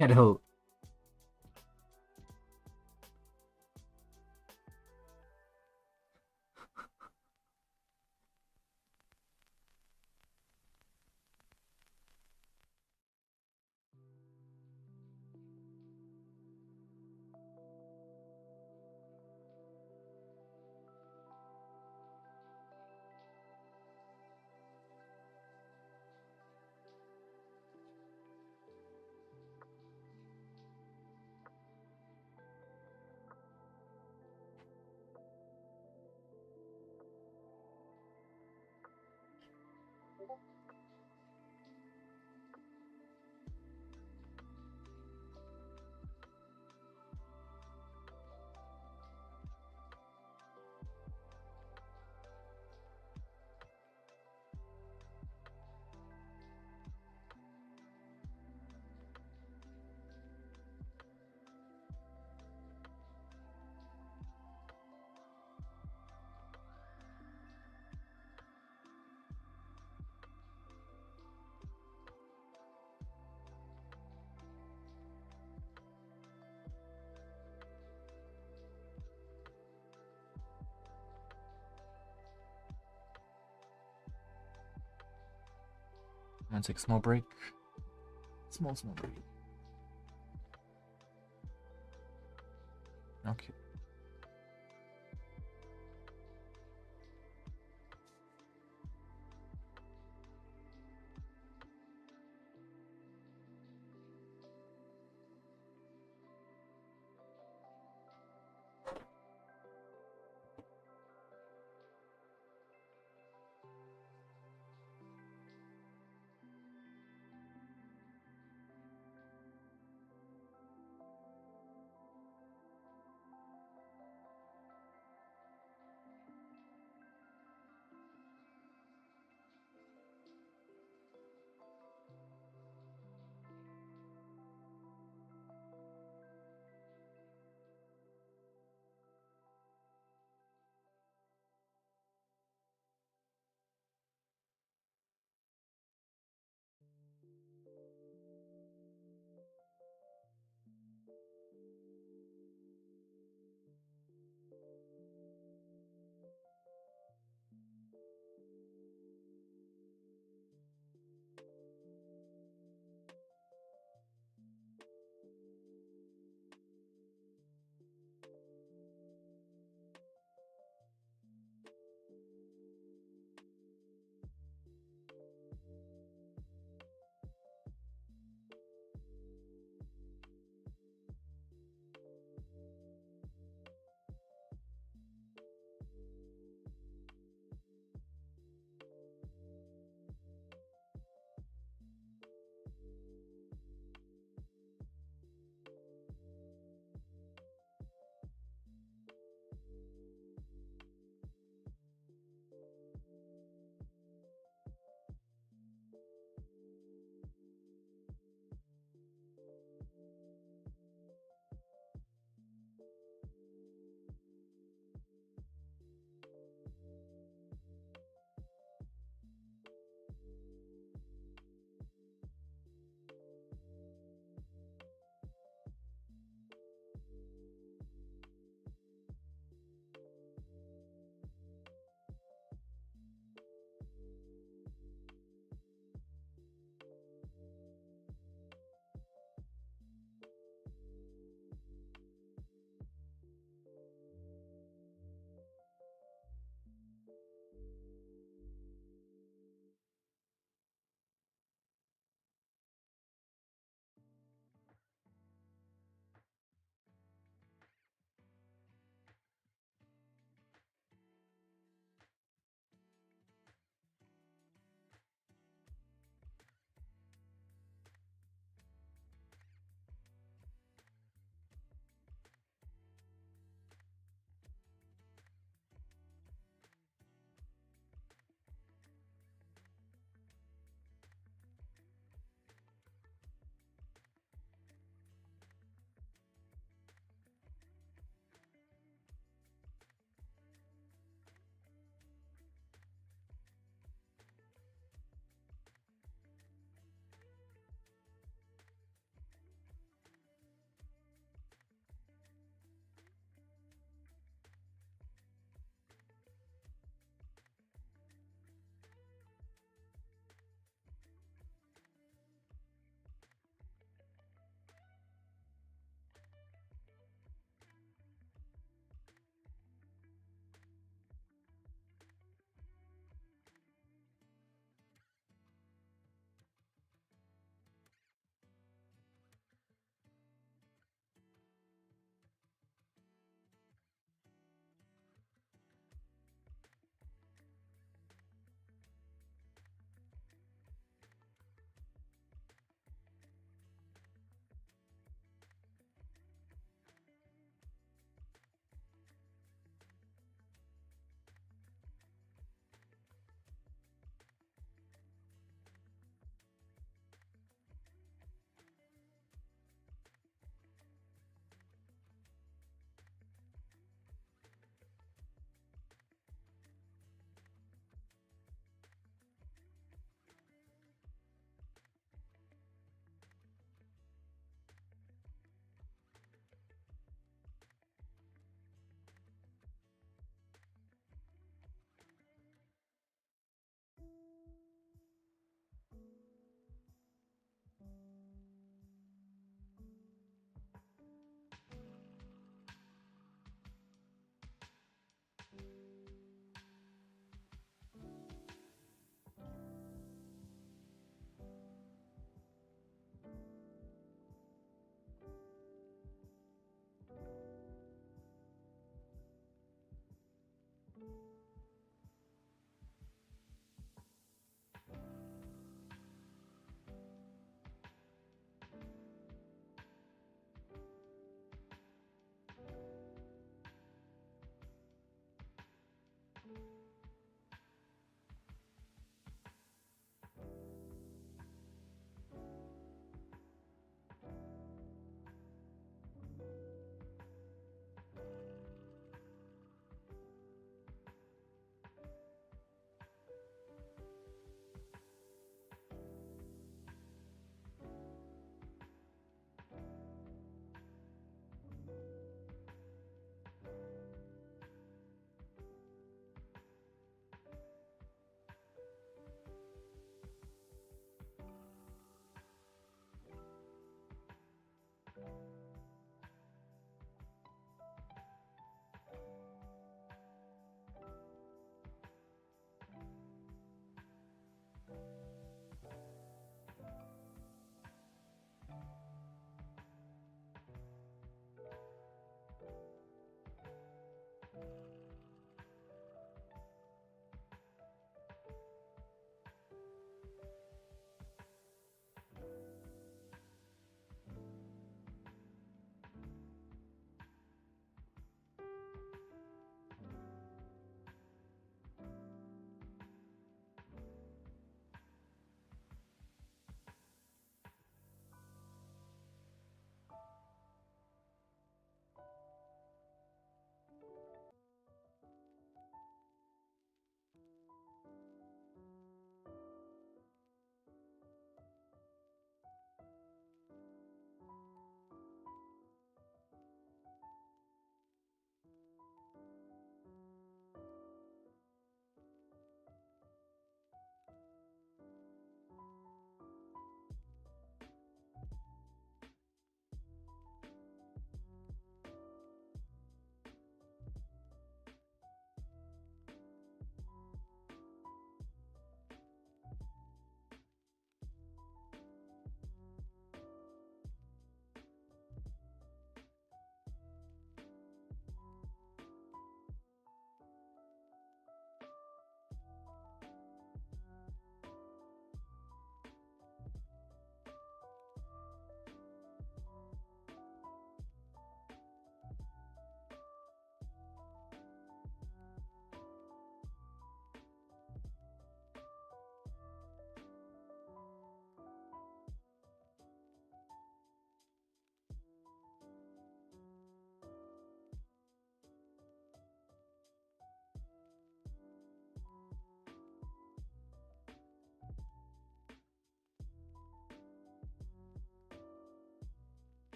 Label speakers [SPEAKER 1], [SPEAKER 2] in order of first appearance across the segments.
[SPEAKER 1] Hello. I'm gonna take a small break. Small break. Okay.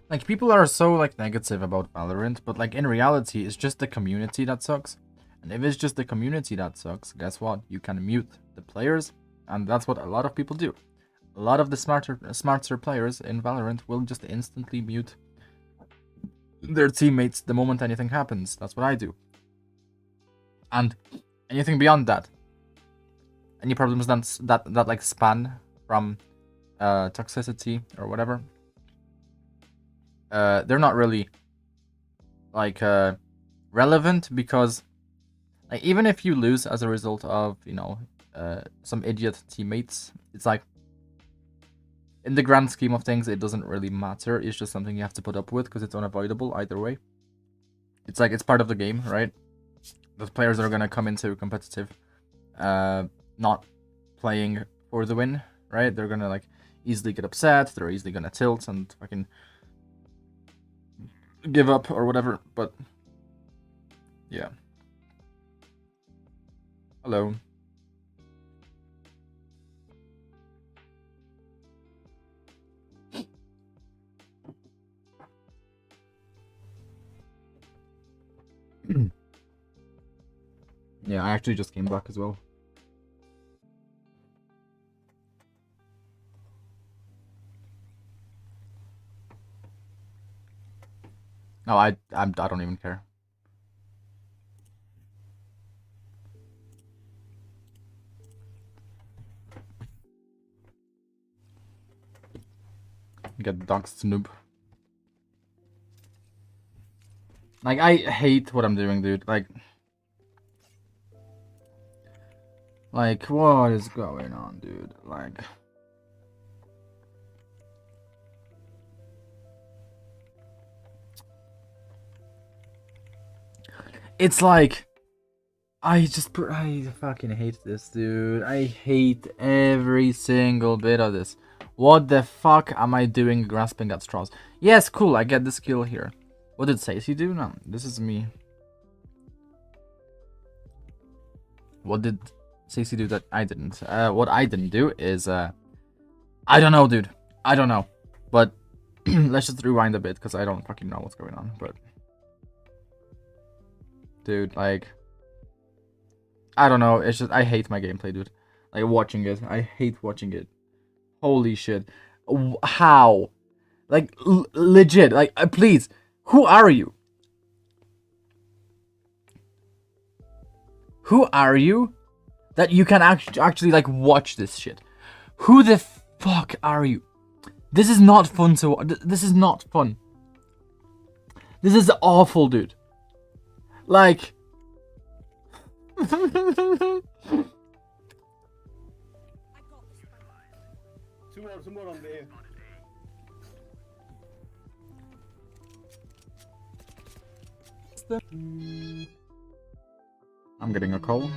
[SPEAKER 1] Like, people are so, like, negative about Valorant, but, like, in reality, it's just the community that sucks. And if it's just the community that sucks, guess what? You can mute the players, and that's what a lot of people do. A lot of the smarter players in Valorant will just instantly mute their teammates the moment anything happens. That's what I do. And anything beyond that, any problems that like span from toxicity or whatever, they're not really like relevant, because like, even if you lose as a result of, you know, some idiot teammates, it's like, in the grand scheme of things, it doesn't really matter. It's just something you have to put up with because it's unavoidable either way. It's like, it's part of the game, right? The players are gonna come into competitive not playing for the win, right? They're gonna like easily get upset, they're easily gonna tilt and fucking give up or whatever, but yeah. Hello. Yeah, I actually just came back as well. No, I don't even care. Get doxed, noob. Like, I hate what I'm doing, dude. Like, what is going on, dude? Like, it's like, I fucking hate this, dude. I hate every single bit of this. What the fuck am I doing grasping at straws? Yes, cool, I get the skill here. What did Stacey do? No, this is me. What did Stacey do that I didn't? What I didn't do is, I don't know, dude. I don't know. But, let's just rewind a bit, because I don't fucking know what's going on, but... Dude, like... I don't know, it's just, I hate my gameplay, dude. Like, watching it. I hate watching it. Holy shit. How? Like, legit, like, please. Who are you? Who are you that you can actually, like, watch this shit? Who the fuck are you? This is not fun to watch. This is not fun. This is awful, dude. Like...
[SPEAKER 2] Two more on the...
[SPEAKER 1] I'm getting a call.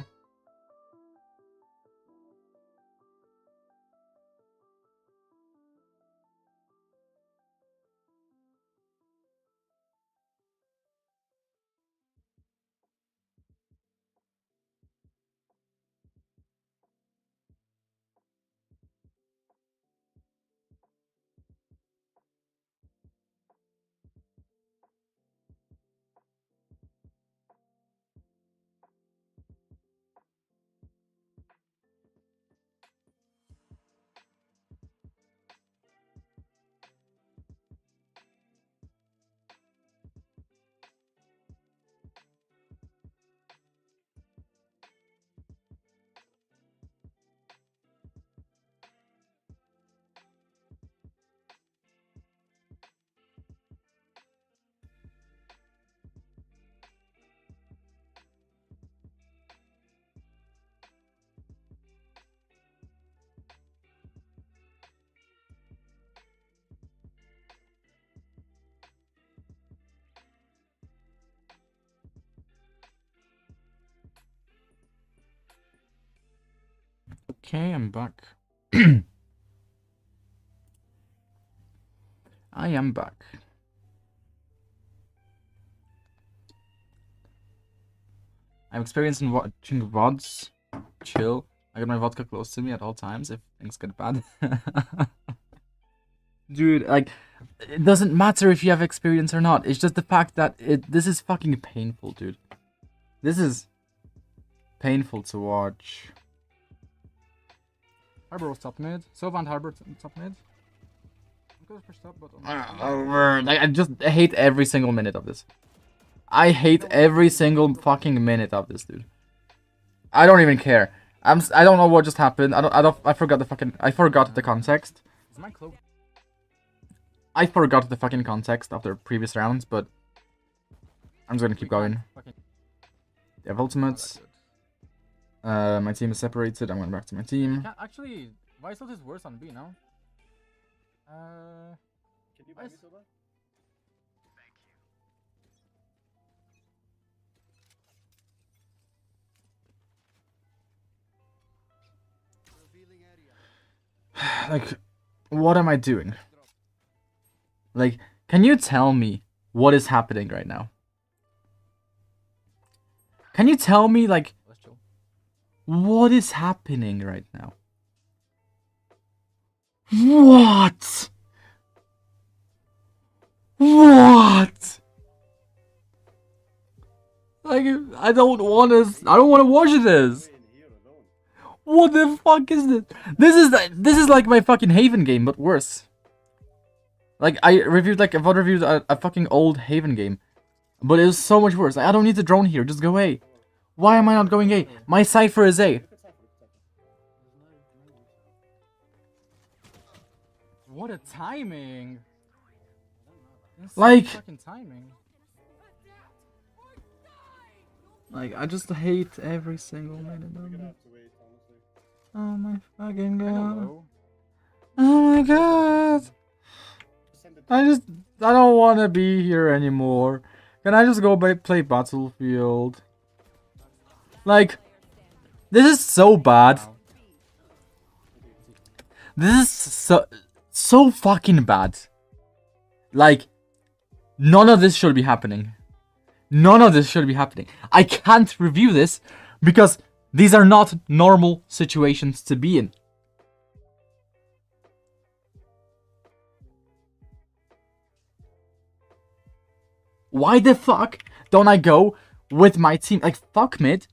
[SPEAKER 1] Okay, I'm back. I am back. I'm experienced in watching VODs. Chill. I got my vodka close to me at all times if things get bad. Dude, like, it doesn't matter if you have experience or not. It's just the fact that this is fucking painful, dude. This is painful to watch. Harbor was top mid. Sylvan Harbor top mid. I just hate every single minute of this. I hate every single fucking minute of this, dude. I don't even care. I don't know what just happened. I forgot the context. Is my cloak? I forgot the fucking context of the previous rounds, but I'm just gonna keep going. They have ultimates. My team is separated. I'm going back to my team.
[SPEAKER 3] Actually, Viceland is worse on B now.
[SPEAKER 2] Can you buy me soda?
[SPEAKER 1] Like, what am I doing? Like, can you tell me what is happening right now? Can you tell me, like, what is happening right now? What? What? Like, I don't want to watch this. What the fuck is this? This is like my fucking Haven game, but worse. Like, I reviewed a fucking old Haven game, but it was so much worse. Like, I don't need the drone here. Just go A. Why am I not going A? My cipher is A.
[SPEAKER 3] What a timing!
[SPEAKER 1] Like,
[SPEAKER 3] Fucking timing.
[SPEAKER 1] Like, I just hate every single minute of it. Oh my fucking god. Oh my god. I don't want to be here anymore. Can I just go play Battlefield? Like, this is so bad. This is so fucking bad. Like, none of this should be happening. None of this should be happening. I can't review this because these are not normal situations to be in. Why the fuck don't I go with my team? Like, fuck mid.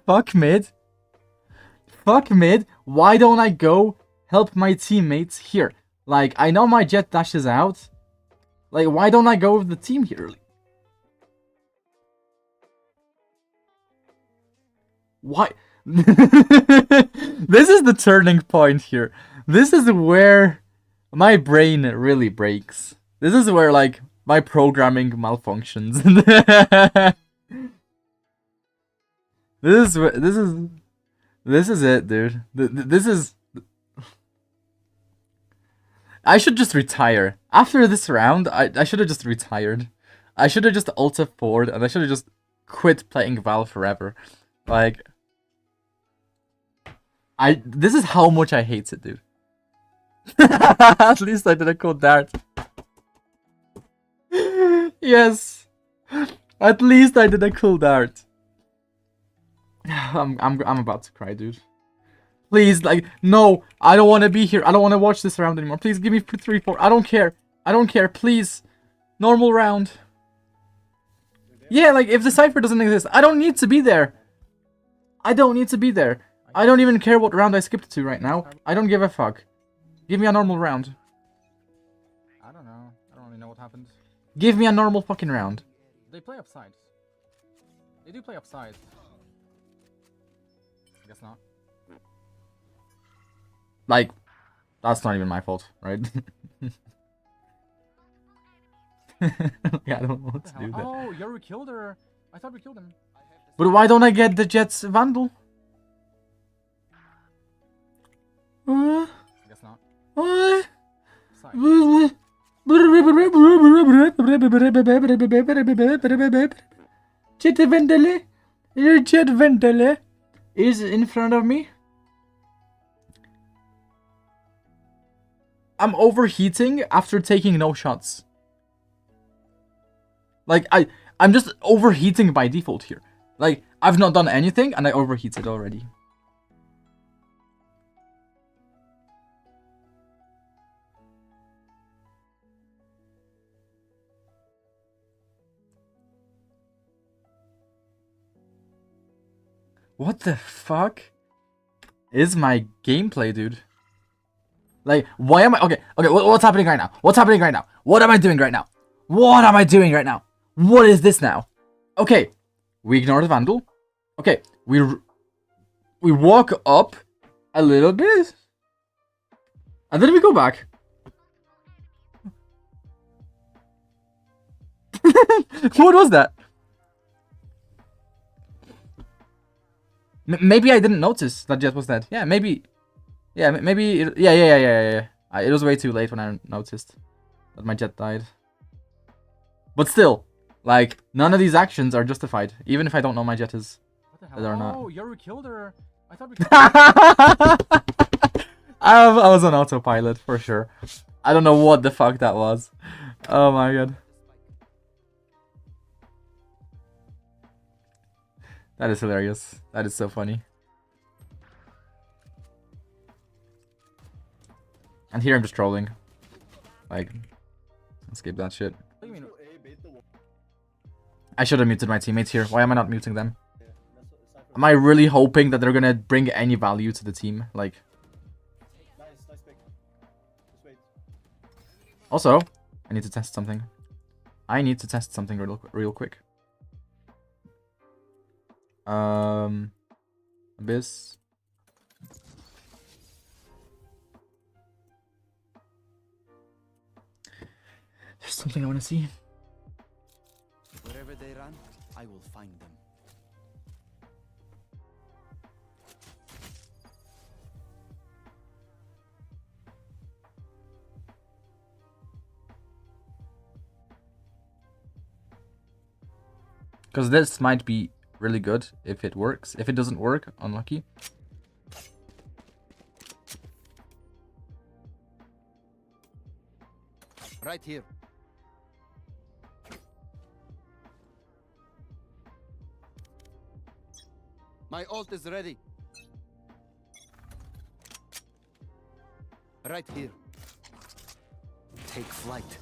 [SPEAKER 1] Fuck mid. Fuck mid. Why don't I go help my teammates here? Like, I know my jet dashes out. Like, why don't I go with the team here? Why? This is the turning point here. This is where my brain really breaks. This is where, like, my programming malfunctions. This is it, dude. This is... I should just retire. After this round, I should have just retired. I should have just ult F4'd, and I should have just quit playing Val forever. Like... This is how much I hate it, dude. At least I didn't call Dart. Yes. At least I did a cool Dart. I'm about to cry, dude. Please, like, no, I don't want to be here. I don't want to watch this round anymore. Please give me 3-4. I don't care. I don't care. Please. Normal round. Yeah, like, if the cipher doesn't exist, I don't need to be there. I don't need to be there. I don't even care what round I skipped to right now. I don't give a fuck. Give me a normal round.
[SPEAKER 3] I don't know. I don't really know what happened.
[SPEAKER 1] Give me a normal fucking round.
[SPEAKER 3] They play upside. They do play upside. I guess not.
[SPEAKER 1] Like, that's not even my fault, right? Yeah, I don't know what to do there.
[SPEAKER 3] Oh, Yoru killed her. I thought we killed him.
[SPEAKER 1] But why don't I get the Jets Vandal?
[SPEAKER 3] I guess not.
[SPEAKER 1] What?
[SPEAKER 3] Upside.
[SPEAKER 1] Jet Vandal? Your Jet Vandal is in front of me. I'm overheating after taking no shots. Like, I'm just overheating by default here. Like, I've not done anything and I overheated already. What the fuck is my gameplay, dude? Like, why am I... Okay, what's happening right now? What's happening right now? What am I doing right now? What am I doing right now? What is this now? Okay, we ignore the Vandal. Okay, we walk up a little bit. And then we go back. What was that? Maybe I didn't notice that Jet was dead. Yeah, maybe... Yeah, maybe... Yeah. It was way too late when I noticed that my Jet died. But still, like, none of these actions are justified, even if I don't know my Jet is
[SPEAKER 3] What the
[SPEAKER 1] dead or
[SPEAKER 3] hell?
[SPEAKER 1] not.
[SPEAKER 3] Oh, Yoru killed her. I thought we.
[SPEAKER 1] I was on autopilot for sure. I don't know what the fuck that was. Oh my god. That is hilarious. That is so funny. And here I'm just trolling. Like, skip that shit.
[SPEAKER 3] What do you mean?
[SPEAKER 1] I should have muted my teammates here. Why am I not muting them? Am I really hoping that they're gonna bring any value to the team? Like,
[SPEAKER 2] Nice pick. Just wait.
[SPEAKER 1] also, I need to test something. Real quick. Abyss. There's something I want to see.
[SPEAKER 4] Wherever they run, I will find them.
[SPEAKER 1] Because this might be really good if it works. If it doesn't work, unlucky.
[SPEAKER 4] Right here. My ult is ready. Right here. Take flight.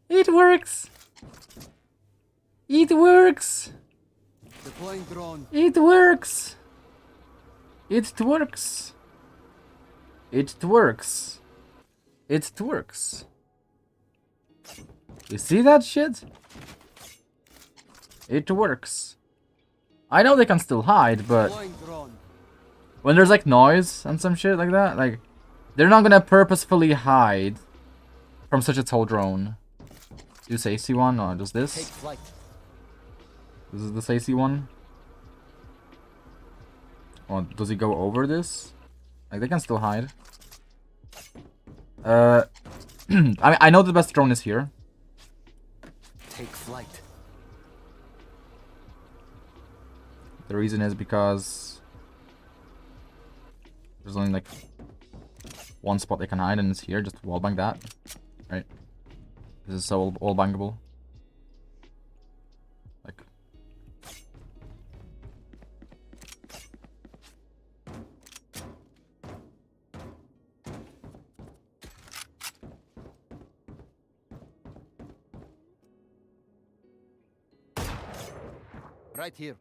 [SPEAKER 1] It works. It works.
[SPEAKER 4] Deploying drone.
[SPEAKER 1] It works. It works. It works. It works. You see that shit? It works. I know they can still hide, but
[SPEAKER 4] Deploying drone.
[SPEAKER 1] when there's like noise and some shit like that, like they're not gonna purposefully hide from such a tall drone. Use AC one or does
[SPEAKER 4] Take
[SPEAKER 1] this?
[SPEAKER 4] flight.
[SPEAKER 1] This is this AC one. Or does he go over this? Like they can still hide. I know the best drone is here.
[SPEAKER 4] Take flight.
[SPEAKER 1] The reason is because there's only like one spot they can hide and it's here. Just wallbang that. Right. This is so wallbangable. Like.
[SPEAKER 4] Right here.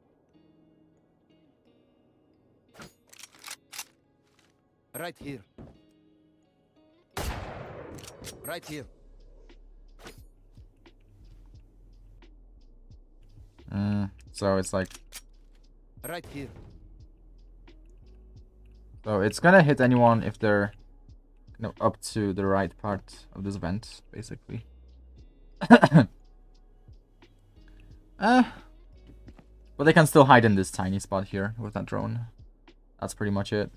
[SPEAKER 4] Right here. Right here.
[SPEAKER 1] So it's like.
[SPEAKER 4] Right here.
[SPEAKER 1] So it's gonna hit anyone if they're up to the right part of this vent, basically. But they can still hide in this tiny spot here with that drone. That's pretty much it.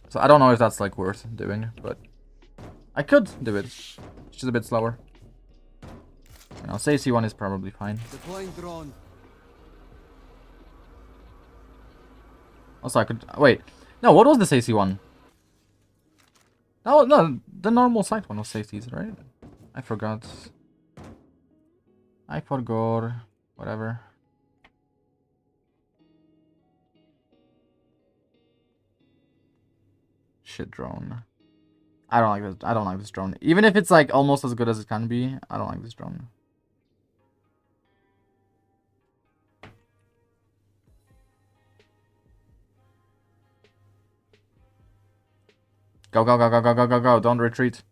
[SPEAKER 1] So I don't know if that's like worth doing, but I could do it. It's just a bit slower. You know, say C1 is probably fine.
[SPEAKER 4] Deploying drone.
[SPEAKER 1] Also, I could wait. No, what was the safety one? No, the normal site one was safeties, right? I forgot. Whatever. shit drone. I don't like this. I don't like this drone. Even if it's like almost as good as it can be, I don't like this drone. Go, go, go, go, go, go, go, go. Don't retreat.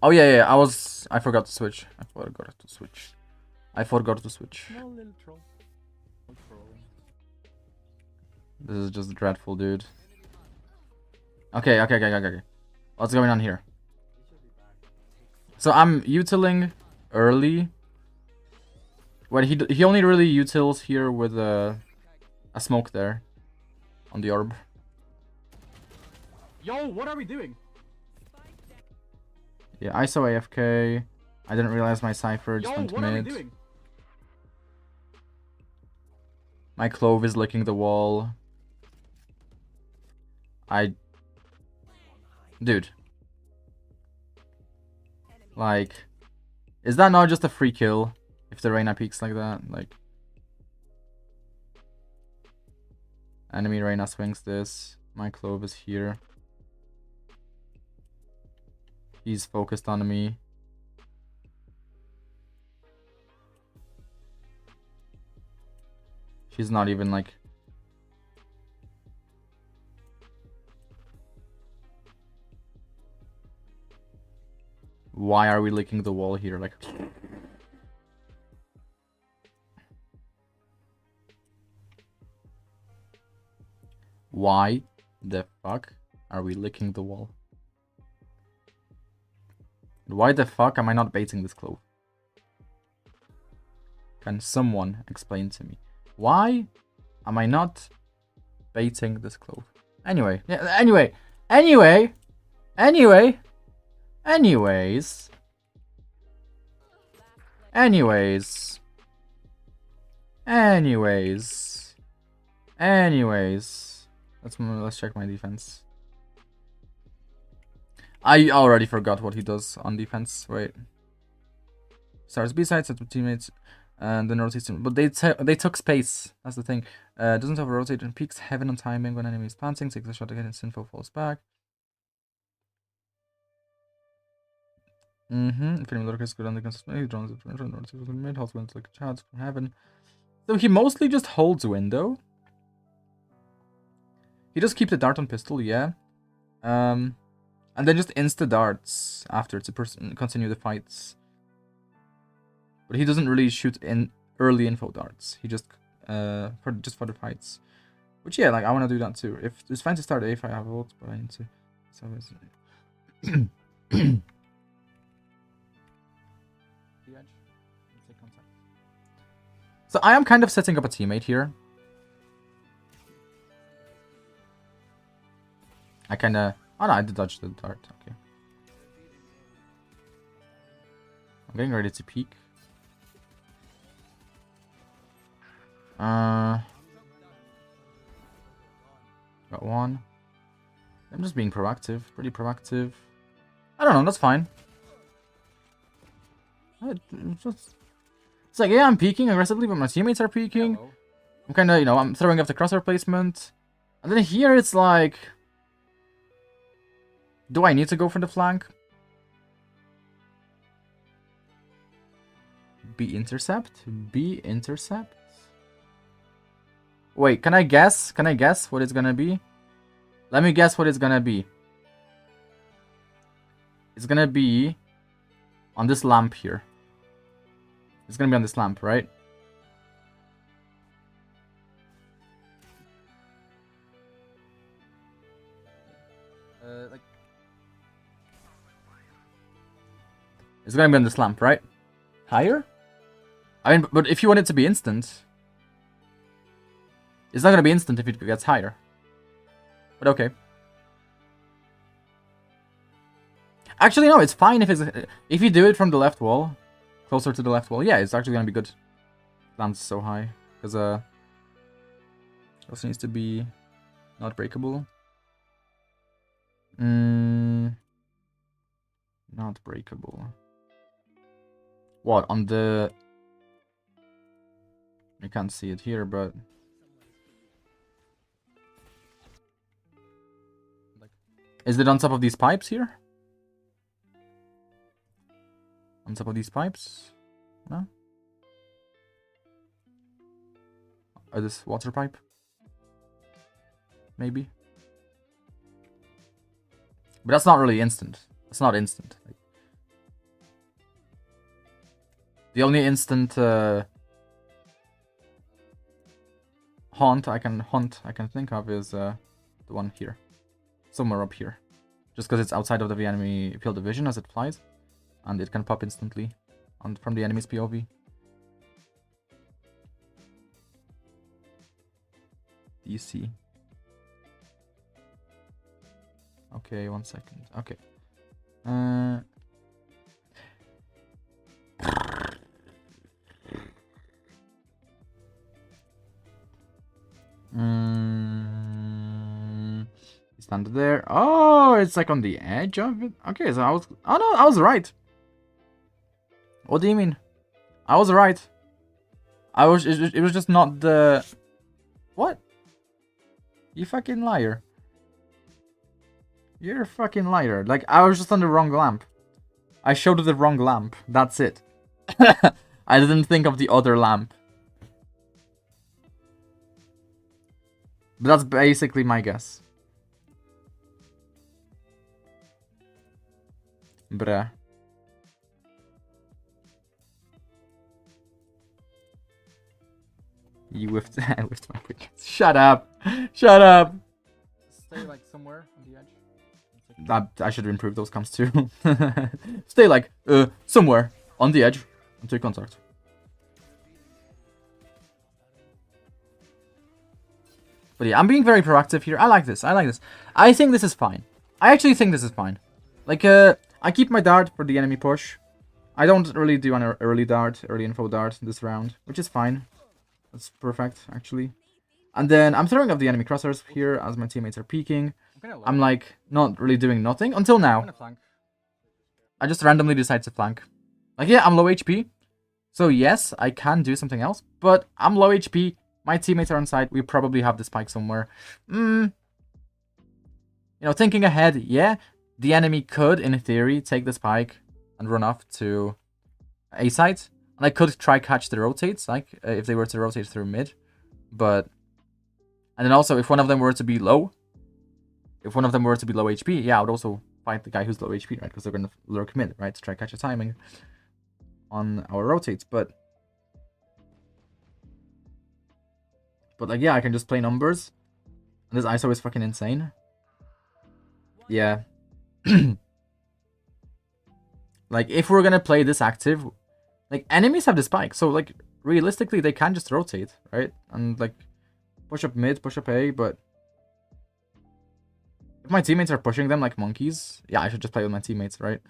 [SPEAKER 1] Oh yeah, yeah. I forgot to switch. I forgot to switch.
[SPEAKER 3] No little troll. No trolling.
[SPEAKER 1] This is just dreadful, dude. Okay, okay, okay, okay, okay. What's going on here? So I'm utiling early. Well, he only really utils here with a smoke there on the orb.
[SPEAKER 3] Yo, what are we doing?
[SPEAKER 1] Yeah, ISO AFK. I didn't realize my Cypher just went
[SPEAKER 3] what are we
[SPEAKER 1] mid.
[SPEAKER 3] doing?
[SPEAKER 1] My Clove is licking the wall. Dude. Like, is that not just a free kill? If the Reyna peeks like that? Like, enemy Reyna swings this. My Clove is here. He's focused on me. She's not even like... Why are we licking the wall here? Like... Why the fuck are we licking the wall? Why the fuck am I not baiting this Clove? Can someone explain to me? Why am I not baiting this Clove? Anyway, yeah, anyways. Let's check my defense. I already forgot what he does on defense. Wait. Starts B-side, sets with teammates, and then rotates him. But they took space. That's the thing. Doesn't over rotate and peaks heaven on timing when enemy is planting. Takes a shot to get his info, falls back. If any lurkers good on the consistent, he drones it from mid, holds windows like a child from heaven. So he mostly just holds window. He just keeps the dart on pistol, yeah. And then just insta darts after to continue the fights. But he doesn't really shoot in early info darts. He just for the fights. Which yeah, like I want to do that too. If it's fine to start if I have a ult, but I need to. So So I am kind of setting up a teammate here. I kinda... Oh no, I did dodge the dart. Okay. I'm getting ready to peek. Got one. I'm just being proactive. Pretty proactive. I don't know, that's fine. It's like, yeah, I'm peeking aggressively, but my teammates are peeking.
[SPEAKER 3] Hello.
[SPEAKER 1] I'm kind of, you know, I'm throwing up the crosshair placement. And then here it's like... Do I need to go for the flank? B intercept? B intercept? Wait, can I guess? Can I guess what it's gonna be? Let me guess what it's gonna be. It's gonna be on this lamp here. It's gonna be on this lamp, right?
[SPEAKER 3] Like
[SPEAKER 1] It's gonna be on this lamp, right? Higher? I mean, but if you want it to be instant, it's not gonna be instant if it gets higher. But okay. Actually, no, it's fine if you do it from the left wall, closer to the left wall. Yeah, it's actually gonna be good. Lands so high because also needs to be not breakable. Not breakable. What, on the... I can't see it here, but... Is it on top of these pipes here? On top of these pipes? No? Or this water pipe? Maybe? But that's not really instant. It's not instant. The only instant haunt I can think of is the one here. Somewhere up here. Just because it's outside of the enemy field of vision as it flies. And it can pop instantly from the enemy's POV. DC. Okay, 1 second. Okay. Stand there. Oh, it's like on the edge of it. Okay, so I was... Oh no, I was right. What do you mean? I was right. It was just not the... What? You fucking liar. You're a fucking liar. Like, I was just on the wrong lamp. I showed the wrong lamp. That's it. I didn't think of the other lamp. But that's basically my guess. Bruh. You whiffed. I whiffed my quick. Shut up. Shut up.
[SPEAKER 3] Stay like somewhere on the edge.
[SPEAKER 1] I should improve those comms too. Stay like somewhere on the edge until contact. But yeah, I'm being very proactive here. I like this. I like this. I think this is fine. I actually think this is fine. Like I keep my dart for the enemy push. I don't really do an early info dart this round, which is fine. That's perfect actually. And then I'm throwing up the enemy crosshairs here as my teammates are peeking. I'm like not really doing nothing until now. I just randomly decide to flank. Like, yeah, I'm low HP. So yes, I can do something else, but I'm low HP. My teammates are on side. We probably have the spike somewhere. You know, thinking ahead, yeah, the enemy could, in theory, take the spike and run off to A site. And I could try catch the rotates, like, if they were to rotate through mid. But... And then also, if one of them were to be low... If one of them were to be low HP, yeah, I would also fight the guy who's low HP, right? Because they're going to lurk mid, right? To try catch a timing on our rotates. But like, yeah, I can just play numbers. And this ISO is fucking insane. Yeah. Like, if we're going to play this active... Like, enemies have the spike. So, like, realistically, they can just rotate, right? And, like, push up mid, push up A, but... If my teammates are pushing them like monkeys, yeah, I should just play with my teammates, right?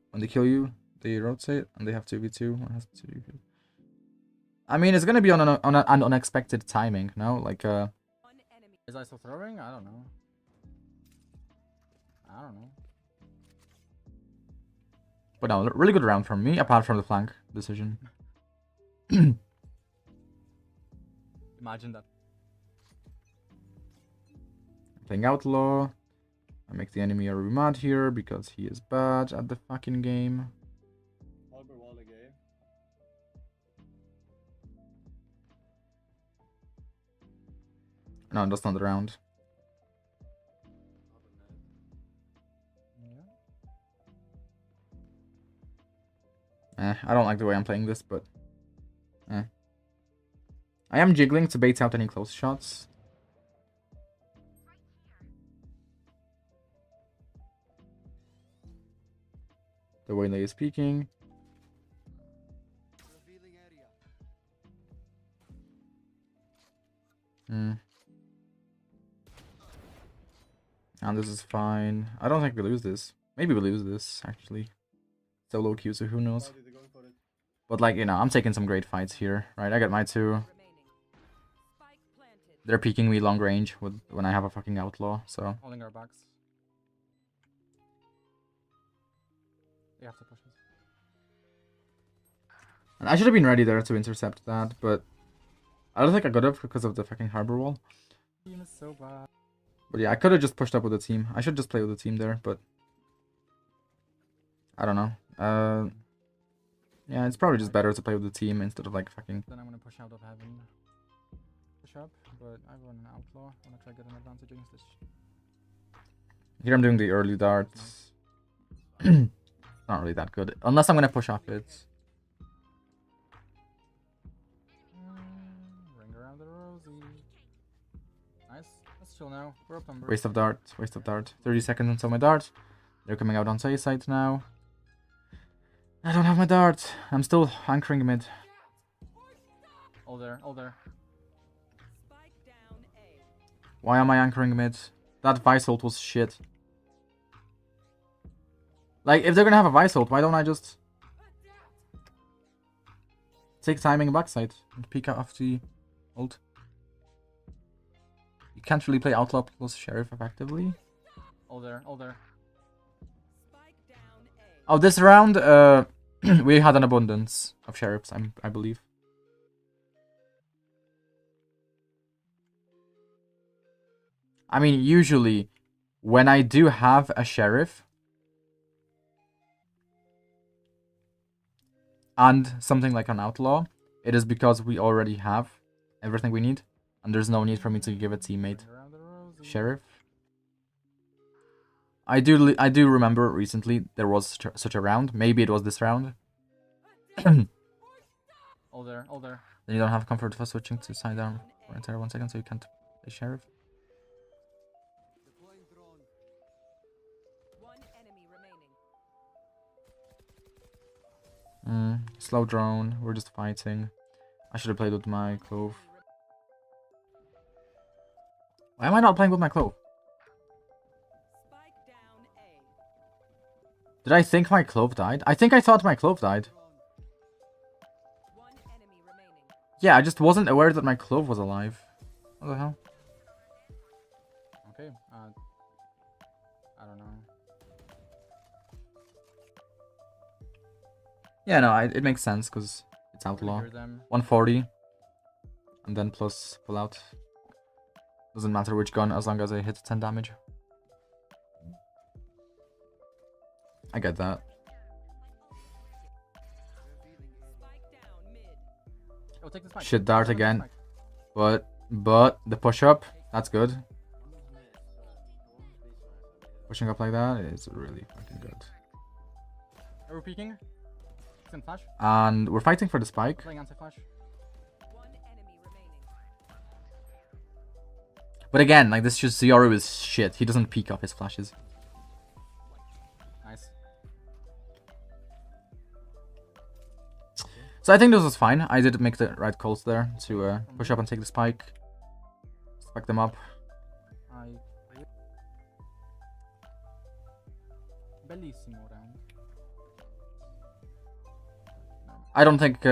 [SPEAKER 1] When they kill you, they rotate, and they have 2v2. One has 2v2. I mean, it's gonna be on an unexpected timing, no? Like,
[SPEAKER 3] Is I still throwing? I don't know. I don't know.
[SPEAKER 1] But no, really good round from me, apart from the flank decision.
[SPEAKER 3] Imagine that.
[SPEAKER 1] Playing Outlaw. I make the enemy already mad here because he is bad at the fucking game. No, that's not the round. I don't like the way I'm playing this, but... I am jiggling to bait out any close shots. The waylay is peeking. And this is fine. I don't think we lose this. Maybe we lose this, actually. Solo queue, so who knows. But, like, you know, I'm taking some great fights here, right? I got my 2. They're peeking me long range when I have a fucking outlaw, so...
[SPEAKER 3] Holding our backs. They have to push us.
[SPEAKER 1] And I should have been ready there to intercept that, but I don't think I could have because of the fucking harbor wall.
[SPEAKER 3] Team is so bad.
[SPEAKER 1] But yeah, I could have just pushed up with the team. I should just play with the team there, but I don't know. Yeah, it's probably just better to play with the team instead of like fucking.
[SPEAKER 3] Then I'm gonna push out of heaven. Push up, but I run an outlaw. I'm gonna try to get an advantage against this.
[SPEAKER 1] Here I'm doing the early darts. Not really that good, unless I'm gonna push off it.
[SPEAKER 3] Ring around the rosy. Nice. Let's chill now. We're up number.
[SPEAKER 1] Waste of dart. Waste of dart. 30 seconds until my dart. They're coming out on say side now. I don't have my dart. I'm still anchoring mid.
[SPEAKER 3] All there. All there.
[SPEAKER 1] Why am I anchoring mid? That Vice ult was shit. Like, if they're gonna have a Vice ult, why don't I just take timing backside and peek out of the ult? You can't really play Outlaw plus Sheriff effectively.
[SPEAKER 3] All there. All there.
[SPEAKER 1] Oh, this round, we had an abundance of Sheriffs, I believe. I mean, usually, when I do have a Sheriff and something like an Outlaw, it is because we already have everything we need, and there's no need for me to give a teammate Sheriff. I do remember recently there was such a round. Maybe it was this round.
[SPEAKER 3] All there. All there.
[SPEAKER 1] Then you don't have comfort for switching to sidearm for entire 1 second, so you can't play Sheriff.
[SPEAKER 4] Deploying drone.
[SPEAKER 5] One enemy remaining.
[SPEAKER 1] Slow drone. We're just fighting. I should have played with my clove. Why am I not playing with my clove?
[SPEAKER 5] Spike down A.
[SPEAKER 1] Did I think my clove died? I think I thought my clove died.
[SPEAKER 5] One enemy remaining.
[SPEAKER 1] Yeah, I just wasn't aware that my clove was alive. What the hell?
[SPEAKER 3] Okay. I don't know.
[SPEAKER 1] Yeah, no, it makes sense because it's outlaw.
[SPEAKER 3] Hear them.
[SPEAKER 1] 140. And then plus pull out. Doesn't matter which gun as long as I hit 10 damage. I get that.
[SPEAKER 5] Spike down mid.
[SPEAKER 3] Oh, take the spike.
[SPEAKER 1] Shit, dart
[SPEAKER 3] Take the
[SPEAKER 1] again.
[SPEAKER 3] spike.
[SPEAKER 1] But the push up, that's good. Pushing up like that is really fucking good.
[SPEAKER 3] Are we peeking? It's in flash.
[SPEAKER 1] And we're fighting for the spike.
[SPEAKER 3] Playing anti-flash.
[SPEAKER 5] One enemy remaining.
[SPEAKER 1] But again, like this just Zioru is shit. He doesn't peek off his flashes.
[SPEAKER 3] Nice.
[SPEAKER 1] So I think this was fine. I did make the right calls there to push up and take the spike. Spike them up.
[SPEAKER 3] Bellissimo round.
[SPEAKER 1] I don't think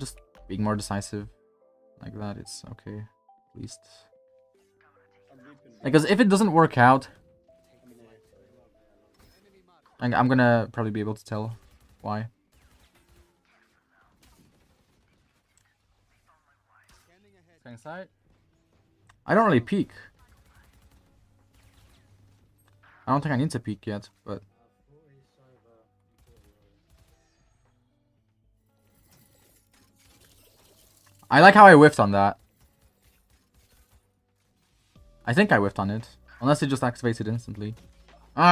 [SPEAKER 1] just being more decisive like that, it's okay, at least. Because if it doesn't work out, I'm gonna probably be able to tell why.
[SPEAKER 3] Scanning side.
[SPEAKER 1] I don't really peek. I don't think I need to peek yet, but I like how I whiffed on that. I think I whiffed on it. Unless it just activates it instantly.
[SPEAKER 3] All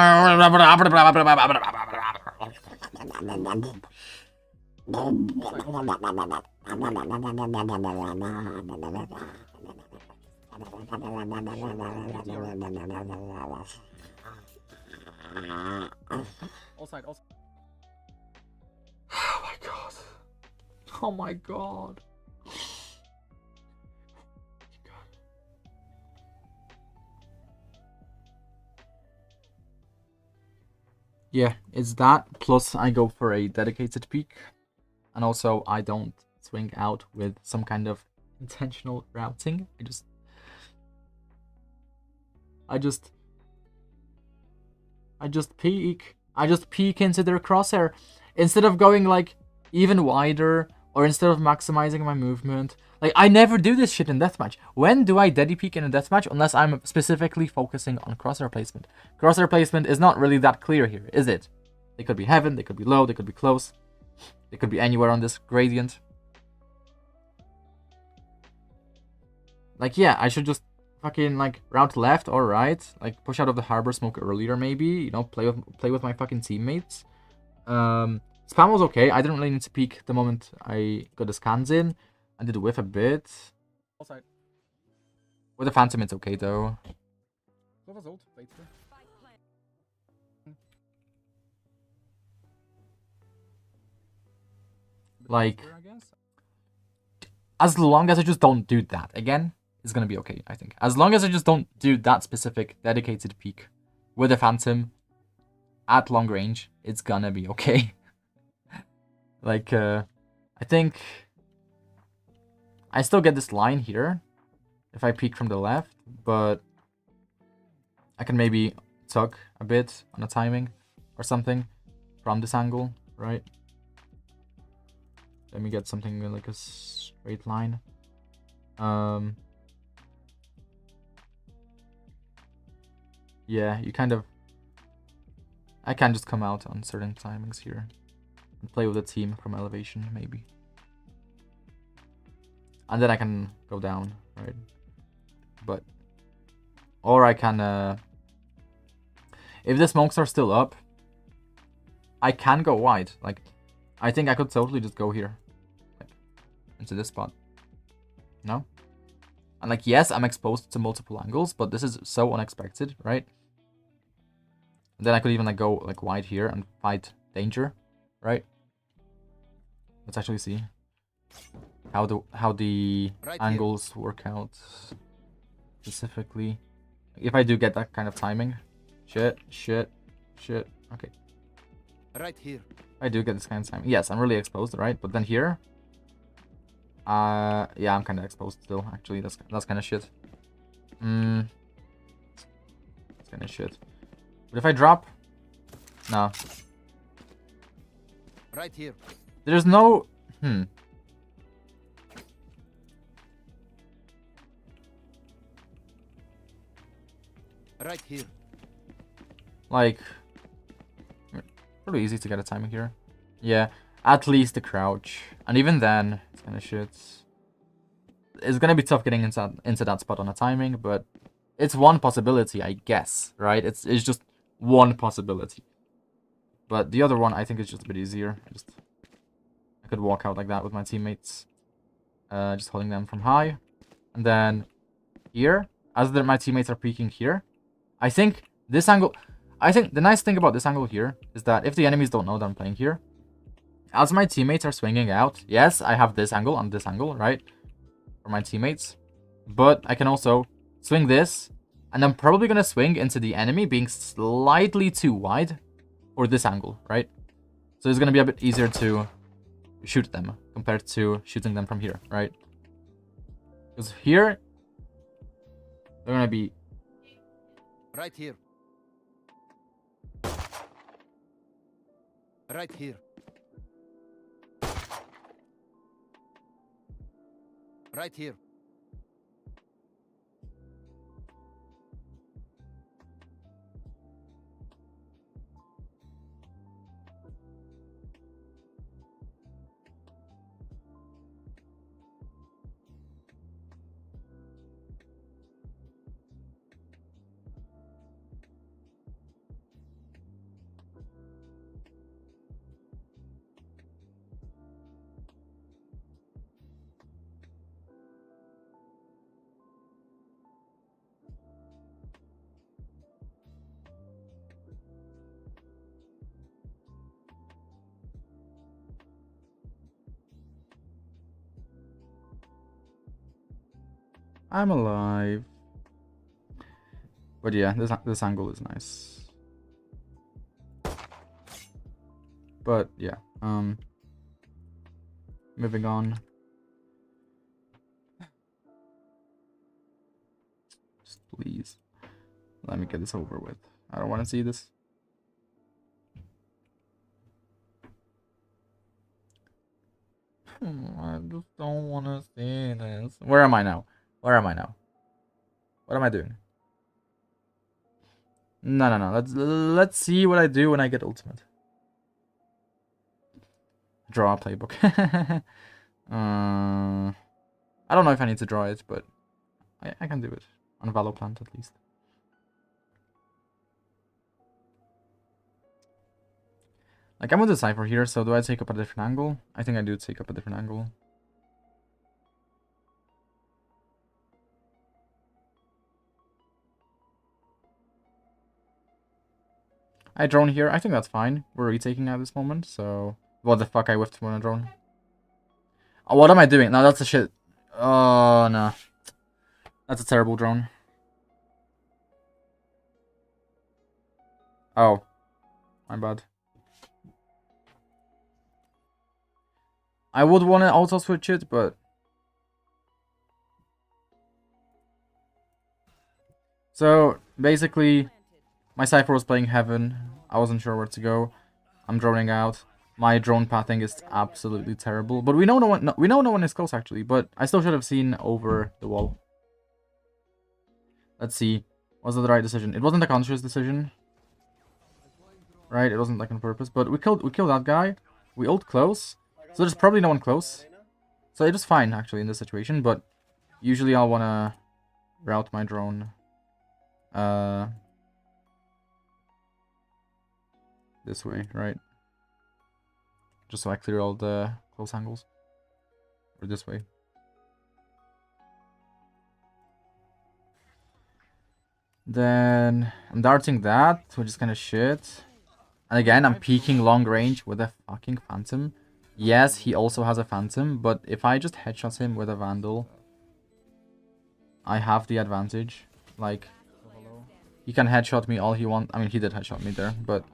[SPEAKER 3] side. All side.
[SPEAKER 1] Oh my god. Oh my god. Yeah, it's that, plus I go for a dedicated peak, and also I don't swing out with some kind of intentional routing. I just peek into their crosshair instead of going like even wider, or instead of maximizing my movement. Like, I never do this shit in deathmatch. When do I dedi peek in a deathmatch unless I'm specifically focusing on crosshair placement? Crosshair placement is not really that clear here, is it? They could be heaven, they could be low, they could be close. They could be anywhere on this gradient. Like, yeah, I should just fucking like route left or right, like push out of the harbor smoke earlier maybe, you know, play with my fucking teammates. Spam was okay. I didn't really need to peek the moment I got the scans in. I did whiff a bit.
[SPEAKER 3] Outside.
[SPEAKER 1] With the Phantom, it's okay though.
[SPEAKER 3] What was ult? Wait for.
[SPEAKER 5] Spike plant.
[SPEAKER 1] Like,
[SPEAKER 3] I guess.
[SPEAKER 1] as long as I just don't do that again, it's gonna be okay, I think. As long as I just don't do that specific dedicated peek with a Phantom at long range, it's gonna be okay. Like, I think I still get this line here if I peek from the left, but I can maybe tuck a bit on the timing or something from this angle, right? Let me get something like a straight line. Yeah, you kind of... I can just come out on certain timings here and play with the team from elevation, maybe. And then I can go down, right? But... Or I can... If the smokes are still up, I can go wide. Like, I think I could totally just go here. Like, into this spot. No? And like, yes, I'm exposed to multiple angles, but this is so unexpected, right? And then I could even like go like wide here and fight danger, right? Let's actually see how the
[SPEAKER 4] Right
[SPEAKER 1] angles work out specifically. If I do get that kind of timing. Shit. Okay.
[SPEAKER 4] Right here.
[SPEAKER 1] I do get this kind of timing. Yes, I'm really exposed, right? But then here, yeah, I'm kind of exposed still. Actually, that's kind of shit. That's kind of shit. But if I drop, no.
[SPEAKER 4] Right here.
[SPEAKER 1] There's no.
[SPEAKER 4] Right here.
[SPEAKER 1] Like, pretty easy to get a timing here. Yeah, at least the crouch, and even then, it's kind of shit. It's gonna be tough getting into that spot on a timing, but it's one possibility, I guess, right? It's just one possibility. But the other one, I think, is just a bit easier. I could walk out like that with my teammates, just holding them from high, and then here, as my teammates are peeking here, I think this angle. I think the nice thing about this angle here is that if the enemies don't know that I'm playing here, as my teammates are swinging out, yes, I have this angle and this angle, right, for my teammates, but I can also swing this, and I'm probably gonna swing into the enemy being slightly too wide for this angle, right? So it's gonna be a bit easier to shoot them compared to shooting them from here, right? Because here, they're gonna be
[SPEAKER 4] Right here. Right here. Right here.
[SPEAKER 1] I'm alive. But yeah, this angle is nice. But yeah, moving on. Just please, let me get this over with. I don't want to see this. I just don't want to see this. Where am I now? Where am I now? What am I doing? No. Let's see what I do when I get ultimate. Draw a playbook. I don't know if I need to draw it, but I can do it on Valorant at least. Like, I'm with the Cypher here, so do I take up a different angle? I think I do take up a different angle. I drone here. I think that's fine. We're retaking at this moment, so... What the fuck, I whiffed when I drone. Oh, what am I doing? No, that's a shit. Oh, no. That's a terrible drone. Oh. My bad. I would want to auto switch it, but... So, basically, my Cypher was playing Heaven. I wasn't sure where to go. I'm droning out. My drone pathing is absolutely terrible. But we know no one is close, actually. But I still should have seen over the wall. Let's see. Was it the right decision? It wasn't a conscious decision. Right? It wasn't like on purpose. But we killed that guy. We ult close. So there's probably no one close. So it was fine, actually, in this situation. But usually I'll want to route my drone. This way, right? Just so I clear all the close angles. Or this way. Then I'm darting that, which is kind of shit. And again, I'm peeking long range with a fucking Phantom. Yes, he also has a Phantom, but if I just headshot him with a Vandal, I have the advantage. Like, he can headshot me all he wants. I mean, he did headshot me there, but...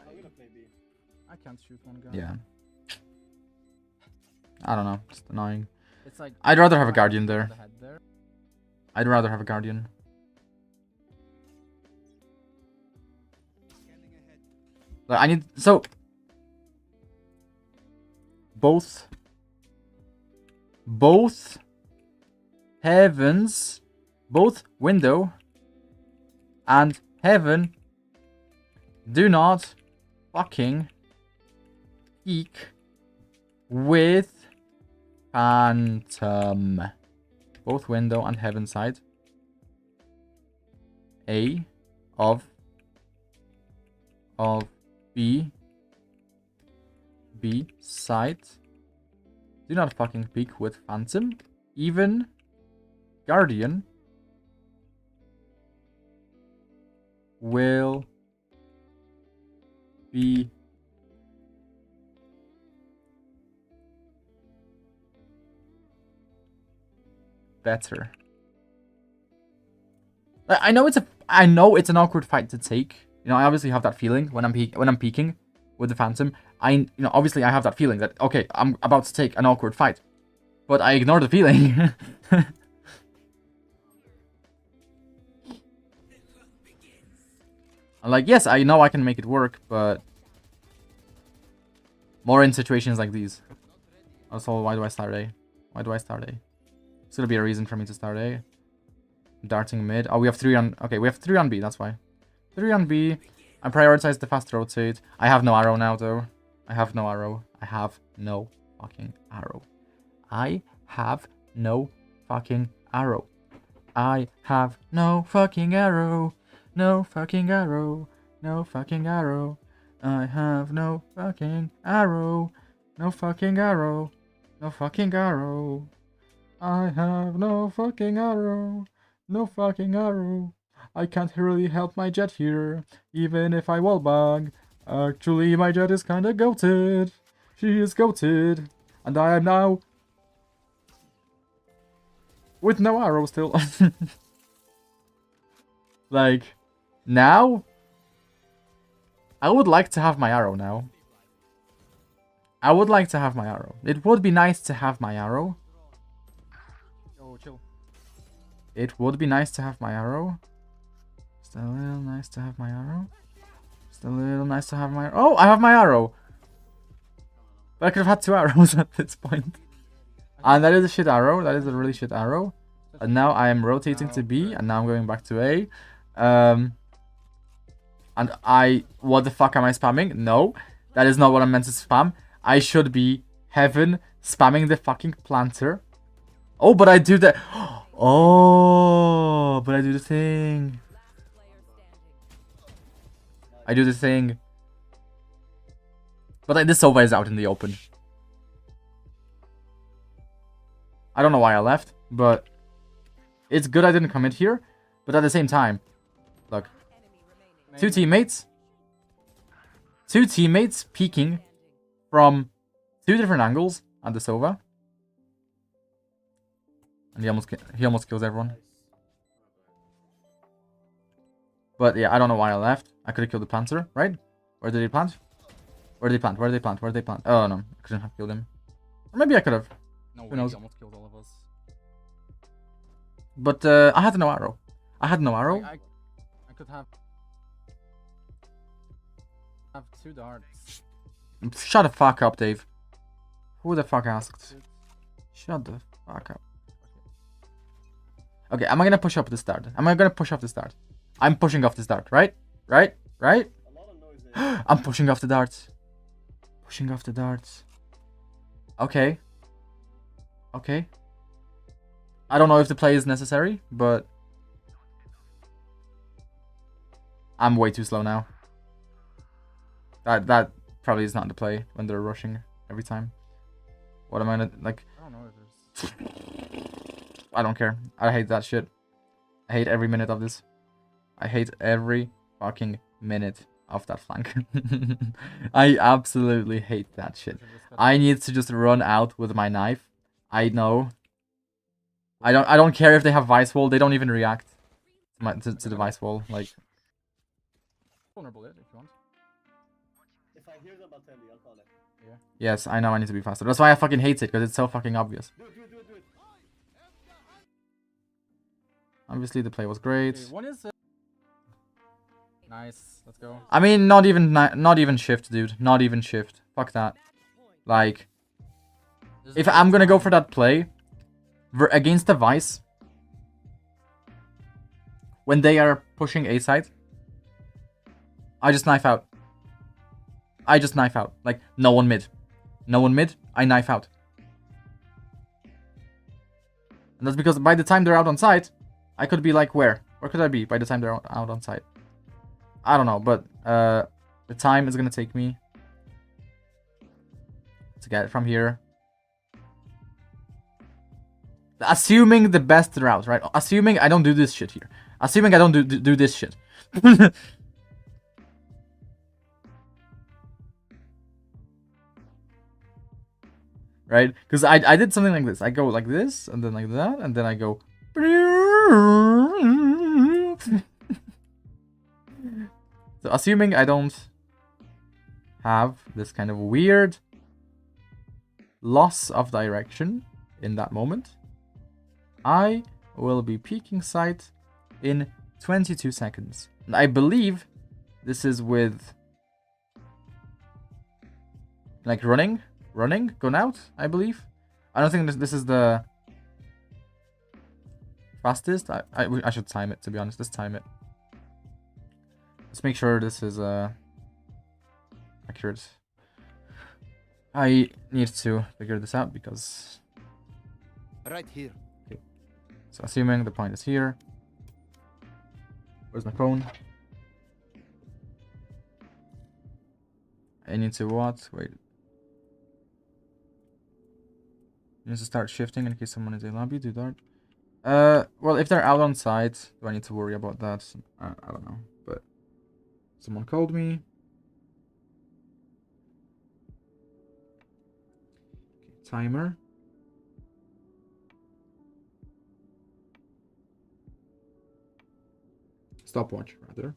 [SPEAKER 3] I can't shoot one guy.
[SPEAKER 1] Yeah. I don't know. It's annoying.
[SPEAKER 3] It's like
[SPEAKER 1] I'd rather have a Guardian there. I'd rather have a Guardian. Like, I need... So... Both Heavens... Both Window and Heaven do not fucking peek with Phantom. Both Window and Heaven side. A of B side. Do not fucking peek with Phantom. Even Guardian will be better. I know it's an awkward fight to take. You know, I obviously have that feeling when I'm peeking with the Phantom. Obviously I have that feeling that, okay, I'm about to take an awkward fight, but I ignore the feeling. I'm like, yes, I know I can make it work, but more in situations like these. Also, why do I start A? Why do I start A? There's gonna be a reason for me to start A. Darting mid. Oh, we have 3 on... Okay, we have 3 on B, that's why. 3 on B. I prioritize the fast rotate. I have no arrow now, though. I have no arrow. I have no fucking arrow. I have no fucking arrow. I have no fucking arrow. No fucking arrow. No fucking arrow. I have no fucking arrow. No fucking arrow. No fucking arrow. I have no fucking arrow. No fucking arrow. I can't really help my jet here, even if I wallbang. Actually, my jet is kinda goated. She is goated. And I am now... with no arrow still. Like, now? I would like to have my arrow now. I would like to have my arrow. It would be nice to have my arrow.
[SPEAKER 3] Yo, chill.
[SPEAKER 1] It would be nice to have my arrow. Still a little nice to have my arrow. Still a little nice to have my... Oh, I have my arrow! But I could have had 2 arrows at this point. And that is a shit arrow. That is a really shit arrow. And now I am rotating to B, and now I'm going back to A. And what the fuck am I spamming? No, that is not what I'm meant to spam. I should be heaven spamming the fucking planter. Oh, but I do the... Oh, but I do the thing. I do the thing. But like, this Sova is out in the open. I don't know why I left, but it's good I didn't commit here. But at the same time, look, two teammates peeking from two different angles at the Sova, and he almost kills everyone. But yeah, I don't know why I left. I could have killed the planter, right? Where did he plant? Where did he plant? Where did they plant? Where did they plant? Oh no, I couldn't have killed him. Or maybe I could have.
[SPEAKER 3] No way,
[SPEAKER 1] Who knows?
[SPEAKER 3] he almost killed all of us.
[SPEAKER 1] But I had no arrow. I had no arrow.
[SPEAKER 3] I could have two darts.
[SPEAKER 1] Shut the fuck up, Dave. Who the fuck asked? Shut the fuck up. Okay, am I gonna push up the start? Am I gonna push off the start? I'm pushing off the start, right? Right? Right?
[SPEAKER 2] A lot of noise there.
[SPEAKER 1] I'm pushing off the darts. Pushing off the darts. Okay. Okay. I don't know if the play is necessary, but I'm way too slow now. That probably is not the play when they're rushing every time. What am I gonna, like?
[SPEAKER 3] I don't know if there's...
[SPEAKER 1] I don't care. I hate that shit. I hate every minute of this. I hate every fucking minute of that flank. I absolutely hate that shit. I need to just run out with my knife. I know. I don't care if they have vice wall. They don't even react to the vice wall. Like,
[SPEAKER 3] Vulnerable it if you want.
[SPEAKER 2] If I hear them, I'll tell you. I'll call it.
[SPEAKER 3] Yeah.
[SPEAKER 1] yes, I know I need to be faster. That's why I fucking hate it, because it's so fucking obvious.
[SPEAKER 2] Do it, do it, do it, do it.
[SPEAKER 1] Obviously, the play was great.
[SPEAKER 3] Okay, one is... Nice, let's go.
[SPEAKER 1] I mean, not even shift, dude. Not even shift. Fuck that. Like, if I'm gonna go for that play against the Vice, when they are pushing A side, I just knife out. I just knife out. Like, no one mid. No one mid, I knife out. And that's because by the time they're out on site, I could be like, where? Where could I be by the time they're out on site? I don't know, but the time is gonna take me to get it from here. Assuming the best route, right? Assuming I don't do this shit here. Assuming I don't do this shit. Right? Because I did something like this. I go like this, and then like that, and then I go... So assuming I don't have this kind of weird loss of direction in that moment, I will be peeking sight in 22 seconds. And I believe this is with like running, going out, I believe. I don't think this is the fastest. I should time it, to be honest. Let's time it. Let's make sure this is accurate. I need to figure this out because...
[SPEAKER 4] Right here.
[SPEAKER 1] Okay. So assuming the point is here. Where's my phone? I need to what? Wait. I need to start shifting in case someone is in lobby. Do that. Well, if they're out on site, do I need to worry about that? I don't know, but someone called me. Okay, timer. Stopwatch, rather.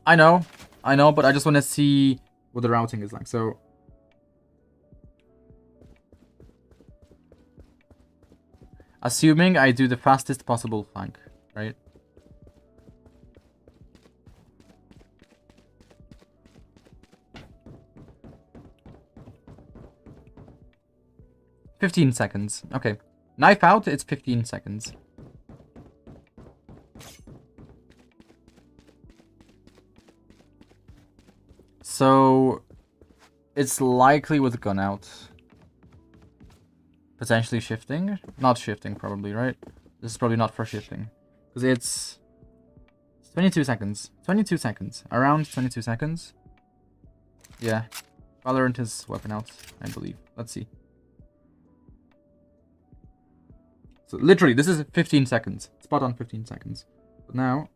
[SPEAKER 1] I know, but I just want to see what the routing is like. So, assuming I do the fastest possible flank, right? 15 seconds. Okay. Knife out, it's 15 seconds. So it's likely with gun out. Potentially shifting. Not shifting, probably, right? This is probably not for shifting. Because it's 22 seconds. 22 seconds. Around 22 seconds. Yeah. Valorant is weapon out, I believe. Let's see. So literally, this is 15 seconds. Spot on 15 seconds. But now...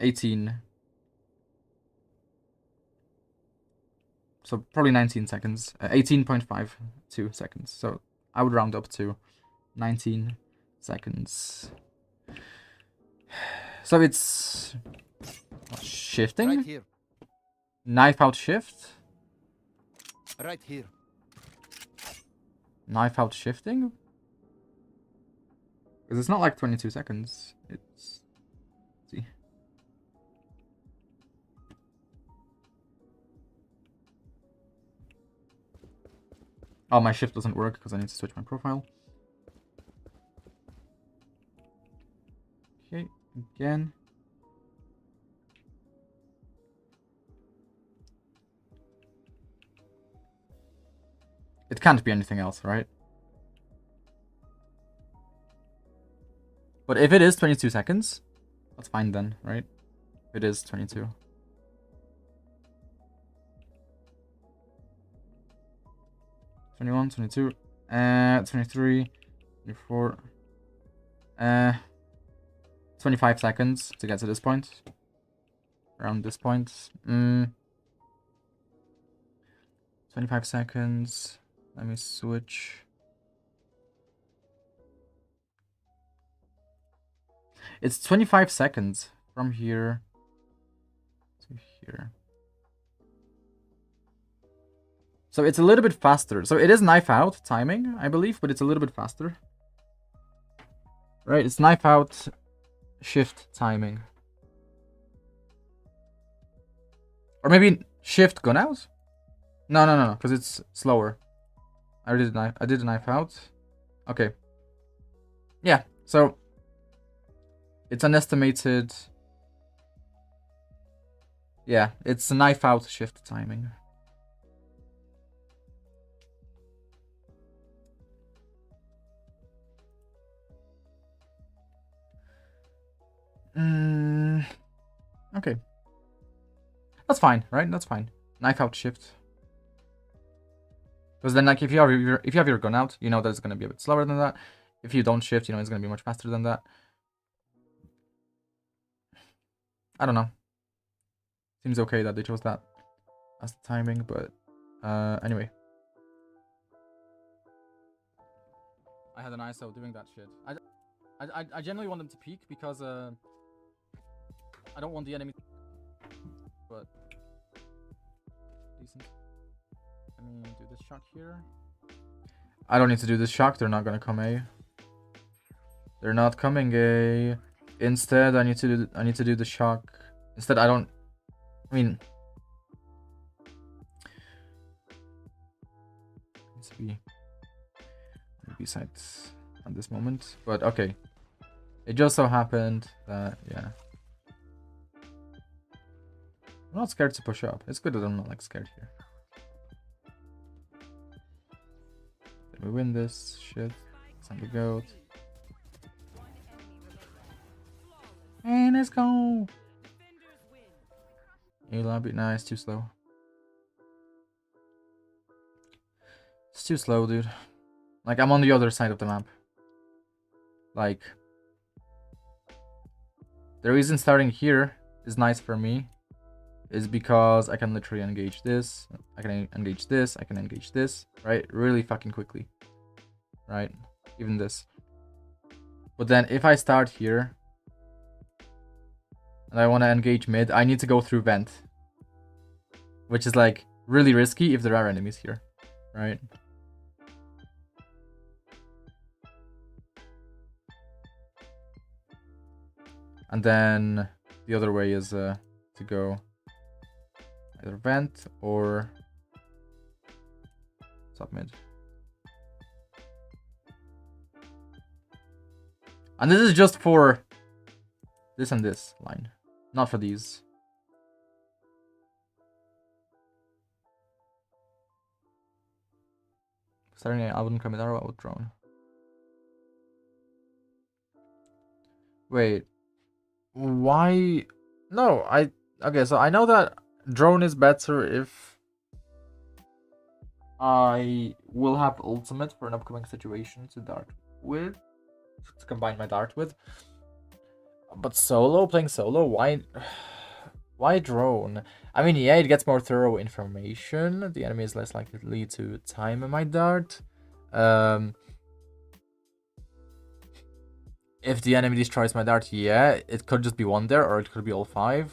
[SPEAKER 1] $18. So probably 19 seconds. 18.52 seconds. So I would round up to 19 seconds. So it's shifting.
[SPEAKER 4] Right here.
[SPEAKER 1] Knife out shift.
[SPEAKER 4] Right here.
[SPEAKER 1] Knife out shifting. Because it's not like 22 seconds. It's... Let's see. Oh, my shift doesn't work because I need to switch my profile. Okay, again. It can't be anything else, right? But if it is 22 seconds, that's fine then, right? If it is 22. $21, $22, 23, 24, 25 seconds to get to this point. Around this point. 25 seconds. Let me switch. It's 25 seconds from here to here. So it's a little bit faster. So it is knife out timing, I believe, but it's a little bit faster. Right, it's knife out shift timing. Or maybe shift gun out? No, because it's slower. I did a knife out. Okay. Yeah, so it's an estimated... Yeah, it's a knife out shift timing. Okay. That's fine, right? That's fine. Knife out shift. Because then, like, if you have your gun out, you know that it's gonna be a bit slower than that. If you don't shift, you know it's gonna be much faster than that. I don't know. Seems okay that they chose that as the timing, but anyway. I had an ISO doing that shit. I generally want them to peek because I don't want the enemy, but decent. Let me do this shock here. I don't need to do this shock. They're not gonna come A. They're not coming A. Instead, I need to do the shock. Instead, I mean, it's B sides at this moment, but okay. It just so happened that, yeah. I'm not scared to push up. It's good that I'm not like scared here. Did we win this shit? It's on the goat. And let's go. You lobby, nah, it's too slow. It's too slow, dude. Like, I'm on the other side of the map. Like, the reason starting here is nice for me is because I can literally engage this, I can engage this, I can engage this, right? Really fucking quickly, right? Even this. But then if I start here and I want to engage mid, I need to go through vent. which is like really risky if there are enemies here, right? And then the other way is to go either vent or submit. And this is just for this and this line, not for these. Starting I wouldn't commit arrow, I would drone. Wait. Why? No, okay, so I know that drone is better if I will have ultimate for an upcoming situation to dart with, to combine my dart with. But solo, playing solo, why drone? I mean, yeah, it gets more thorough information. The enemy is less likely to time my dart. If the enemy destroys my dart, yeah, it could just be one there, or it could be all 5.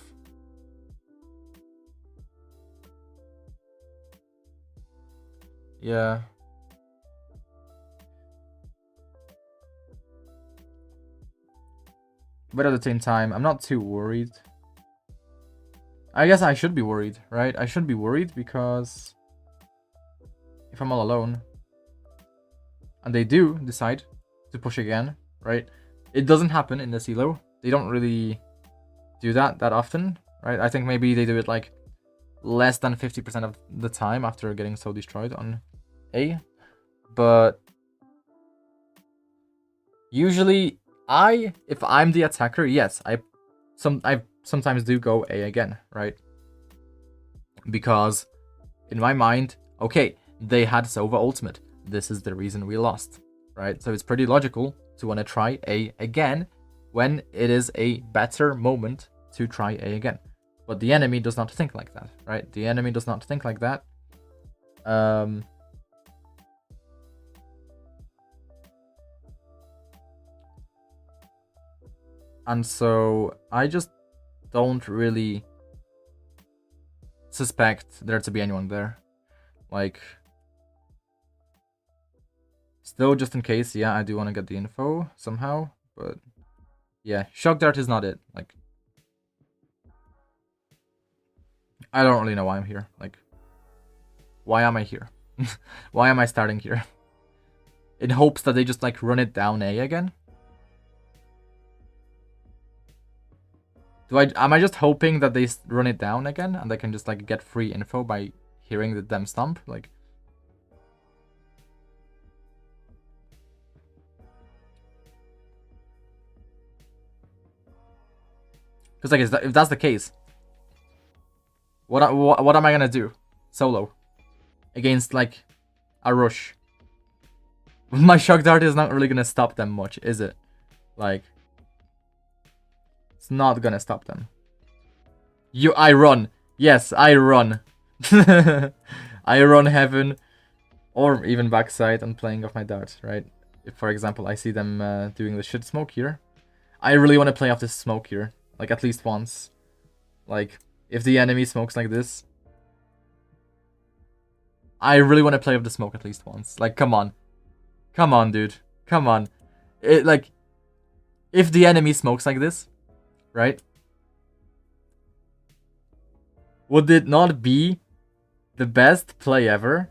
[SPEAKER 1] Yeah. But at the same time, I'm not too worried. I guess I should be worried, right? I should be worried because if I'm all alone and they do decide to push again, right? It doesn't happen in the silo. They don't really do that often, right? I think maybe they do it like less than 50% of the time after getting so destroyed on A. But usually if I'm the attacker, yes, I sometimes do go A again, right? Because in my mind, okay, they had Sova ultimate. This is the reason we lost, right? So it's pretty logical to want to try A again when it is a better moment to try A again. But the enemy does not think like that, right? The enemy does not think like that. And so I just don't really suspect there to be anyone there. Like, still, just in case, yeah, I do want to get the info somehow. But yeah, shock dart is not it. Like, I don't really know why I'm here. Like, why am I here? Why am I starting here? In hopes that they just like run it down A again? Am I just hoping that they run it down again and I can just like get free info by hearing them stomp? Like, because like if that's the case, what am I gonna do solo against like a rush? My shock dart is not really gonna stop them much, is it? Like, it's not gonna stop them. I run. Yes, I run. I run heaven, or even backside and playing off my dart, right? If, for example, I see them doing the shit smoke here, I really want to play off this smoke here, like at least once. Like, if the enemy smokes like this, I really want to play off the smoke at least once. Like, come on. Come on, dude. Come on. Like, if the enemy smokes like this, right? Would it not be the best play ever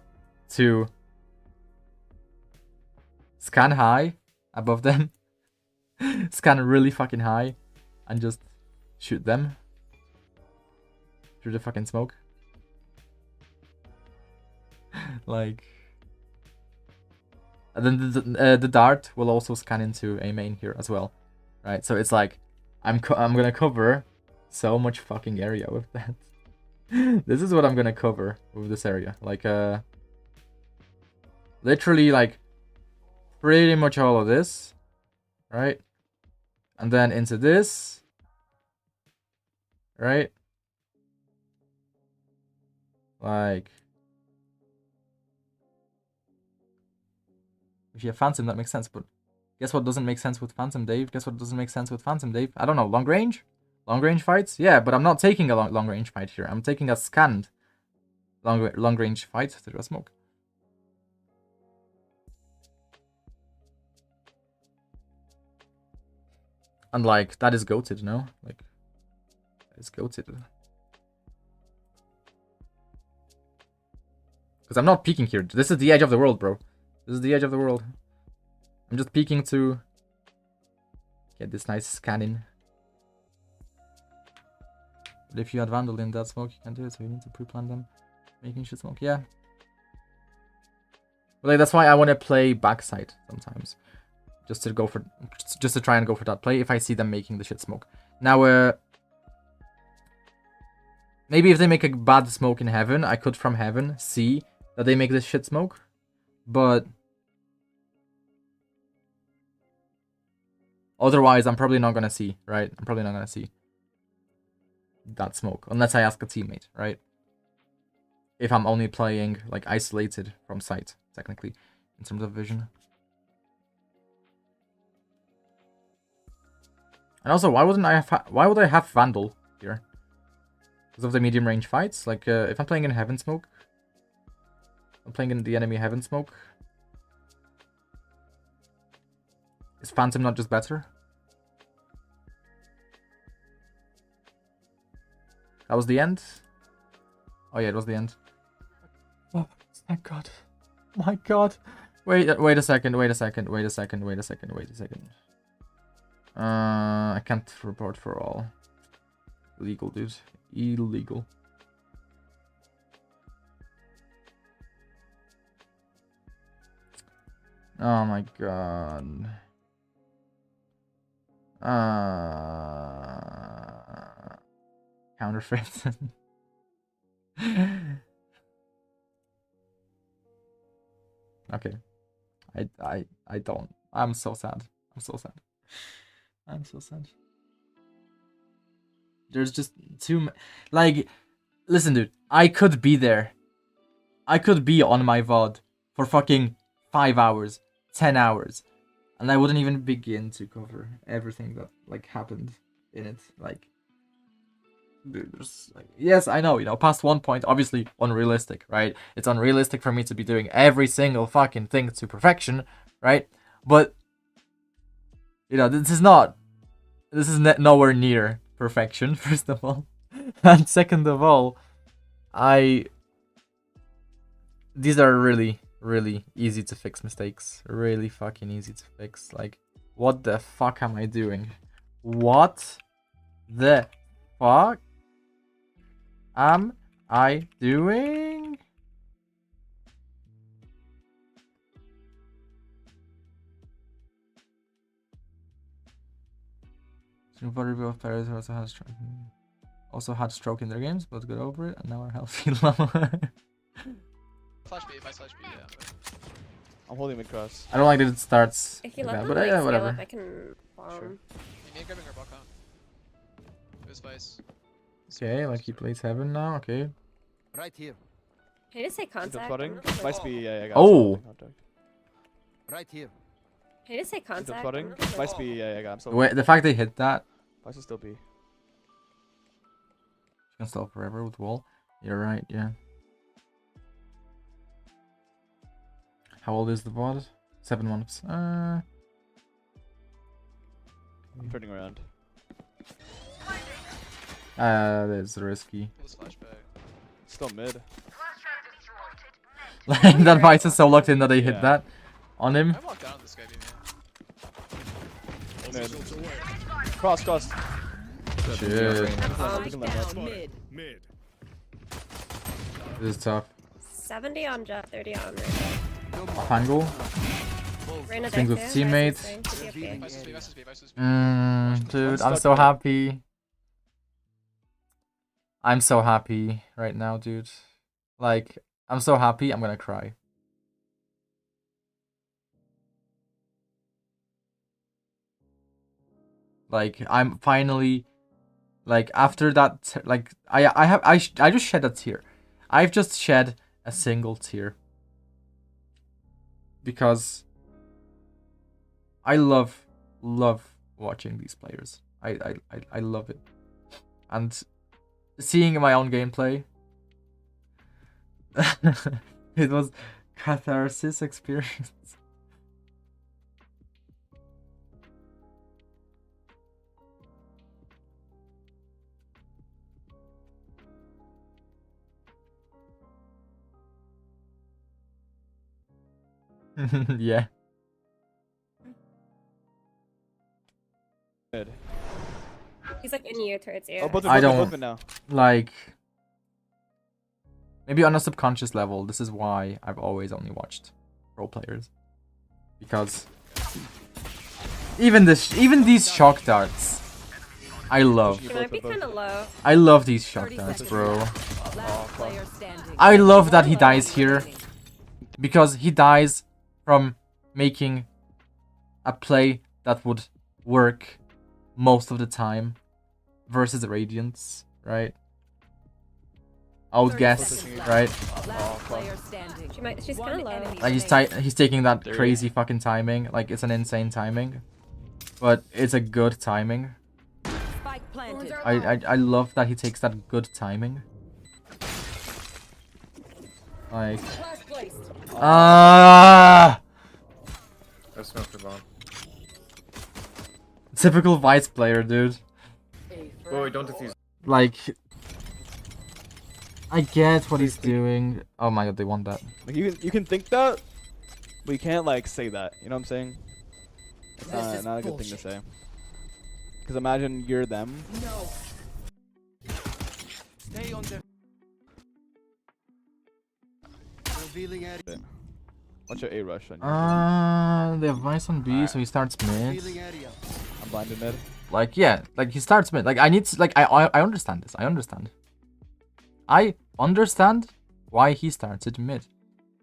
[SPEAKER 1] to scan high above them? Scan really fucking high and just shoot them through the fucking smoke? Like, and then the dart will also scan into a main here as well, right? So it's like I'm gonna cover so much fucking area with that. This is what I'm gonna cover with this area, like literally like pretty much all of this, right? And then into this, right? Like, if you have Phantom, that makes sense, but guess what doesn't make sense with Phantom, Dave? Guess what doesn't make sense with Phantom, Dave? I don't know, long range? Long range fights? Yeah, but I'm not taking a long range fight here. I'm taking a scanned long range fight through a smoke. And like that is goated, no? Like that is goated. Because I'm not peeking here. This is the edge of the world, bro. This is the edge of the world. I'm just peeking to get this nice scan in. But if you had Vandal in that smoke, you can do it. So you need to pre-plan them. Making shit smoke, yeah. But like that's why I want to play backside sometimes. Just to try and go for that play if I see them making the shit smoke. Now, maybe if they make a bad smoke in heaven, I could from heaven see that they make this shit smoke. But otherwise, I'm probably not gonna see, right? I'm probably not gonna see that smoke unless I ask a teammate, right? If I'm only playing like isolated from sight, technically, in terms of vision. And also, why would I have Vandal here? Because of the medium range fights. Like, if I'm playing in Heaven Smoke, I'm playing in the enemy Heaven Smoke. Is Phantom not just better? That was the end? Oh yeah, it was the end. Oh, thank God. My God. Wait a second. I can't report for all. Illegal, dude. Illegal. Oh my God. Counterfeit. Okay. I don't. I'm so sad. I'm so sad. I'm so sad. There's just like, listen, dude. I could be there. I could be on my VOD for fucking 5 hours, 10 hours, and I wouldn't even begin to cover everything that like happened in it. Like, dude, there's like, yes, I know, past one point, obviously unrealistic, right? It's unrealistic for me to be doing every single fucking thing to perfection, right? But this is nowhere near perfection, first of all. And second of all, these are really, really easy to fix mistakes. Really fucking easy to fix. Like, what the fuck am I doing? What the fuck am I doing? Super review of players who also had stroke in their games, but got over it and now are healthy.
[SPEAKER 6] Flash B, my slash B, yeah.
[SPEAKER 2] I'm holding mid cross.
[SPEAKER 1] I don't like that it starts
[SPEAKER 7] If you
[SPEAKER 1] like
[SPEAKER 7] let
[SPEAKER 1] that,
[SPEAKER 7] them
[SPEAKER 1] but
[SPEAKER 7] like
[SPEAKER 1] yeah,
[SPEAKER 7] scale
[SPEAKER 1] whatever.
[SPEAKER 7] up, I can bomb.
[SPEAKER 2] Sure.
[SPEAKER 6] You need grabbing her balcon. It was Vice.
[SPEAKER 1] Okay, like he plays heaven now. Okay.
[SPEAKER 4] Right here.
[SPEAKER 7] Can I just say
[SPEAKER 2] Into
[SPEAKER 7] contact?
[SPEAKER 2] flooding.
[SPEAKER 7] I'm not sure.
[SPEAKER 2] Vice B, yeah, I got
[SPEAKER 1] Oh.
[SPEAKER 2] contact.
[SPEAKER 4] Right here.
[SPEAKER 7] Can I just say
[SPEAKER 2] Into
[SPEAKER 7] contact?
[SPEAKER 2] flooding.
[SPEAKER 7] I'm not sure.
[SPEAKER 2] Vice B, yeah, I got. I'm still.
[SPEAKER 1] The fact they hit that,
[SPEAKER 2] Vice is still B.
[SPEAKER 1] you can stall forever with wall. You're right, yeah. How old is the bot? 7 months.
[SPEAKER 2] I'm turning around.
[SPEAKER 1] That's risky.
[SPEAKER 6] It was flashback.
[SPEAKER 2] Still mid.
[SPEAKER 1] Like that Vice is so locked in that they hit
[SPEAKER 2] Yeah.
[SPEAKER 1] that on him.
[SPEAKER 6] I walked down on this guy, man.
[SPEAKER 2] Mid. Cross.
[SPEAKER 1] Shit.
[SPEAKER 7] Mid.
[SPEAKER 1] This is tough.
[SPEAKER 7] 70 on Jet, 30 on Reyna.
[SPEAKER 1] Fangle.
[SPEAKER 7] Reyna
[SPEAKER 1] Things with
[SPEAKER 7] deck there,
[SPEAKER 1] teammates.
[SPEAKER 7] Vice is saying, should be okay.
[SPEAKER 6] Vice was B, Vice was B, Vice was B.
[SPEAKER 1] Dude, I'm
[SPEAKER 2] stuck
[SPEAKER 1] so
[SPEAKER 2] there.
[SPEAKER 1] happy. I'm so happy right now, dude. Like, I'm so happy, I'm gonna cry. Like, I'm finally, like, after that, like, I just shed a tear. I've just shed a single tear. Because I love watching these players. I love it. And seeing my own gameplay, It was catharsis experience. Yeah.
[SPEAKER 2] Mid.
[SPEAKER 7] He's like in you towards you.
[SPEAKER 2] Oh, both
[SPEAKER 1] I
[SPEAKER 2] are
[SPEAKER 1] don't-
[SPEAKER 2] both mid now.
[SPEAKER 1] Like, maybe on a subconscious level, this is why I've always only watched pro players, because even these shock darts, I love.
[SPEAKER 7] He might be kind of low.
[SPEAKER 1] I love these shock
[SPEAKER 5] 30
[SPEAKER 1] darts,
[SPEAKER 5] seconds.
[SPEAKER 1] bro.
[SPEAKER 5] Last player standing.
[SPEAKER 1] I love that he dies here, because he dies from making a play that would work most of the time versus Radiance, right? I would
[SPEAKER 5] 30
[SPEAKER 1] guess,
[SPEAKER 5] seconds left.
[SPEAKER 1] right?
[SPEAKER 5] Last player standing.
[SPEAKER 7] She's kind of
[SPEAKER 5] One
[SPEAKER 7] low.
[SPEAKER 5] enemy
[SPEAKER 1] Like
[SPEAKER 5] remaining.
[SPEAKER 1] he's taking that
[SPEAKER 2] There.
[SPEAKER 1] crazy fucking timing. Like it's an insane timing, but it's a good timing.
[SPEAKER 5] Spike planted.
[SPEAKER 1] I love that he takes that good timing. Like
[SPEAKER 5] Flash placed.
[SPEAKER 8] I smoked the bomb.
[SPEAKER 1] typical Vice player, dude.
[SPEAKER 8] Wait, don't defuse.
[SPEAKER 1] Like I get what he's doing. Oh my god, they want that.
[SPEAKER 2] Like you can think that, but you can't like say that. You know what I'm saying? It's not a good thing to say. Because imagine you're them.
[SPEAKER 5] No.
[SPEAKER 4] Stay on the. Revealing area.
[SPEAKER 2] Watch your A rush on you.
[SPEAKER 1] They have Vice on B, so he starts mid.
[SPEAKER 4] Revealing area.
[SPEAKER 2] I'm blinded mid.
[SPEAKER 1] Like yeah, like he starts mid. Like I need to, like I understand this. I understand why he started mid.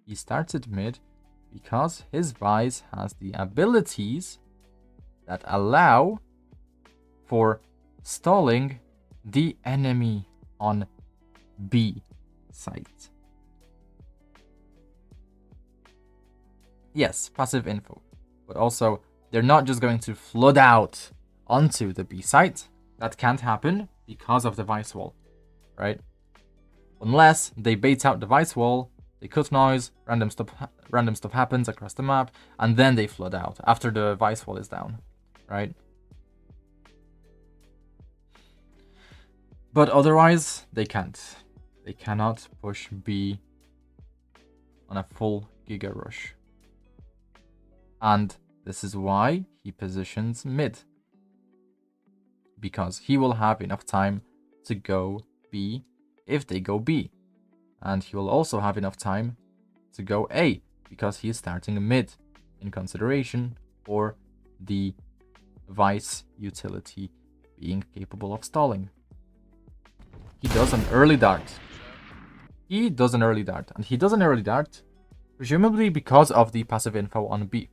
[SPEAKER 1] He started mid because his Vice has the abilities that allow for stalling the enemy on B site. Yes, passive info. But also, they're not just going to flood out onto the B site. That can't happen because of the Vice wall, right? Unless they bait out the Vice wall, they cut noise, random stuff happens across the map, and then they flood out after the Vice wall is down, right? But otherwise, they can't. They cannot push B on a full Giga Rush. And this is why he positions mid. Because he will have enough time to go B if they go B. And he will also have enough time to go A because he is starting mid in consideration for the Vice utility being capable of stalling. He does an early dart. And he does an early dart presumably because of the passive info on B.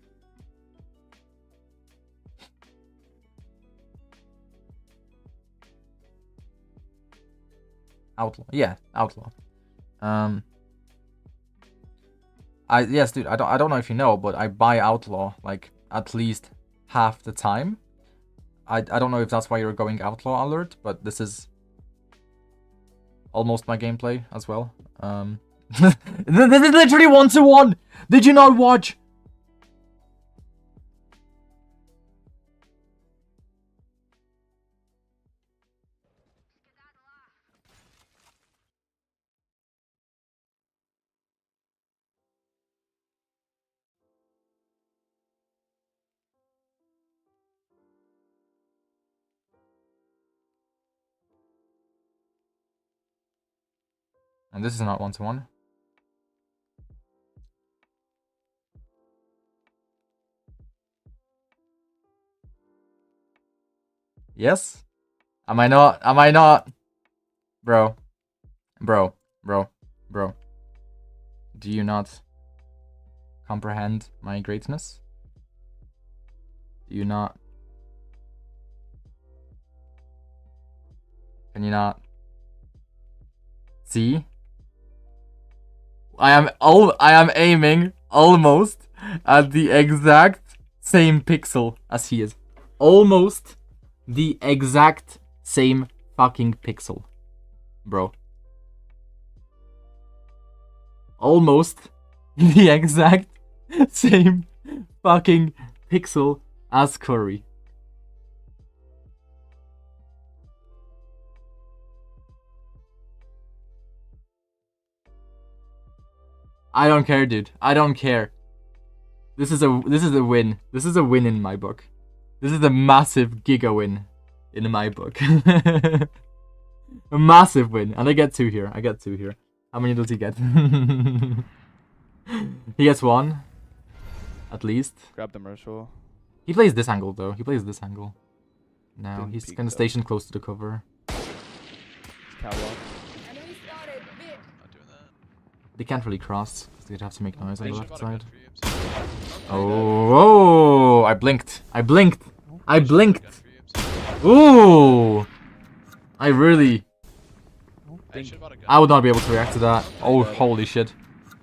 [SPEAKER 1] Outlaw. Yeah, outlaw. Yes, dude, I don't know if you know, but I buy outlaw like at least half the time. I don't know if that's why you're going outlaw alert, but this is almost my gameplay as well. This is literally 1-to-1. Did you not watch? And this is not 1-to-1. Yes? Am I not? Am I not? Bro. Bro. Do you not comprehend my greatness? Do you not? Can you not? See? I am aiming almost at the exact same pixel as he is. Almost the exact same fucking pixel. Bro. almost the exact same fucking pixel as Curry. I don't care, dude. I don't care. This is a win. This is a win in my book. This is a massive giga win in my book. A massive win. And I get 2 here. I get 2 here. How many does he get? He gets 1. At least.
[SPEAKER 2] Grab the Mercial.
[SPEAKER 1] He plays this angle though. He plays this angle. Now
[SPEAKER 2] Didn't
[SPEAKER 1] he's
[SPEAKER 2] peek,
[SPEAKER 1] kind of
[SPEAKER 2] though.
[SPEAKER 1] stationed close to the cover.
[SPEAKER 2] It's catwalk.
[SPEAKER 6] Not doing that.
[SPEAKER 1] They can't really cross. So they'd have to make noise on
[SPEAKER 6] They
[SPEAKER 1] the
[SPEAKER 6] should've
[SPEAKER 1] left
[SPEAKER 6] bought a
[SPEAKER 1] side.
[SPEAKER 6] gun for you, I'm sorry.
[SPEAKER 1] Oh, I blinked. I blinked. I
[SPEAKER 6] They should've bought a gun
[SPEAKER 1] blinked.
[SPEAKER 6] for you, I'm sorry.
[SPEAKER 1] Ooh. I really.
[SPEAKER 6] I should've bought a gun.
[SPEAKER 1] I would not be able to react to that. Oh, holy shit.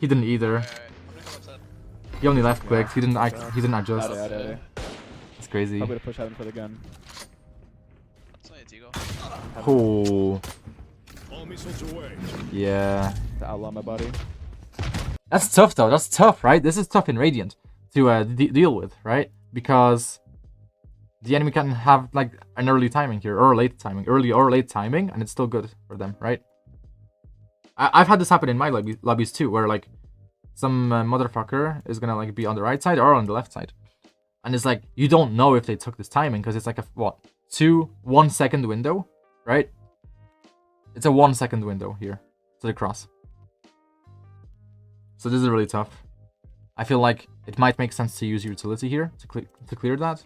[SPEAKER 1] He didn't either.
[SPEAKER 6] Alright, I'm gonna come upside.
[SPEAKER 1] He only left quick. He didn't adjust.
[SPEAKER 2] Ade.
[SPEAKER 1] It's crazy.
[SPEAKER 2] I'm gonna push heaven for the gun.
[SPEAKER 6] That's only a Deagle.
[SPEAKER 1] Oh. Yeah.
[SPEAKER 2] To outlaw my body.
[SPEAKER 1] That's tough though. That's tough, right? This is tough in Radiant to deal with, right? Because the enemy can have like an early timing here, or late timing, early or late timing, and it's still good for them, right? I've had this happen in my lobbies too, where like some motherfucker is gonna like be on the right side or on the left side, and it's like you don't know if they took this timing because it's like a 1 second window, right? It's a 1 second window here to the cross. So this is really tough. I feel like it might make sense to use utility here to clear that.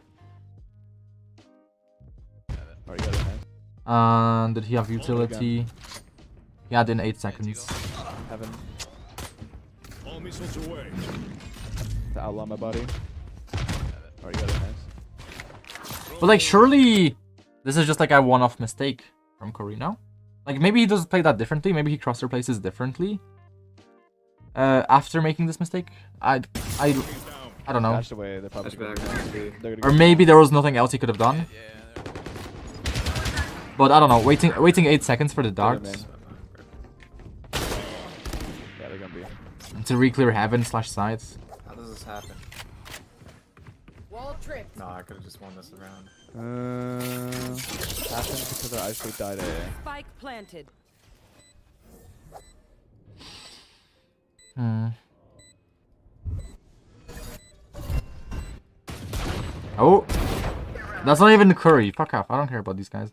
[SPEAKER 2] Alright, got it, nice.
[SPEAKER 1] And did he have utility? He had in 8 seconds.
[SPEAKER 2] Heaven. To outlaw my body. Alright, got it, nice.
[SPEAKER 1] But like surely this is just like a one-off mistake from Curry now. Like maybe he does play that differently. Maybe he cross places differently. After making this mistake, I don't know.
[SPEAKER 2] Dashed away. They're probably
[SPEAKER 8] Flashback.
[SPEAKER 2] they're gonna
[SPEAKER 1] Or
[SPEAKER 2] go
[SPEAKER 1] maybe there was nothing else he could have done.
[SPEAKER 6] Yeah.
[SPEAKER 1] But I don't know. Waiting 8 seconds for the
[SPEAKER 2] man.
[SPEAKER 1] darts
[SPEAKER 2] Yeah, they're gonna be.
[SPEAKER 1] to re-clear heaven / sides.
[SPEAKER 8] How does this happen?
[SPEAKER 5] Wall tripped.
[SPEAKER 8] No, I could have just won this round.
[SPEAKER 2] Happened because our ice fleet died.
[SPEAKER 5] Spike planted.
[SPEAKER 1] Oh, that's not even the Curry. Fuck off. I don't care about these guys.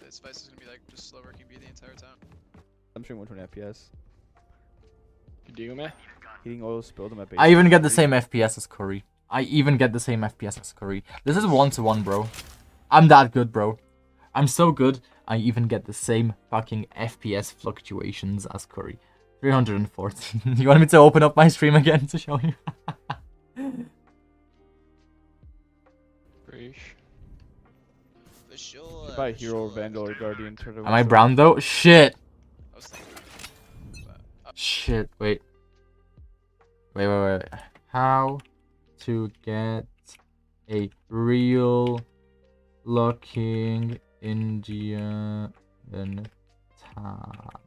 [SPEAKER 6] This Vice is gonna be like just slow working B the entire time.
[SPEAKER 2] I'm shooting 120 FPS.
[SPEAKER 9] You deal me?
[SPEAKER 2] Heating oil spilled on my base.
[SPEAKER 1] I even get the same FPS as Curry. This is 1-to-1, bro. I'm that good, bro. I'm so good. I even get the same fucking FPS fluctuations as Curry. 314. You want me to open up my stream again to show you?
[SPEAKER 6] For sure.
[SPEAKER 2] Buy Hero, Vandal, or Guardian.
[SPEAKER 1] Am I brown though? Shit.
[SPEAKER 6] I was thinking.
[SPEAKER 1] Shit. Wait. How to get a real looking Indian tab?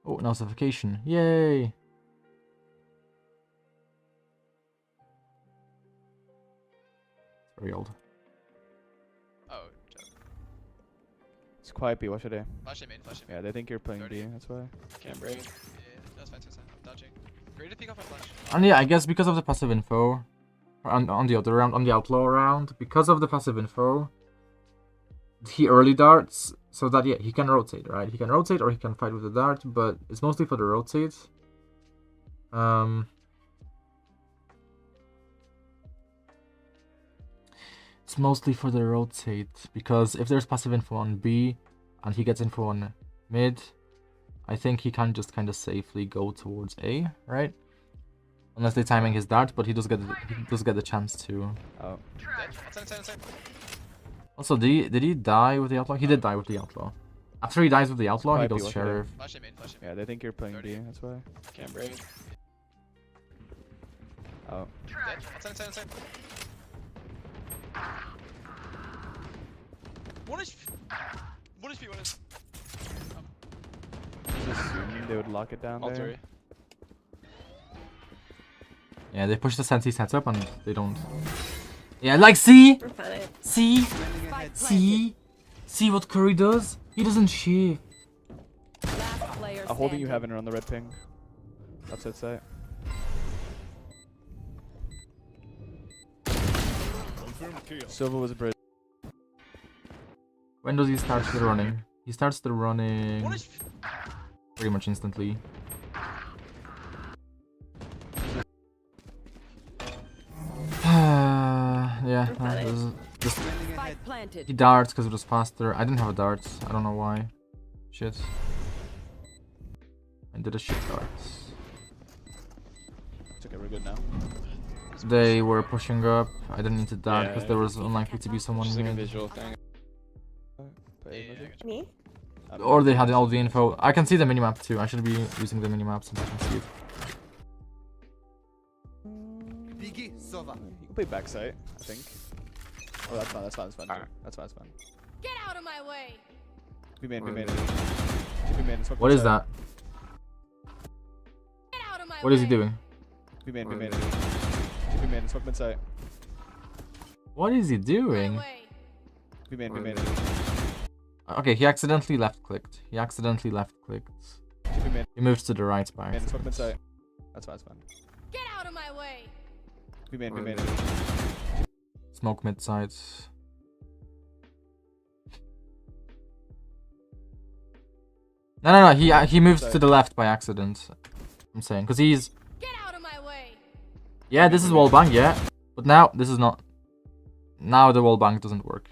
[SPEAKER 1] Oh, notification. Yay! Very old.
[SPEAKER 6] Oh,
[SPEAKER 2] It's quiet B, what should I?
[SPEAKER 6] flash it main, flash it main.
[SPEAKER 2] Yeah, they think you're playing B,
[SPEAKER 6] 30.
[SPEAKER 2] that's why.
[SPEAKER 9] Can't break.
[SPEAKER 6] Yeah, that's fine, I'm dodging. Ready to pick off my flash.
[SPEAKER 1] And yeah, I guess because of the passive info, on the other round, on the outlaw round, because of the passive info, he early darts, so that, yeah, he can rotate, right? He can rotate or he can fight with the dart, but it's mostly for the rotate. It's mostly for the rotate, because if there's passive info on B, and he gets info on mid, I think he can just kind of safely go towards A, right? Unless they're timing his dart, but he does get the chance to.
[SPEAKER 2] Oh.
[SPEAKER 6] Dead? Outside.
[SPEAKER 1] Also, did he die with the outlaw? He did die with the outlaw. After he dies with the outlaw, he
[SPEAKER 2] Might be
[SPEAKER 1] goes
[SPEAKER 2] worth it.
[SPEAKER 1] sheriff.
[SPEAKER 6] Flash it main, flash it main.
[SPEAKER 2] Yeah, they think you're playing
[SPEAKER 6] 30.
[SPEAKER 2] B, that's why.
[SPEAKER 9] Can't break.
[SPEAKER 2] Oh.
[SPEAKER 6] Dead. Inside. One HP. One HP, one is.
[SPEAKER 2] Just assuming they would lock it down
[SPEAKER 9] All
[SPEAKER 2] there.
[SPEAKER 9] three.
[SPEAKER 1] Yeah, they push the Sensi setup and they don't. Yeah, like see?
[SPEAKER 7] We're fine.
[SPEAKER 1] See?
[SPEAKER 4] Standing ahead.
[SPEAKER 1] See? See what Curry does? He doesn't shave.
[SPEAKER 5] Last player
[SPEAKER 2] I'm holding you
[SPEAKER 5] standing.
[SPEAKER 2] heaven on the red ping. That's it, site. Silva was a bridge.
[SPEAKER 1] When does he start the running? He starts the running
[SPEAKER 6] One HP.
[SPEAKER 1] pretty much instantly. Yeah, just
[SPEAKER 4] Standing ahead.
[SPEAKER 5] Spike planted.
[SPEAKER 1] he darts because it was faster. I didn't have a dart. I don't know why. Shit. I did a shit darts.
[SPEAKER 2] It's okay, we're good now.
[SPEAKER 1] They were pushing up. I didn't need to dart
[SPEAKER 9] Yeah.
[SPEAKER 1] because there was unlikely to be someone
[SPEAKER 9] Just like a
[SPEAKER 1] mid.
[SPEAKER 9] visual thing.
[SPEAKER 2] Play
[SPEAKER 6] Yeah,
[SPEAKER 2] with
[SPEAKER 6] I
[SPEAKER 2] it.
[SPEAKER 6] got you.
[SPEAKER 7] Me?
[SPEAKER 1] Or they had all the info. I can see the minimap too. I should be using the minimap since I can see it.
[SPEAKER 4] Biggie, Sova.
[SPEAKER 2] You can play backside, I think. Oh, that's fine.
[SPEAKER 9] Alright.
[SPEAKER 2] That's fine.
[SPEAKER 5] Get out of my way.
[SPEAKER 2] Be main.
[SPEAKER 1] Where
[SPEAKER 2] Be
[SPEAKER 1] is
[SPEAKER 2] main.
[SPEAKER 1] What is that?
[SPEAKER 5] Get out of my
[SPEAKER 1] What is he doing?
[SPEAKER 2] Be main.
[SPEAKER 8] Where
[SPEAKER 2] Be
[SPEAKER 8] is
[SPEAKER 2] main. Smoke mid side.
[SPEAKER 1] What is he doing?
[SPEAKER 2] Be main.
[SPEAKER 8] Where
[SPEAKER 2] Be main.
[SPEAKER 8] is
[SPEAKER 1] Okay, he accidentally left clicked. He moved to the right by
[SPEAKER 2] Main. Smoke mid
[SPEAKER 1] accident.
[SPEAKER 2] side. That's fine.
[SPEAKER 5] Get out of my way.
[SPEAKER 2] Be main.
[SPEAKER 8] Where is
[SPEAKER 1] Smoke mid side. No. He moved to the left by accident. I'm saying because he's.
[SPEAKER 5] Get out of my way.
[SPEAKER 1] Yeah, this is wallbang. Yeah, but now this is not. Now the wallbang doesn't work.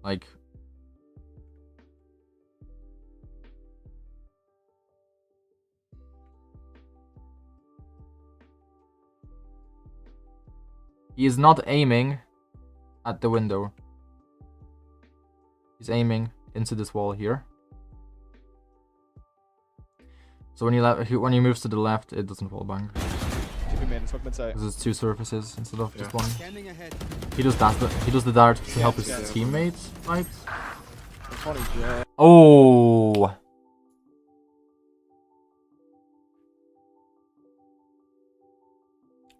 [SPEAKER 1] Like. He is not aiming at the window. He's aiming into this wall here. So when he moves to the left, it doesn't wall bang
[SPEAKER 2] Be main. Smoke mid side.
[SPEAKER 1] because it's two surfaces instead of just
[SPEAKER 8] Yeah.
[SPEAKER 1] one.
[SPEAKER 4] Standing ahead.
[SPEAKER 1] He does that. He does the dart to help his
[SPEAKER 2] yeah.
[SPEAKER 1] teammates fight.
[SPEAKER 2] Funny jet.
[SPEAKER 1] Oh.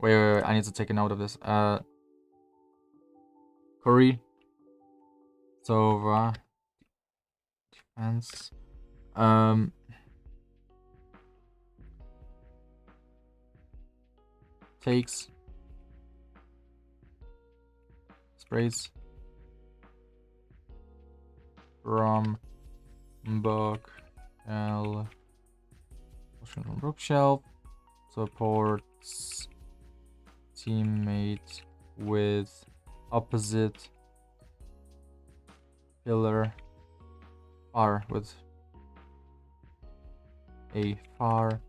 [SPEAKER 1] Wait, I need to take a note of this. Curry. Sova. Defense. Takes. Sprays. From book L. Motion from bookshelf. Supports teammate with opposite pillar far with a far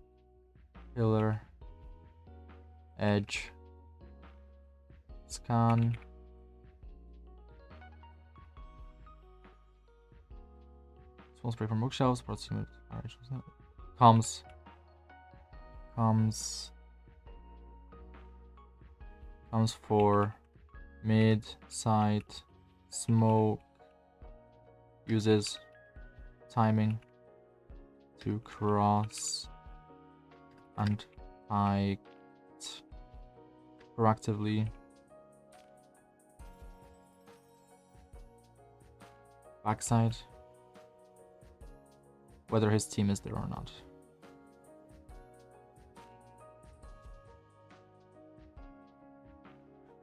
[SPEAKER 1] pillar edge scan small spray from bookshelves supports teammate comms for mid side smoke uses timing to cross and fight proactively backside whether his team is there or not.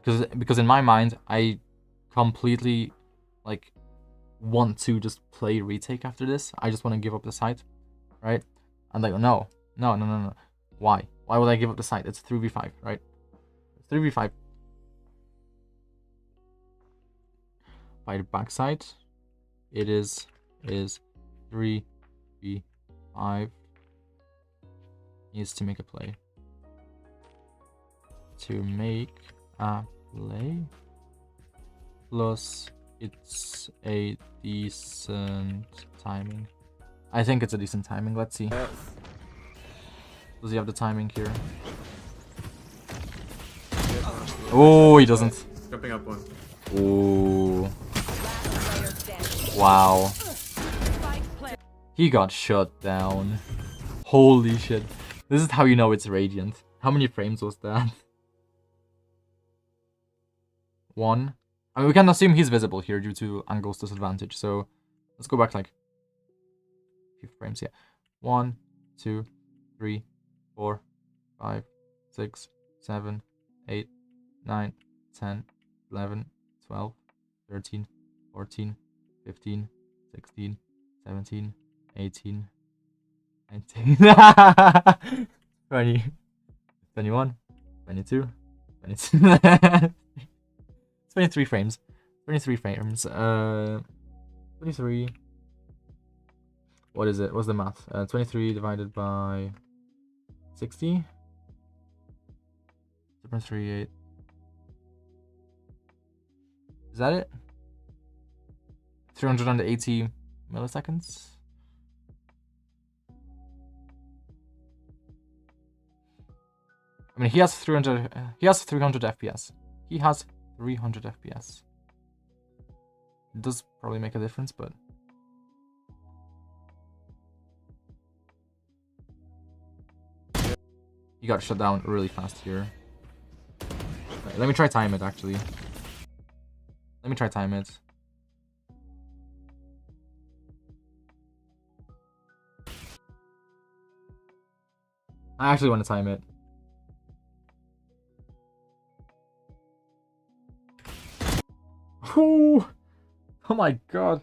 [SPEAKER 1] Because in my mind, I completely like want to just play retake after this. I just want to give up the site, right? I'm like, no. Why? Why would I give up the site? It's 3v5, right? It's 3v5. By the backside, it is 3v5. Needs to make a play. To make a play plus it's a decent timing. I think it's a decent timing. Let's see. Does he have the timing here? Oh, he doesn't.
[SPEAKER 8] Jumping up one.
[SPEAKER 1] Oh. Wow. He got shut down. Holy shit. This is how you know it's Radiant. How many frames was that? 1. I mean, we can assume he's visible here due to Angle's disadvantage, so let's go back like a few frames here. 1, 2, 3, 4, 5, 6, 7, 8, 9, 10, 11, 12, 13, 14, 15, 16, 17, 18, 19, 20, 21, 22, 22, 23 frames. 23 frames. 23. What is it? What's the math? 23 divided by 60. 0.38. Is that it? 380 milliseconds. I mean, he has 300. He has 300 FPS. He has 300 FPS. It does probably make a difference, but he got shut down really fast here. Wait, let me try time it actually. Let me try time it. I actually want to time it. Ooh. Oh my god.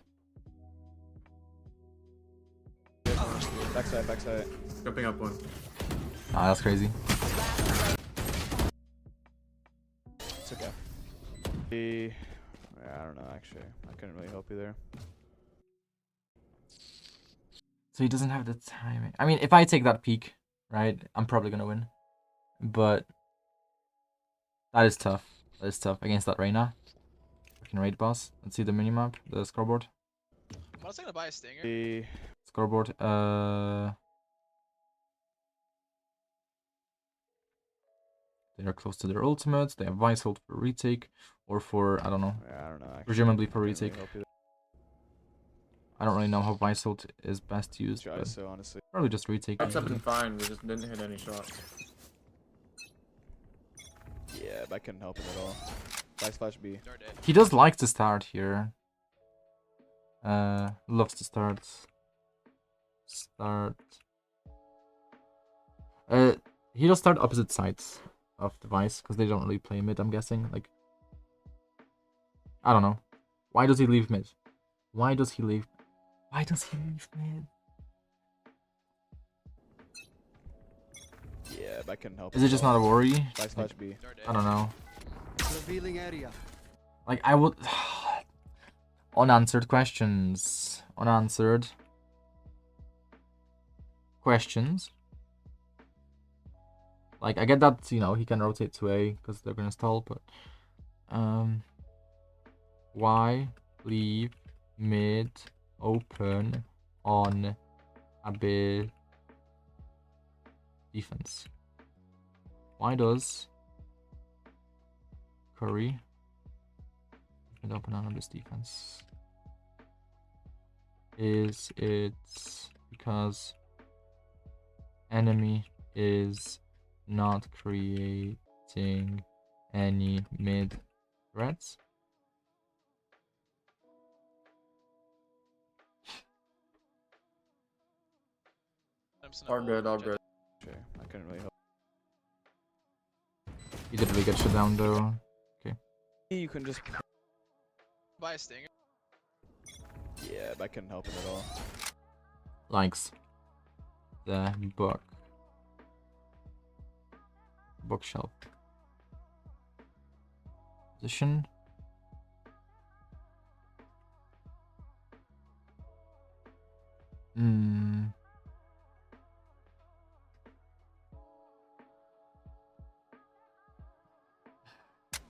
[SPEAKER 2] Backside, backside.
[SPEAKER 8] Jumping up one.
[SPEAKER 1] Ah, that's crazy.
[SPEAKER 2] It's okay. Yeah, I don't know actually. I couldn't really help you there.
[SPEAKER 1] So he doesn't have the timing. I mean, if I take that peak, right, I'm probably gonna win. But that is tough. That is tough against that Reyna. Fucking raid boss. Let's see the minimap, the scoreboard.
[SPEAKER 6] I'm also gonna buy a stinger.
[SPEAKER 1] Scoreboard. They are close to their ultimates. They have Vice hold for retake or for I don't know.
[SPEAKER 2] Yeah, I don't know actually.
[SPEAKER 1] Presumably for
[SPEAKER 2] I couldn't really
[SPEAKER 1] retake.
[SPEAKER 2] help you
[SPEAKER 1] I don't really know how Vice hold is best used.
[SPEAKER 2] there.
[SPEAKER 1] But
[SPEAKER 2] So honestly.
[SPEAKER 1] probably just retake.
[SPEAKER 8] Shots have been fine, we just didn't hit any shots.
[SPEAKER 2] Yeah, but I couldn't help him at all. Backslash B.
[SPEAKER 6] They're dead.
[SPEAKER 1] He does like to start here. Loves to start. He does start opposite sides of the Vice because they don't really play mid. I'm guessing. Like, I don't know. Why does he leave mid? Why does he leave? Why does he leave mid?
[SPEAKER 2] Yeah, but I couldn't help
[SPEAKER 1] Is
[SPEAKER 2] him
[SPEAKER 1] it
[SPEAKER 2] at
[SPEAKER 1] just
[SPEAKER 2] all.
[SPEAKER 1] not a worry?
[SPEAKER 2] Backslash B.
[SPEAKER 6] They're dead.
[SPEAKER 1] I don't know.
[SPEAKER 4] Revealing area.
[SPEAKER 1] Like I would. Unanswered questions. Unanswered questions. Like I get that, you know, he can rotate to A because they're gonna stall, but why leave mid open on a bit defense? Why does Curry mid open on this defense? Is it because enemy is not creating any mid threats?
[SPEAKER 6] I'm just
[SPEAKER 8] All
[SPEAKER 6] gonna
[SPEAKER 8] good, all
[SPEAKER 6] hold
[SPEAKER 8] good.
[SPEAKER 2] Sure, I couldn't really help.
[SPEAKER 1] He did really get shut down though.
[SPEAKER 2] You can just.
[SPEAKER 6] buy a stinger.
[SPEAKER 2] Yeah, but I couldn't help him at all.
[SPEAKER 1] Likes the bookshelf position.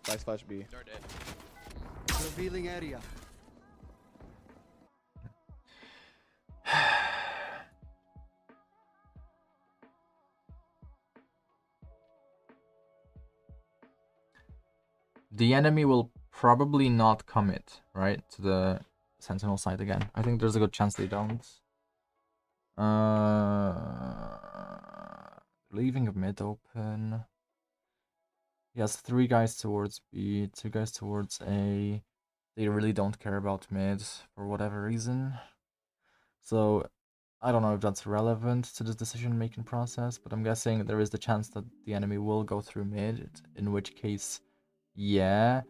[SPEAKER 2] Backslash B.
[SPEAKER 6] They're dead.
[SPEAKER 4] Revealing area.
[SPEAKER 1] the enemy will probably not commit, right, to the sentinel side again. I think there's a good chance they don't. Leaving a mid open. He has 3 guys towards B, 2 guys towards A. They really don't care about mid for whatever reason. So I don't know if that's relevant to the decision-making process, but I'm guessing there is the chance that the enemy will go through mid, in which case, yeah,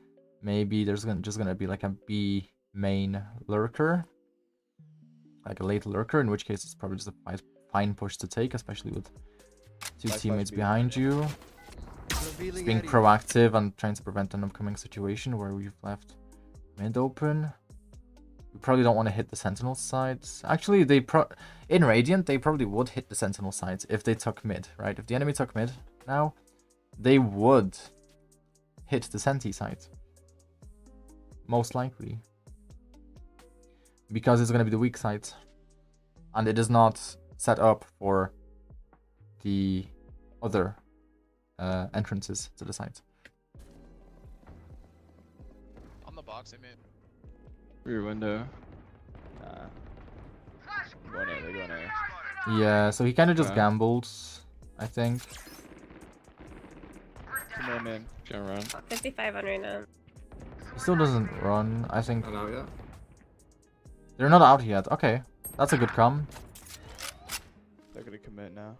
[SPEAKER 1] maybe there's just gonna be like a B main lurker, like a late lurker, in which case it's probably just a fine push to take, especially with 2 teammates behind you.
[SPEAKER 4] Revealing
[SPEAKER 1] Being
[SPEAKER 4] area.
[SPEAKER 1] proactive and trying to prevent an upcoming situation where we've left mid open. We probably don't want to hit the sentinel sides. Actually, in Radiant, they probably would hit the sentinel sides if they took mid, right? If the enemy took mid now, they would hit the senti side. Most likely. Because it's going to be the weak side. And it is not set up for the other entrances to the site.
[SPEAKER 6] On the box, they made.
[SPEAKER 9] Rear window.
[SPEAKER 2] Going A, they're going A.
[SPEAKER 1] Yeah, so he kind of just
[SPEAKER 9] Okay.
[SPEAKER 1] gambled, I think.
[SPEAKER 2] Two more main.
[SPEAKER 9] Gonna run.
[SPEAKER 7] 55 right now.
[SPEAKER 1] He still doesn't run. I think
[SPEAKER 8] Not out yet.
[SPEAKER 1] they're not out yet. Okay, that's a good come.
[SPEAKER 2] They're gonna commit now.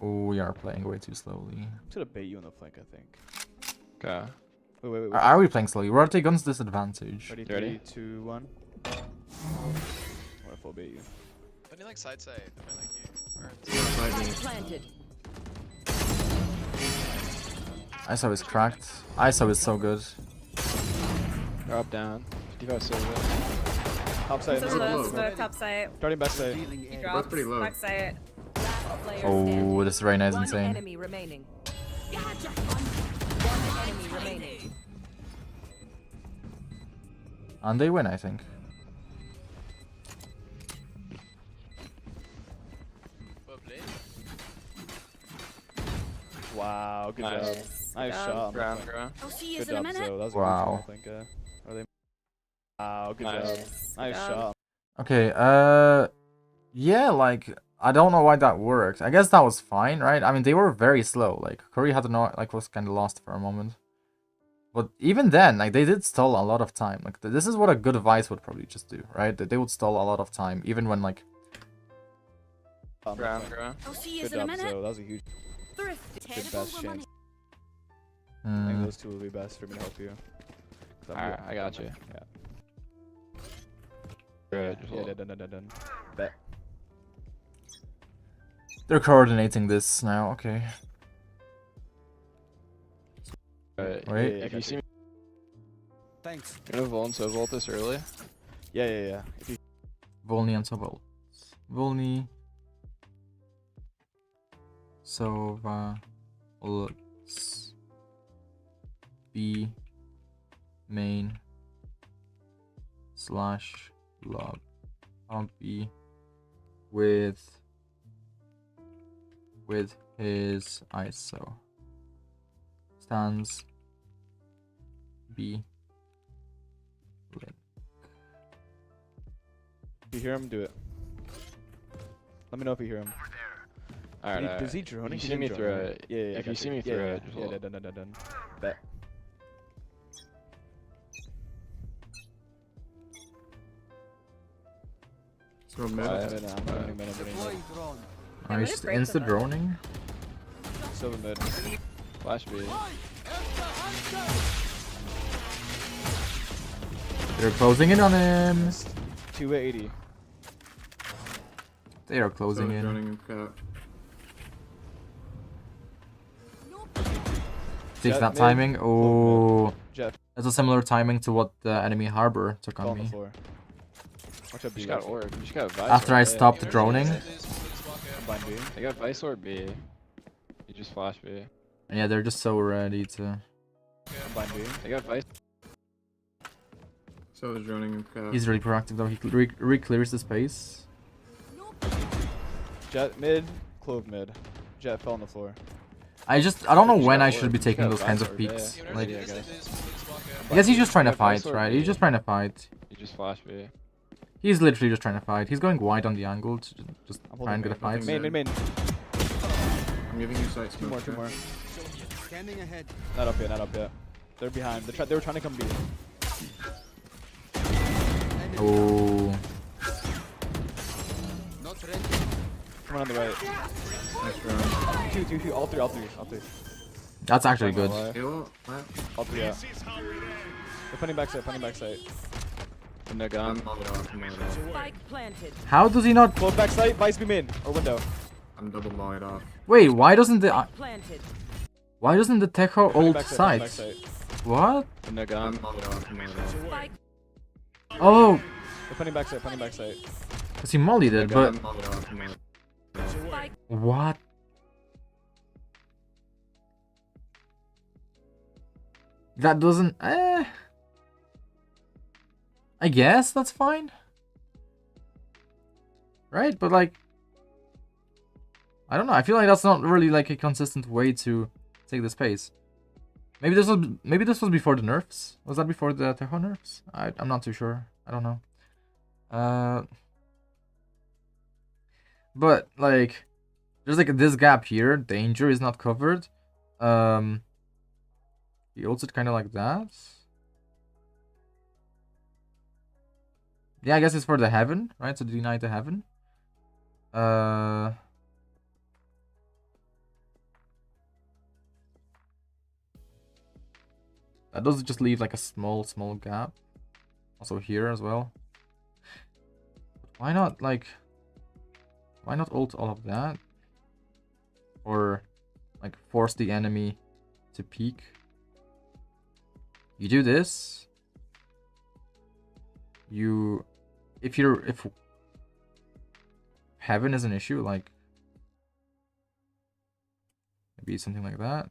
[SPEAKER 1] Oh, we are playing way too slowly.
[SPEAKER 2] I'm just gonna bait you on the flank, I think.
[SPEAKER 9] Okay.
[SPEAKER 2] Wait.
[SPEAKER 1] Are we playing slowly? We're at a gun's disadvantage.
[SPEAKER 2] Ready?
[SPEAKER 9] Ready?
[SPEAKER 2] 3, 2, 1. I'm gonna full bait you.
[SPEAKER 6] But he like side. I mean like you. Or
[SPEAKER 8] Fight me.
[SPEAKER 5] Planted.
[SPEAKER 1] ISO is cracked. ISO is so good.
[SPEAKER 9] They're up down. 55 silver.
[SPEAKER 2] Top side.
[SPEAKER 7] Some
[SPEAKER 8] low.
[SPEAKER 7] low smoke top site.
[SPEAKER 2] Starting back side.
[SPEAKER 4] Revealing
[SPEAKER 7] He
[SPEAKER 4] area.
[SPEAKER 7] drops.
[SPEAKER 8] pretty low.
[SPEAKER 7] Back site.
[SPEAKER 5] Last player
[SPEAKER 1] Oh,
[SPEAKER 5] standing.
[SPEAKER 1] this is very nice and
[SPEAKER 5] One
[SPEAKER 1] insane.
[SPEAKER 5] enemy remaining. One enemy remaining.
[SPEAKER 1] And they win, I think.
[SPEAKER 6] Bubbly.
[SPEAKER 2] Wow, good
[SPEAKER 9] Nice.
[SPEAKER 2] job.
[SPEAKER 7] Nice
[SPEAKER 2] Nice
[SPEAKER 7] job.
[SPEAKER 2] shot. on the
[SPEAKER 9] Ground,
[SPEAKER 2] flank.
[SPEAKER 9] ground.
[SPEAKER 5] I'll see
[SPEAKER 2] Good job, Zoe. That was a
[SPEAKER 1] Wow.
[SPEAKER 2] good shot, I think. Are they? Wow, good
[SPEAKER 9] Nice.
[SPEAKER 2] job.
[SPEAKER 7] Nice.
[SPEAKER 2] Nice
[SPEAKER 7] Good
[SPEAKER 2] shot.
[SPEAKER 1] Okay, yeah, like, I don't know why that worked. I guess that was fine, right? I mean, they were very slow. Like, Curry had to know, like, was kind of lost for a moment. But even then, like, they did stall a lot of time. Like, this is what a good Vice would probably just do, right? That they would stall a lot of time, even when, like...
[SPEAKER 2] On the
[SPEAKER 9] Ground,
[SPEAKER 2] flank.
[SPEAKER 9] ground.
[SPEAKER 5] I'll see
[SPEAKER 2] Good job, Zoe. That was a huge.
[SPEAKER 5] Thrifty.
[SPEAKER 2] Good best chance. I
[SPEAKER 1] hmm.
[SPEAKER 2] think those two will be best for me to help you. 'Cause I'm
[SPEAKER 9] Alright,
[SPEAKER 2] good.
[SPEAKER 9] I got you.
[SPEAKER 2] Yeah.
[SPEAKER 9] Good. Just a
[SPEAKER 2] Yeah,
[SPEAKER 9] little-
[SPEAKER 2] done. Bet.
[SPEAKER 1] They're coordinating this now, okay.
[SPEAKER 9] Alright,
[SPEAKER 1] Wait.
[SPEAKER 2] Yeah,
[SPEAKER 9] if you see me,
[SPEAKER 4] Thanks.
[SPEAKER 9] gonna Volt, so Volt this early.
[SPEAKER 2] Yeah. If you
[SPEAKER 1] Volny and Sobol. Volny... Sova... Ults... B... Main... Slash... Log... B... With his ISO. Stands... B... Link.
[SPEAKER 2] If you hear him, do it. Let me know if you hear him.
[SPEAKER 9] Alright,
[SPEAKER 2] Is he droning?
[SPEAKER 9] You
[SPEAKER 2] He's
[SPEAKER 9] see me
[SPEAKER 2] drone,
[SPEAKER 9] throw
[SPEAKER 2] right?
[SPEAKER 9] it.
[SPEAKER 2] Yeah.
[SPEAKER 9] If
[SPEAKER 2] I
[SPEAKER 9] you
[SPEAKER 2] got
[SPEAKER 9] see me
[SPEAKER 2] Yeah,
[SPEAKER 9] throw it, just
[SPEAKER 2] Yeah,
[SPEAKER 9] hold.
[SPEAKER 2] done. Bet.
[SPEAKER 8] Let's go mid.
[SPEAKER 9] Quiet.
[SPEAKER 2] I'm running mid.
[SPEAKER 4] Deploying drone.
[SPEAKER 7] Yeah,
[SPEAKER 1] Nice.
[SPEAKER 7] what a break
[SPEAKER 1] Insta
[SPEAKER 7] of that.
[SPEAKER 1] droning.
[SPEAKER 2] Silver mid.
[SPEAKER 9] Flash B.
[SPEAKER 1] They're closing in on him.
[SPEAKER 2] 280.
[SPEAKER 1] They are closing
[SPEAKER 8] So
[SPEAKER 1] in.
[SPEAKER 8] running and cut.
[SPEAKER 1] Takes
[SPEAKER 2] Jet
[SPEAKER 1] that
[SPEAKER 2] mid,
[SPEAKER 1] timing.
[SPEAKER 2] low
[SPEAKER 1] Oh,
[SPEAKER 2] Jet
[SPEAKER 1] that's a similar timing to what the enemy harbor took
[SPEAKER 2] fall
[SPEAKER 1] on
[SPEAKER 2] on the
[SPEAKER 1] me.
[SPEAKER 2] floor. Watch out,
[SPEAKER 9] You
[SPEAKER 2] B.
[SPEAKER 9] just got orb. You just got Vice
[SPEAKER 1] After I
[SPEAKER 9] Orb A.
[SPEAKER 1] stopped
[SPEAKER 6] Yeah,
[SPEAKER 1] droning.
[SPEAKER 6] please walk out.
[SPEAKER 2] Combine B.
[SPEAKER 9] They got Vice Orb B. You just flash B.
[SPEAKER 1] And yeah, they're just so ready to.
[SPEAKER 2] Combine B.
[SPEAKER 9] They got Vice.
[SPEAKER 8] So is running and cut.
[SPEAKER 1] He's really proactive though. He re-clears the space.
[SPEAKER 2] Jet mid. Clove mid. Jet fell on the floor.
[SPEAKER 1] I don't know when I
[SPEAKER 9] Shot
[SPEAKER 1] should be
[SPEAKER 9] work.
[SPEAKER 1] taking
[SPEAKER 9] Got
[SPEAKER 1] those kinds of
[SPEAKER 9] Valorant,
[SPEAKER 1] peeks.
[SPEAKER 9] yeah.
[SPEAKER 1] Like,
[SPEAKER 9] Yeah,
[SPEAKER 6] This
[SPEAKER 9] guys.
[SPEAKER 6] is please walk out.
[SPEAKER 1] I guess he's just trying to
[SPEAKER 9] Yeah,
[SPEAKER 1] fight,
[SPEAKER 9] Valorant,
[SPEAKER 1] right? He's just trying to fight.
[SPEAKER 9] You just flash me.
[SPEAKER 1] He's literally just trying to fight. He's going wide on the angle to just
[SPEAKER 2] I'm
[SPEAKER 1] try and
[SPEAKER 2] holding
[SPEAKER 1] get a fight.
[SPEAKER 2] main.
[SPEAKER 8] I'm giving you sight
[SPEAKER 2] Two more.
[SPEAKER 8] smoke.
[SPEAKER 4] Scanning ahead.
[SPEAKER 2] Not up yet. They're behind. They were trying to come B.
[SPEAKER 1] Oh,
[SPEAKER 4] Not ready.
[SPEAKER 2] Come on the right.
[SPEAKER 8] Nice round.
[SPEAKER 2] Two. All three.
[SPEAKER 1] that's actually good.
[SPEAKER 8] Kill. What?
[SPEAKER 2] All three, yeah. They're punting backside.
[SPEAKER 9] And they're
[SPEAKER 8] I'm
[SPEAKER 9] gone.
[SPEAKER 8] mullied off. I'm mullied off.
[SPEAKER 5] Spike planted.
[SPEAKER 1] How does he not?
[SPEAKER 2] Close backside, Vice be main. Or window.
[SPEAKER 8] I'm double mullied off.
[SPEAKER 1] Wait, why doesn't the
[SPEAKER 5] Planted.
[SPEAKER 1] Techo ult
[SPEAKER 2] Backside.
[SPEAKER 1] sight? What?
[SPEAKER 9] And they're
[SPEAKER 8] I'm
[SPEAKER 9] gone.
[SPEAKER 8] mullied off. I'm mullied off.
[SPEAKER 5] Spike.
[SPEAKER 1] Oh,
[SPEAKER 2] They're punting backside.
[SPEAKER 1] because he mollied it, but
[SPEAKER 8] I'm mullied off. I'm mullied off.
[SPEAKER 5] Spike.
[SPEAKER 1] what? That doesn't. I guess that's fine. Right, but like, I don't know. I feel like that's not really like a consistent way to take the space. Maybe this was before the nerfs. Was that before the Tejo nerfs? I'm not too sure. I don't know. But like, there's like this gap here. Danger is not covered. He ults it kind of like that. Yeah, I guess it's for the heaven, right? So deny the heaven. That does just leave like a small gap. Also here as well. But why not ult all of that? Or like force the enemy to peek. You do this. If heaven is an issue, like maybe something like that.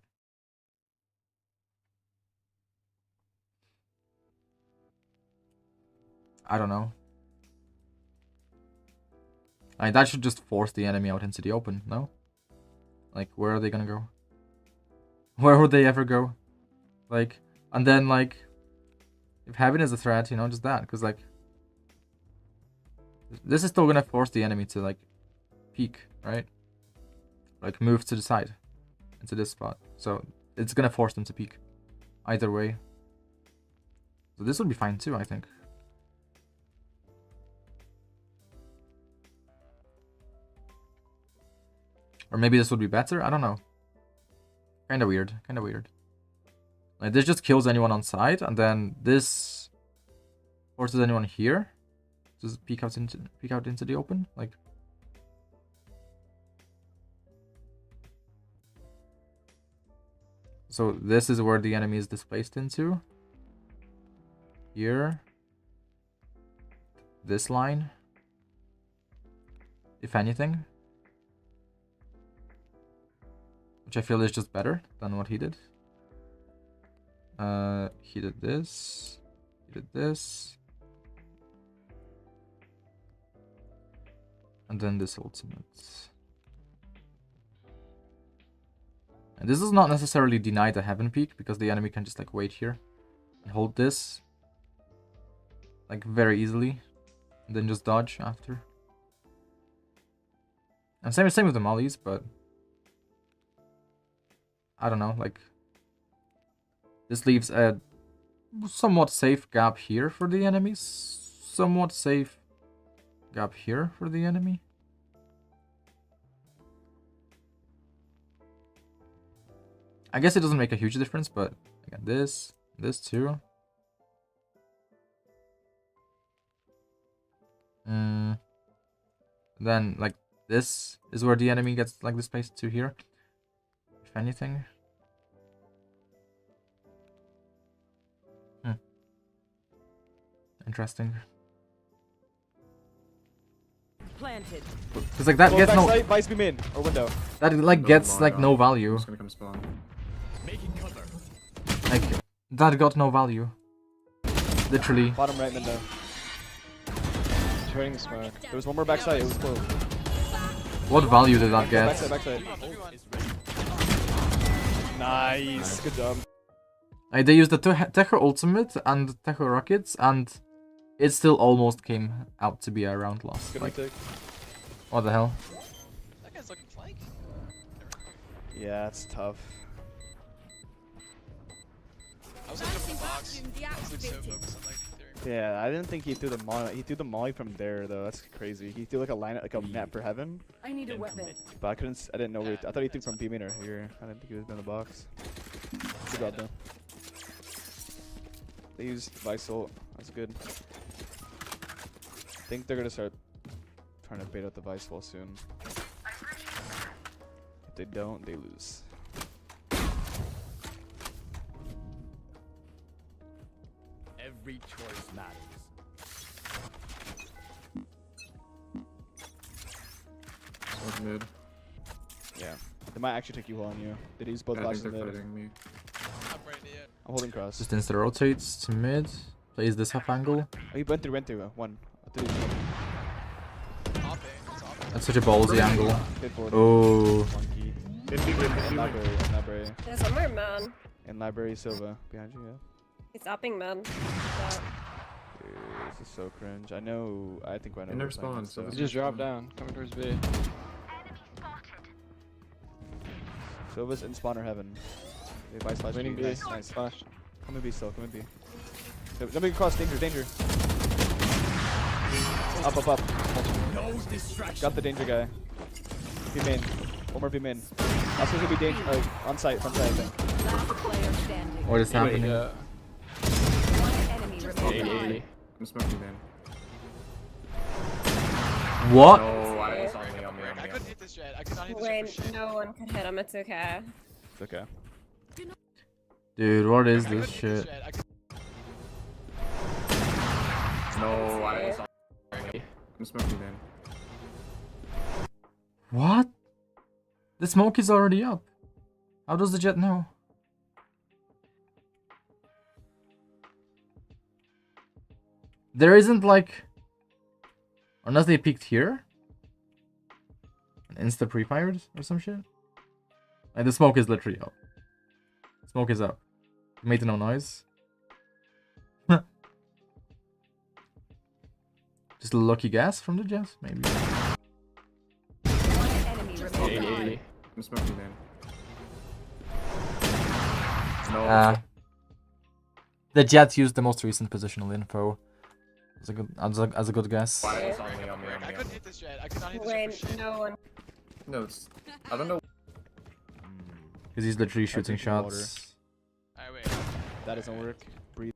[SPEAKER 1] I don't know. Like that should just force the enemy out into the open, no? Like where are they gonna go? Where would they ever go? Like, and then like, if heaven is a threat, you know, just that, because like, this is still gonna force the enemy to like peek, right? Like move to the side, into this spot. So it's gonna force them to peek, either way. So this would be fine too, I think. Or maybe this would be better. I don't know. Kind of weird. Like this just kills anyone on side, and then this forces anyone here to peek out into the open. Like, so this is where the enemy is displaced into. Here. This line. If anything. Which I feel is just better than what he did. He did this. He did this. And then this ultimate. And this does not necessarily deny the heaven peak, because the enemy can just like wait here and hold this like very easily, and then just dodge after. And same with the mollies, but I don't know, like this leaves a somewhat safe gap here for the enemies. Somewhat safe gap here for the enemy. I guess it doesn't make a huge difference, but again, this too. Then like this is where the enemy gets like displaced to here, if anything. Interesting.
[SPEAKER 5] Planted.
[SPEAKER 1] Because like that gets no.
[SPEAKER 2] Vice be main or window.
[SPEAKER 1] That like gets like no value.
[SPEAKER 8] I'm just gonna come spawn.
[SPEAKER 1] Like that got no value. Literally.
[SPEAKER 2] Bottom right window.
[SPEAKER 9] Turning smoke.
[SPEAKER 2] There was one more backside. It was close.
[SPEAKER 1] What value did that get?
[SPEAKER 2] Backside. Nice. Good job.
[SPEAKER 1] Like, they used the Techo Ultimate and Techo Rockets, and it still almost came out to be a round loss.
[SPEAKER 2] Good
[SPEAKER 1] Like,
[SPEAKER 2] retake.
[SPEAKER 1] what the hell?
[SPEAKER 6] That guy's looking flank.
[SPEAKER 2] Yeah, it's tough.
[SPEAKER 6] I was looking up the box. I was like so focused on like clearing.
[SPEAKER 2] Yeah, I didn't think he threw the molly. He threw the molly from there though. That's crazy. He threw like a line, like a net for heaven.
[SPEAKER 5] I need a weapon.
[SPEAKER 2] But I couldn't. I didn't know. Where I thought he threw from B main or here. I didn't think he was in the box. Good job though. They used Vice ult. That's good. I think they're gonna start trying to bait out the Vice wall soon. If they don't, they lose.
[SPEAKER 4] Every choice matters.
[SPEAKER 8] Smoke mid.
[SPEAKER 2] Yeah. They might actually take you on you. They use both
[SPEAKER 8] I think
[SPEAKER 2] flashes
[SPEAKER 8] they're
[SPEAKER 2] mid.
[SPEAKER 8] fighting me.
[SPEAKER 6] I'm right yet.
[SPEAKER 2] I'm holding cross.
[SPEAKER 1] Just insta rotates to mid, plays this half angle.
[SPEAKER 2] Oh, he went through. One. Three.
[SPEAKER 6] Hopping. It's hopping.
[SPEAKER 1] That's such a ballsy angle.
[SPEAKER 2] Hit forward.
[SPEAKER 1] Oh.
[SPEAKER 2] Monkey.
[SPEAKER 8] Didn't be good.
[SPEAKER 2] In library.
[SPEAKER 7] There's one more man.
[SPEAKER 2] In library, Silva. Behind you, yeah.
[SPEAKER 7] He's upping man.
[SPEAKER 2] Dude, this is so cringe. I think I know.
[SPEAKER 8] It
[SPEAKER 2] we're
[SPEAKER 8] never
[SPEAKER 2] playing
[SPEAKER 8] spawns,
[SPEAKER 2] this,
[SPEAKER 8] so
[SPEAKER 2] so-
[SPEAKER 8] it's
[SPEAKER 9] He just dropped down, coming towards B.
[SPEAKER 2] Silva's in spawner heaven. They buy slash
[SPEAKER 9] Waiting
[SPEAKER 2] B.
[SPEAKER 9] B.
[SPEAKER 2] Nice.
[SPEAKER 9] Flash.
[SPEAKER 2] Come in B still. Come in B. Jumping across. Danger. Up.
[SPEAKER 4] No distraction.
[SPEAKER 2] Got the danger guy. B main. One more B main. That's gonna be danger. On site. Front side, I think.
[SPEAKER 5] Last player standing.
[SPEAKER 1] What is happening?
[SPEAKER 9] Yeah.
[SPEAKER 5] One enemy remaining.
[SPEAKER 9] 80.
[SPEAKER 8] I'm smoking man.
[SPEAKER 1] What?
[SPEAKER 8] No, I didn't saw me on me.
[SPEAKER 6] I couldn't hit this jet. I could not hit this jet for
[SPEAKER 7] Wait,
[SPEAKER 6] shit.
[SPEAKER 7] no one could hit him. It's okay.
[SPEAKER 2] It's okay.
[SPEAKER 1] Dude, what is
[SPEAKER 6] I
[SPEAKER 1] this
[SPEAKER 6] couldn't hit this
[SPEAKER 1] shit?
[SPEAKER 6] jet. I could-
[SPEAKER 8] No, I didn't saw me. I'm smoking man.
[SPEAKER 1] What? The smoke is already up. How does the jet know? There isn't like... Unless they peeked here? And insta pre-fired or some shit? Like the smoke is literally up. Smoke is up. Made no noise. Just a lucky guess from the jet, maybe.
[SPEAKER 5] One enemy remaining.
[SPEAKER 9] 80.
[SPEAKER 8] I'm smoking man. No.
[SPEAKER 1] The jet used the most recent positional info. As a good guess.
[SPEAKER 8] I didn't saw me on me.
[SPEAKER 6] I couldn't hit this jet. I could not hit this jet for
[SPEAKER 7] Wait,
[SPEAKER 6] shit.
[SPEAKER 7] no one.
[SPEAKER 8] No, it's. I don't know.
[SPEAKER 1] Because he's literally shooting
[SPEAKER 2] take the water.
[SPEAKER 1] shots.
[SPEAKER 6] Alright, wait.
[SPEAKER 2] That doesn't work. Breathe.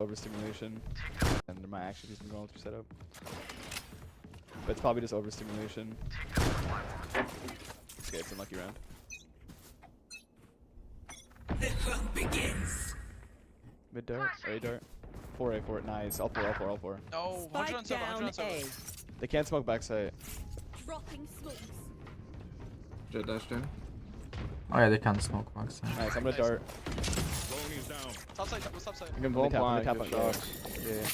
[SPEAKER 2] Overstimulation. And there might actually be some going through setup. But it's probably just overstimulation. Okay, it's a lucky round.
[SPEAKER 4] The hunt begins.
[SPEAKER 2] Mid dart, A dart. 4A4, nice. All four.
[SPEAKER 6] No, 100 on
[SPEAKER 5] Spike
[SPEAKER 6] 7, 100
[SPEAKER 5] down
[SPEAKER 6] on 7.
[SPEAKER 5] A.
[SPEAKER 2] They can't smoke backside.
[SPEAKER 5] Dropping smokes.
[SPEAKER 8] Jet dashed in.
[SPEAKER 1] Oh yeah, they can't smoke box.
[SPEAKER 2] Nice, I'm gonna
[SPEAKER 6] Nice.
[SPEAKER 2] dart.
[SPEAKER 6] Top side, what's top side?
[SPEAKER 2] I'm gonna
[SPEAKER 9] Don't
[SPEAKER 2] tap
[SPEAKER 9] blind,
[SPEAKER 2] on
[SPEAKER 9] good
[SPEAKER 2] yeah.
[SPEAKER 9] shots.
[SPEAKER 2] Yeah.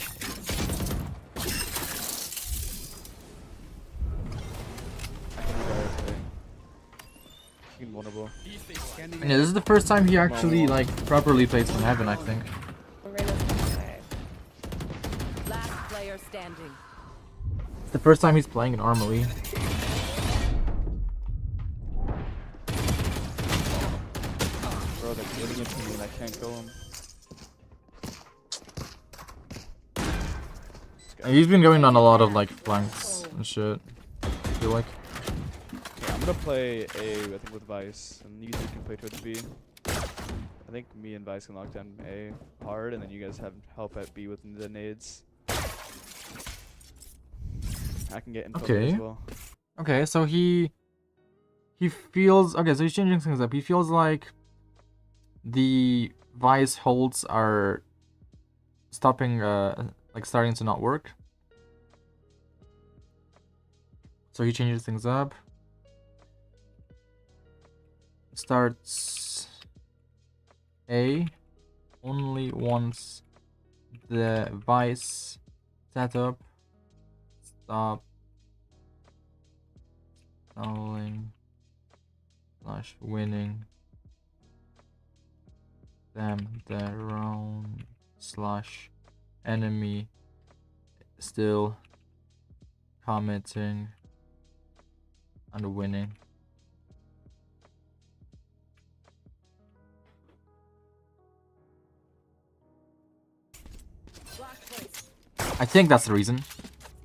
[SPEAKER 2] I can re-dart. You can vulnerable.
[SPEAKER 4] Scanning
[SPEAKER 1] Yeah, this is the first time he actually like properly plays from heaven, I think.
[SPEAKER 7] Rena's outside.
[SPEAKER 5] Last player standing.
[SPEAKER 1] It's the first time he's playing in Armory.
[SPEAKER 2] Bro, they're getting into me and I can't kill him.
[SPEAKER 1] And he's been going on a lot of like flanks and shit. I feel like.
[SPEAKER 2] Okay, I'm gonna play A, I think, with Vice, and you two can play towards B. I think me and Vice can lock down A hard, and then you guys have help at B with the nades. I can get info
[SPEAKER 1] Okay.
[SPEAKER 2] as well.
[SPEAKER 1] Okay, so he feels okay. So he's changing things up. He feels like the Vice holds are stopping, like starting to not work. So he changes things up. Starts A only once the Vice setup stop stalling / winning them their own slash enemy still committing and winning. I think that's the reason.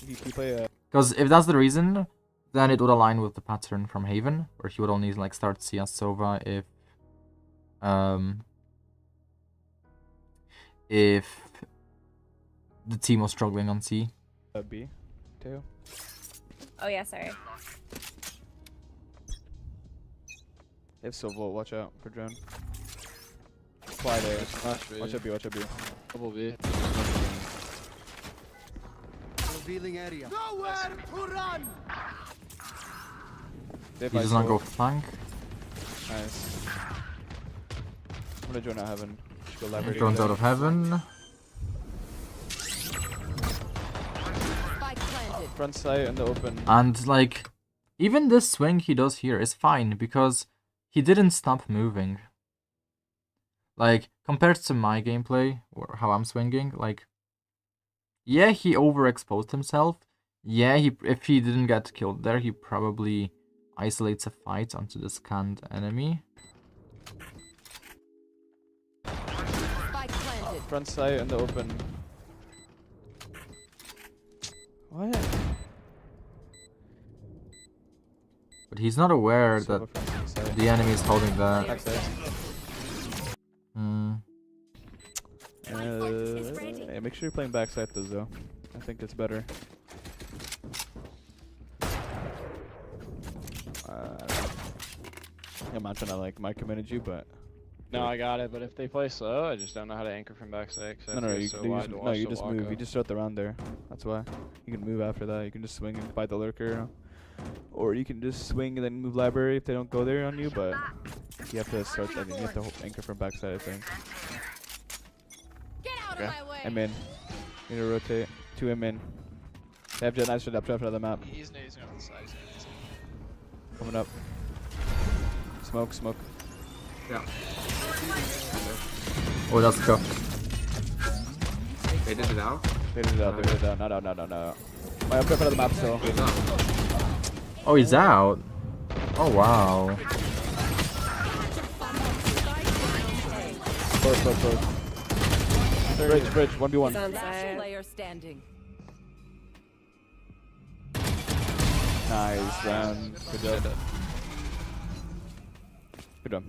[SPEAKER 2] You play
[SPEAKER 1] Because if that's the reason, then it would align with the pattern from Haven, where he would only like start CS Sova if the team was struggling on C.
[SPEAKER 2] B, too.
[SPEAKER 7] Oh yeah, sorry.
[SPEAKER 2] They have Silvo, watch out for drone. Fly there. Watch out B, watch out B.
[SPEAKER 9] Double B.
[SPEAKER 4] Revealing area. Nowhere to run.
[SPEAKER 2] They have
[SPEAKER 1] He does
[SPEAKER 2] ice
[SPEAKER 1] not go
[SPEAKER 2] ult.
[SPEAKER 1] flank.
[SPEAKER 2] Nice. I'm gonna drone out heaven. Go library.
[SPEAKER 1] Drones out of heaven.
[SPEAKER 5] Spike planted.
[SPEAKER 2] Front sight in the open.
[SPEAKER 1] And like, even this swing he does here is fine because he didn't stop moving. Like, compared to my gameplay, or how I'm swinging, like, yeah, he overexposed himself. Yeah, if he didn't get killed there, he probably isolates a fight onto the scanned enemy.
[SPEAKER 5] Spike planted.
[SPEAKER 2] Front sight in the open. What?
[SPEAKER 1] But he's not aware that
[SPEAKER 2] Silva front sight.
[SPEAKER 1] the enemy is holding that.
[SPEAKER 2] Backside.
[SPEAKER 1] Hmm.
[SPEAKER 2] Yeah, make sure you're playing backside though. I think it's better. I'm not trying to like micromanage you, but
[SPEAKER 9] No, I got it, but if they play slow, I just don't know how to anchor from backside.
[SPEAKER 2] no, you just move. You just start the round there. That's why. You can move after that. You can just swing and fight the lurker, or you can just swing and then move library if they don't go there on you. But you have to start. I mean, you have to anchor from backside. I think.
[SPEAKER 5] Get out
[SPEAKER 2] Okay.
[SPEAKER 5] of my way.
[SPEAKER 2] I'm in. Need to rotate. 2 M in. They have jet nice shot up top of the map.
[SPEAKER 6] He's on the side. He's on the side.
[SPEAKER 2] Coming up. Smoke.
[SPEAKER 8] Yeah.
[SPEAKER 1] Oh, that's tough.
[SPEAKER 8] They did it out.
[SPEAKER 2] They did it out. Not out. My up front of the map still.
[SPEAKER 8] He's up.
[SPEAKER 1] Oh, he's out. Oh, wow.
[SPEAKER 2] Close. Bridge. 1v1.
[SPEAKER 7] He's on
[SPEAKER 5] Last
[SPEAKER 7] side.
[SPEAKER 5] player standing.
[SPEAKER 2] Nice round. Good job. Good job.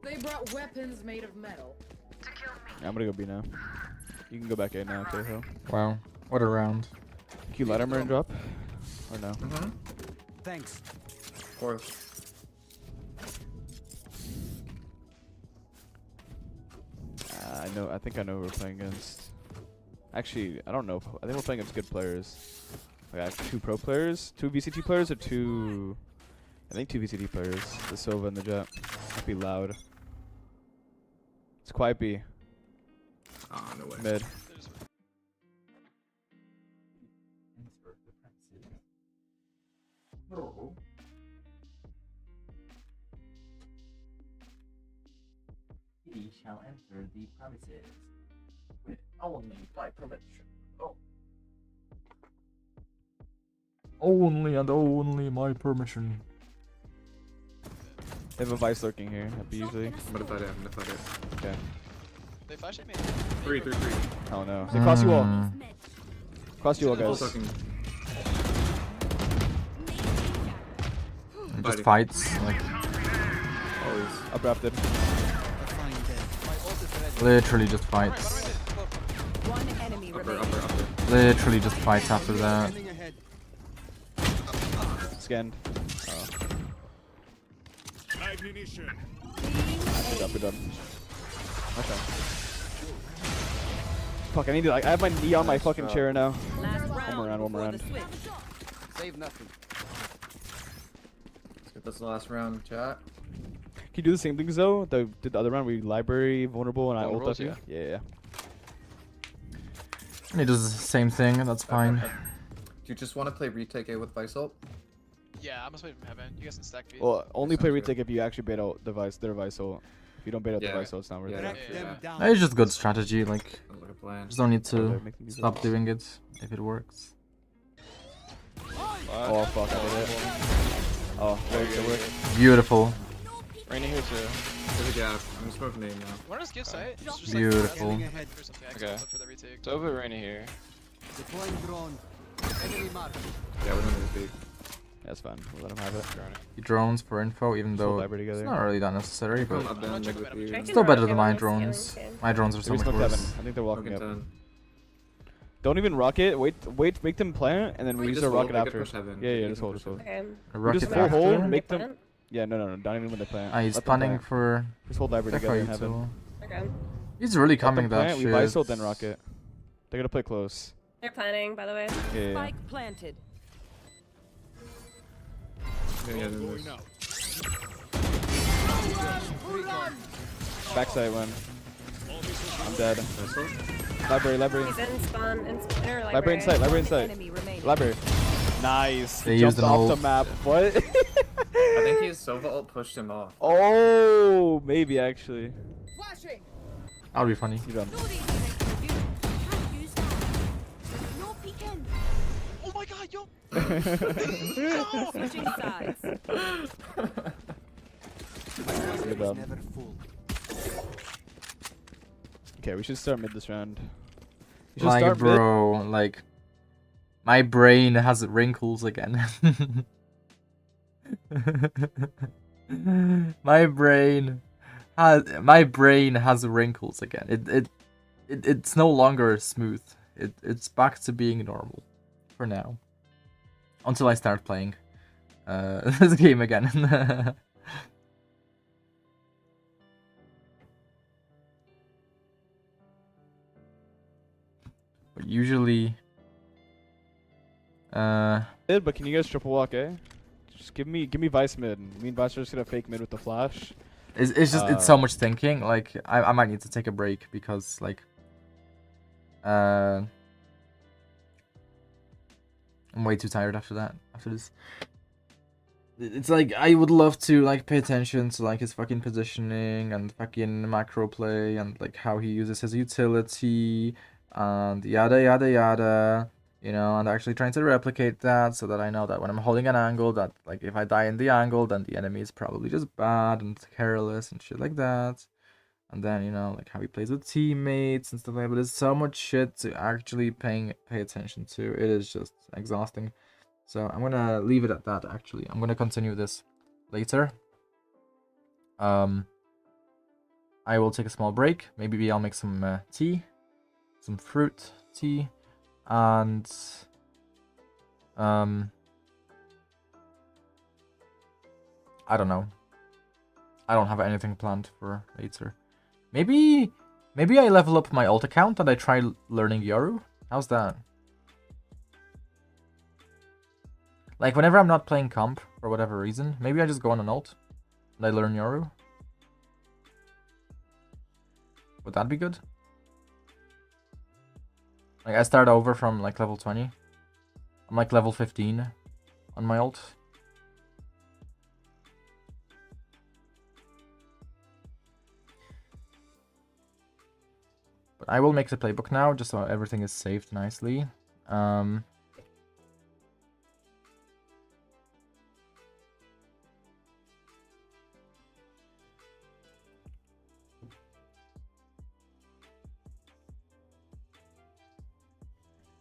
[SPEAKER 5] They brought weapons made of metal.
[SPEAKER 2] Yeah, I'm gonna go B now. You can go back A now, okay, Hill.
[SPEAKER 1] Wow. What a round.
[SPEAKER 2] Can you let him drop? Or no?
[SPEAKER 4] Thanks.
[SPEAKER 8] Of course.
[SPEAKER 2] I think I know who we're playing against. Actually, I don't know. I think we're playing against good players. Like, I have 2 pro players, 2 VCT players, or 2... I think 2 VCT players. The Silva and the Jet. Might be loud. It's quiet B.
[SPEAKER 8] Oh, no way.
[SPEAKER 2] Mid.
[SPEAKER 1] He shall enter the premises with only my permission. Oh. Only and only my permission.
[SPEAKER 2] They have a Vice lurking here, usually.
[SPEAKER 8] I'm gonna fight it.
[SPEAKER 2] Okay.
[SPEAKER 6] They flashed at me.
[SPEAKER 8] 3.
[SPEAKER 2] Oh no. They cross you all.
[SPEAKER 1] Mm.
[SPEAKER 2] Cross you all,
[SPEAKER 8] Full
[SPEAKER 2] guys.
[SPEAKER 8] fucking
[SPEAKER 1] It just fights. Like,
[SPEAKER 8] always.
[SPEAKER 2] Uprafted.
[SPEAKER 1] literally just fights.
[SPEAKER 5] One enemy
[SPEAKER 8] Upper.
[SPEAKER 5] remaining.
[SPEAKER 1] Literally just fights after that.
[SPEAKER 2] Scanned. Oh. Good job. Okay. Fuck, I need to, like, I have my knee on my fucking chair now.
[SPEAKER 5] Last round.
[SPEAKER 2] One more round.
[SPEAKER 5] before the switch.
[SPEAKER 4] Save nothing.
[SPEAKER 8] Let's get this last round, chat.
[SPEAKER 2] Can you do the same things though? Did the other round where you library, vulnerable, and I ult
[SPEAKER 9] Vulnerables,
[SPEAKER 2] up you? Yeah.
[SPEAKER 1] He does the same thing, that's fine.
[SPEAKER 8] Do you just want to play retake A with Vice ult?
[SPEAKER 6] Yeah, I'm just waiting from heaven. You guys can stack B.
[SPEAKER 2] Well, only play
[SPEAKER 8] sounds good.
[SPEAKER 2] retake if you actually bait out their Vice ult. If you don't bait out the
[SPEAKER 8] Yeah.
[SPEAKER 2] device, so it's not worth
[SPEAKER 8] Yeah.
[SPEAKER 2] it.
[SPEAKER 4] Track
[SPEAKER 6] Yeah.
[SPEAKER 4] them down.
[SPEAKER 1] It's just good strategy. Like,
[SPEAKER 8] Sounds like a plan.
[SPEAKER 1] just don't need
[SPEAKER 2] Oh, they're
[SPEAKER 1] to
[SPEAKER 2] making these
[SPEAKER 1] stop
[SPEAKER 2] ults.
[SPEAKER 1] doing it if it works.
[SPEAKER 2] Oh fuck, I did it. Oh, very good work.
[SPEAKER 1] Beautiful.
[SPEAKER 9] Raining here too.
[SPEAKER 8] There's a gap. I'm smoking name now.
[SPEAKER 6] Wanna just give sight? It's just
[SPEAKER 1] Beautiful.
[SPEAKER 6] Like,
[SPEAKER 4] Scanning ahead.
[SPEAKER 6] or something. I
[SPEAKER 9] Okay.
[SPEAKER 6] can look for the retake.
[SPEAKER 9] It's over raining here.
[SPEAKER 4] Deploying drone. Enemy mark.
[SPEAKER 8] Yeah, we don't need to peek.
[SPEAKER 2] That's fine. We'll let him have it.
[SPEAKER 1] He drones for info, even
[SPEAKER 2] Full
[SPEAKER 1] though
[SPEAKER 2] library
[SPEAKER 1] it's
[SPEAKER 2] together.
[SPEAKER 1] not really that necessary,
[SPEAKER 8] Come
[SPEAKER 1] but
[SPEAKER 8] up down
[SPEAKER 6] check
[SPEAKER 8] mid
[SPEAKER 6] it
[SPEAKER 8] with
[SPEAKER 6] out.
[SPEAKER 8] you.
[SPEAKER 7] I can
[SPEAKER 1] still better
[SPEAKER 7] rock
[SPEAKER 1] than
[SPEAKER 7] him
[SPEAKER 1] my
[SPEAKER 7] on the scaling
[SPEAKER 1] drones.
[SPEAKER 7] too.
[SPEAKER 1] My drones are so
[SPEAKER 2] Three
[SPEAKER 1] much
[SPEAKER 2] smoke
[SPEAKER 1] worse.
[SPEAKER 2] heaven. I think they're walking
[SPEAKER 8] Smoking
[SPEAKER 2] up.
[SPEAKER 8] 10.
[SPEAKER 2] Don't even rocket. Wait, make them plant, and then we
[SPEAKER 8] Wait,
[SPEAKER 2] use
[SPEAKER 8] just
[SPEAKER 2] our
[SPEAKER 8] hold,
[SPEAKER 2] rocket
[SPEAKER 8] they could
[SPEAKER 2] after.
[SPEAKER 8] push heaven.
[SPEAKER 2] Yeah,
[SPEAKER 8] They
[SPEAKER 2] yeah,
[SPEAKER 8] can
[SPEAKER 2] just hold,
[SPEAKER 8] push
[SPEAKER 2] just hold.
[SPEAKER 7] Okay.
[SPEAKER 1] A rocket
[SPEAKER 2] just full
[SPEAKER 1] after.
[SPEAKER 2] hold,
[SPEAKER 7] When they
[SPEAKER 2] make them.
[SPEAKER 7] plant?
[SPEAKER 2] Yeah, no, not even when they plant.
[SPEAKER 1] Ah, he's
[SPEAKER 2] Let them
[SPEAKER 1] planning
[SPEAKER 2] plant.
[SPEAKER 1] for
[SPEAKER 2] Just hold library together
[SPEAKER 1] you
[SPEAKER 2] in heaven.
[SPEAKER 1] too.
[SPEAKER 7] Okay.
[SPEAKER 1] He's really
[SPEAKER 2] Let
[SPEAKER 1] coming
[SPEAKER 2] them
[SPEAKER 1] that
[SPEAKER 2] plant.
[SPEAKER 1] shit.
[SPEAKER 2] We buy sold then rocket. They're gonna play close.
[SPEAKER 7] They're planning, by the way.
[SPEAKER 2] Yeah, yeah.
[SPEAKER 5] Spike planted.
[SPEAKER 8] Yeah, then there's-
[SPEAKER 2] Backside one. I'm dead.
[SPEAKER 8] Nice one.
[SPEAKER 2] Library.
[SPEAKER 7] He's in spawn, or library.
[SPEAKER 2] Library in sight. Library in sight.
[SPEAKER 5] Enemy remaining.
[SPEAKER 2] Library. Nice.
[SPEAKER 1] They
[SPEAKER 2] He
[SPEAKER 1] used
[SPEAKER 2] jumped
[SPEAKER 1] an
[SPEAKER 2] off
[SPEAKER 1] ult.
[SPEAKER 2] the map. What?
[SPEAKER 8] I think his Sova ult pushed him off.
[SPEAKER 2] Oh, maybe actually.
[SPEAKER 5] Flashing.
[SPEAKER 1] That would be funny.
[SPEAKER 2] You done.
[SPEAKER 6] Oh my god, yo!
[SPEAKER 5] Switching sides.
[SPEAKER 2] Good
[SPEAKER 4] Is
[SPEAKER 2] job.
[SPEAKER 4] never full.
[SPEAKER 2] Okay, we should start mid this round. We should
[SPEAKER 1] Like,
[SPEAKER 2] start
[SPEAKER 1] bro, like, my brain has wrinkles again. my brain has wrinkles again. It's no longer smooth. It's back to being normal for now. Until I start playing this game again. But usually
[SPEAKER 2] mid, but can you guys triple walk, eh? Just give me Vice mid. Me and Vice are just gonna fake mid with the flash.
[SPEAKER 1] it's just it's so much thinking. Like I might need to take a break because like I'm way too tired after this. It's like I would love to like pay attention to like his fucking positioning and fucking macro play and like how he uses his utility and yada yada yada, you know, and actually trying to replicate that so that I know that when I'm holding an angle that like if I die in the angle then the enemy is probably just bad and careless and shit like that. And then, you know, like how he plays with teammates and stuff like that. But there's so much shit to actually pay attention to. It is just exhausting. So I'm gonna leave it at that. Actually, I'm gonna continue this later. I will take a small break. Maybe I'll make some tea, some fruit tea, and I don't know. I don't have anything planned for later. Maybe I level up my alt account and I try learning Yoru. How's that? Like, whenever I'm not playing comp, for whatever reason, maybe I just go on an ult and I learn Yoru. Would that be good? Like, I start over from, like, level 20. I'm, like, level 15 on my ult. But I will make the playbook now, just so everything is saved nicely.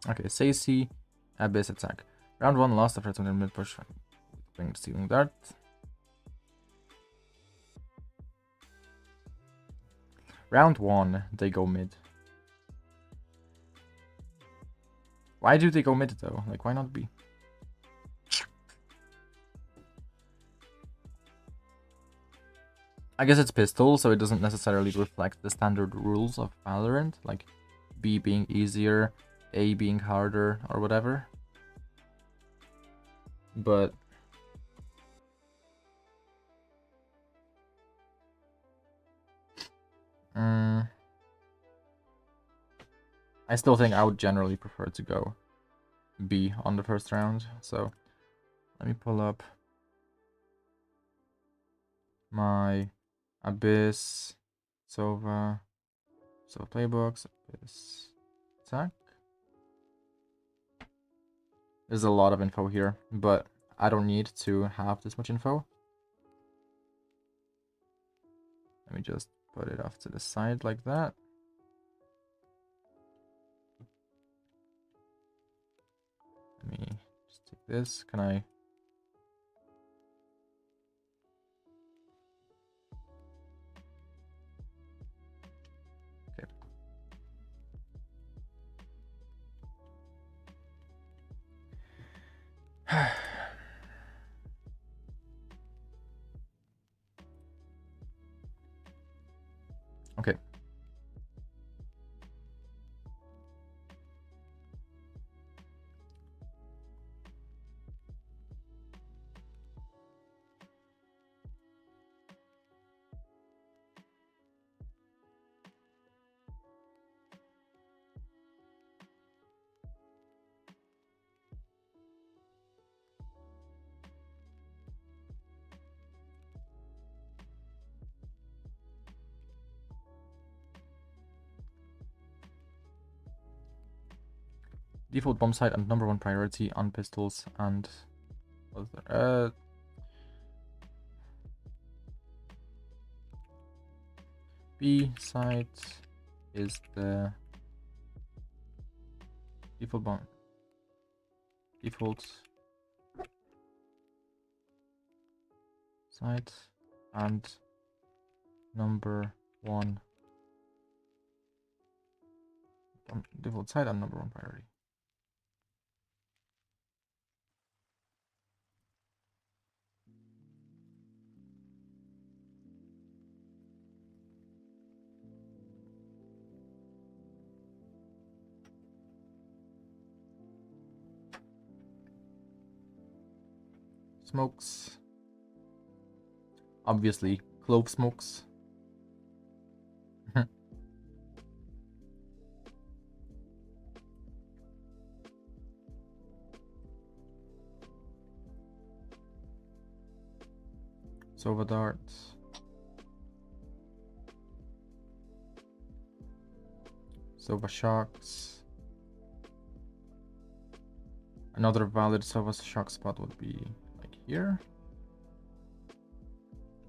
[SPEAKER 1] Okay, Sacy, Abyss attack. Round 1 lost after 20 mid push. Bring the stealing dart. Round 1, they go mid. Why do they go mid though? Like, why not B? I guess it's pistol, so it doesn't necessarily reflect the standard rules of Valorant, like B being easier, A being harder, or whatever. But I still think I would generally prefer to go B on the first round. So let me pull up my Abyss, Sova, playbooks, Abyss, attack. There's a lot of info here, but I don't need to have this much info. Let me just put it off to the side like that. Let me just take this. Can I? Okay. Okay. Default bomb sight and #1 priority on pistols and other. B site is the default bomb. Default site and #1 default site and #1 priority. Smokes. Obviously, clove smokes. Sova darts. Sova shocks. Another valid Sova shock spot would be like here.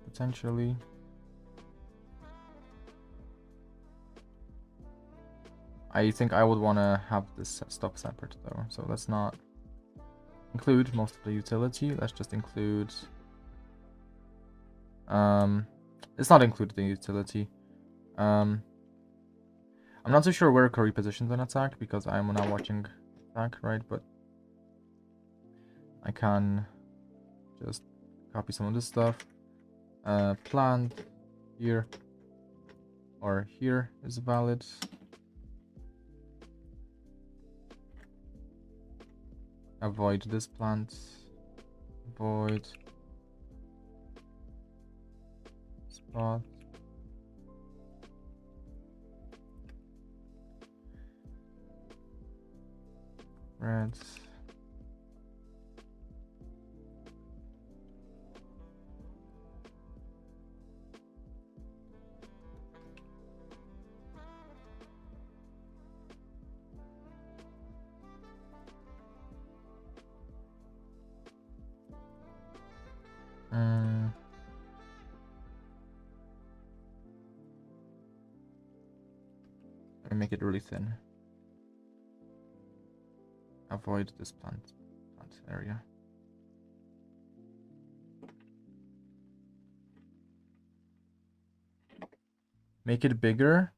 [SPEAKER 1] Potentially. I think I would want to have this stuff separate though, so let's not include most of the utility. Let's just include let's not include the utility. I'm not so sure where Curry positions an attack because I'm now watching attack, right? But I can just copy some of this stuff. Plant here or here is valid. Avoid this plant. Avoid spot. Reds. Let me make it really thin. Avoid this plant area. Make it bigger.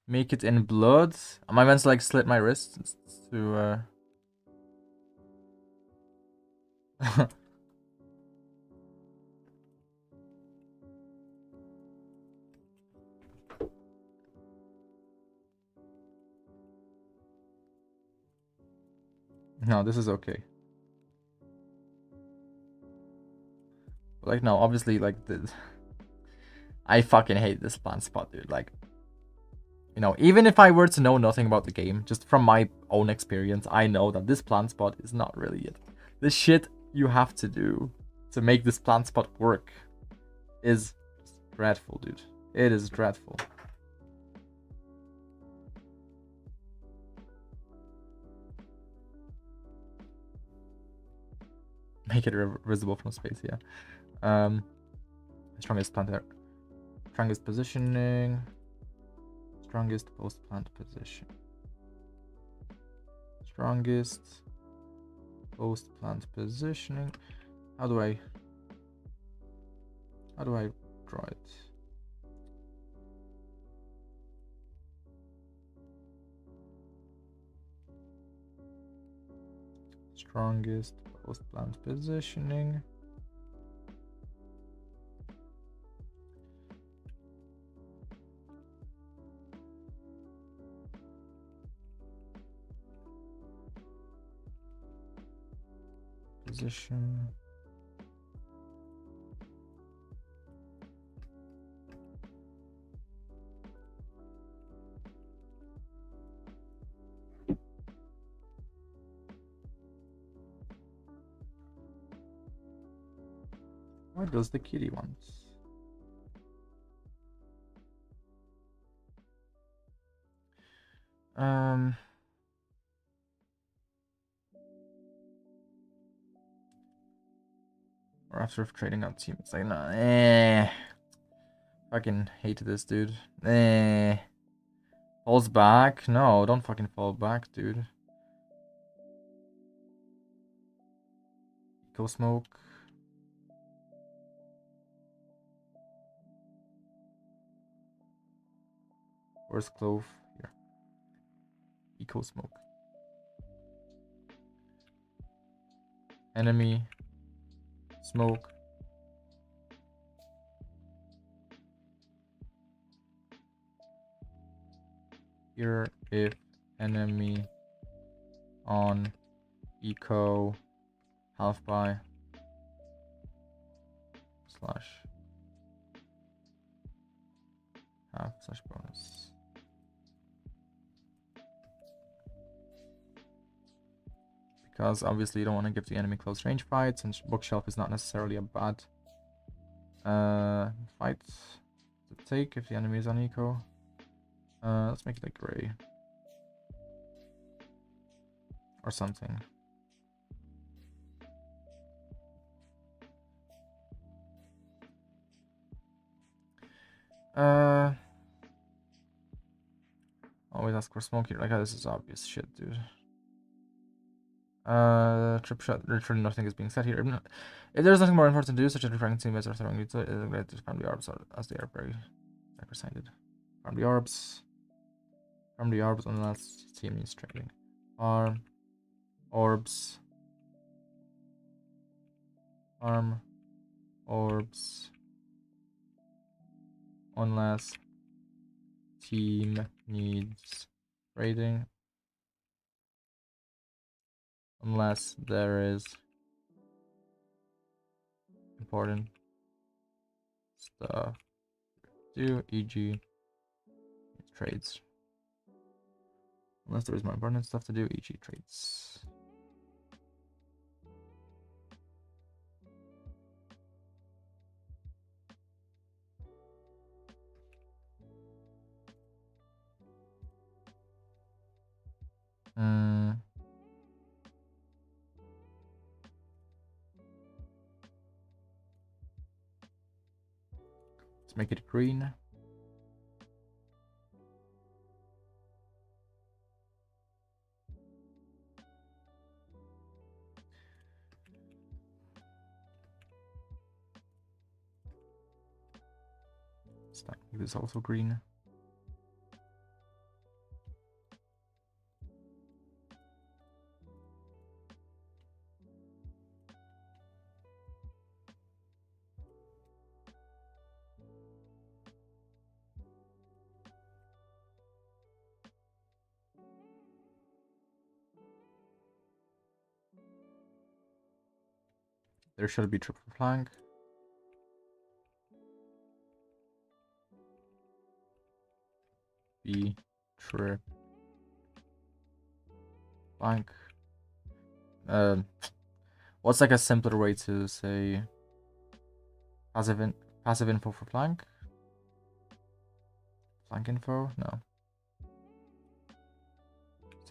[SPEAKER 1] Make it in blood. Am I meant to like slit my wrists to No, this is okay. Like, no, obviously, like, I fucking hate this plant spot, dude. Like, you know, even if I were to know nothing about the game, just from my own experience, I know that this plant spot is not really it. The shit you have to do to make this plant spot work is dreadful, dude. It is dreadful. Make it visible from space, yeah. Strongest plant there. Strongest positioning. Strongest post plant position. Strongest post plant positioning. How do I draw it? Strongest post plant positioning. Position. What does the kitty want? Or after trading out teammates, like, nah, fucking hate this, dude. Falls back? No, don't fucking fall back, dude. Eco smoke. Where's Clove? Here. Eco smoke. Enemy. Smoke. Here if enemy on eco half by slash half slash bonus. Because obviously you don't want to give the enemy close range fights, and bookshelf is not necessarily a bad fight to take if the enemy is on eco. Let's make it like gray or something. Always ask for smoke here. Like, this is obvious shit, dude. Trip shot. Literally nothing is being said here. If there's nothing more important to do, such as referring teammates or throwing it is great to farm the orbs as they are very sacrosancted. Farm the orbs. Farm the orbs unless team needs trading. Farm orbs. Farm orbs unless team needs trading. Unless there is important stuff to do, e.g. trades. Unless there is more important stuff to do, e.g. trades. Let's make it green. Let's make this also green. There should be triple flank. B trip flank. What's like a simpler way to say passive info for flank? Flank info? No.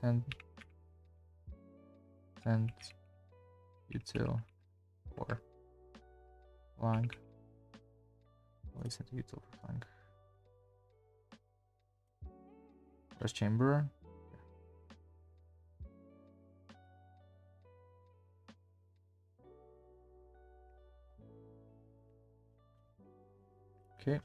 [SPEAKER 1] 10. Util. 4. Flank. Always sent util for flank. First chamber. Okay.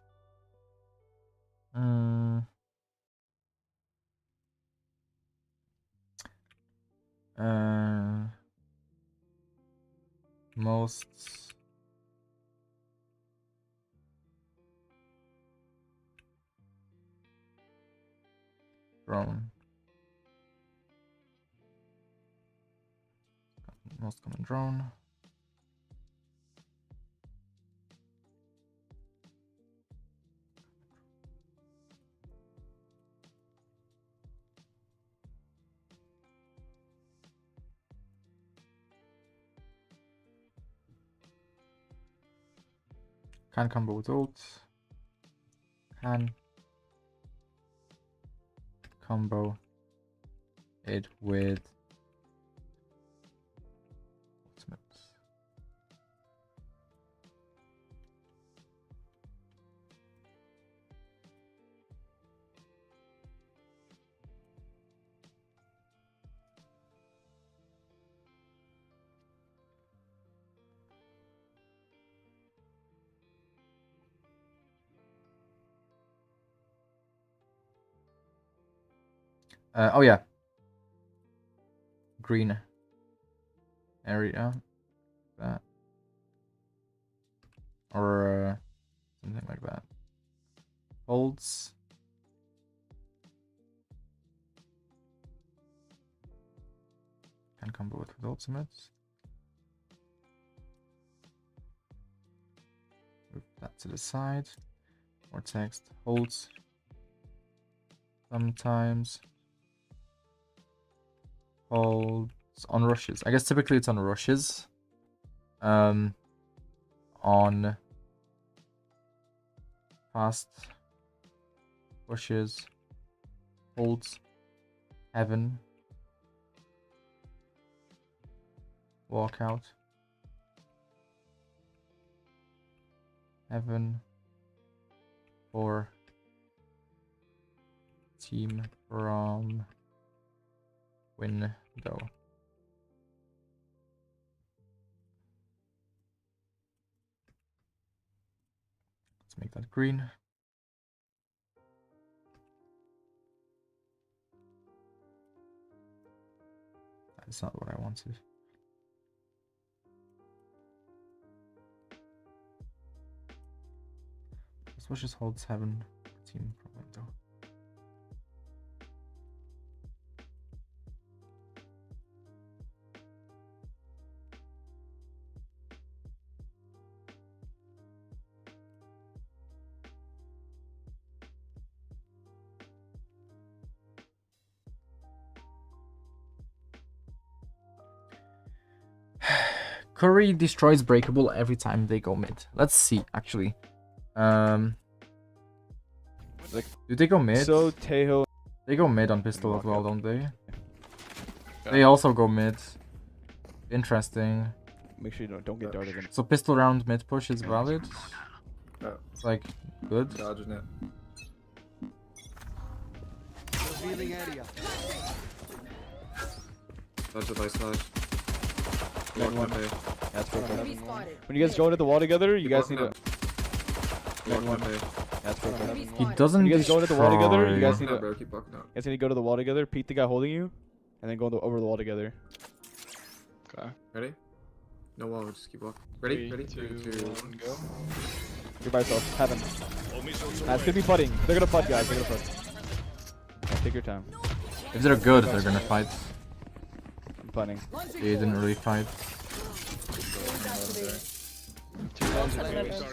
[SPEAKER 1] Most drone. Most common drone. Can combo with ult. Can combo it with ultimate. Oh yeah. Green area. That. Or something like that. Holds. Can combo it with ultimates. Move that to the side. More text. Holds. Sometimes. Holds on rushes. I guess typically it's on rushes. On fast rushes. Holds. Heaven. Walkout. Heaven. Or team from window. Let's make that green. That's not what I wanted. This was just holds heaven team from window. Curry destroys breakable every time they go mid. Let's see, actually. Do they go mid?
[SPEAKER 2] So Tejo.
[SPEAKER 1] They go mid on pistol as well, don't they? They also go mid. Interesting.
[SPEAKER 2] Make sure you don't get darted again.
[SPEAKER 1] So pistol round mid push is valid. It's like good.
[SPEAKER 4] Revealing area.
[SPEAKER 8] Dodge the vice dodge.
[SPEAKER 2] That's perfect.
[SPEAKER 5] Enemy spotted.
[SPEAKER 2] When you guys go into the wall together, you guys need to. That's perfect.
[SPEAKER 5] Enemy
[SPEAKER 1] He
[SPEAKER 5] spotted.
[SPEAKER 1] doesn't
[SPEAKER 2] When you guys go into the wall together, you guys
[SPEAKER 1] destroy.
[SPEAKER 2] need to.
[SPEAKER 8] Bro, keep blocking out.
[SPEAKER 2] You guys need to go to the wall together, peek the guy holding you, and then go over the wall together.
[SPEAKER 9] Okay.
[SPEAKER 8] Ready? No wall, just keep walking. Ready?
[SPEAKER 9] 3,
[SPEAKER 8] Ready?
[SPEAKER 9] 2,
[SPEAKER 8] 3, 2,
[SPEAKER 9] 1, go.
[SPEAKER 2] You're by yourself. Heaven. It's gonna be putting. They're gonna putt, guys. They're gonna putt. Yeah, take your time.
[SPEAKER 1] If they're good, they're gonna fight.
[SPEAKER 2] I'm putting.
[SPEAKER 1] They didn't really fight.
[SPEAKER 9] 2 rounds of
[SPEAKER 7] Seven.
[SPEAKER 9] base.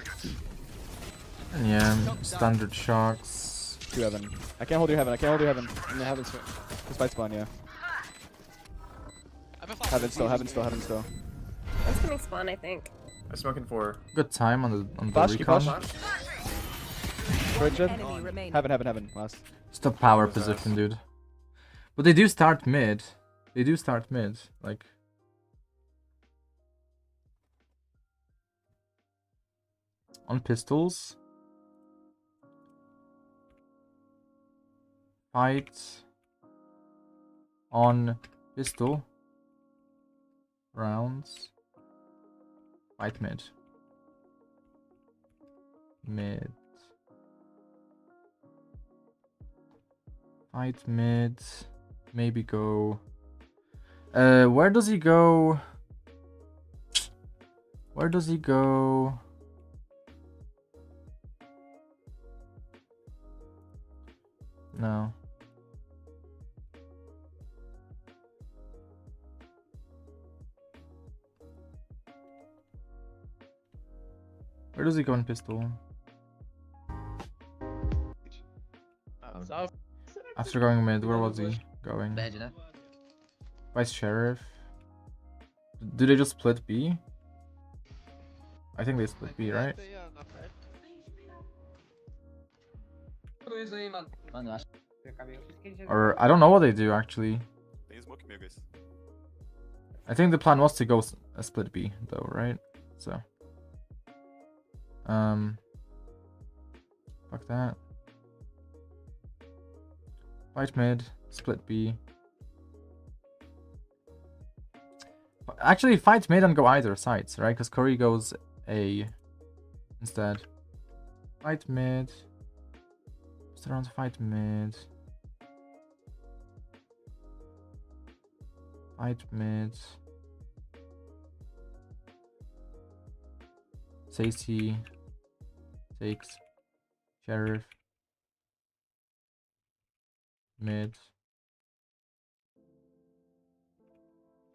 [SPEAKER 1] Yeah, standard sharks.
[SPEAKER 2] 2 heaven. I can't hold your heaven. I can't hold your heaven.
[SPEAKER 9] And they haven't switched.
[SPEAKER 2] This fight spawn, yeah.
[SPEAKER 6] I have a flash.
[SPEAKER 2] Heaven still. Heaven still. Heaven still.
[SPEAKER 7] It's coming spawn, I think.
[SPEAKER 8] I'm smoking 4.
[SPEAKER 1] Good time on the
[SPEAKER 2] Flash, keep
[SPEAKER 1] recon.
[SPEAKER 2] flash. right, Jed?
[SPEAKER 5] Enemy remaining.
[SPEAKER 2] Heaven. Last.
[SPEAKER 1] It's the power position, dude. But they do start mid. They do start mid. Like. On pistols. Fight. On pistol. Rounds. Fight mid. Mid. Fight mid. Maybe go. Where does he go? Where does he go? No. Where does he go in pistol? After going mid, where was he going? Vice Sheriff. Do they just split B? I think they split B, right? Or I don't know what they do actually. I think the plan was to go split B though, right? So fuck that. Fight mid, split B. Actually, fight mid and go either sides, right? Because Curry goes A instead. Fight mid. Just around fight mid. Fight mid. Stacy takes Sheriff. Mid.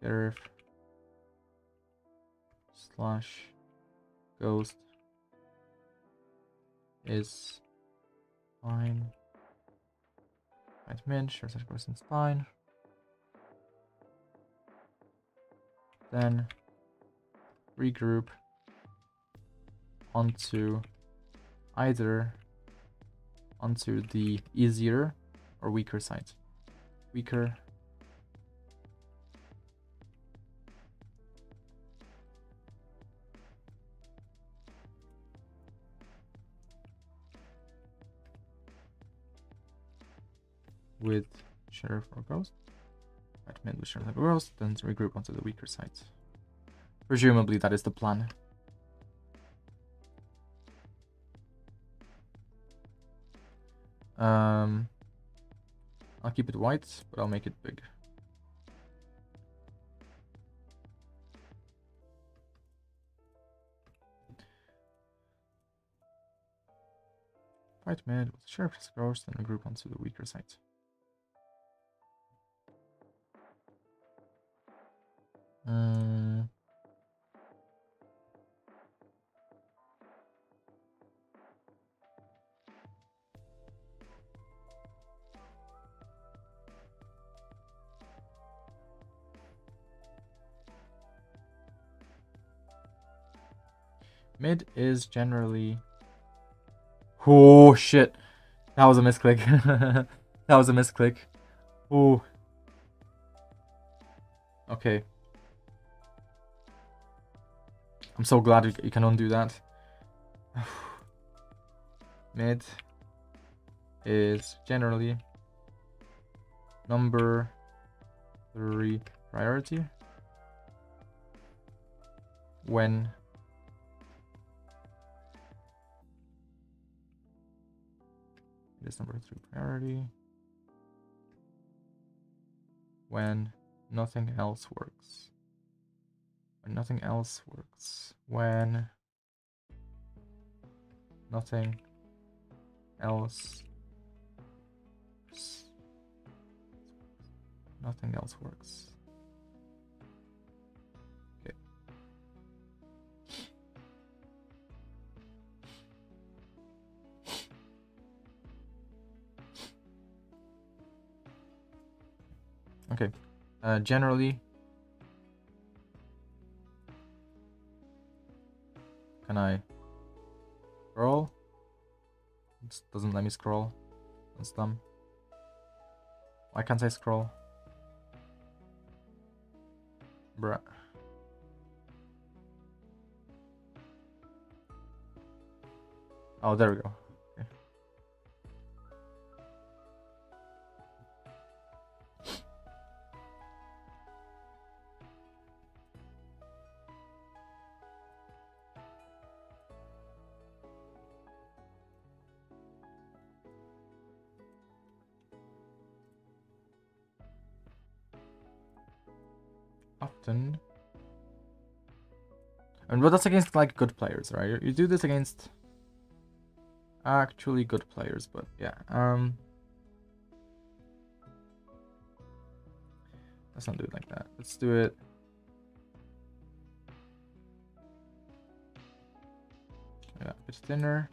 [SPEAKER 1] Sheriff. Slash. Ghost. Is fine. Fight mid. Sure, such person's fine. Then regroup onto the easier or weaker side. Weaker. With Sheriff or Ghost. Right mid with Sheriff or Ghost, then regroup onto the weaker side. Presumably that is the plan. I'll keep it white, but I'll make it big. Fight mid with Sheriff's Ghost, then regroup onto the weaker side. Mid is generally... Oh shit! That was a misclick. That was a misclick. Oh. Okay. I'm so glad you can undo that. Mid is generally number 3 priority when it is number 3 priority when nothing else works. When nothing else works. When nothing else. Nothing else works. Okay. Okay. Generally, can I roll It doesn't let me scroll. That's dumb. Why can't I scroll? Bruh. Oh, there we go. Okay. Often. And but that's against like good players, right? You do this against actually good players, but yeah. Let's not do it like that. Let's do it. Yeah, a bit thinner.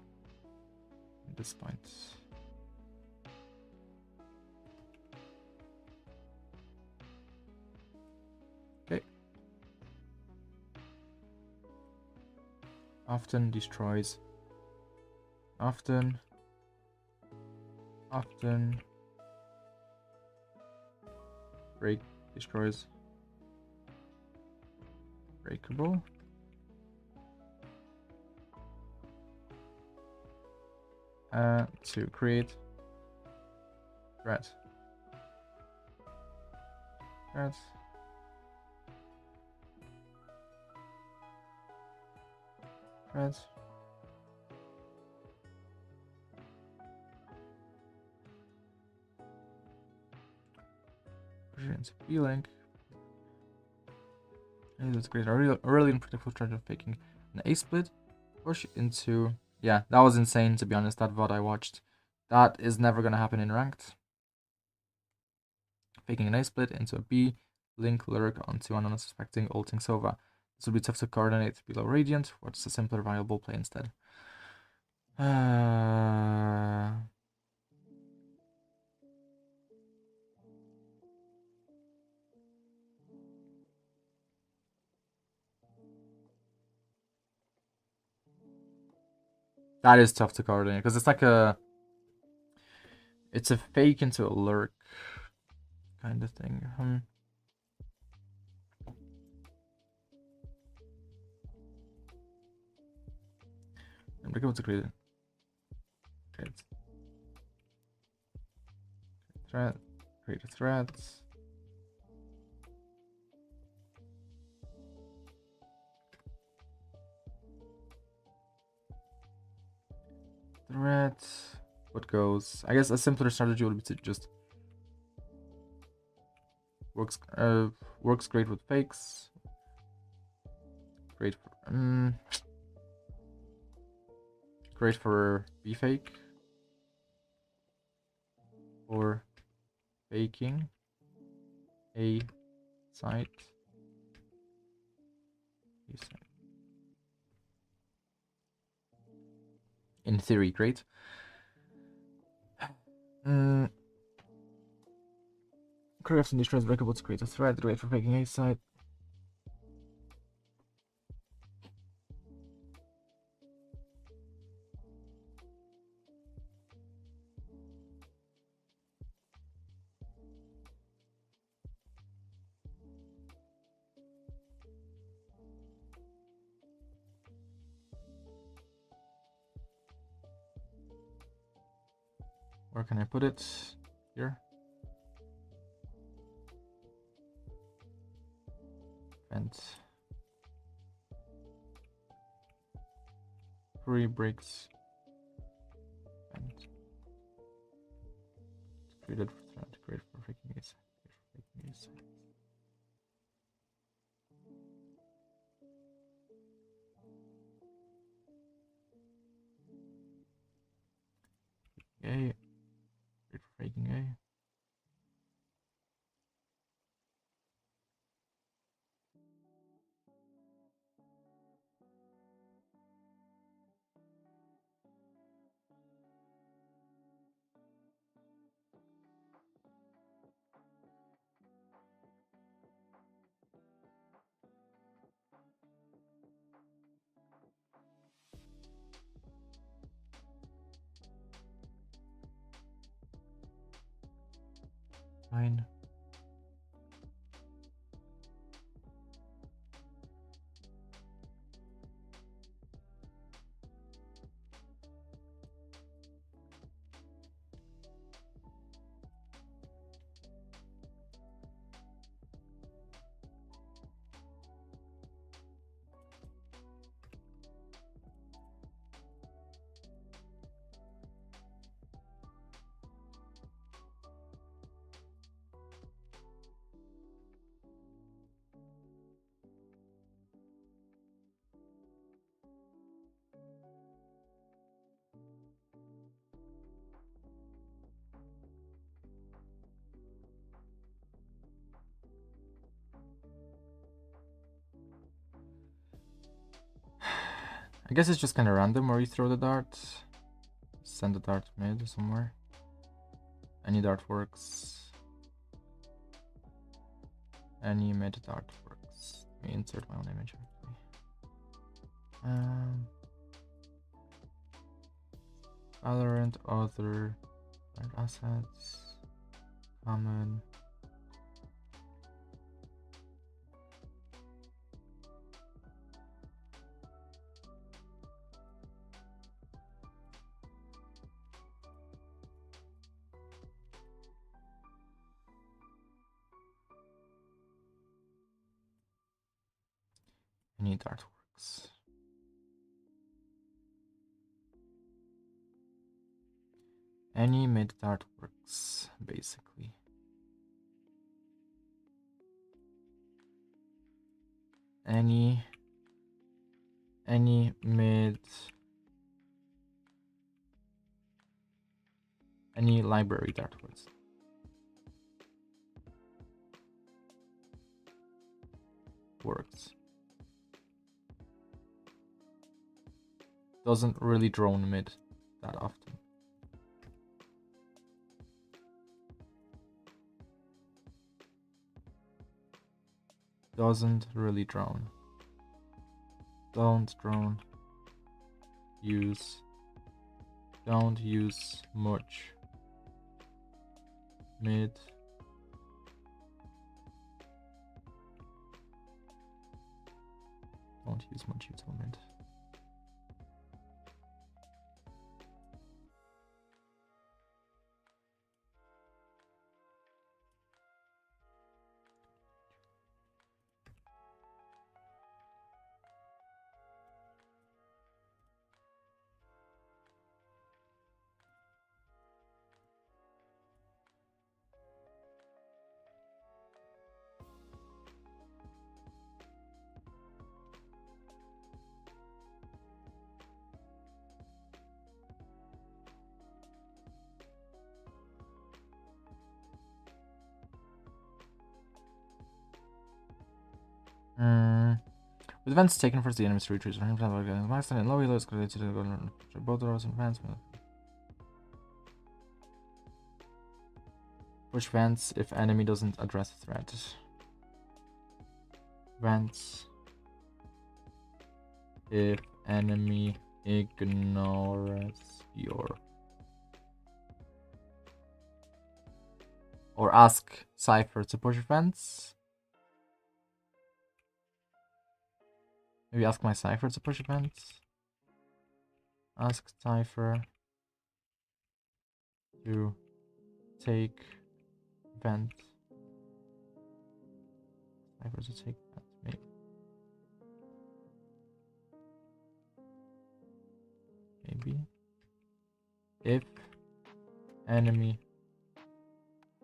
[SPEAKER 1] At this point. Okay. Often destroys. Often. Break destroys. Breakable. To create threat. B-Link. Hey, that's great. A really unpredictable strategy of faking an A-split. Push into... Yeah, that was insane, to be honest, that VOD I watched. That is never going to happen in ranked. Faking an A-split into a B. Link lurk onto an unsuspecting ulting Sova. This would be tough to coordinate below Radiant. What's a simpler viable play instead? That is tough to coordinate because it's like it's a fake into a lurk kind of thing. I'm going to create thread. Create a thread. Thread. What goes? I guess a simpler strategy would be to just works great with fakes. Great for great for B fake or faking a site. In theory, great. Crafts and destroys breakable to create a thread. Great for faking a site. Where can I put it? Here. And free breaks and created for thread. Great for faking it. A. Great for faking A. Fine. I guess it's just kind of random where you throw the dart. Send the dart mid somewhere. Any dart works. Any mid dart works. Let me insert my own image actually. Valorant, other assets, common. Any dart works. Any mid dart works, basically. Any mid, any library dart works. Works. Doesn't really drone mid that often. Doesn't really drone. Don't drone. Use. Don't use much. Mid. Don't use much util mid. With events taken for the enemy's retreat, milestone and low healers related to the both rows and advancement. Push vents if enemy doesn't address the threat. Vents if enemy ignores your. Or ask Cypher to push vents. Maybe ask my Cypher to push events. Ask Cypher to take vent. Cypher to take vent, maybe. Maybe. If enemy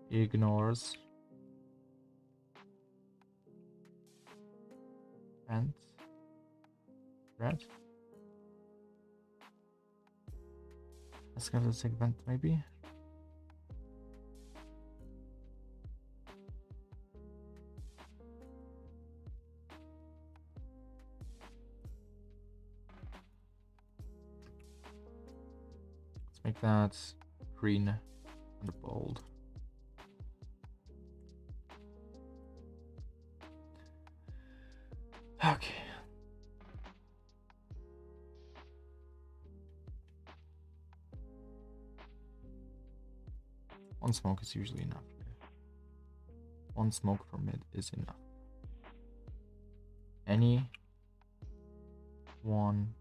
[SPEAKER 1] ignores vent. Right. Let's go to the segment, maybe. Let's make that green and bold. Okay. One smoke is usually enough. One smoke from mid is enough. Any one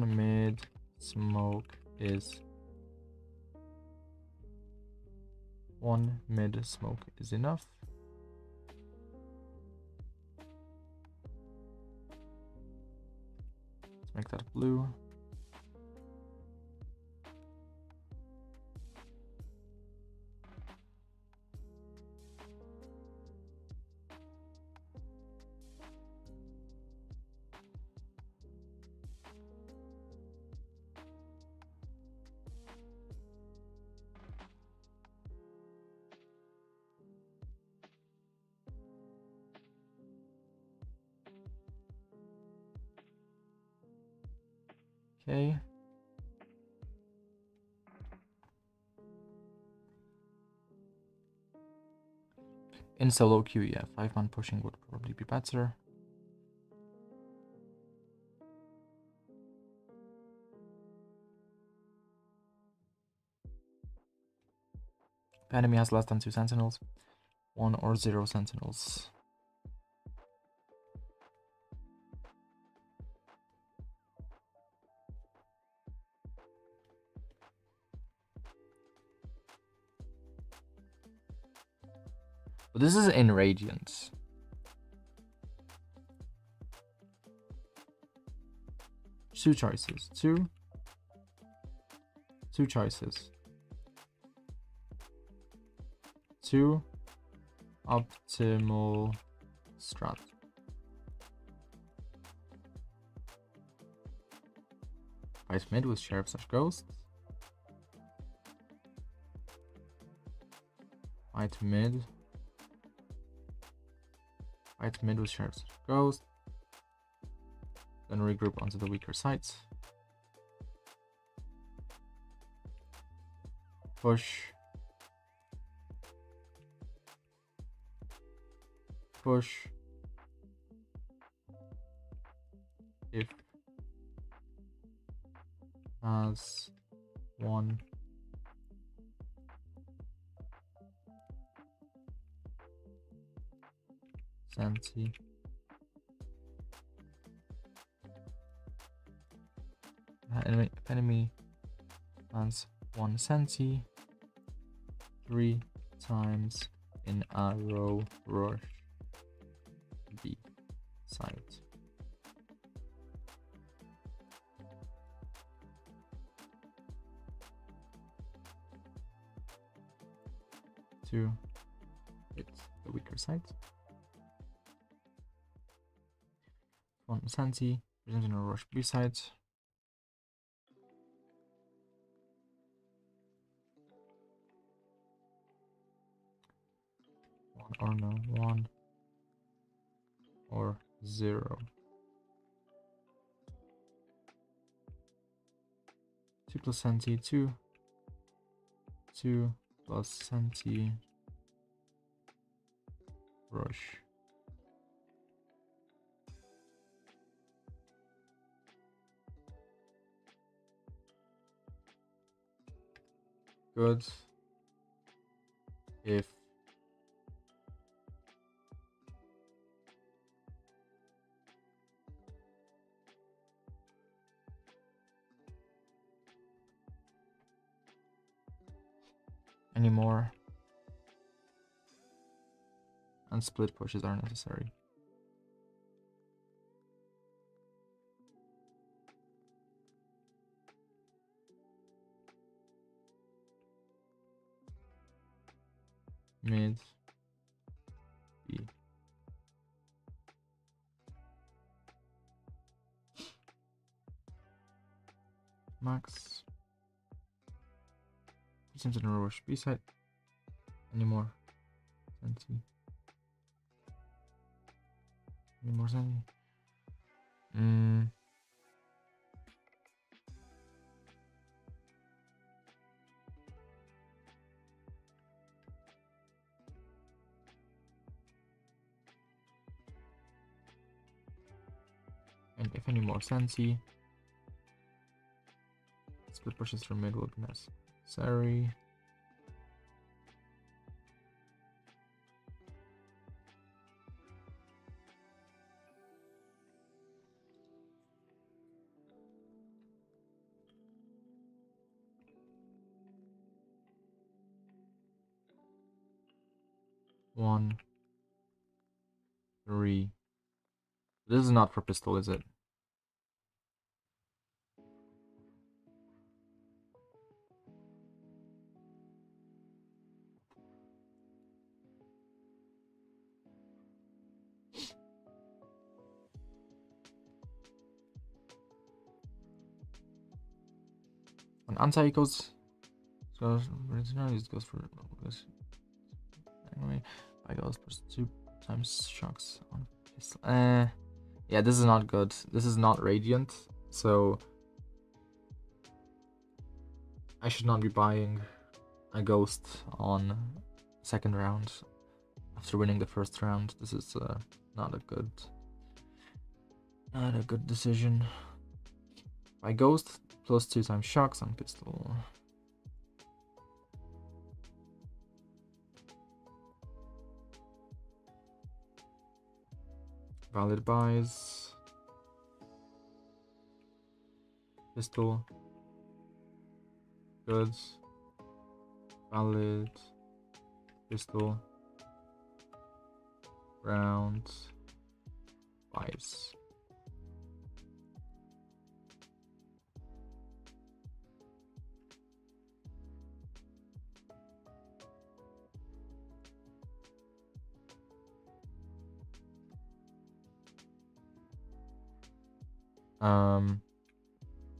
[SPEAKER 1] mid smoke is enough. Let's make that blue. Okay. In solo queue, yeah, 5-man pushing would probably be better. If enemy has less than 2 sentinels, 1 or 0 sentinels. But this is in Radiant. Two choices. Two choices. Two optimal strat. Fight mid with Sheriff/Ghost. Fight mid with Sheriff/Ghost. Then regroup onto the weaker sites. Push. If has one Senti. Enemy has 1 Senti 3 times in a row rush B site. To hit the weaker site. 1 Senti present in a rush B site. Or no, 1 or 0. 2 plus Senti, 2 plus Senti rush. Good. If anymore and split pushes are necessary. Mid B. Max. Seems in a rush B side. Anymore. Senti. Any more Senti? And if any more Senti, split pushes from mid will be necessary. 1, 3. This is not for pistol, is it? When anti goes, so it goes for this. Anyway, I goes plus 2 times shocks on pistol. Yeah, this is not good. This is not radiant, so I should not be buying a ghost on second round after winning the first round. This is not a good decision. Buy ghost plus 2 times shocks on pistol. Valid buys. Pistol. Goods. Valid. Pistol. Round. Buys.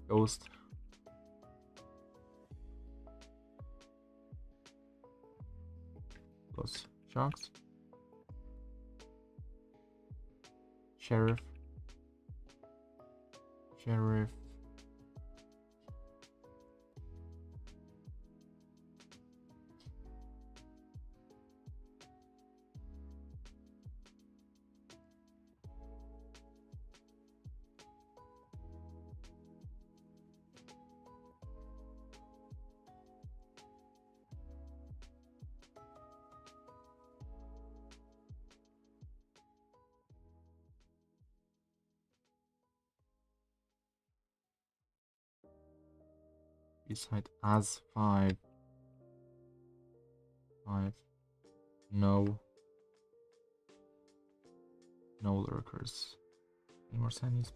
[SPEAKER 1] Ghost. Plus shocks. Sheriff. Sheriff. Beside as 5. 5. No. No lurkers. Any more signies?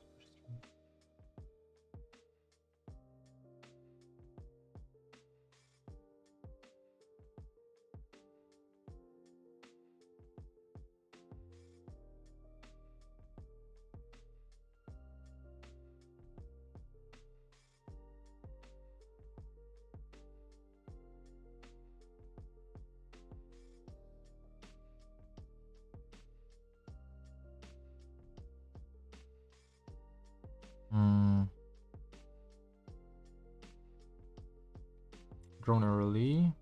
[SPEAKER 1] Drone early.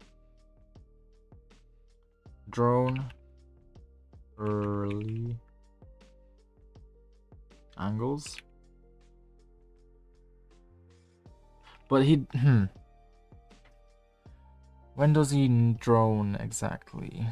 [SPEAKER 1] Drone early. Angles. But he when does he drone exactly?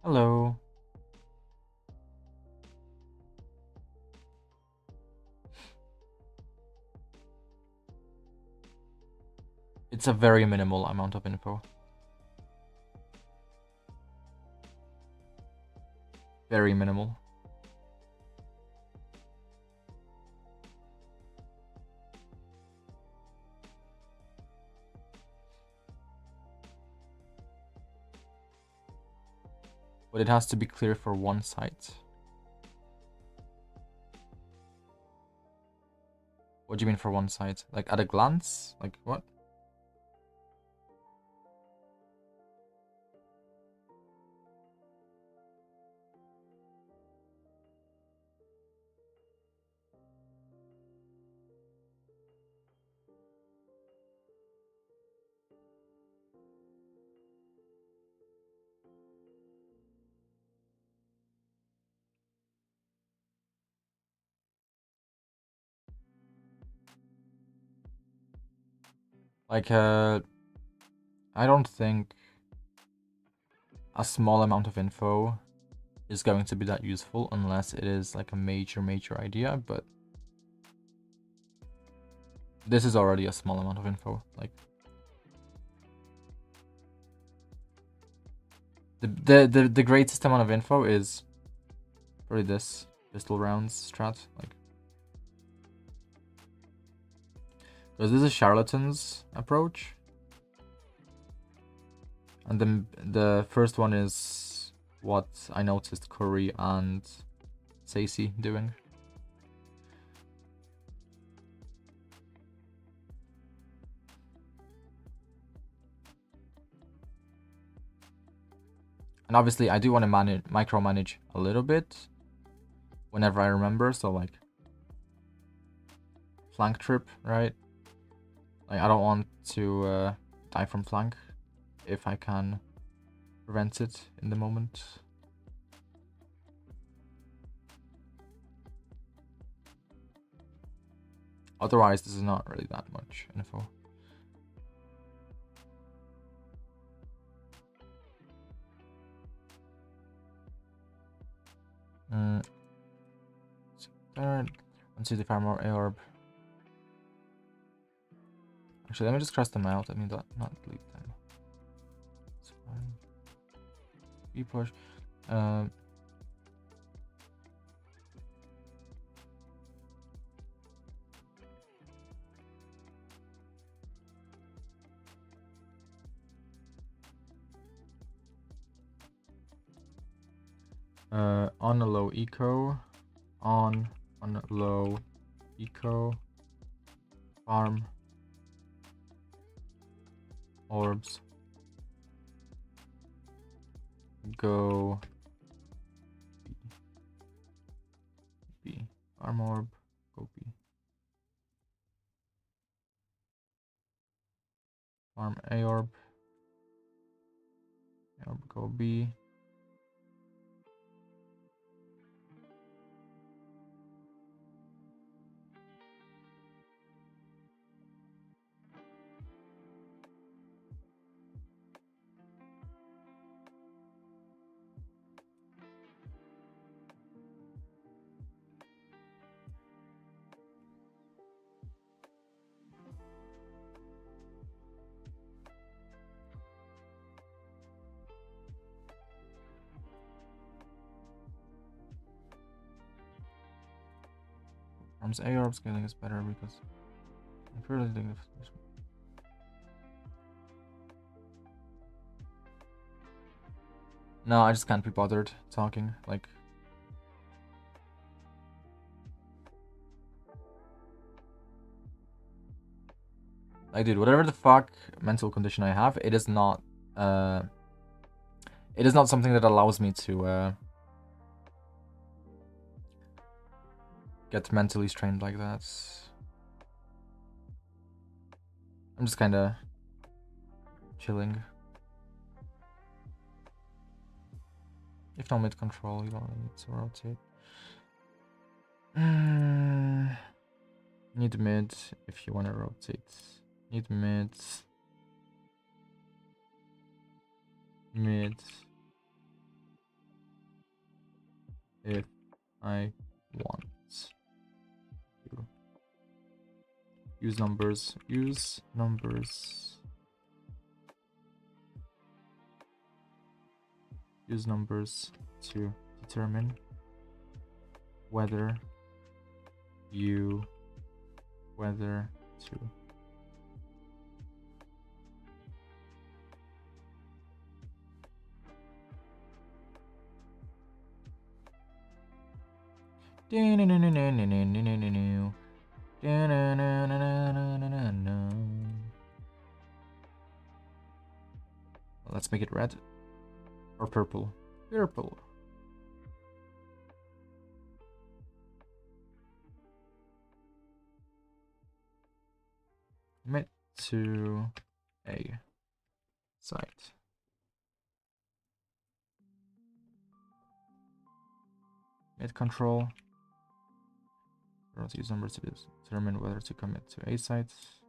[SPEAKER 1] Hello. It's a very minimal amount of info. Very minimal. But it has to be clear for one site. What do you mean for one site? Like at a glance? Like what? Like, I don't think a small amount of info is going to be that useful unless it is like a major idea, but this is already a small amount of info. Like, the greatest amount of info is probably this pistol rounds strat, like, because this is charlatan's approach, and then the first one is what I noticed Curry and Stacey doing. And obviously I do want to micromanage a little bit whenever I remember, so like flank trip, right? Like, I don't want to die from flank if I can prevent it in the moment. Otherwise, this is not really that much info. Third, let's see the far more orb. Actually, let me just cross them out. I mean, not delete them. It's fine. We push. On a low eco, on a low eco, farm orbs, go B, farm orb, go B, farm A orb, go B. Farm's A orb scaling is better because I'm really thinking this. No, I just can't be bothered talking, like. Like, dude, whatever the fuck mental condition I have, it is not something that allows me to get mentally strained like that. I'm just kinda chilling. If no mid control, you don't really need to rotate. Need mid if you want to rotate. Need mid. Mid. If I want to. Use numbers. Use numbers. Use numbers to determine whether to let's make it red or purple. Purple. Mid to A site. Mid control. Let's use numbers to determine whether to commit to A sites.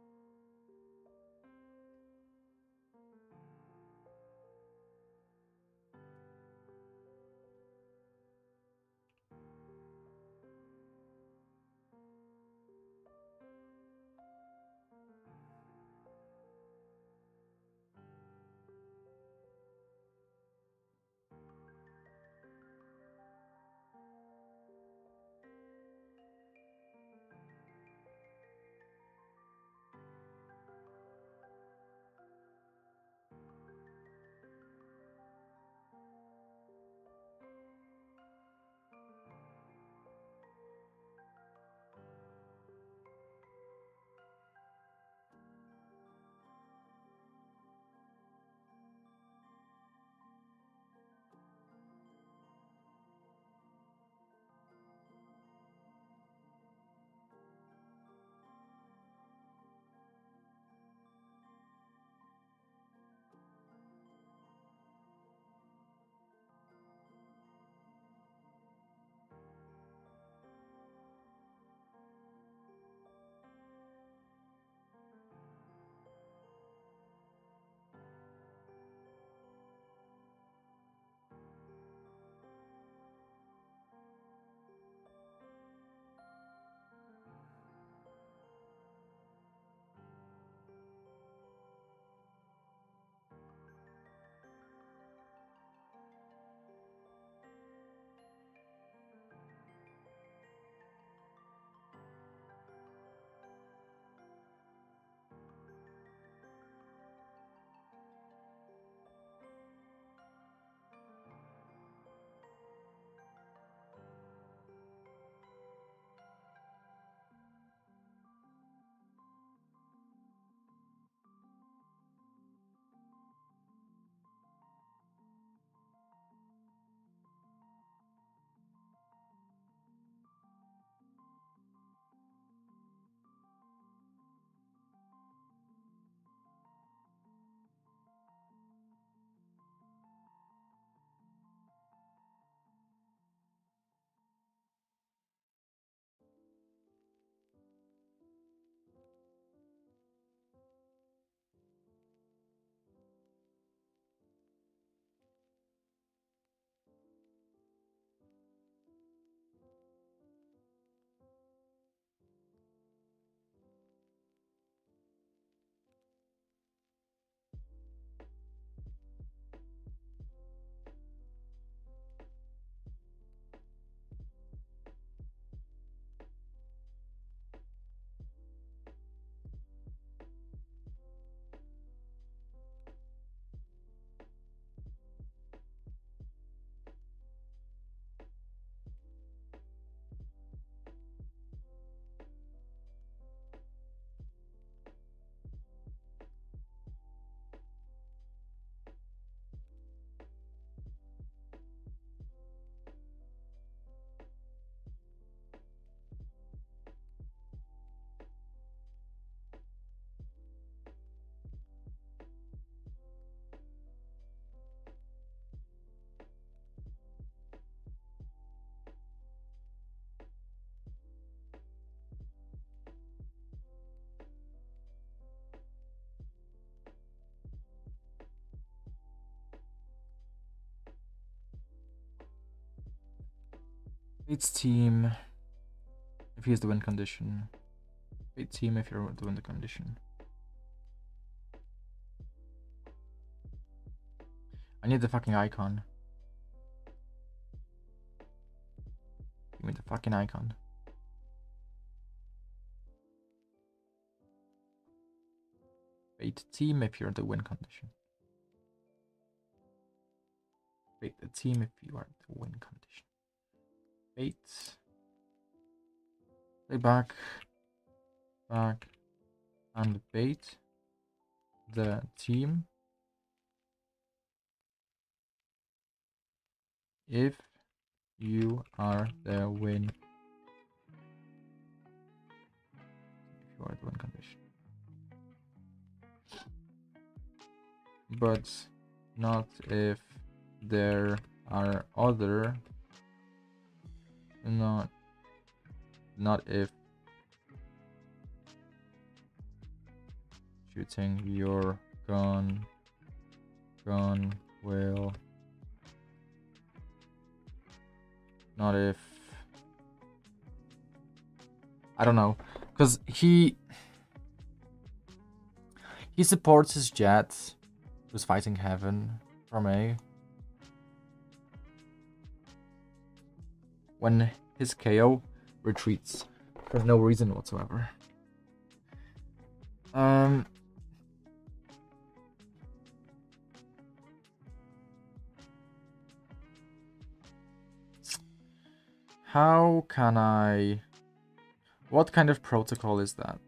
[SPEAKER 1] Fate's team if he has the win condition. Fate team if you're doing the condition. I need the fucking icon. Give me the fucking icon. Fate team if you're the win condition. Fate the team if you are the win condition. Fate. Play back. Back. And bait the team if you are the win. If you are the win condition. But not if there are other. Not if shooting your gun will. Not if. I don't know, because he supports his jet, who's fighting heaven from A. When his KO retreats for no reason whatsoever. How can I... What kind of protocol is that?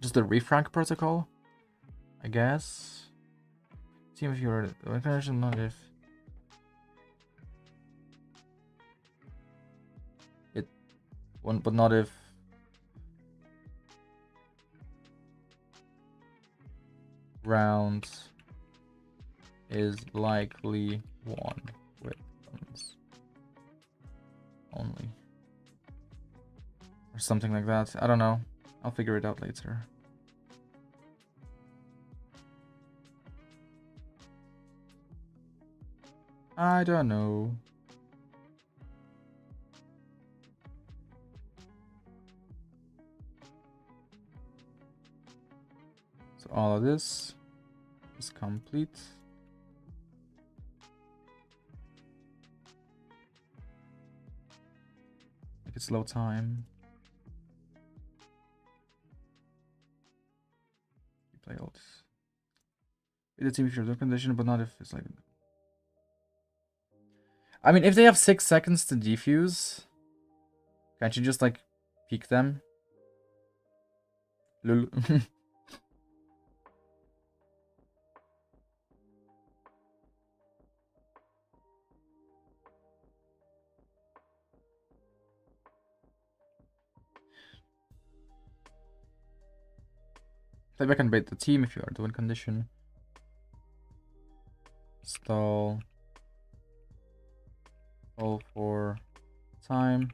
[SPEAKER 1] Just the refrank protocol? I guess. See if you're the condition, not if it one, but not if round is likely won with guns only, or something like that. I don't know. I'll figure it out later. I don't know. So all of this is complete. Make it slow time. You play all this. Be the team if you're in condition, but not if it's like. I mean, if they have 6 seconds to defuse, can't you just like peek them? Lul. Play back and bait the team if you are doing condition. Stall. All for time.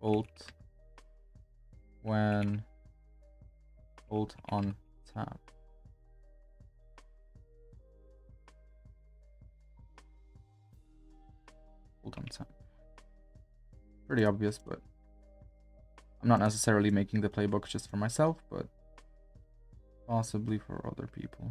[SPEAKER 1] Ult. When. Ult on tap. Ult on tap. Pretty obvious, but I'm not necessarily making the playbook just for myself, but possibly for other people.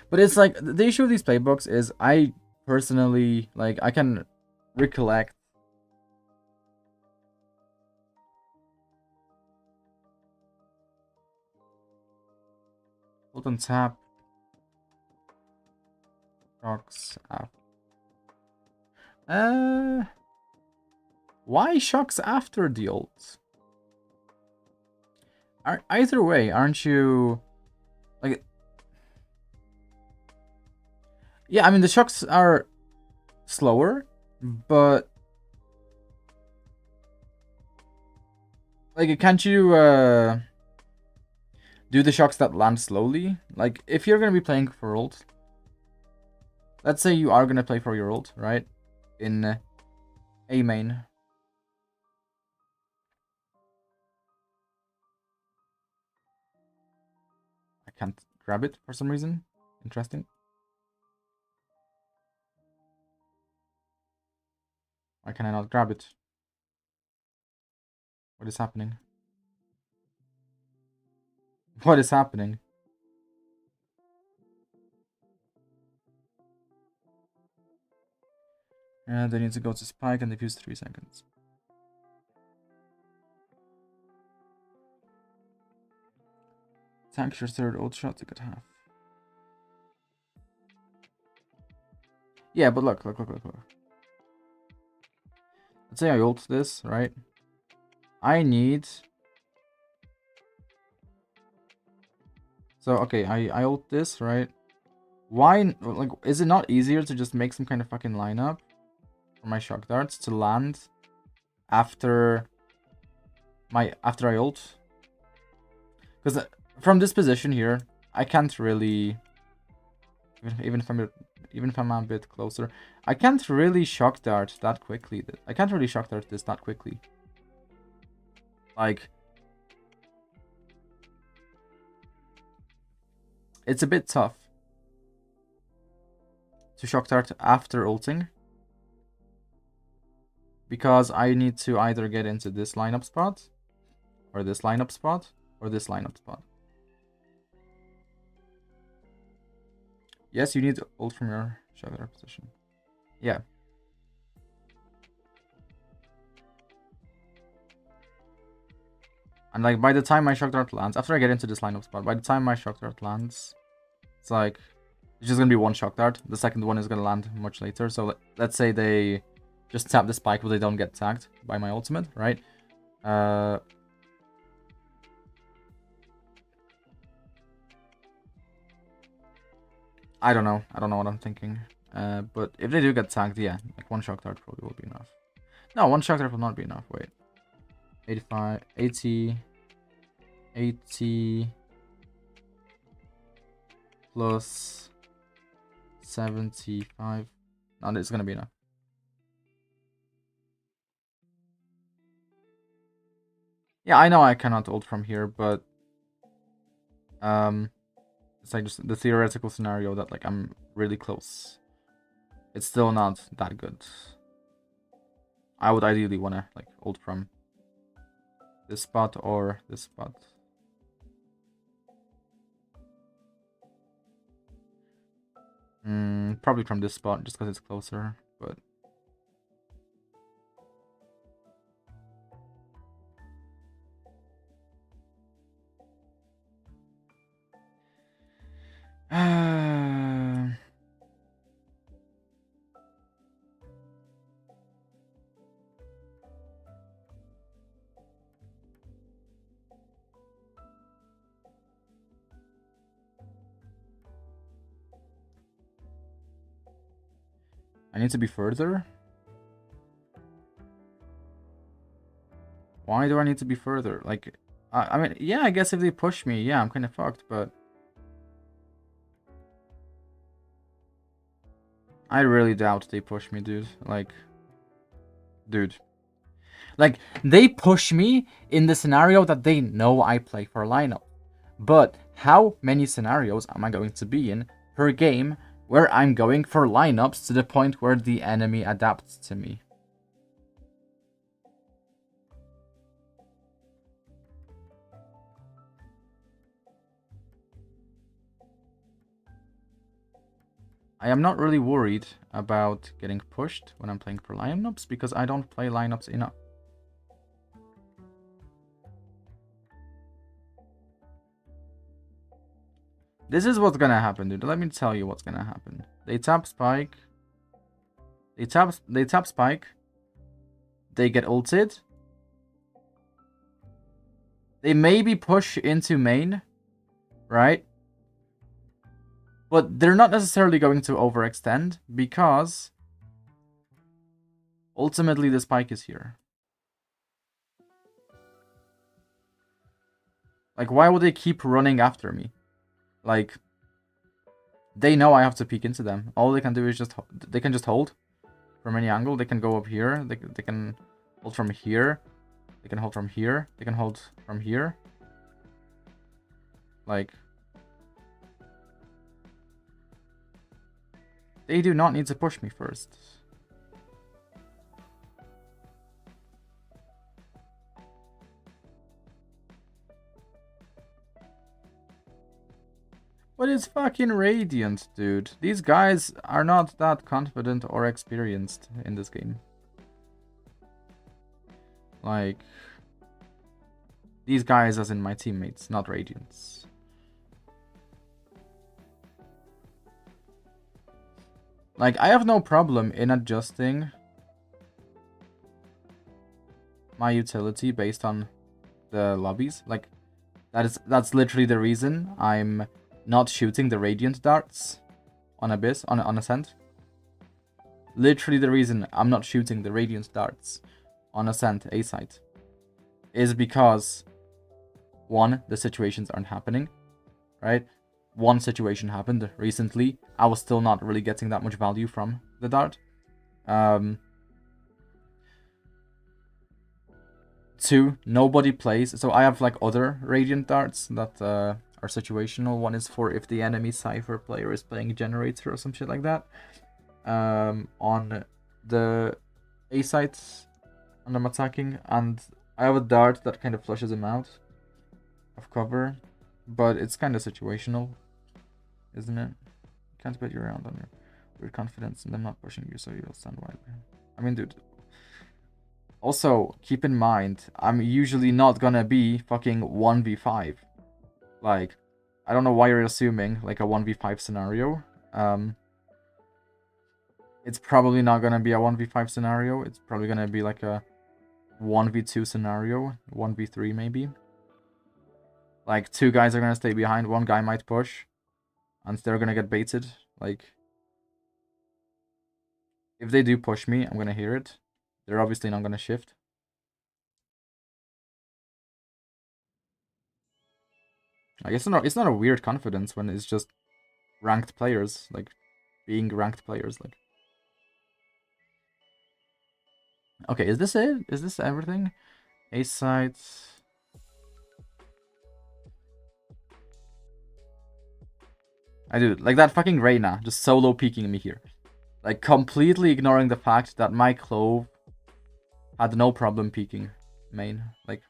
[SPEAKER 1] But it's like the issue with these playbooks is I personally like I can recollect hold on tap shocks up. Why shocks after the ult? Either way, aren't you like? Yeah, I mean the shocks are slower, but like can't you do the shocks that land slowly? Like if you're gonna be playing for ult, let's say you are gonna play for your ult, right? In A main. can't grab it for some reason. Interesting. Why can I not grab it? What is happening? What is happening? And they need to go to spike and defuse 3 seconds. Tank your third ult shot to get half. Yeah, but look. Let's say I ult this, right? I need... So, okay, I ult this, right? Why, like, is it not easier to just make some kind of fucking lineup for my shock darts to land after I ult? Because from this position here, I can't really, even if I'm a bit closer, I can't really shock dart that quickly. I can't really shock dart this that quickly. Like, it's a bit tough to shock dart after ulting, because I need to either get into this lineup spot, or this lineup spot, or this lineup spot. Yes, you need ult from your shock dart position. Yeah. And like by the time my shock dart lands, after I get into this lineup spot, by the time my shock dart lands, it's like, it's just gonna be one shock dart. The second one is gonna land much later. So let's say they just tap the spike, but they don't get tagged by my ultimate, right? I don't know. I don't know what I'm thinking. But if they do get tagged, yeah, like one shock dart probably will be enough. No, one shock dart will not be enough. Wait. 85, 80 plus 75. No, it's gonna be enough. Yeah, I know I cannot ult from here, but it's like just the theoretical scenario that like I'm really close. It's still not that good. I would ideally wanna like ult from this spot or this spot. Probably from this spot just because it's closer, but I need to be further. Why do I need to be further? Like, I mean, yeah, I guess if they push me, yeah, I'm kind of fucked, but I really doubt they push me, dude. Like, dude. Like, they push me in the scenario that they know I play for lineup. But how many scenarios am I going to be in per game where I'm going for lineups to the point where the enemy adapts to me? I am not really worried about getting pushed when I'm playing for lineups because I don't play lineups enough. This is what's gonna happen, dude. Let me tell you what's gonna happen. They tap spike. They tap spike. They get ulted. They maybe push into main, right? But they're not necessarily going to overextend because ultimately the spike is here. Like, why would they keep running after me? Like, they know I have to peek into them. All they can do is they can just hold from any angle. They can go up here. They can hold from here. They can hold from here. They can hold from here. Like, They do not need to push me first. But it's fucking Radiant, dude. These guys are not that confident or experienced in this game. Like, these guys as in my teammates, not Radiants. Like, I have no problem in adjusting my utility based on the lobbies. Like, that's literally the reason I'm not shooting the Radiant darts on Abyss, on Ascent. Literally the reason I'm not shooting the Radiant darts on Ascent A site is because, one, the situations aren't happening, right? One situation happened recently. I was still not really getting that much value from the dart. Two, nobody plays. So I have like other Radiant darts that are situational. One is for if the enemy Cypher player is playing Generator or some shit like that. On the A sites, and I'm attacking, and I have a dart that kind of flushes him out of cover, but it's kind of situational, isn't it? You can't bet you around on your confidence and them not pushing you, so you'll stand widely. I mean, dude. Also, keep in mind, I'm usually not gonna be fucking 1v5. Like, I don't know why you're assuming like a 1v5 scenario. It's probably not gonna be a 1v5 scenario. It's probably gonna be like a 1v2 scenario, 1v3 maybe. Like, two guys are gonna stay behind, one guy might push, and they're gonna get baited. Like, if they do push me, I'm gonna hear it. They're obviously not gonna shift. Like, it's not a weird confidence when it's just ranked players, like being ranked players. Like, okay, is this it? Is this everything? A sites. I do like that fucking Reyna just solo peeking me here, like completely ignoring the fact that my Clove had no problem peeking main. Like,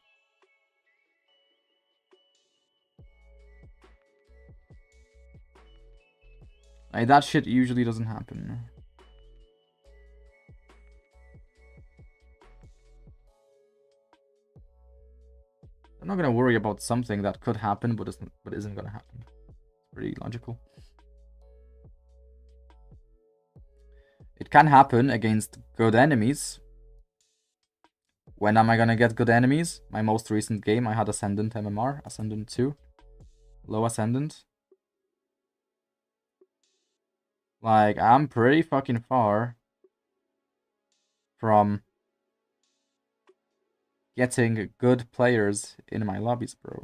[SPEAKER 1] that shit usually doesn't happen. I'm not gonna worry about something that could happen but isn't gonna happen. It's pretty logical. It can happen against good enemies. When am I gonna get good enemies? My most recent game, I had Ascendant MMR, Ascendant 2, low Ascendant. Like, I'm pretty fucking far from getting good players in my lobbies, bro.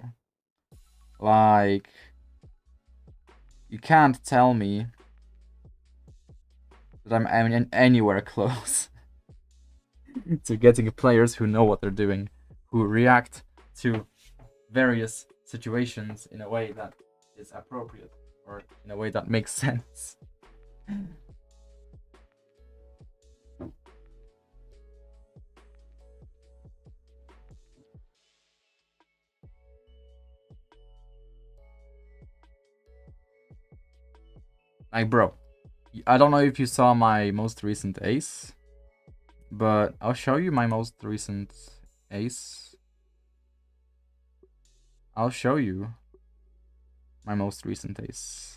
[SPEAKER 1] Like, you can't tell me that I'm anywhere close to getting players who know what they're doing, who react to various situations in a way that is appropriate, or in a way that makes sense. Like, bro, I don't know if you saw my most recent ace, but I'll show you my most recent ace. I'll show you my most recent ace.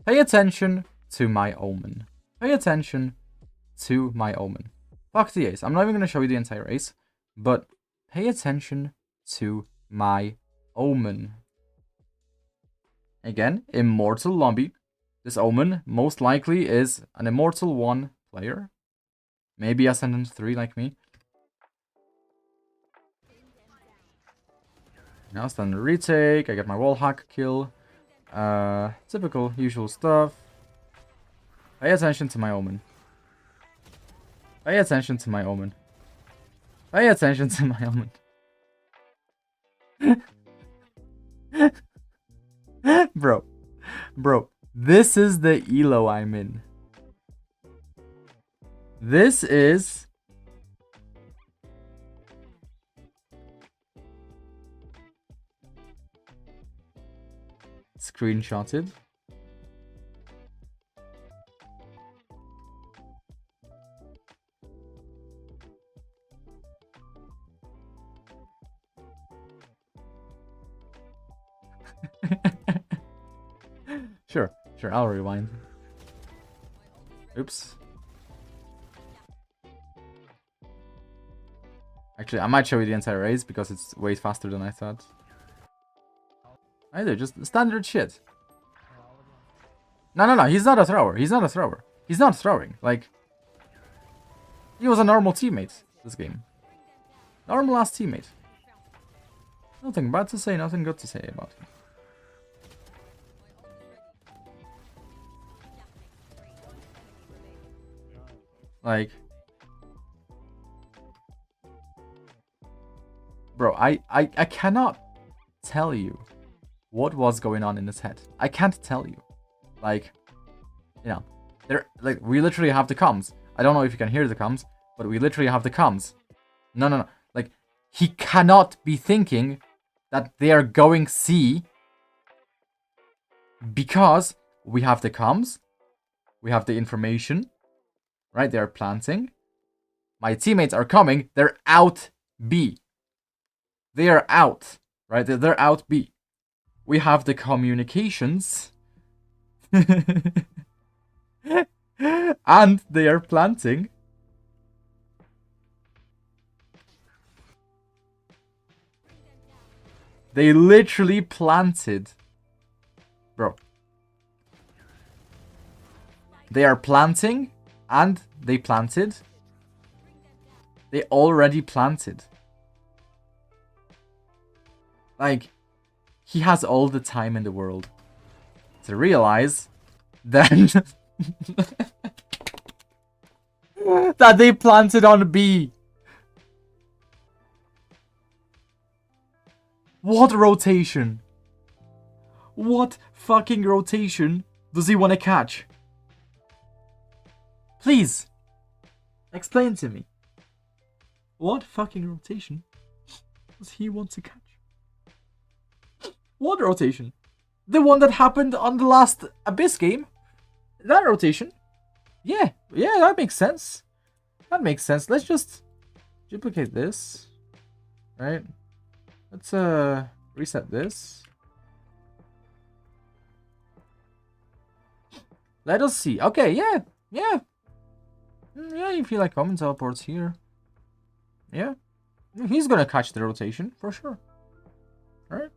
[SPEAKER 1] Pay attention to my omen. Pay attention to my omen. Fuck the ace. I'm not even going to show you the entire ace, but pay attention to my omen. Again, Immortal lobby. This omen most likely is an Immortal 1 player. Maybe Ascendant 3 like me. Now standard retake. I get my wall hack kill. Typical, usual stuff. Pay attention to my omen. Pay attention to my omen. Pay attention to my omen. Bro, this is the elo I'm in. This is screenshotted. Sure, I'll rewind. Oops. Actually, I might show you the entire race because it's way faster than I thought. Either just standard shit. No, he's not a thrower. He's not throwing. Like, he was a normal teammate this game. Normal ass teammate. Nothing bad to say, nothing good to say about him. Like, bro, I cannot tell you what was going on in his head. I can't tell you. Like, you know, we literally have the comms. I don't know if you can hear the comms, but we literally have the comms. No. Like, he cannot be thinking that they are going C because we have the comms, we have the information. Right, they're planting. My teammates are coming. They're out B. They are out. Right, they're out B. We have the communications. And they are planting. They literally planted. Bro. They are planting. And they planted. They already planted. Like, he has all the time in the world to realize then that they planted on B. What rotation? What fucking rotation does he want to catch? Please, explain to me. What fucking rotation does he want to catch? What rotation? The one that happened on the last Abyss game? That rotation? Yeah, that makes sense. Let's just duplicate this. Right? Let's reset this. Let us see. Okay, yeah. Yeah, you feel like common teleports here. Yeah. He's gonna catch the rotation, for sure. Right?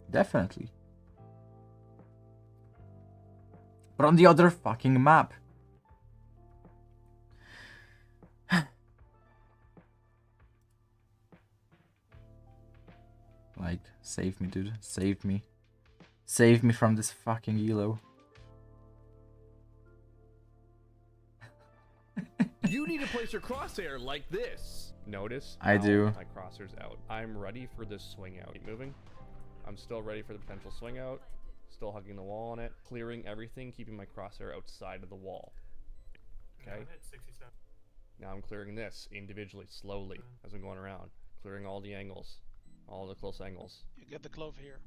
[SPEAKER 1] Definitely. But on the other fucking map. Like, save me, dude. Save me. Save me from this fucking elo.
[SPEAKER 10] You need to place your crosshair like this. Notice
[SPEAKER 1] I do.
[SPEAKER 10] My crosshair's out. I'm ready for this swing out. Keep moving. I'm still ready for the potential swing out. Still hugging the wall on it. Clearing everything, keeping my crosshair outside of the wall. Okay? Now I'm clearing this individually, slowly, as I'm going around. Clearing all the angles. All the close angles.
[SPEAKER 9] You get the clove here.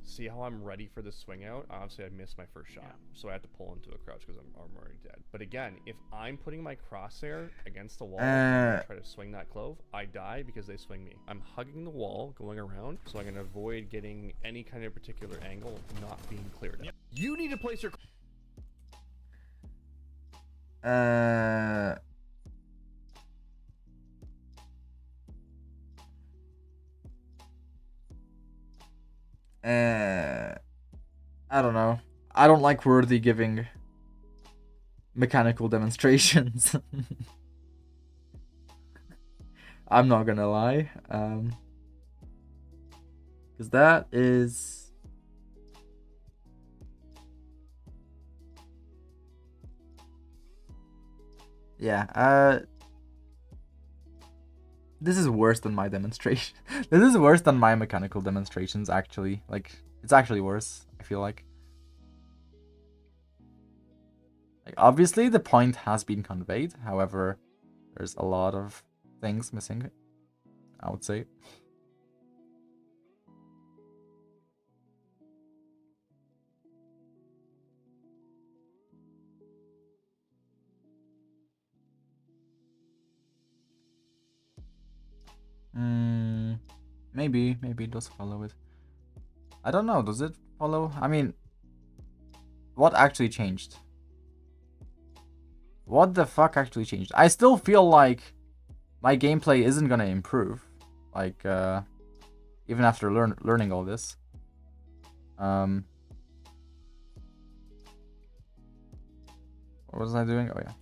[SPEAKER 10] See how I'm ready for the swing out? Obviously, I missed my first shot, so I had to pull into a crouch because I'm already dead. But again, if I'm putting my crosshair against the wall and try to swing that clove, I die because they swing me. I'm hugging the wall, going around, so I can avoid getting any kind of particular angle not being cleared out. You need to place your...
[SPEAKER 1] I don't know. I don't like Worthy giving mechanical demonstrations. I'm not gonna lie. Because that is Yeah, this is worse than my demonstration. This is worse than my mechanical demonstrations, actually. Like, it's actually worse, I feel like. Like, obviously, the point has been conveyed. However, there's a lot of things missing, I would say. Maybe it does follow it. I don't know, does it follow? I mean, what actually changed? What the fuck actually changed? I still feel like my gameplay isn't gonna improve. Like, even after learning all this. What was I doing? Oh yeah.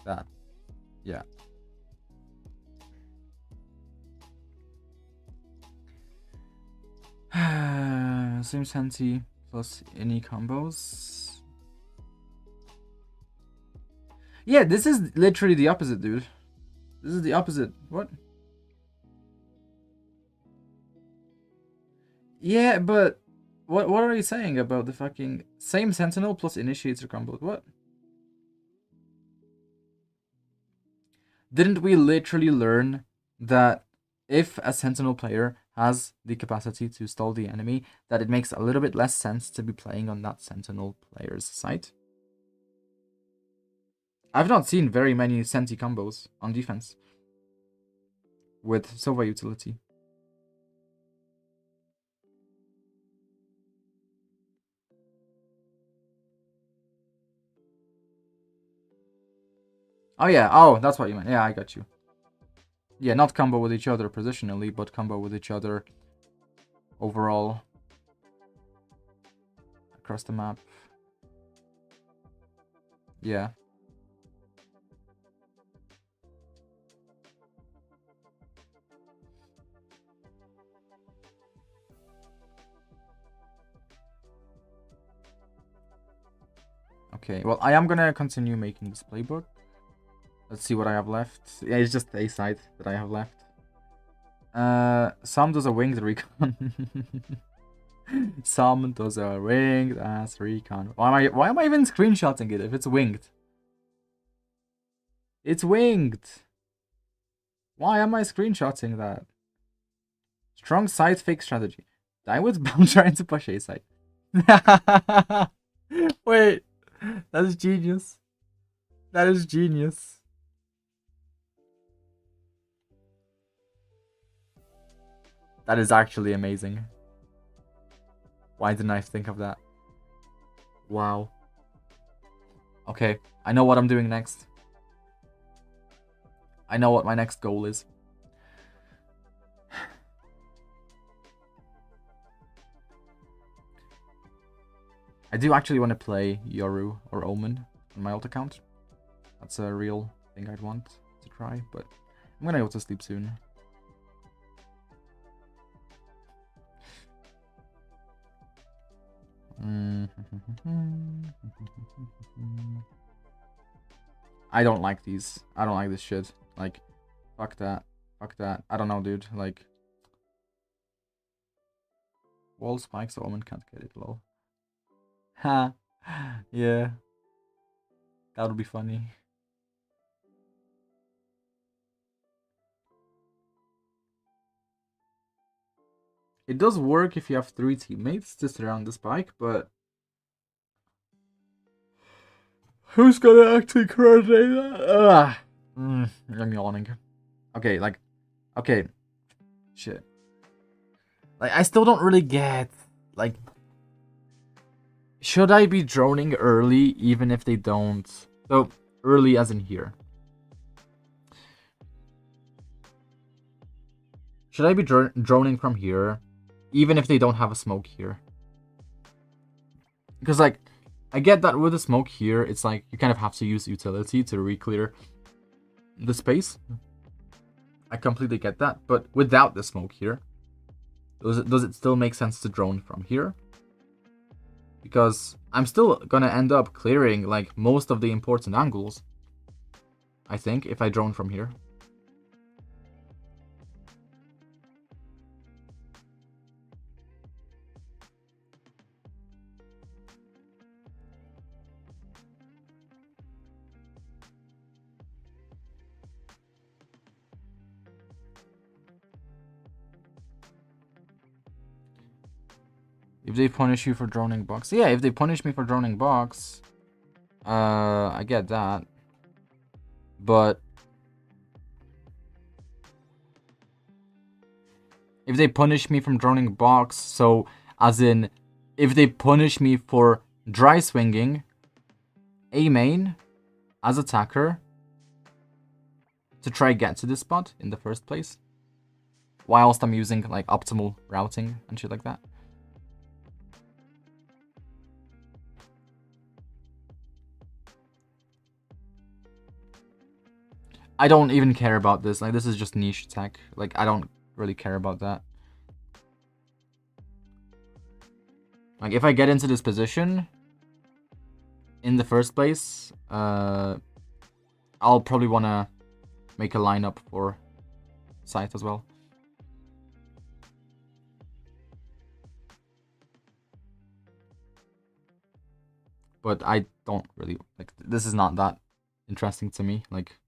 [SPEAKER 1] That. Yeah. Same Senti plus any combos. Yeah, this is literally the opposite, dude. This is the opposite. What? Yeah, but what are you saying about the fucking same Sentinel plus Initiator combo? What? Didn't we literally learn that if a Sentinel player has the capacity to stall the enemy, that it makes a little bit less sense to be playing on that Sentinel player's side? I've not seen very many Senti combos on defense with Sova utility. Oh yeah, oh, that's what you meant. Yeah, I got you. Yeah, not combo with each other positionally, but combo with each other overall across the map. Yeah. Okay, well, I am gonna continue making this playbook. Let's see what I have left. Yeah, it's just a side that I have left. Sam does a winged recon. Sam does a winged ass recon. Why am I even screenshotting it if it's winged? It's winged. Why am I screenshotting that? Strong side fake strategy. Die with bomb trying to push A side. Wait, that is genius. That is genius. That is actually amazing. Why didn't I think of that? Wow. Okay, I know what I'm doing next. I know what my next goal is. I do actually want to play Yoru or Omen on my alt account. That's a real thing I'd want to try, but I'm gonna go to sleep soon. I don't like these. I don't like this shit. Like, fuck that. Fuck that. I don't know, dude. Like, wall spikes, so Omen can't get it, lol. Ha. Yeah. That would be funny. It does work if you have 3 teammates to surround the spike, but who's gonna actually coordinate that? I'm yawning. Okay, like, okay, shit. Like, I still don't really get, like, should I be droning early even if they don't? So, early as in here. Should I be droning from here even if they don't have a smoke here? Because, like, I get that with the smoke here, it's like you kind of have to use utility to re-clear the space. I completely get that, but without the smoke here, does it still make sense to drone from here? Because I'm still gonna end up clearing like most of the important angles I think, if I drone from here. If they punish you for droning box. Yeah, if they punish me for droning box, I get that. But if they punish me from droning box, so as in if they punish me for dry swinging A main as attacker to try get to this spot in the first place, whilst I'm using like optimal routing and shit like that. I don't even care about this. Like, this is just niche tech. Like, I don't really care about that. Like, if I get into this position in the first place, I'll probably want to make a lineup for site as well. But I don't really, like, this is not that interesting to me. Like,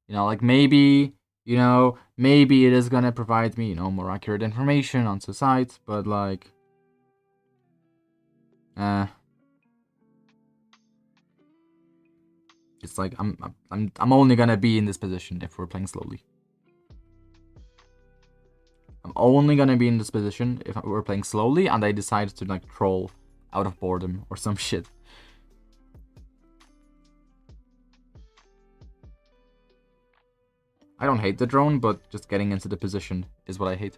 [SPEAKER 1] you know, like maybe, you know, maybe it is gonna provide me, you know, more accurate information onto site, but like, it's like I'm only gonna be in this position if we're playing slowly. I'm only gonna be in this position if we're playing slowly and I decide to like troll out of boredom or some shit. I don't hate the drone, but just getting into the position is what I hate.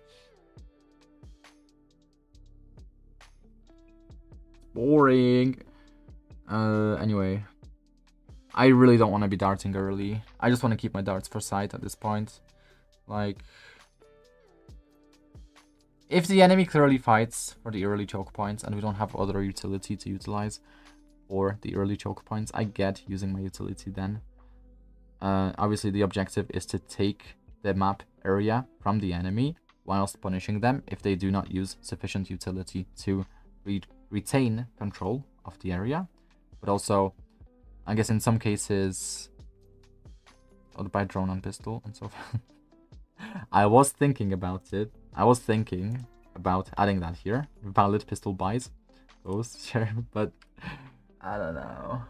[SPEAKER 1] Boring. Anyway. I really don't want to be darting early. I just want to keep my darts for sight at this point. Like, if the enemy clearly fights for the early choke points and we don't have other utility to utilize for the early choke points, I get using my utility then. Obviously, the objective is to take the map area from the enemy whilst punishing them if they do not use sufficient utility to retain control of the area. But also, I guess in some cases, by drone and pistol and so forth. I was thinking about it. I was thinking about adding that here. Valid pistol buys. Those, sure, but I don't know.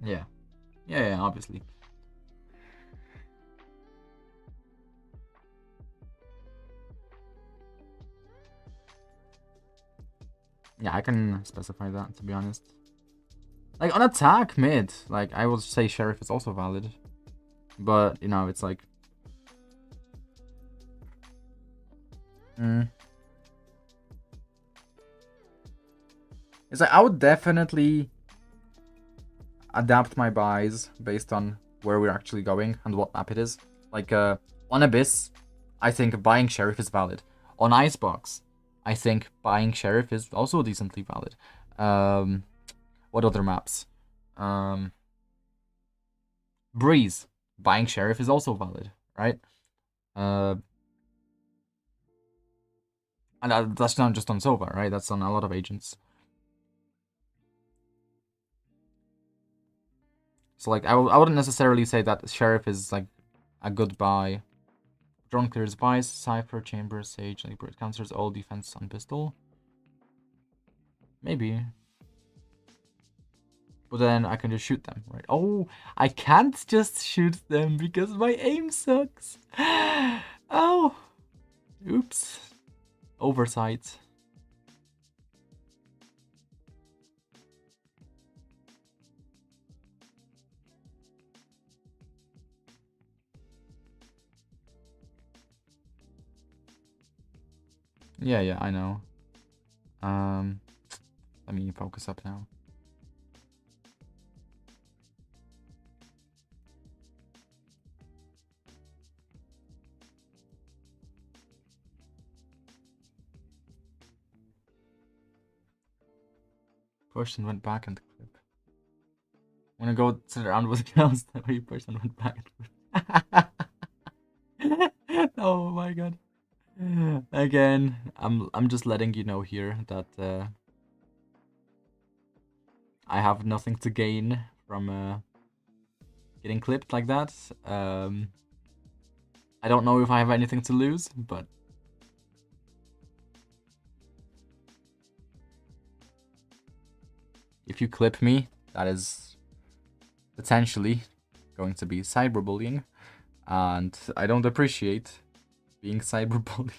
[SPEAKER 1] Yeah. Yeah, obviously. Yeah, I can specify that, to be honest. Like, on attack mid, like, I would say Sheriff is also valid. But, you know, it's like... It's like, I would definitely adapt my buys based on where we're actually going and what map it is. Like, on Abyss, I think buying Sheriff is valid. On Icebox, I think buying Sheriff is also decently valid. What other maps? Breeze, buying Sheriff is also valid, right? And that's not just on Sova, right? That's on a lot of agents. So, like, I wouldn't necessarily say that Sheriff is, like, a good buy. Drone clears buys, Cypher, Chamber, Sage, like, it cancels all defense on pistol. Maybe. But then I can just shoot them, right? Oh, I can't just shoot them because my aim sucks. Oh. Oops. Oversight. Yeah, I know. Let me focus up now. Pushed and went back and clip. Wanna go sit around with the girls that way you pushed and went back and clip. Oh my god. Again, I'm just letting you know here that I have nothing to gain from getting clipped like that. I don't know if I have anything to lose, but if you clip me, that is potentially going to be cyberbullying, and I don't appreciate being cyberbullied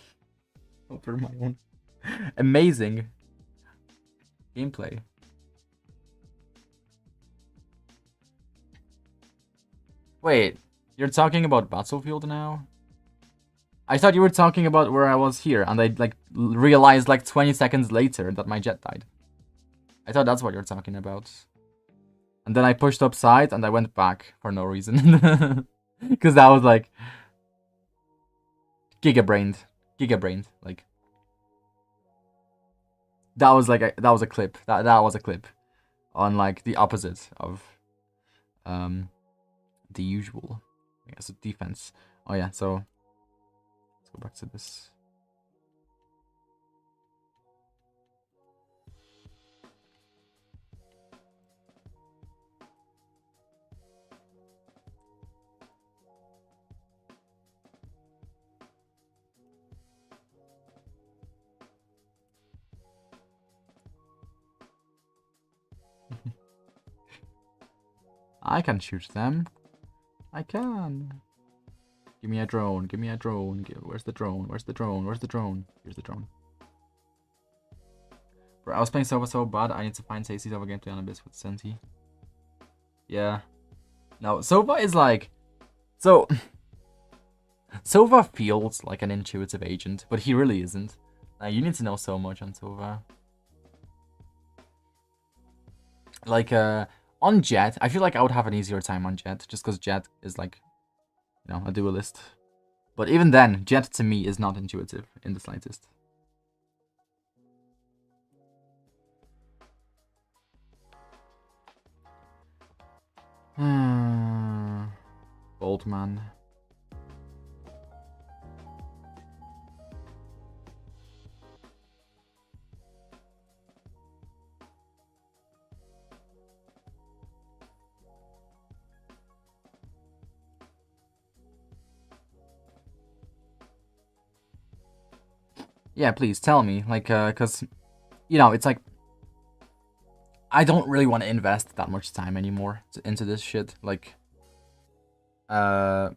[SPEAKER 1] over my own amazing gameplay. Wait, you're talking about Battlefield now? I thought you were talking about where I was here, and I like realized like 20 seconds later that my jet died. I thought that's what you're talking about. And then I pushed upside and I went back for no reason. Because that was like gigabrained, like that was like that was a clip. That was a clip on like the opposite of the usual, I guess, defense. Oh yeah, so let's go back to this. I can shoot them. I can. Give me a drone. Give me a drone. Where's the drone? Where's the drone? Where's the drone? Here's the drone. Bro, I was playing Sova so bad. I need to find Stacey's over game to Anubis with Senti. Yeah. No, Sova is like... So... Sova feels like an intuitive agent, but he really isn't. You need to know so much on Sova. Like, on Jet, I feel like I would have an easier time on Jet, just because Jet is like, you know, a duelist. But even then, Jet to me is not intuitive in the slightest. Boltman. Yeah, please tell me, like, cause, you know, it's like, I don't really want to invest that much time anymore into this shit. Like, it's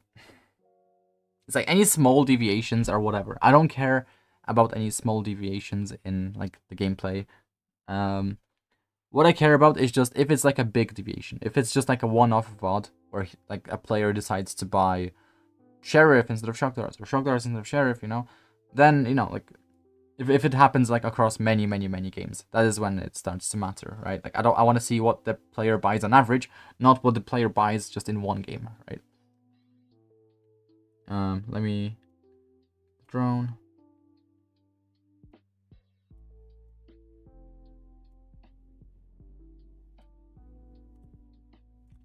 [SPEAKER 1] like any small deviations or whatever. I don't care about any small deviations in like the gameplay. What I care about is just if it's like a big deviation. If it's just like a one-off VOD where like a player decides to buy Sheriff instead of Shock Darts or Shock Darts instead of Sheriff, you know, then, you know, like, if it happens like across many games, that is when it starts to matter, right? Like I want to see what the player buys on average, not what the player buys just in one game, right? Let me drone.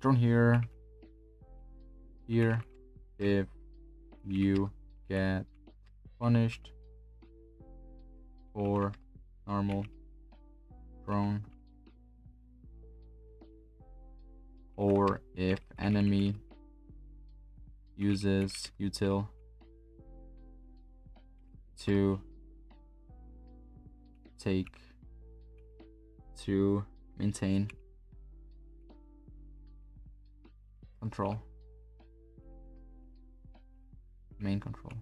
[SPEAKER 1] Drone here. Here. If you get punished for normal drone, or if enemy uses util to maintain control, main control.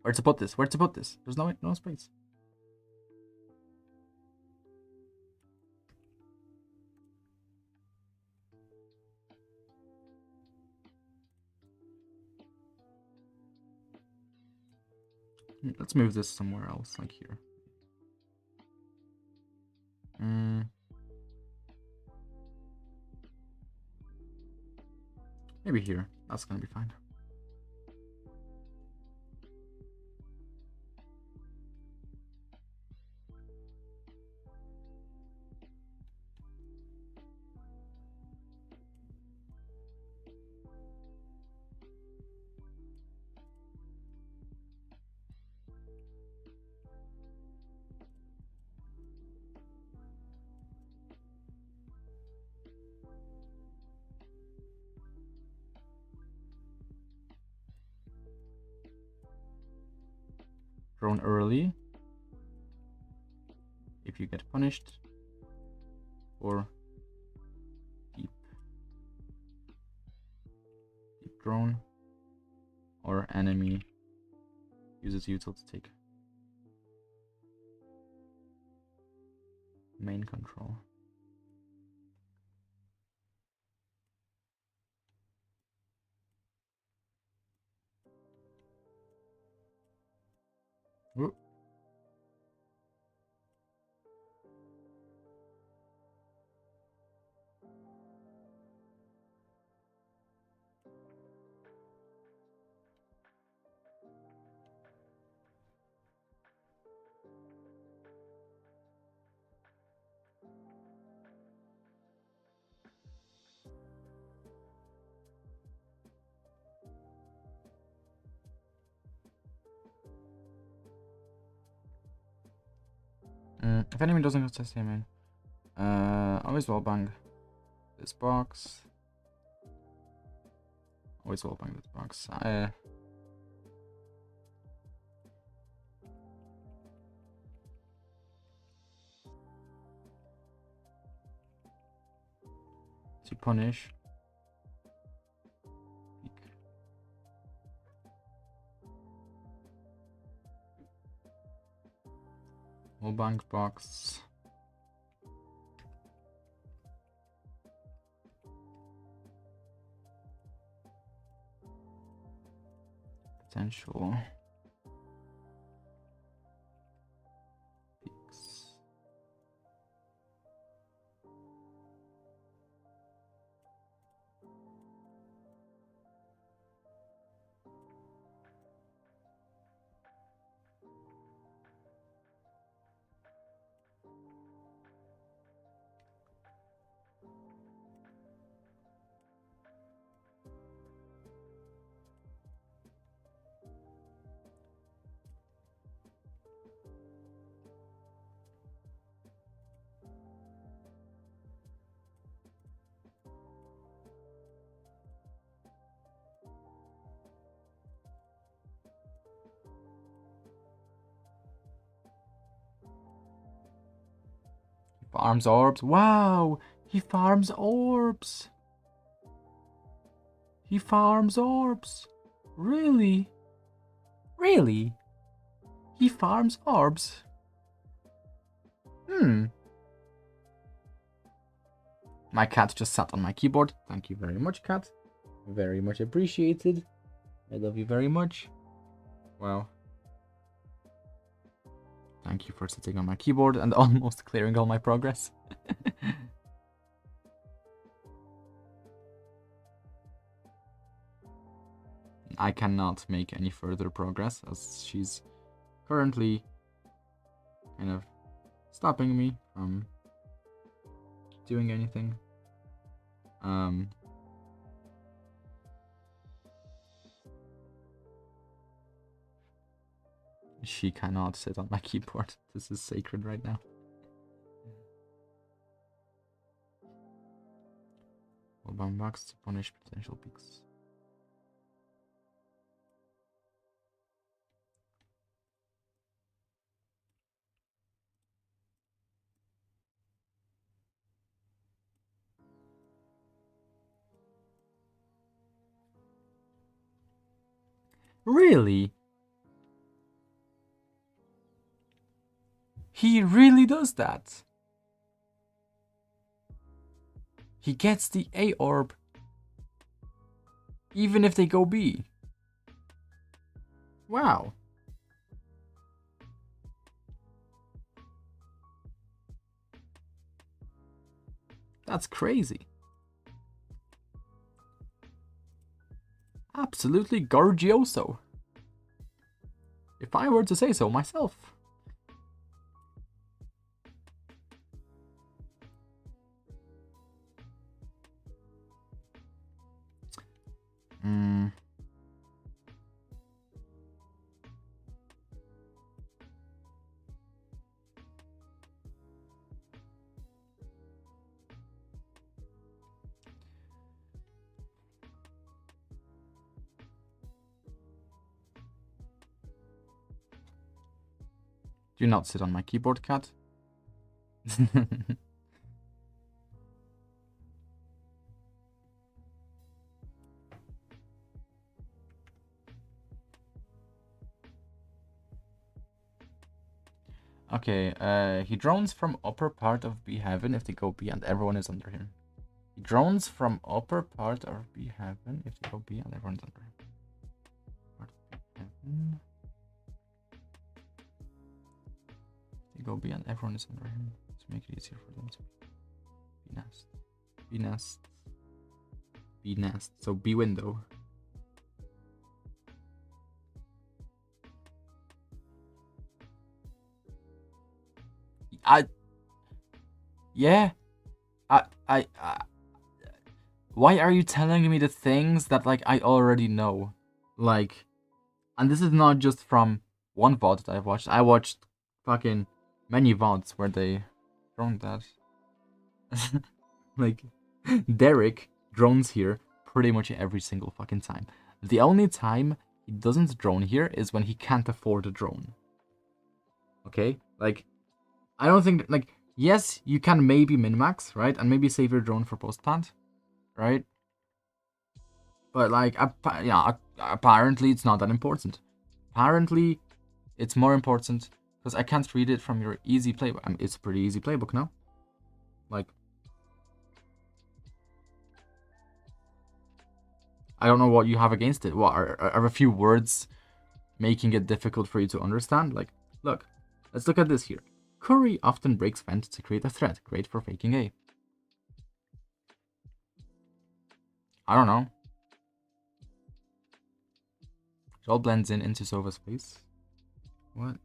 [SPEAKER 1] Where to put this? Where to put this? There's no space. Let's move this somewhere else, like here. Maybe here. That's gonna be fine. Drone early. If you get punished. Or deep drone. Or enemy uses util to take main control. Whoop. If enemy doesn't contest him, always wallbang this box. Always wallbang this box. To punish. Wallbang box. Potential. Peaks. Farms orbs. Wow! He farms orbs! He farms orbs! Really? Really? He farms orbs? My cat just sat on my keyboard. Thank you very much, cat. Very much appreciated. I love you very much. Wow. Thank you for sitting on my keyboard and almost clearing all my progress. I cannot make any further progress as she's currently kind of stopping me from doing anything. She cannot sit on my keyboard. This is sacred right now. Wallbang box to punish potential peaks. Really? He really does that. He gets the A orb even if they go B. Wow. That's crazy. Absolutely gorgioso. If I were to say so myself. Do not sit on my keyboard, cat. Okay, he drones from upper part of B heaven if they go B and everyone is under him. He drones from upper part of B heaven if they go B and everyone's under him. Part of B heaven. They go B and everyone is under him to make it easier for them to B nest. B nest. B nest. So B window. Why are you telling me the things that like I already know? Like, and this is not just from one VOD that I've watched. I watched fucking many VODs where they drone that. Like, Derek drones here pretty much every single fucking time. The only time he doesn't drone here is when he can't afford a drone. Okay? Like, I don't think, like, yes, you can maybe min-max, right? And maybe save your drone for post-plant, right? But, like, apparently it's not that important. Apparently, it's more important, because I can't read it from your easy playbook. I mean, it's a pretty easy playbook now. Like, I don't know what you have against it. What, are a few words making it difficult for you to understand? Like, look, let's look at this here. Curry often breaks vent to create a threat. Great for faking A. I don't know. It all blends into Sova's face. What?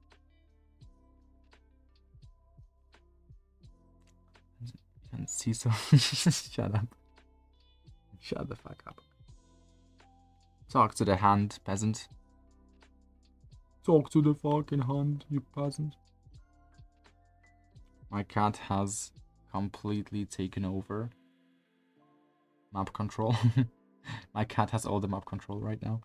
[SPEAKER 1] Can't see so. Shut up. Shut the fuck up. Talk to the hand, peasant. Talk to the fucking hand, you peasant. My cat has completely taken over map control. My cat has all the map control right now.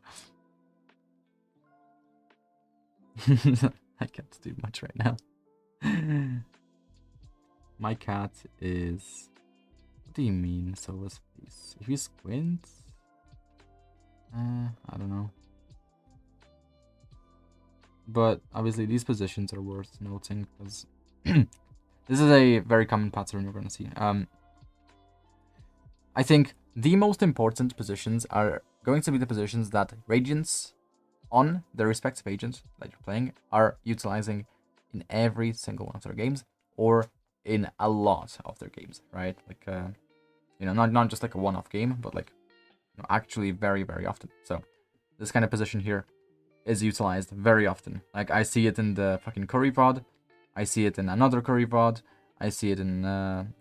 [SPEAKER 1] I can't do much right now. My cat is... What do you mean, Sova's face? If you squint... I don't know. But obviously these positions are worth noting because this is a very common pattern you're going to see. I think the most important positions are going to be the positions that Radiants on the respective agent that you're playing are utilizing in every single one of their games or in a lot of their games, right? Like, you know, not just like a one-off game, but like, you know, actually very, very often. So this kind of position here is utilized very often. Like, I see it in the fucking Curry VOD. I see it in another Curry VOD. I see it in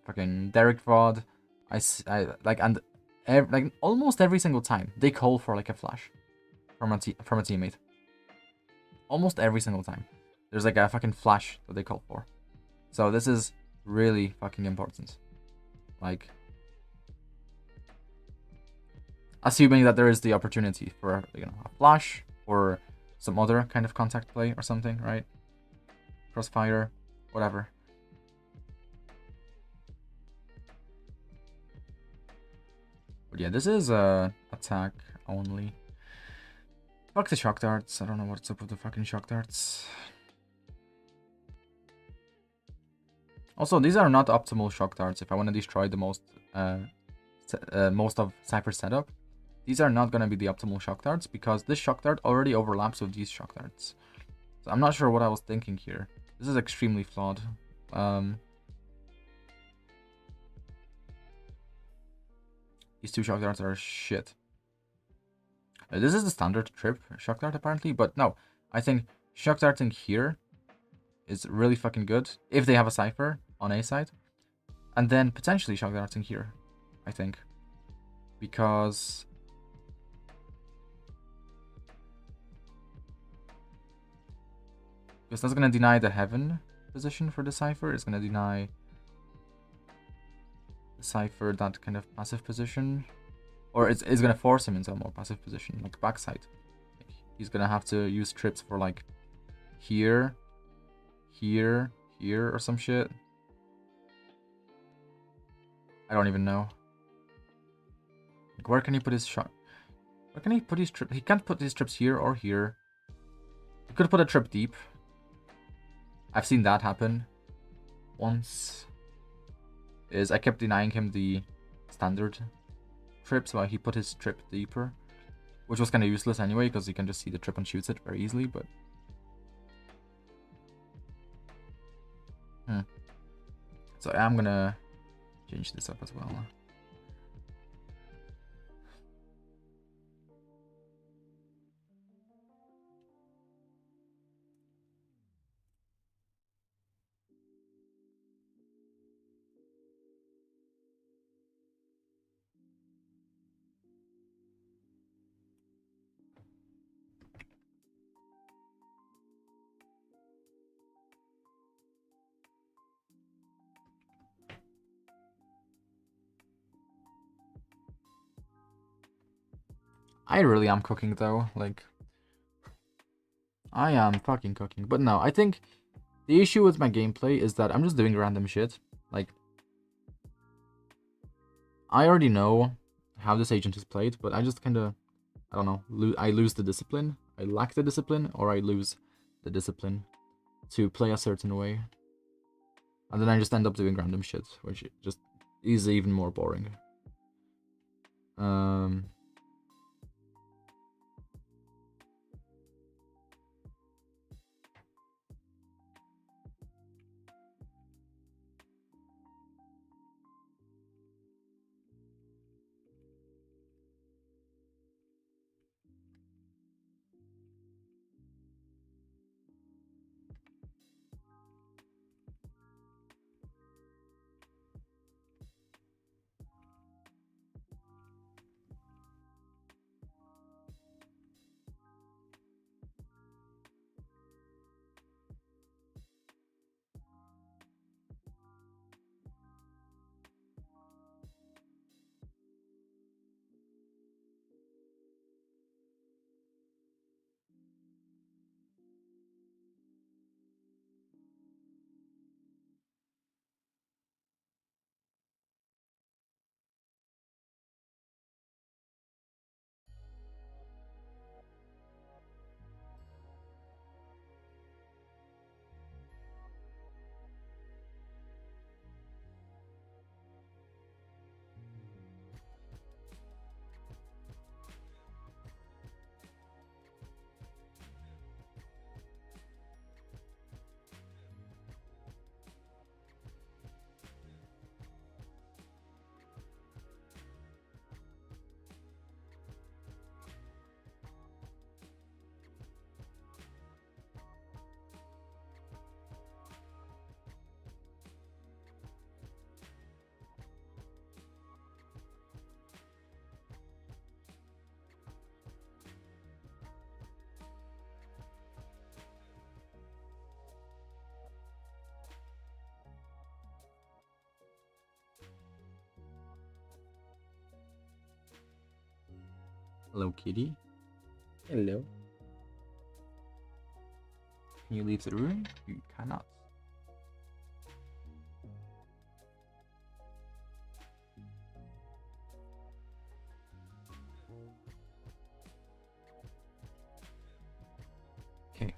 [SPEAKER 1] fucking Derek VOD. Like almost every single time they call for like a flash from a teammate. Almost every single time there's like a fucking flash that they call for. So this is really fucking important. Like, assuming that there is the opportunity for, you know, a flash or some other kind of contact play or something, right? Crossfire, whatever. But yeah, this is attack only. Fuck the shock darts. I don't know what's up with the fucking shock darts. Also, these are not optimal shock darts. If I want to destroy the most of Cypher's setup, these are not going to be the optimal shock darts because this shock dart already overlaps with these shock darts. So I'm not sure what I was thinking here. This is extremely flawed. These two shock darts are shit. This is the standard trip shock dart apparently, but no. I think shock darting here is really fucking good if they have a cipher on A side. And then potentially shock darting here, I think. Because that's gonna deny the heaven position for the cipher. It's gonna deny the cipher that kind of passive position. Or it's gonna force him into a more passive position, like backside. He's gonna have to use trips for like here, here, here, or some shit. I don't even know. Like, where can he put his shot? Where can he put his trip? He can't put his trips here or here. He could put a trip deep. I've seen that happen once. I kept denying him the standard trips while he put his trip deeper, which was kind of useless anyway because you can just see the trip and shoots it very easily. But so I am gonna change this up as well. I really am cooking though, like I am fucking cooking. But no, I think the issue with my gameplay is that I'm just doing random shit. Like I already know how this agent is played, but I just kind of, I don't know, I lose the discipline. I lack the discipline, or I lose the discipline to play a certain way. And then I just end up doing random shit, which just is even more boring. Hello, kitty. Hello. Can you leave the room? You cannot. Okay.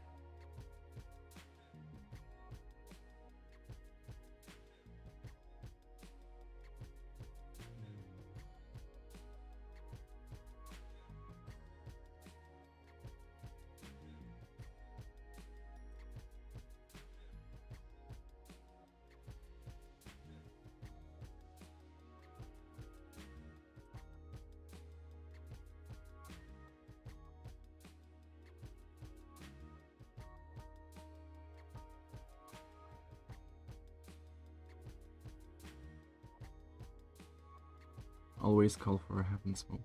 [SPEAKER 1] always call for a heaven smoke.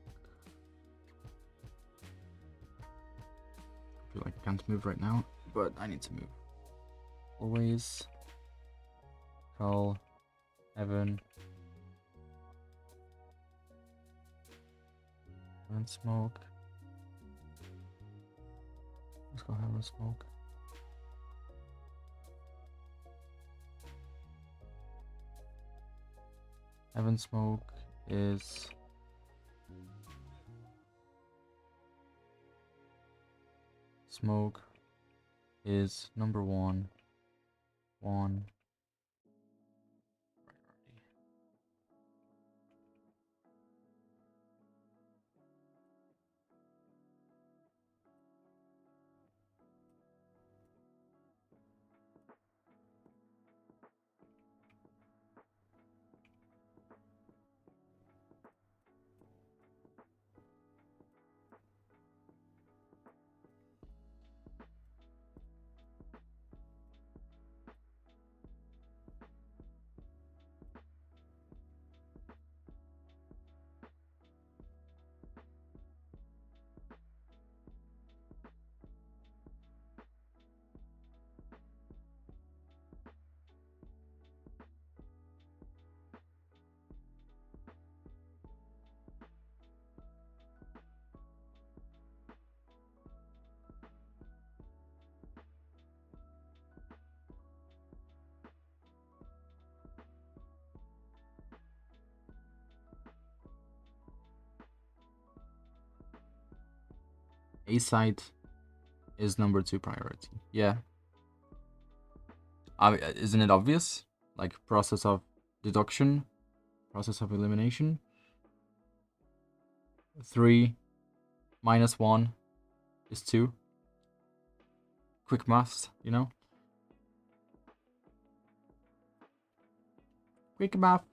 [SPEAKER 1] I feel like I can't move right now, but I need to move. Always call heaven. Heaven smoke. Let's go heaven smoke. Heaven smoke is smoke is number one. A site is number 2 priority. Yeah. Isn't it obvious? Like process of deduction, process of elimination. 3 minus 1 is 2. Quick maths, you know? Quick math.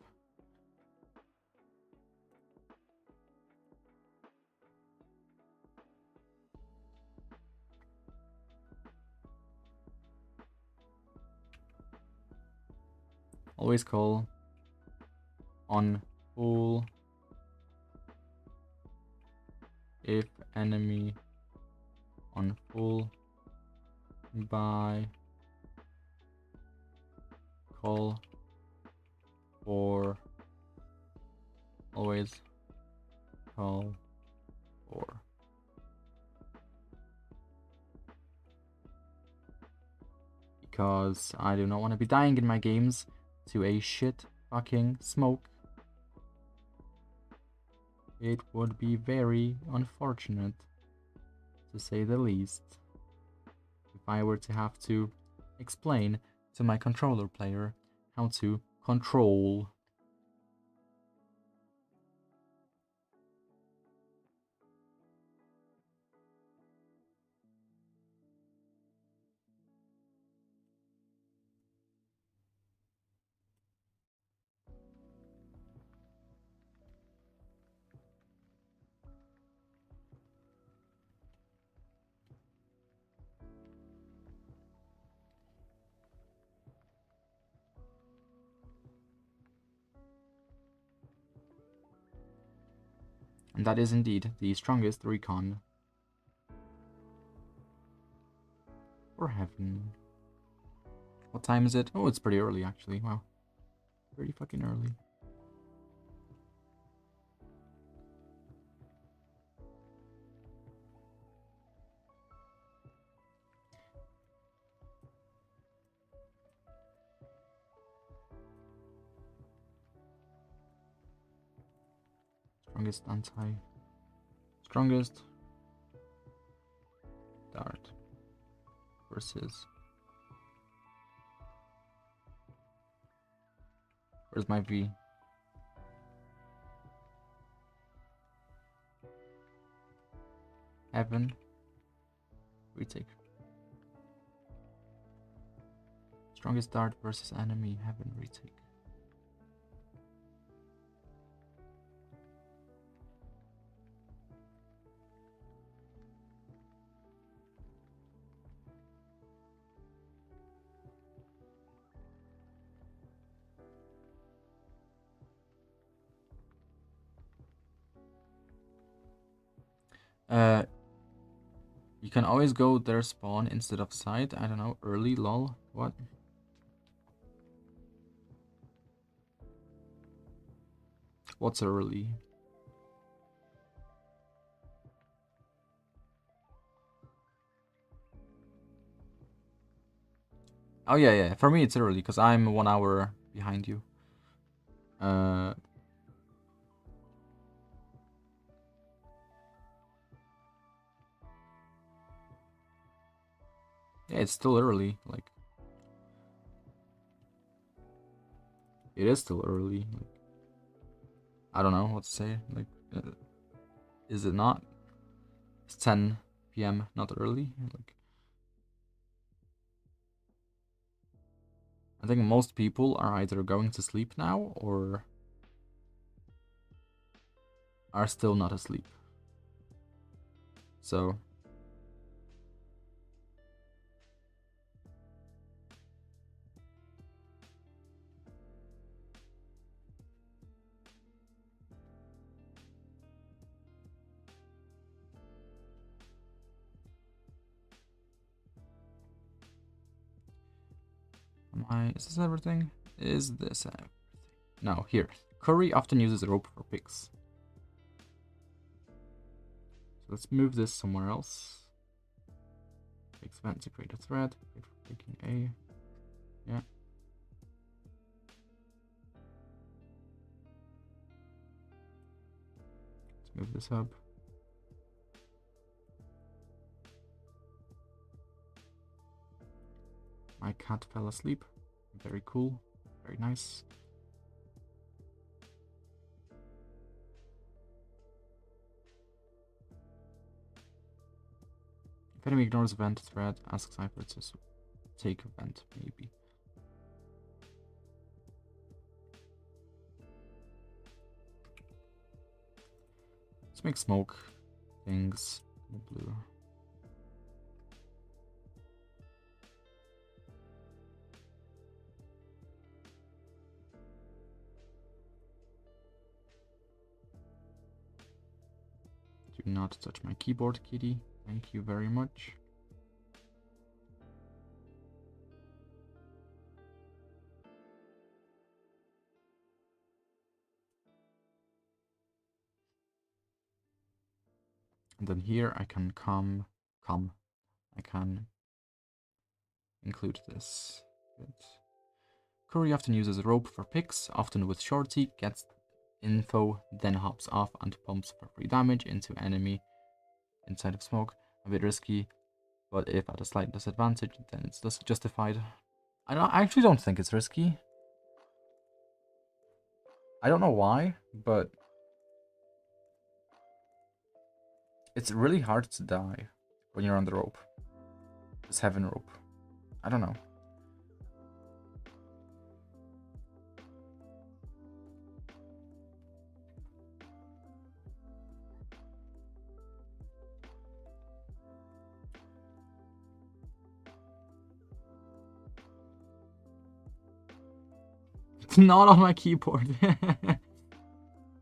[SPEAKER 1] Always call on full if enemy on full by call for always call for because I do not want to be dying in my games to a shit fucking smoke. It would be very unfortunate, to say the least, if I were to have to explain to my controller player how to control. And that is indeed the strongest recon for heaven. What time is it? Oh, it's pretty early actually. Wow. Pretty fucking early. Strongest anti. Strongest dart versus. Where's my V? Heaven. Retake. Strongest dart versus enemy. Heaven. Retake. You can always go their spawn instead of side. I don't know. Early, lol. What? What's early? Oh yeah, yeah. For me it's early because I'm 1 hour behind you. Yeah, it's still early. Like, it is still early. Like, I don't know what to say. Like, is it not? It's 10 p.m. Not early. Like, I think most people are either going to sleep now or are still not asleep. So is this everything? Is this everything? No, here. Curry often uses rope for picks. So let's move this somewhere else. Expand to create a thread. Wait for picking A. Yeah. Let's move this up. My cat fell asleep. Very cool. Very nice. If enemy ignores event thread, ask Cypher to take event, maybe. Let's make smoke things blue. Do not touch my keyboard, kitty. Thank you very much. And then here I can I can include this. Good. Curry often uses rope for picks, often with shorty, gets info, then hops off and pumps for free damage into enemy inside of smoke. A bit risky, but if at a slight disadvantage, then it's justified. I actually don't think it's risky. I don't know why, but it's really hard to die when you're on the rope. This heaven rope. I don't know. It's not on my keyboard.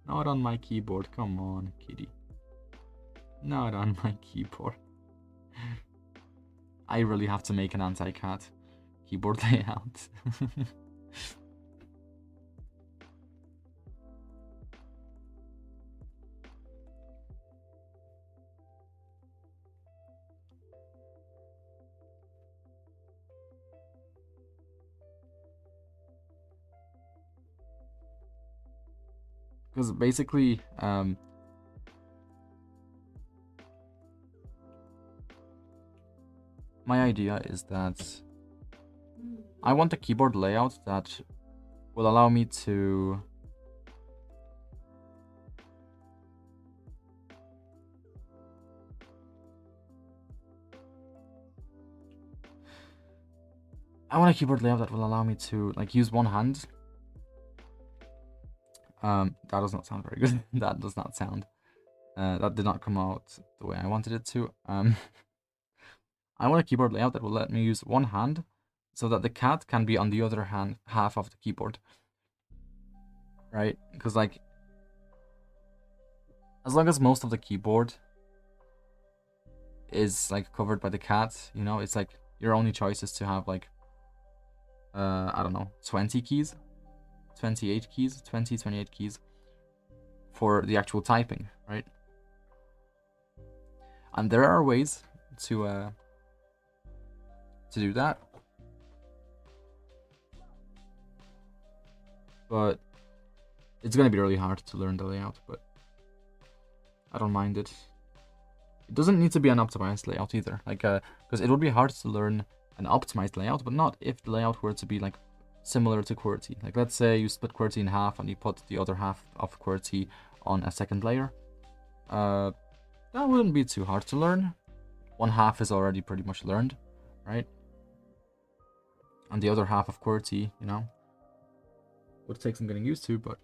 [SPEAKER 1] Not on my keyboard. Come on, kitty. Not on my keyboard. I really have to make an anti-cat keyboard layout. Because basically, my idea is that I want a keyboard layout that will allow me to like use one hand. That does not sound very good. That does not sound. That did not come out the way I wanted it to. I want a keyboard layout that will let me use one hand, so that the cat can be on the other hand half of the keyboard. Right? Because like, as long as most of the keyboard is like covered by the cat. You know, it's like your only choice is to have like I don't know, 20 keys, 28 keys, 20, 28 keys for the actual typing, right? And there are ways to do that, but it's gonna be really hard to learn the layout. But I don't mind it. It doesn't need to be an optimized layout either, like because it would be hard to learn an optimized layout, but not if the layout were to be like similar to QWERTY. Like let's say you split QWERTY in half and you put the other half of QWERTY on a second layer. That wouldn't be too hard to learn. One half is already pretty much learned, right? And the other half of QWERTY, you know, would take some getting used to, but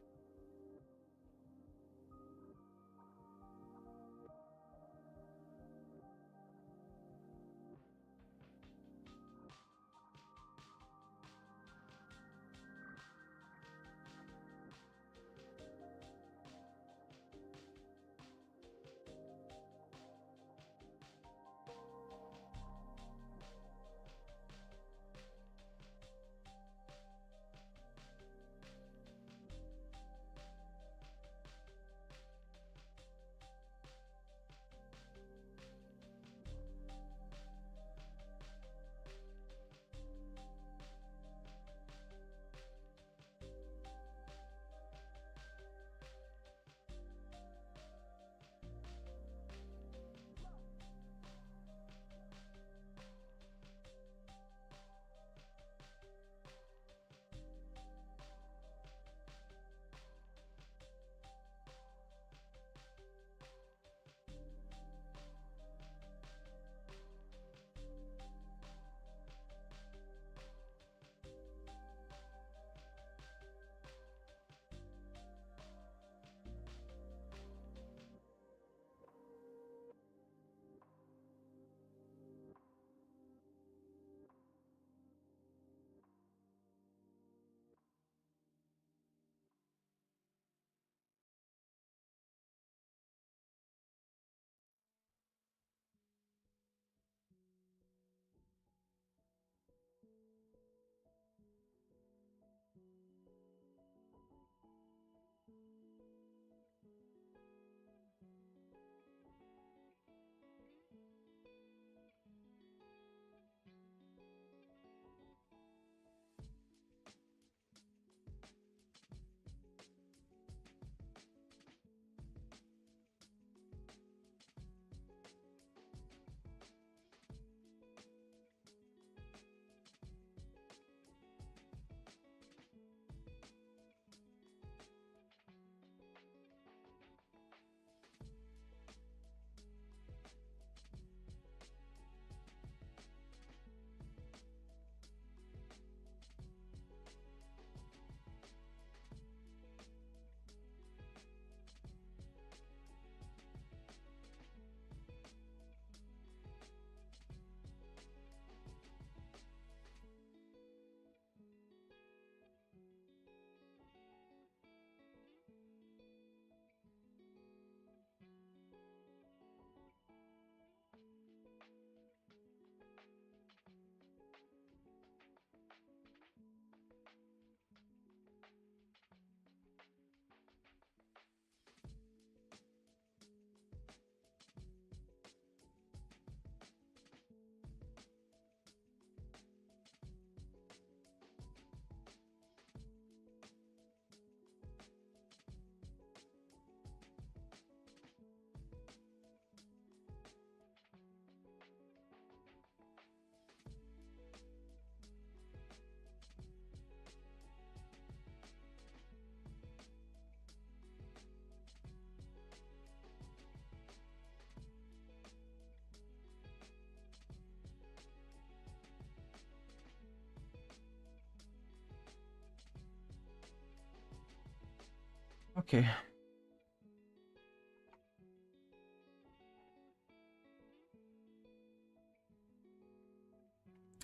[SPEAKER 1] okay.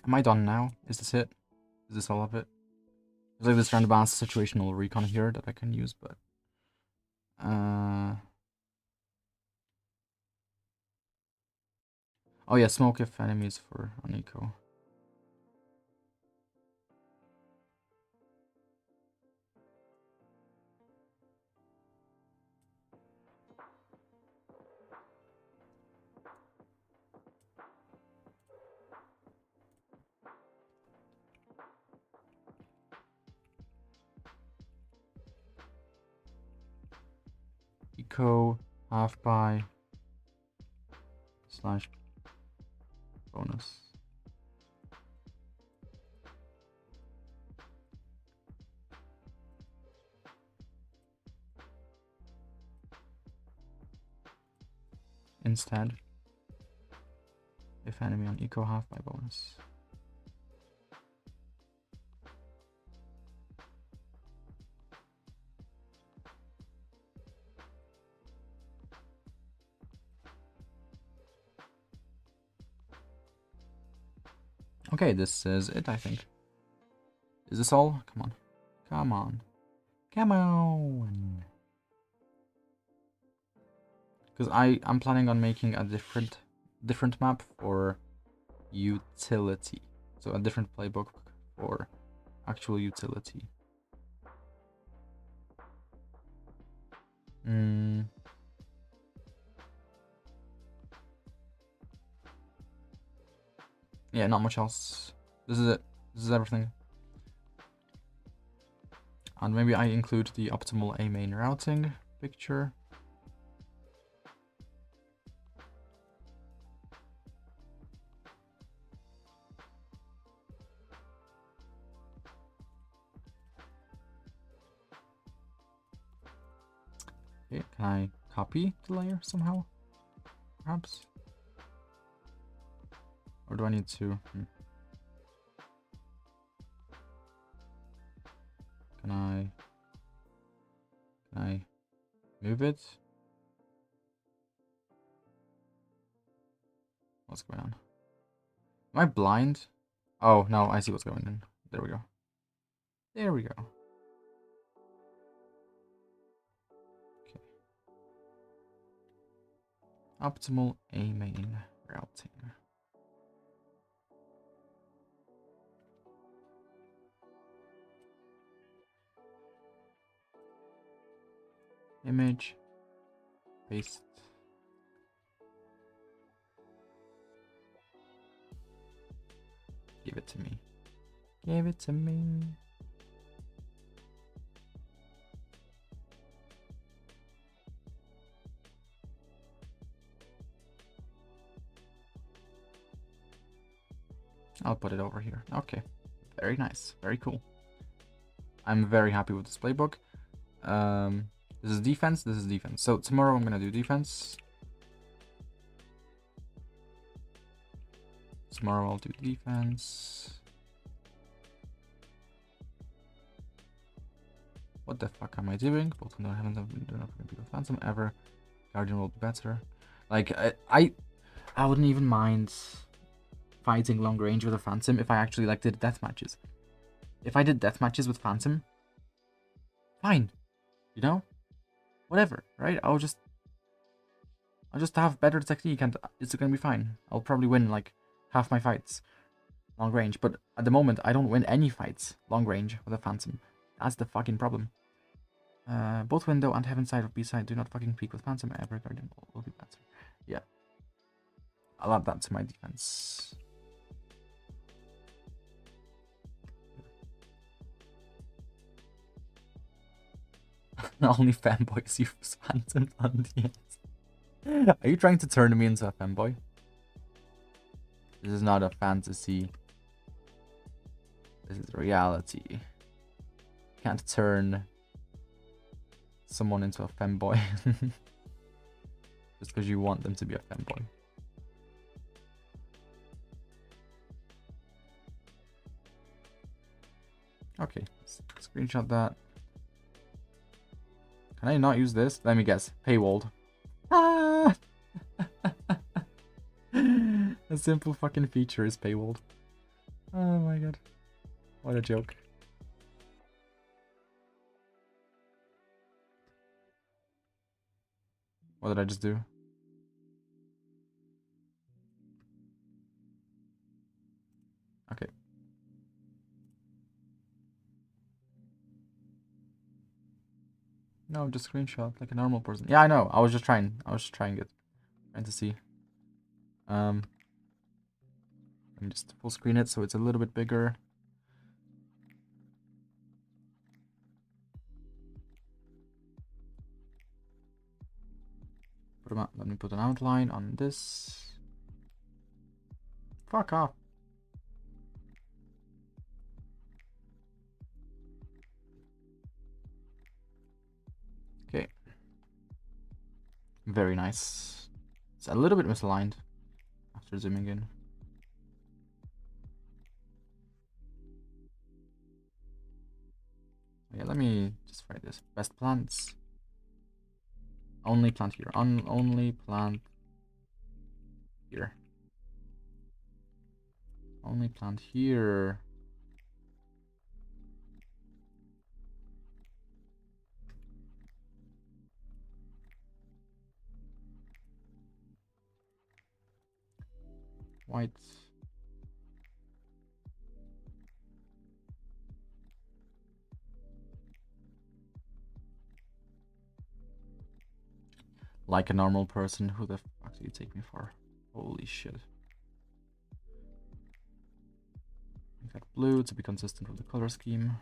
[SPEAKER 1] Am I done now? Is this it? Is this all of it? There's like this random advanced situational recon here that I can use, but Oh yeah, smoke if enemies for on eco. Eco half buy slash bonus. Instead, if enemy on eco half buy bonus. Okay, this is it, I think. Is this all? Come on. Come on. Come on. Because I'm planning on making a different map for utility. So a different playbook for actual utility. Yeah, not much else. This is it. This is everything. And maybe I include the optimal A main routing picture. Okay, can I copy the layer somehow? Perhaps? Or do I need to? Can I move it? What's going on? Am I blind? Oh, no, I see what's going on. There we go. There we go. Okay. Optimal A main routing. Image. Paste. Give it to me. Give it to me. I'll put it over here. Okay. Very nice. Very cool. I'm very happy with this playbook. This is defense. This is defense. So tomorrow I'm gonna do defense. Tomorrow I'll do defense. What the fuck am I doing? Both I haven't done not gonna be with Phantom ever. Guardian will be better. Like I wouldn't even mind fighting long range with a Phantom if I actually like did death matches. If I did death matches with Phantom, fine. You know? Whatever, right? I'll just have better technique and it's gonna be fine. I'll probably win like half my fights long range, but at the moment I don't win any fights long range with a Phantom. That's the fucking problem. Both window and heaven side of B side do not fucking peek with Phantom ever. Guardian will be better. Yeah. I'll add that to my defense. Only fanboys use Phantoms on DS. Are you trying to turn me into a fanboy? This is not a fantasy. This is reality. Can't turn someone into a femboy just because you want them to be a femboy. Okay, let's screenshot that. Can I not use this? Let me guess. Paywalled. Ah! A simple fucking feature is paywalled. Oh my god. What a joke. What did I just do? Okay. No, just screenshot like a normal person. Yeah, I know. I was just trying it. Trying to see. Let me just full screen it so it's a little bit bigger. Let me put an outline on this. Fuck off. Okay. Very nice. It's a little bit misaligned after zooming in. Yeah, let me just write this. Best plants. Only plant here. Only plant here. Only plant here. White. Like a normal person. Who the fuck do you take me for? Holy shit. Make that blue to be consistent with the color scheme.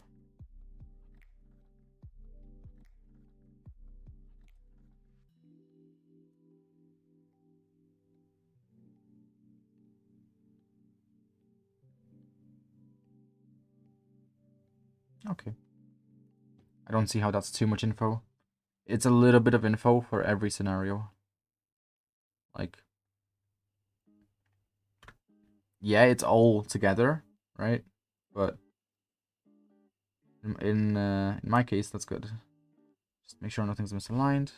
[SPEAKER 1] Okay. I don't see how that's too much info. It's a little bit of info for every scenario. Like, yeah, it's all together, right? But in my case, that's good. Just make sure nothing's misaligned.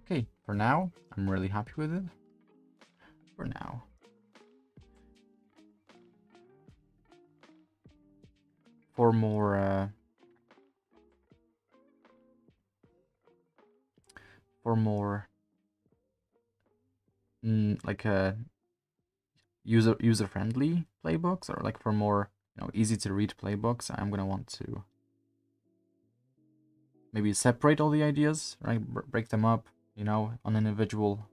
[SPEAKER 1] Okay, for now, I'm really happy with it. For now. For more like user friendly playbooks, or like for more easy to read playbooks, I'm gonna want to maybe separate all the ideas, right? Break them up, on individual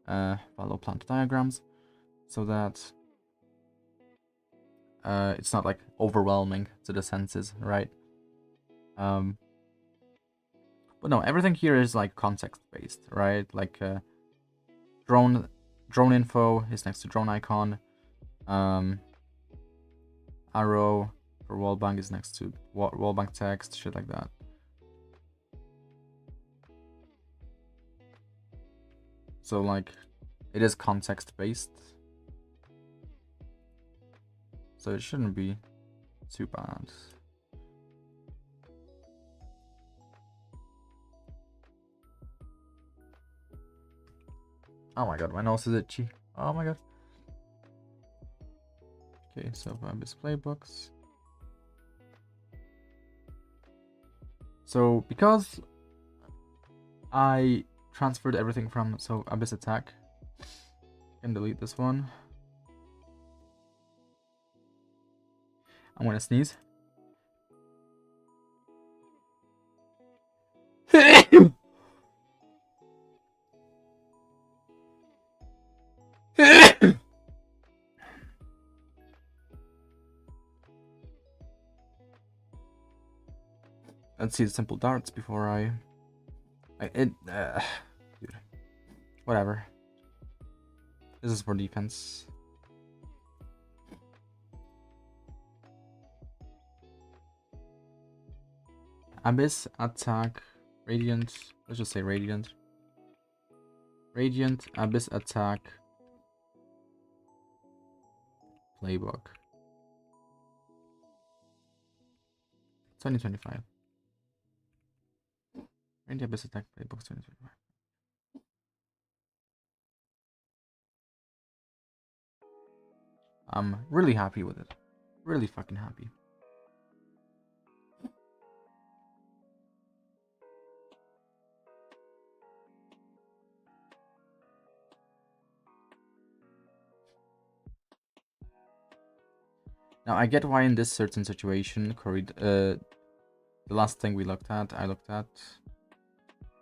[SPEAKER 1] follow plant diagrams, so that it's not like overwhelming to the senses, right? But no, everything here is like context based, right? Like drone info is next to drone icon. Arrow for wallbang is next to wallbang text, shit like that. So like, it is context based, so it shouldn't be too bad. Oh my god, my nose is itchy. Oh my god. Okay, so Abyss playbooks. So because I transferred everything from Abyss attack, I can delete this one. I'm gonna sneeze. Let's see the simple darts before dude, whatever. This is for defense. Abyss, attack, radiant. Let's just say radiant. Radiant, Abyss, attack, playbook. 2025. Radiant, Abyss, attack, playbook, 2025. I'm really happy with it. Really fucking happy. Now I get why in this certain situation, the last thing I looked at,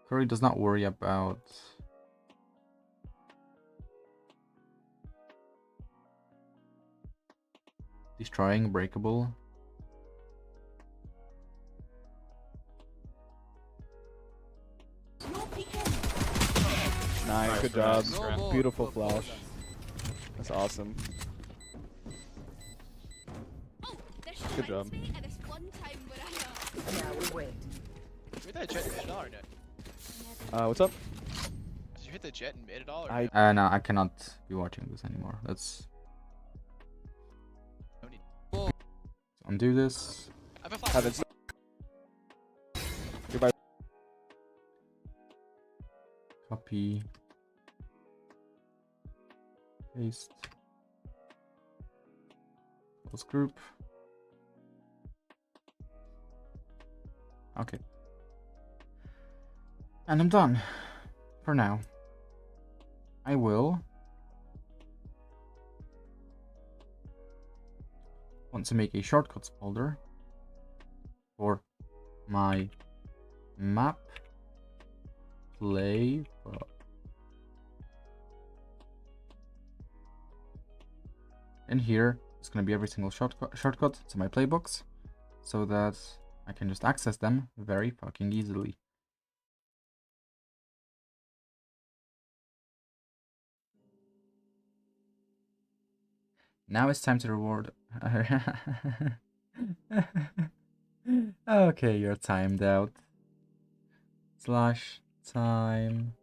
[SPEAKER 1] Curry does not worry about destroying breakable.
[SPEAKER 2] Nice, good job. Beautiful flash. That's awesome. Good job.
[SPEAKER 5] Now we wait.
[SPEAKER 6] Did you hit that jet in mid at all or no?
[SPEAKER 2] What's up?
[SPEAKER 6] Did you hit the jet in mid at all or no?
[SPEAKER 1] No, I cannot be watching this anymore. Let's undo this.
[SPEAKER 6] I have a flash.
[SPEAKER 2] Goodbye.
[SPEAKER 1] Copy. Paste. Close group. Okay. And I'm done. For now. I will want to make a shortcuts folder for my map playbook. And here it's going to be every single shortcut to my playbooks so that I can just access them very fucking easily. Now it's time to reward. Okay, you're timed out. Slash time.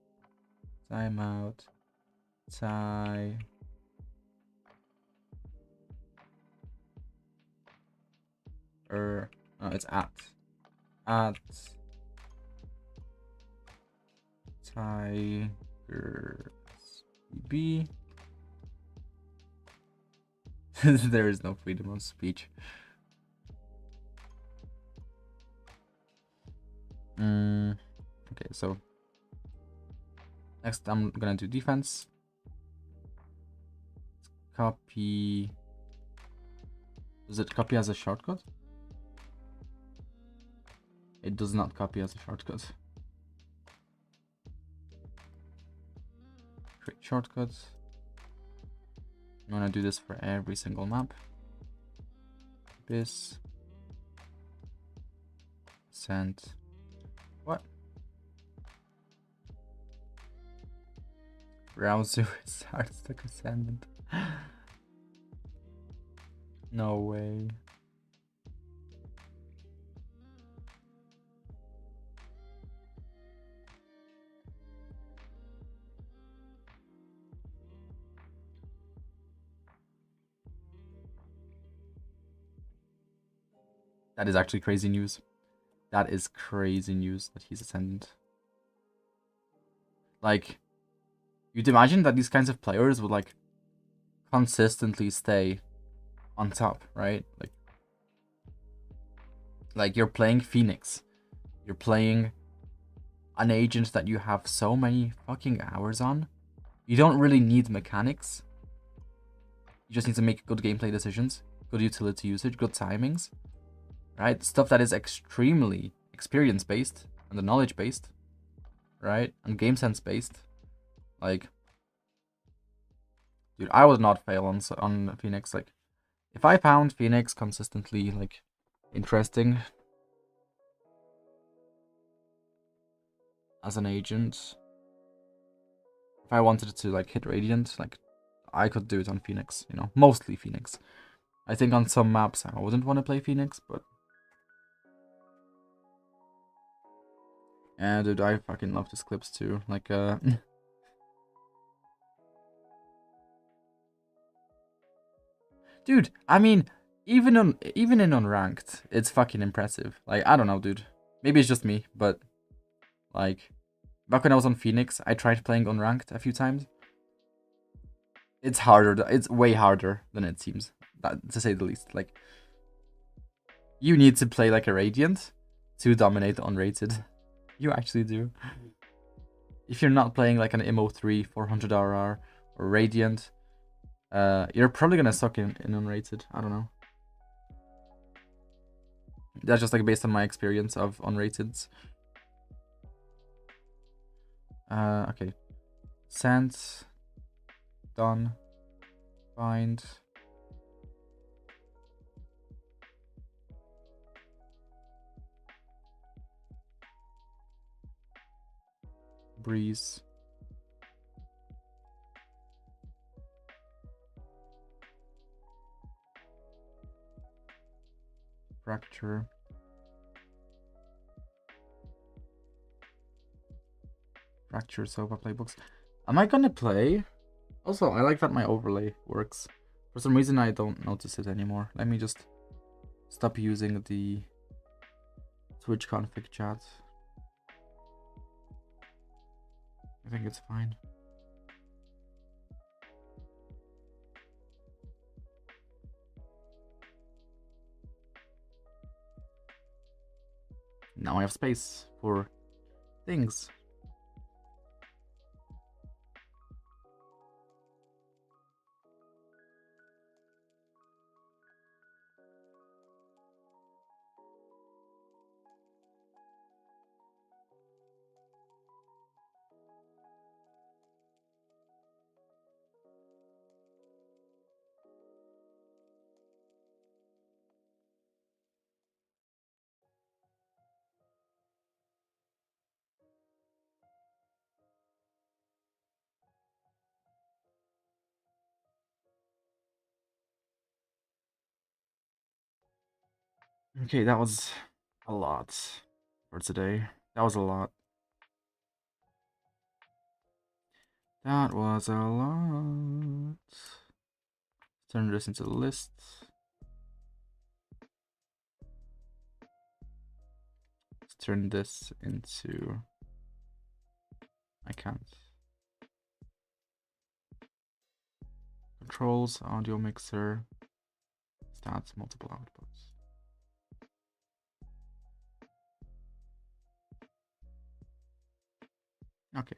[SPEAKER 1] Timeout. Tie. No, it's at Tiger B. There is no freedom of speech. Okay, so next I'm gonna do defense. Copy. Does it copy as a shortcut? It does not copy as a shortcut. Create shortcuts. I'm gonna do this for every single map. This. Send. What? Browser starts the ascendant. No way. That is actually crazy news. That is crazy news that he's ascendant. Like, you'd imagine that these kinds of players would like consistently stay on top, right? Like you're playing Phoenix, you're playing an agent that you have so many fucking hours on. You don't really need mechanics. You just need to make good gameplay decisions, good utility usage, good timings, right? Stuff that is extremely experience based and the knowledge based, right? And game sense based. Like, dude, I would not fail on Phoenix. Like, if I found Phoenix consistently like interesting as an agent, if I wanted to like hit Radiant, like I could do it on Phoenix, you know, mostly Phoenix. I think on some maps I wouldn't want to play Phoenix, but yeah, dude, I fucking love these clips too. Like, dude, I mean, even in unranked, it's fucking impressive. Like, I don't know, dude. Maybe it's just me, but like, back when I was on Phoenix, I tried playing unranked a few times. It's harder. It's way harder than it seems, to say the least. Like, you need to play like a Radiant to dominate unrated. You actually do. If you're not playing like an Immo 3 400 RR or Radiant, you're probably gonna suck in unrated. I don't know. That's just like based on my experience of unrateds. Okay. Sense. Done. Find. Breeze. Fracture. Fracture Sova playbooks. Am I gonna play? Also, I like that my overlay works. For some reason, I don't notice it anymore. Let me just stop using the Twitch config chat. I think it's fine. Now I have space for things. Okay, that was a lot for today. That was a lot. That was a lot. Turn this into the list. Let's turn this into... I can't. Controls, audio mixer, stats, multiple outputs. Okay.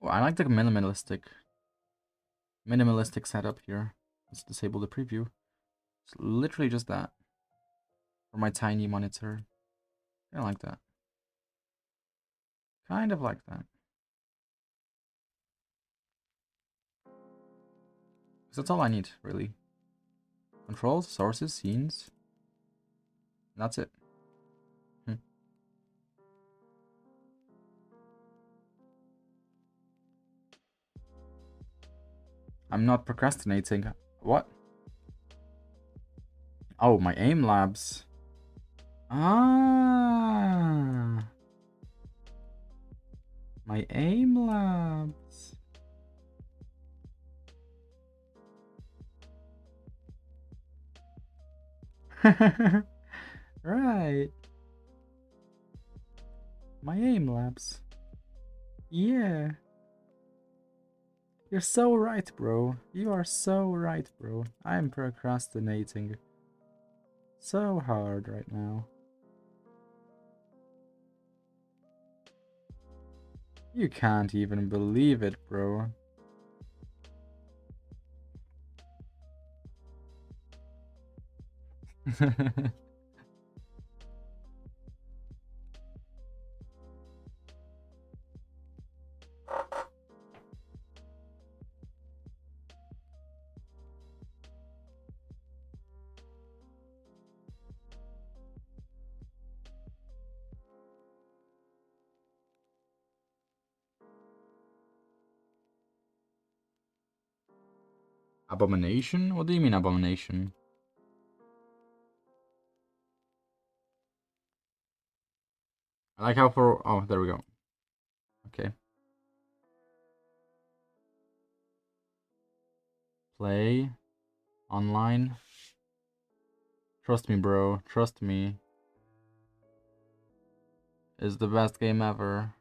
[SPEAKER 1] Well, I like the minimalistic setup here. Let's disable the preview. It's literally just that. For my tiny monitor. I like that. Kind of like that. That's all I need, really. Controls, sources, scenes. And that's it. I'm not procrastinating. What? Oh, my aim labs. Ah. My aim labs. Right. My aim labs. Yeah. You're so right, bro. You are so right, bro. I'm procrastinating so hard right now. You can't even believe it, bro. Abomination? What do you mean abomination? I like how for... Oh, there we go. Okay. Play. Online. Trust me, bro. Trust me. It's the best game ever.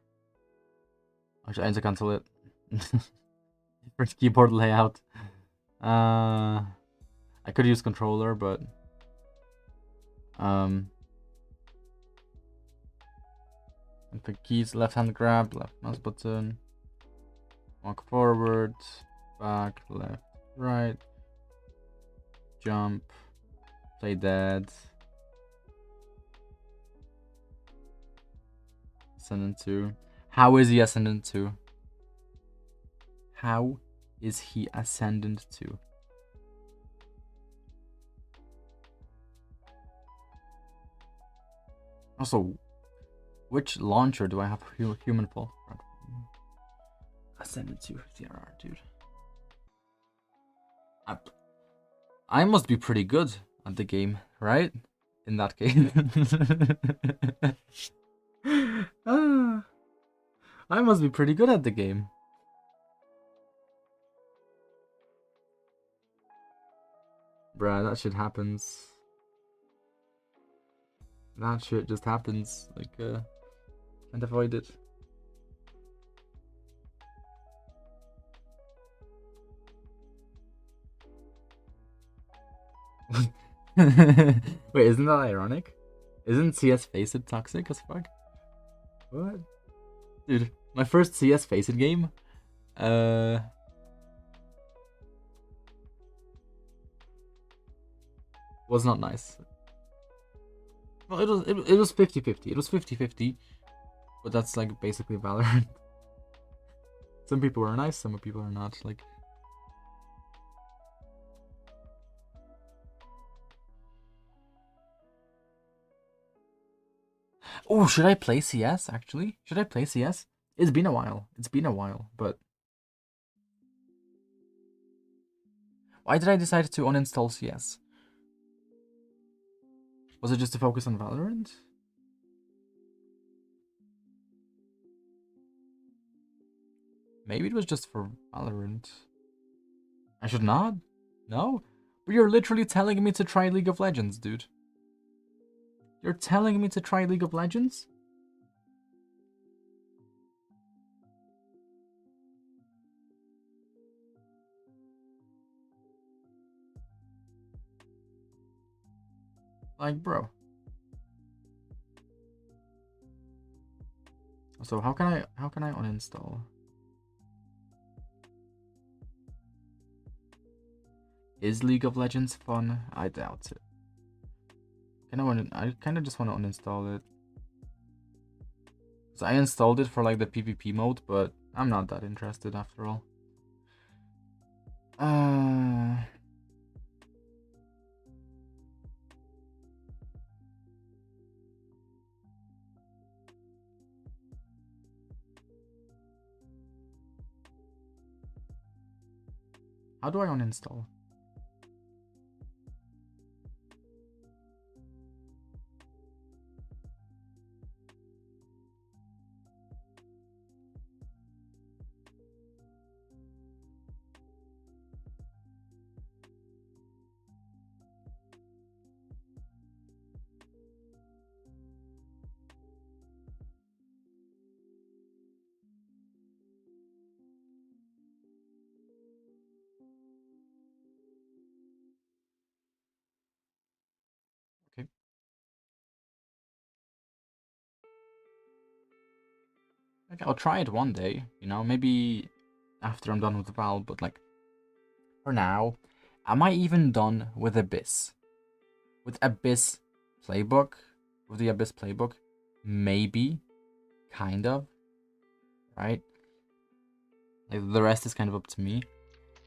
[SPEAKER 1] Actually, I need to cancel it. Different keyboard layout. I could use controller, but... Input keys, left hand grab, left mouse button. Walk forward, back, left, right. Jump. Play dead. Ascendant 2. How is he Ascendant 2? How is he Ascendant 2? Also, which launcher do I have human for? Ascendant 2 CRR, dude. I must be pretty good at the game, right? In that game. I must be pretty good at the game. Bruh, that shit happens. That shit just happens. Like, can't avoid it. Wait, isn't that ironic? Isn't CS Faceit toxic as fuck? What? Dude, my first CS Faceit game, was not nice. Well, it was 50-50. It was 50-50. But that's like basically Valorant. Some people are nice, some people are not. Like, oh, should I play CS actually? Should I play CS? It's been a while. It's been a while, but why did I decide to uninstall CS? Was it just to focus on Valorant? Maybe it was just for Valorant. I should not? No? But you're literally telling me to try League of Legends, dude. You're telling me to try League of Legends? Like, bro. So how can I uninstall? Is League of Legends fun? I doubt it. I kind of just want to uninstall it. So I installed it for like the PvP mode, but I'm not that interested after all. How do I uninstall? Okay. Okay, I'll try it one day, you know, maybe after I'm done with Val, but like for now, am I even done with Abyss? With Abyss playbook? With the Abyss playbook? Maybe. Kind of. Right? Like the rest is kind of up to me.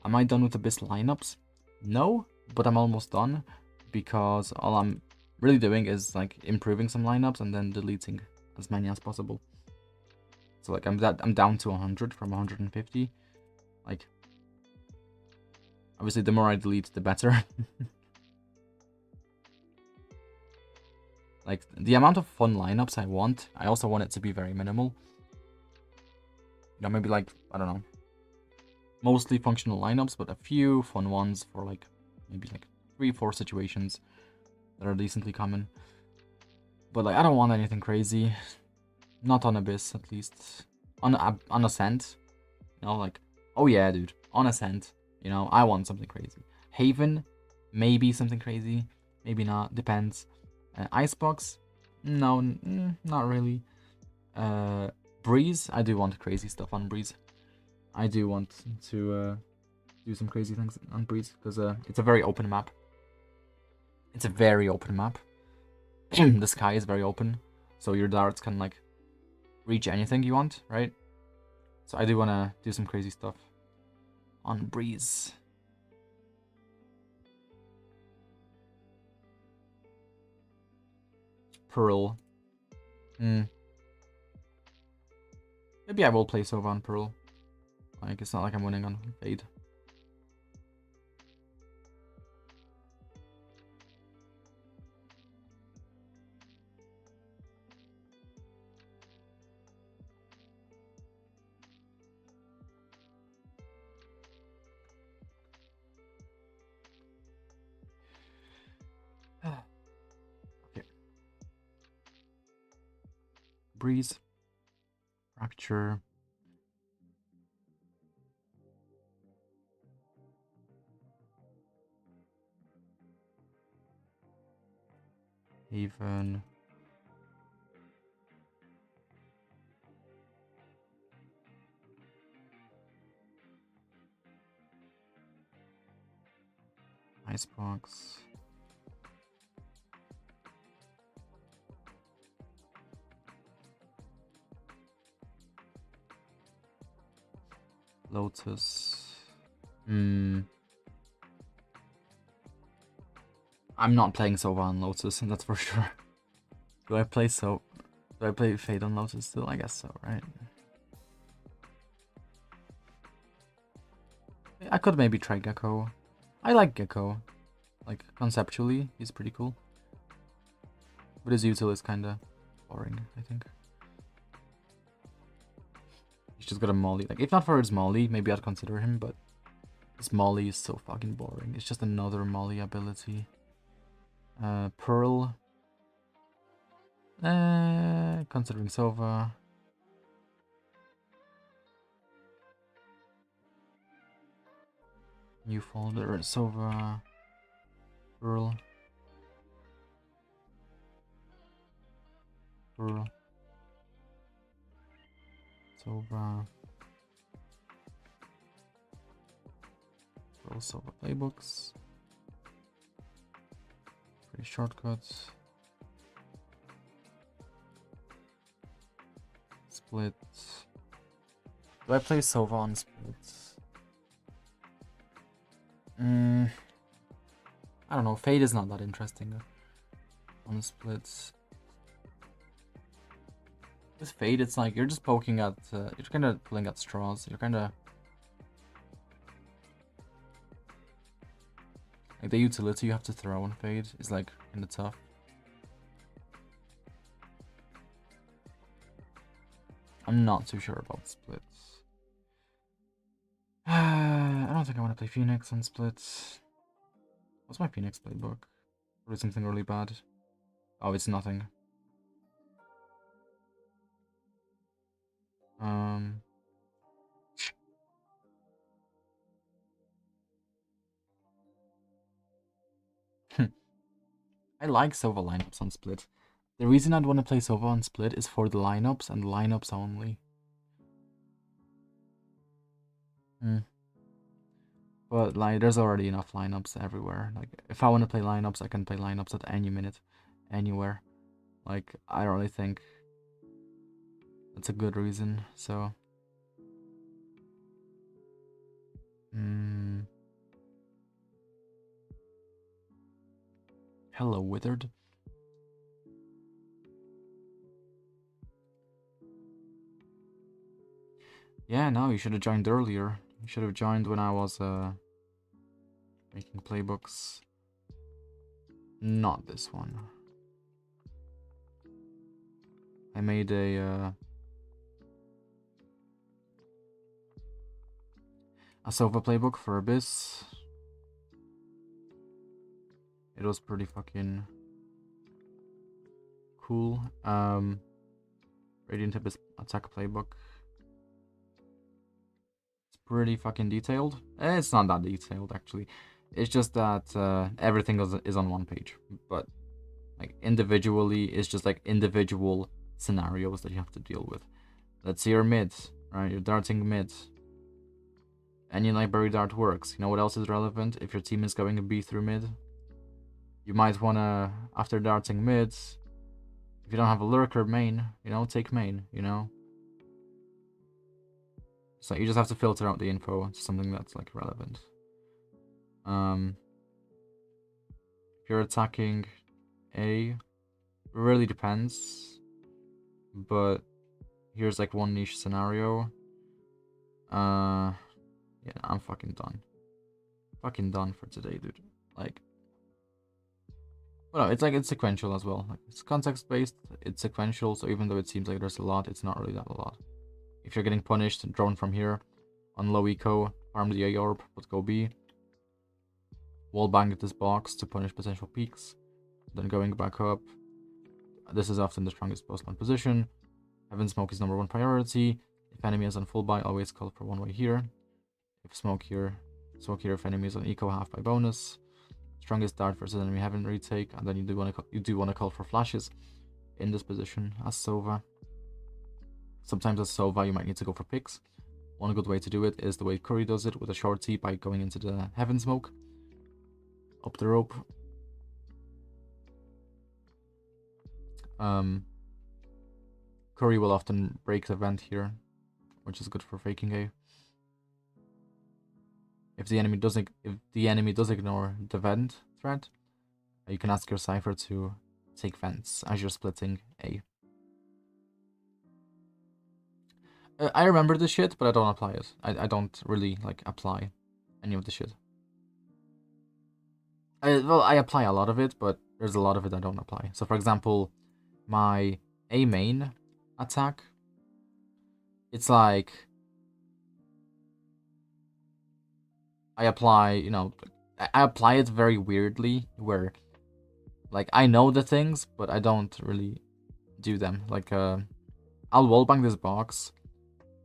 [SPEAKER 1] Am I done with Abyss lineups? No, but I'm almost done because all I'm really doing is like improving some lineups and then deleting as many as possible. So like I'm down to 100 from 150. Like obviously the more I delete the better. Like the amount of fun lineups I want, I also want it to be very minimal. You know, maybe like, I don't know, mostly functional lineups, but a few fun ones for like maybe like 3-4 situations that are decently common. But like I don't want anything crazy. Not on Abyss, at least. On Ascent. You know, like, oh yeah, dude. On Ascent. You know, I want something crazy. Haven, maybe something crazy. Maybe not. Depends. Icebox, no, not really. Breeze, I do want crazy stuff on Breeze. I do want to do some crazy things on Breeze because it's a very open map. It's a very open map. The sky is very open, so your darts can like reach anything you want, right? So I do want to do some crazy stuff on Breeze. Pearl. Maybe I will play Sova on Pearl. Like, it's not like I'm winning on Fade. Okay. Breeze. Fracture. Haven. Icebox. Lotus. I'm not playing Sova on Lotus, and that's for sure. Do I play Fade on Lotus still? I guess so, right? I could maybe try Gecko. I like Gecko. Like, conceptually, he's pretty cool. But his util is kinda boring, I think. He's just got a molly. Like, if not for his molly, maybe I'd consider him, but his molly is so fucking boring. It's just another molly ability. Pearl. Considering Sova. New folder, Sova. Pearl. Pearl. Sova. Those over playbooks. Pretty shortcuts. Split. Do I play Sova on splits? I don't know. Fade is not that interesting on splits. With Fade, it's like you're just poking at. You're kind of pulling at straws. You're kind of like the utility you have to throw on Fade is like kind of tough. I'm not too sure about splits. I don't think I want to play Phoenix on splits. What's my Phoenix playbook? Or is something really bad? Oh, it's nothing. I like Sova lineups on split. The reason I'd want to play Sova on split is for the lineups and lineups only. But like, there's already enough lineups everywhere. Like, if I want to play lineups, I can play lineups at any minute, anywhere. Like, I don't really think that's a good reason. So, hello, Withered. Yeah, no, you should have joined earlier. You should have joined when I was making playbooks. Not this one. I made a Sova playbook for Abyss. It was pretty fucking cool. Radiant Abyss attack playbook. Pretty fucking detailed. It's not that detailed actually. It's just that everything is on one page, but like individually, it's just like individual scenarios that you have to deal with. Let's say you're mid, right? You're darting mid. Any library dart works. You know what else is relevant? If your team is going to be through mid, you might wanna, after darting mid, if you don't have a lurker main, you know, take main, you know. So you just have to filter out the info to something that's like relevant. If you're attacking A, really depends. But here's like one niche scenario. Yeah, I'm fucking done. Fucking done for today, dude. Like, well, no, it's like it's sequential as well. Like, it's context based, it's sequential. So even though it seems like there's a lot, it's not really that a lot. If you're getting punished, drone from here on low eco, farm the A orb, but go B. Wall bang at this box to punish potential peaks. Then going back up. This is often the strongest postman position. Heaven smoke is #1 priority. If enemy is on full buy, always call for one way here. If smoke here if enemy is on eco, half by bonus. Strongest dart versus enemy heaven retake, and then you do want to call for flashes in this position as Sova. Sometimes as Sova, you might need to go for picks. One good way to do it is the way Curry does it with a short T by going into the heaven smoke. Up the rope. Curry will often break the vent here, which is good for faking A. If the enemy does ignore the vent threat, you can ask your Cypher to take vents as you're splitting A. I remember this shit, but I don't apply it. I don't really like apply any of the shit. Well, I apply a lot of it, but there's a lot of it I don't apply. So for example, my A main attack, it's like I apply, you know, I apply it very weirdly, where like I know the things, but I don't really do them. Like I'll wallbang this box,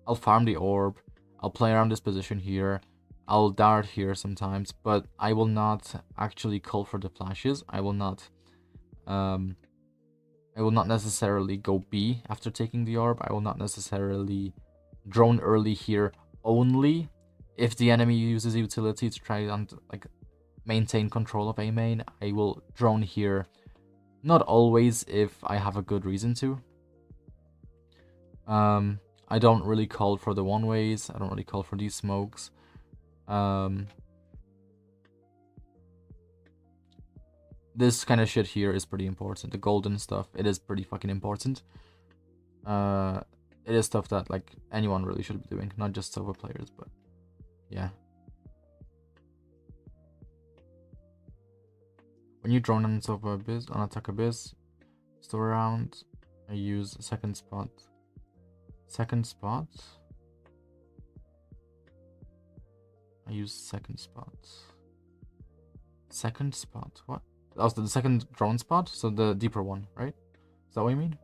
[SPEAKER 1] I'll farm the orb, I'll play around this position here, I'll dart here sometimes, but I will not actually call for the flashes. I will not necessarily go B after taking the orb. I will not necessarily drone early here only if the enemy uses utility to try and like maintain control of A main, I will drone here. Not always if I have a good reason to. I don't really call for the one-ways. I don't really call for these smokes. This kind of shit here is pretty important. The golden stuff, it is pretty fucking important. It is stuff that like anyone really should be doing, not just Sova players, but yeah. When you drone on Sova Abyss, on Attack Abyss, store around, I use second spot. Second spot? I use second spot. Second spot? What? That was the second drone spot? So the deeper one, right? Is that what you mean?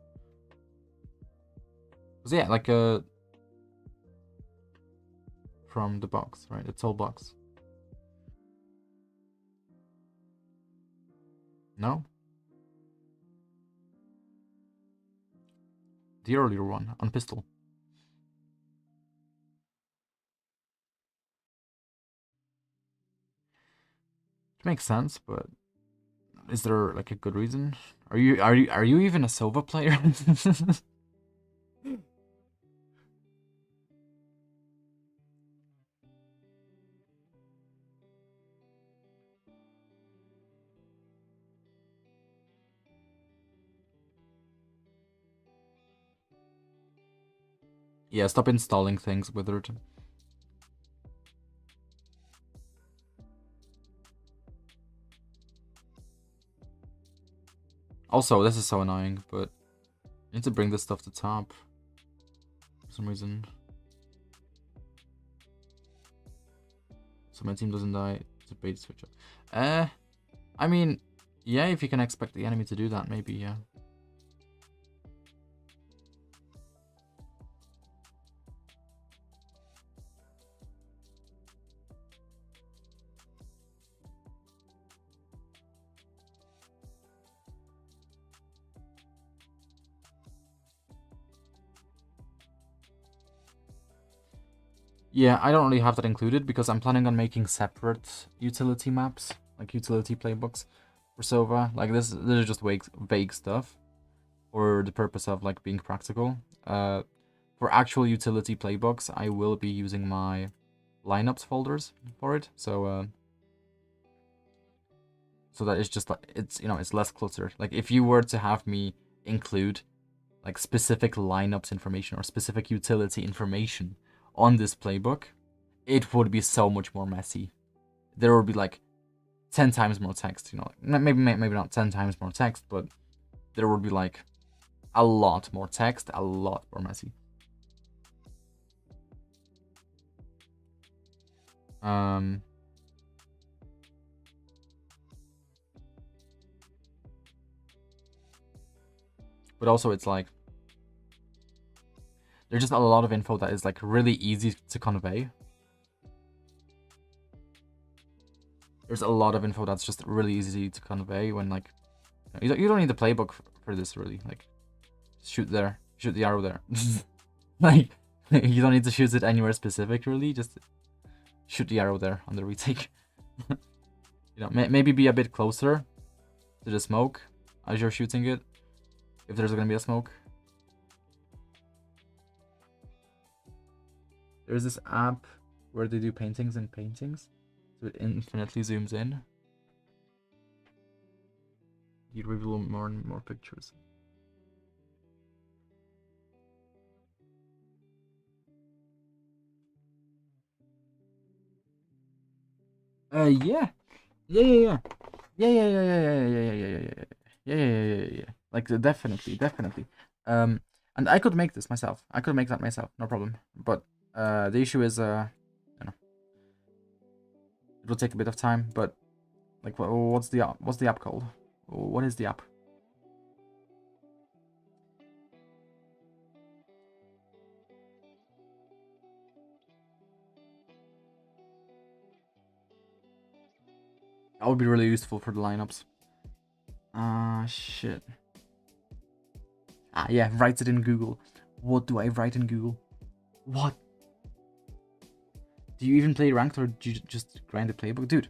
[SPEAKER 1] Cause yeah, like from the box, right? The tall box. No? The earlier one on pistol. It makes sense, but is there like a good reason? Are you even a Sova player? Yeah, stop installing things, Withered. Also, this is so annoying, but I need to bring this stuff to top for some reason. So my team doesn't die. It's a bait switch up. I mean, yeah, if you can expect the enemy to do that, maybe, yeah. Yeah, I don't really have that included because I'm planning on making separate utility maps, like utility playbooks for Sova. Like this is just vague stuff for the purpose of like being practical. For actual utility playbooks, I will be using my lineups folders for it. So that it's just like it's less cluttered. Like if you were to have me include like specific lineups information or specific utility information on this playbook, it would be so much more messy. There would be like 10 times more text, maybe not 10 times more text, but there would be like a lot more text, a lot more messy. But also it's like there's just a lot of info that is like really easy to convey. There's a lot of info that's just really easy to convey when like you don't need the playbook for this really. Like shoot there, shoot the arrow there. Like you don't need to shoot it anywhere specific really. Just shoot the arrow there on the retake. Maybe be a bit closer to the smoke as you're shooting it, if there's gonna be a smoke. There's this app where they do paintings and paintings, so it infinitely zooms in. You reveal more and more pictures. Yeah. Yeah. Like definitely. And I could make this myself. I could make that myself, no problem. But the issue is, it will take a bit of time. But like, what's the app called? What is the app? That would be really useful for the lineups. Shit. Yeah, writes it in Google. What do I write in Google? What? Do you even play ranked or do you just grind the playbook? Dude.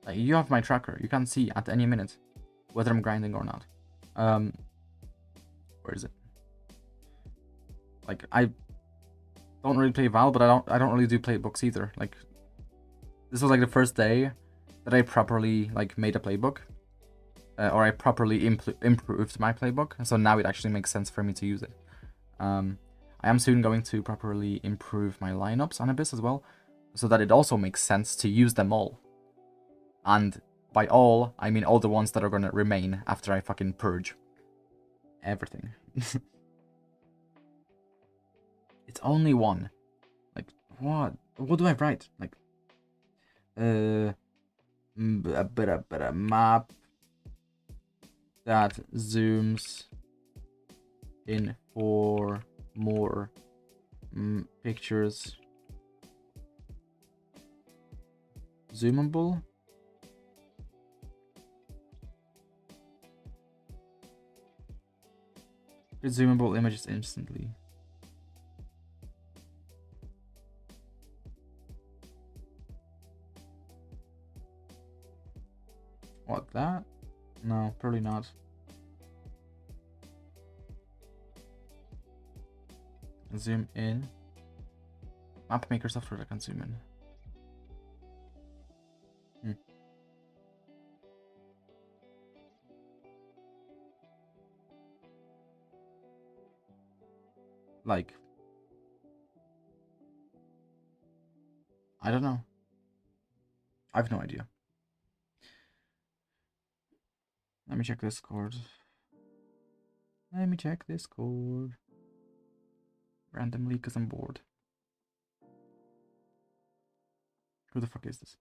[SPEAKER 1] Like, you have my tracker. You can see at any minute whether I'm grinding or not. Where is it? Like, I don't really play Val, but I don't really do playbooks either. Like, this was like the first day that I properly like made a playbook, or I properly improved my playbook. So now it actually makes sense for me to use it. I am soon going to properly improve my lineups on Abyss as well, so that it also makes sense to use them all. And by all, I mean all the ones that are gonna remain after I fucking purge everything. It's only one. Like, what? What do I write? Like, a map that zooms in for more pictures. Zoomable? Zoomable images instantly. What, that? No, probably not. Zoom in. Map maker software that can zoom in. Like, I don't know. I have no idea. Let me check Discord. Randomly, because I'm bored. Who the fuck is this?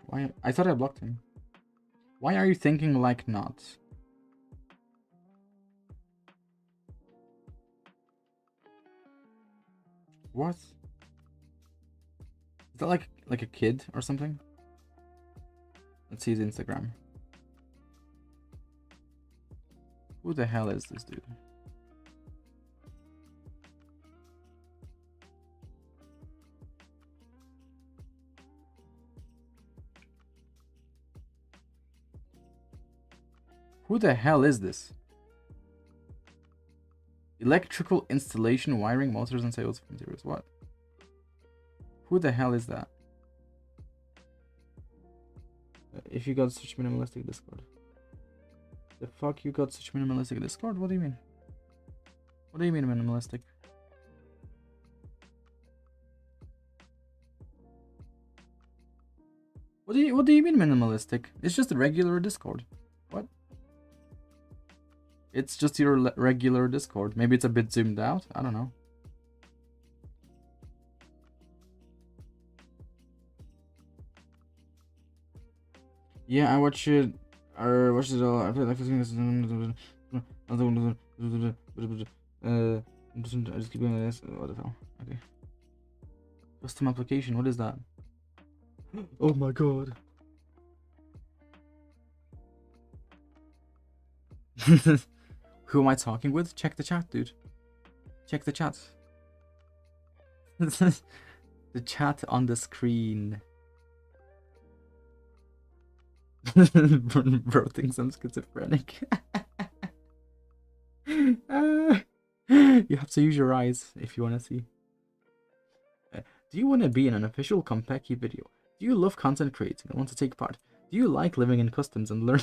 [SPEAKER 1] Why? I thought I blocked him. Why are you thinking like not? What? Is that like a kid or something? Let's see his Instagram. Who the hell is this dude? Who the hell is this? Electrical installation, wiring, motors, and sales of materials. What? Who the hell is that? If you got such minimalistic Discord. The fuck you got such minimalistic Discord? What do you mean? What do you mean minimalistic? What do you mean minimalistic? It's just a regular Discord. What? It's just your regular Discord. Maybe it's a bit zoomed out. I don't know. Yeah, I watch it. Or watch it all. I feel like I just keep doing this. What the hell? Okay. Custom application. What is that? Oh my god. Who am I talking with? Check the chat, dude. Check the chat. The chat on the screen. Bro thinks I'm schizophrenic. You have to use your eyes if you want to see. Do you want to be in an official Compeki video? Do you love content creating and want to take part? Do you like living in customs and learn?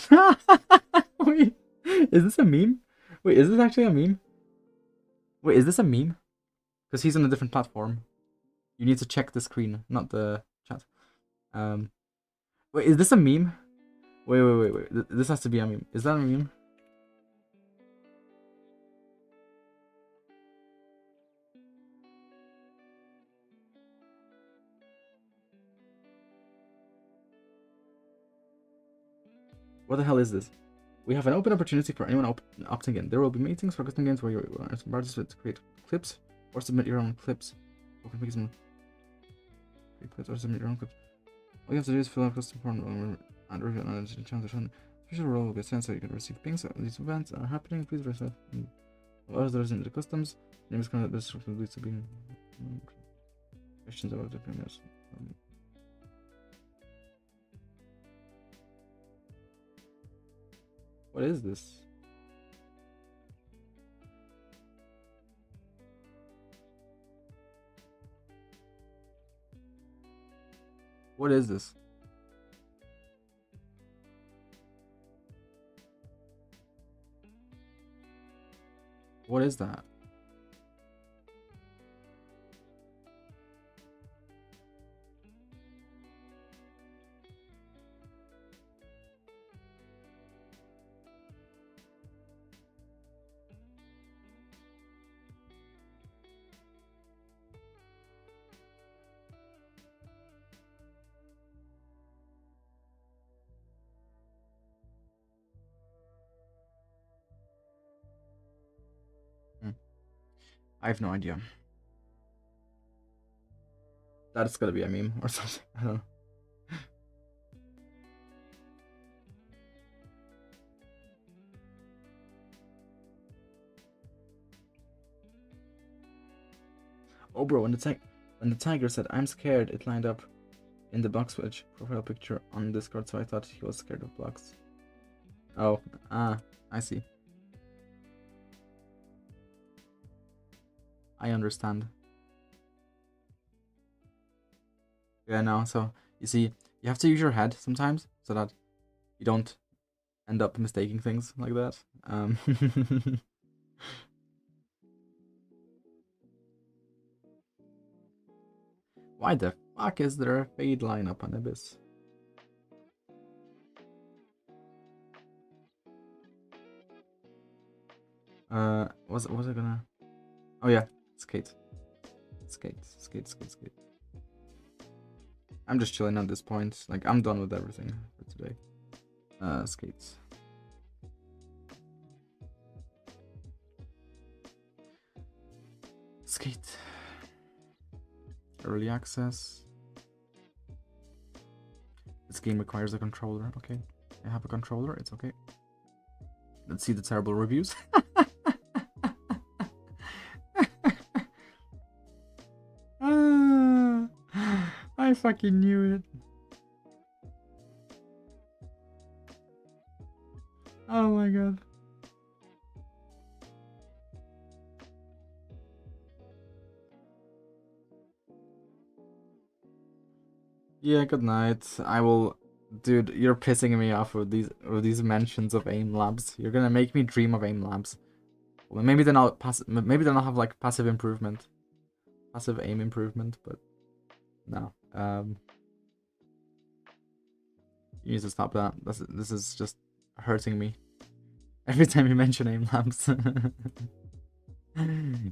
[SPEAKER 1] Wait, is this a meme? Wait, is this actually a meme? Wait, is this a meme? Because he's on a different platform. You need to check the screen, not the chat. Wait, is this a meme? Wait. This has to be a meme. Is that a meme? What the hell is this? We have an open opportunity for anyone opting in. There will be meetings for custom games where you will participate to create clips or submit your own clips. Create clips or submit your own clips. All you have to do is fill out custom form and review and transition.
[SPEAKER 3] Official role will be sent so you can receive pings. These events are happening. Please reserve. Others in the customs. Name is going to be to be questions about the premiers. What is this? What is this? What is that? I have no idea. That's gotta be a meme or something. I don't know. Oh, bro, when the tiger said "I'm scared," it lined up in the box wedge profile picture on Discord, so I thought he was scared of blocks. Oh, I see. I understand. Yeah, no, so you see, you have to use your head sometimes so that you don't end up mistaking things like that. Why the fuck is there a fade lineup on Abyss? Was I gonna? Oh yeah, skate. I'm just chilling at this point. Like, I'm done with everything for today. Skates. Skate. Early access. This game requires a controller. Okay. I have a controller. It's okay. Let's see the terrible reviews. I fucking knew it. Oh my god. Yeah, good night. I will, dude. You're pissing me off with these mentions of aim labs. You're gonna make me dream of aim labs. Well, maybe then I'll have like passive improvement, passive aim improvement, but no. You need to stop that. This is just hurting me. Every time you mention aim labs.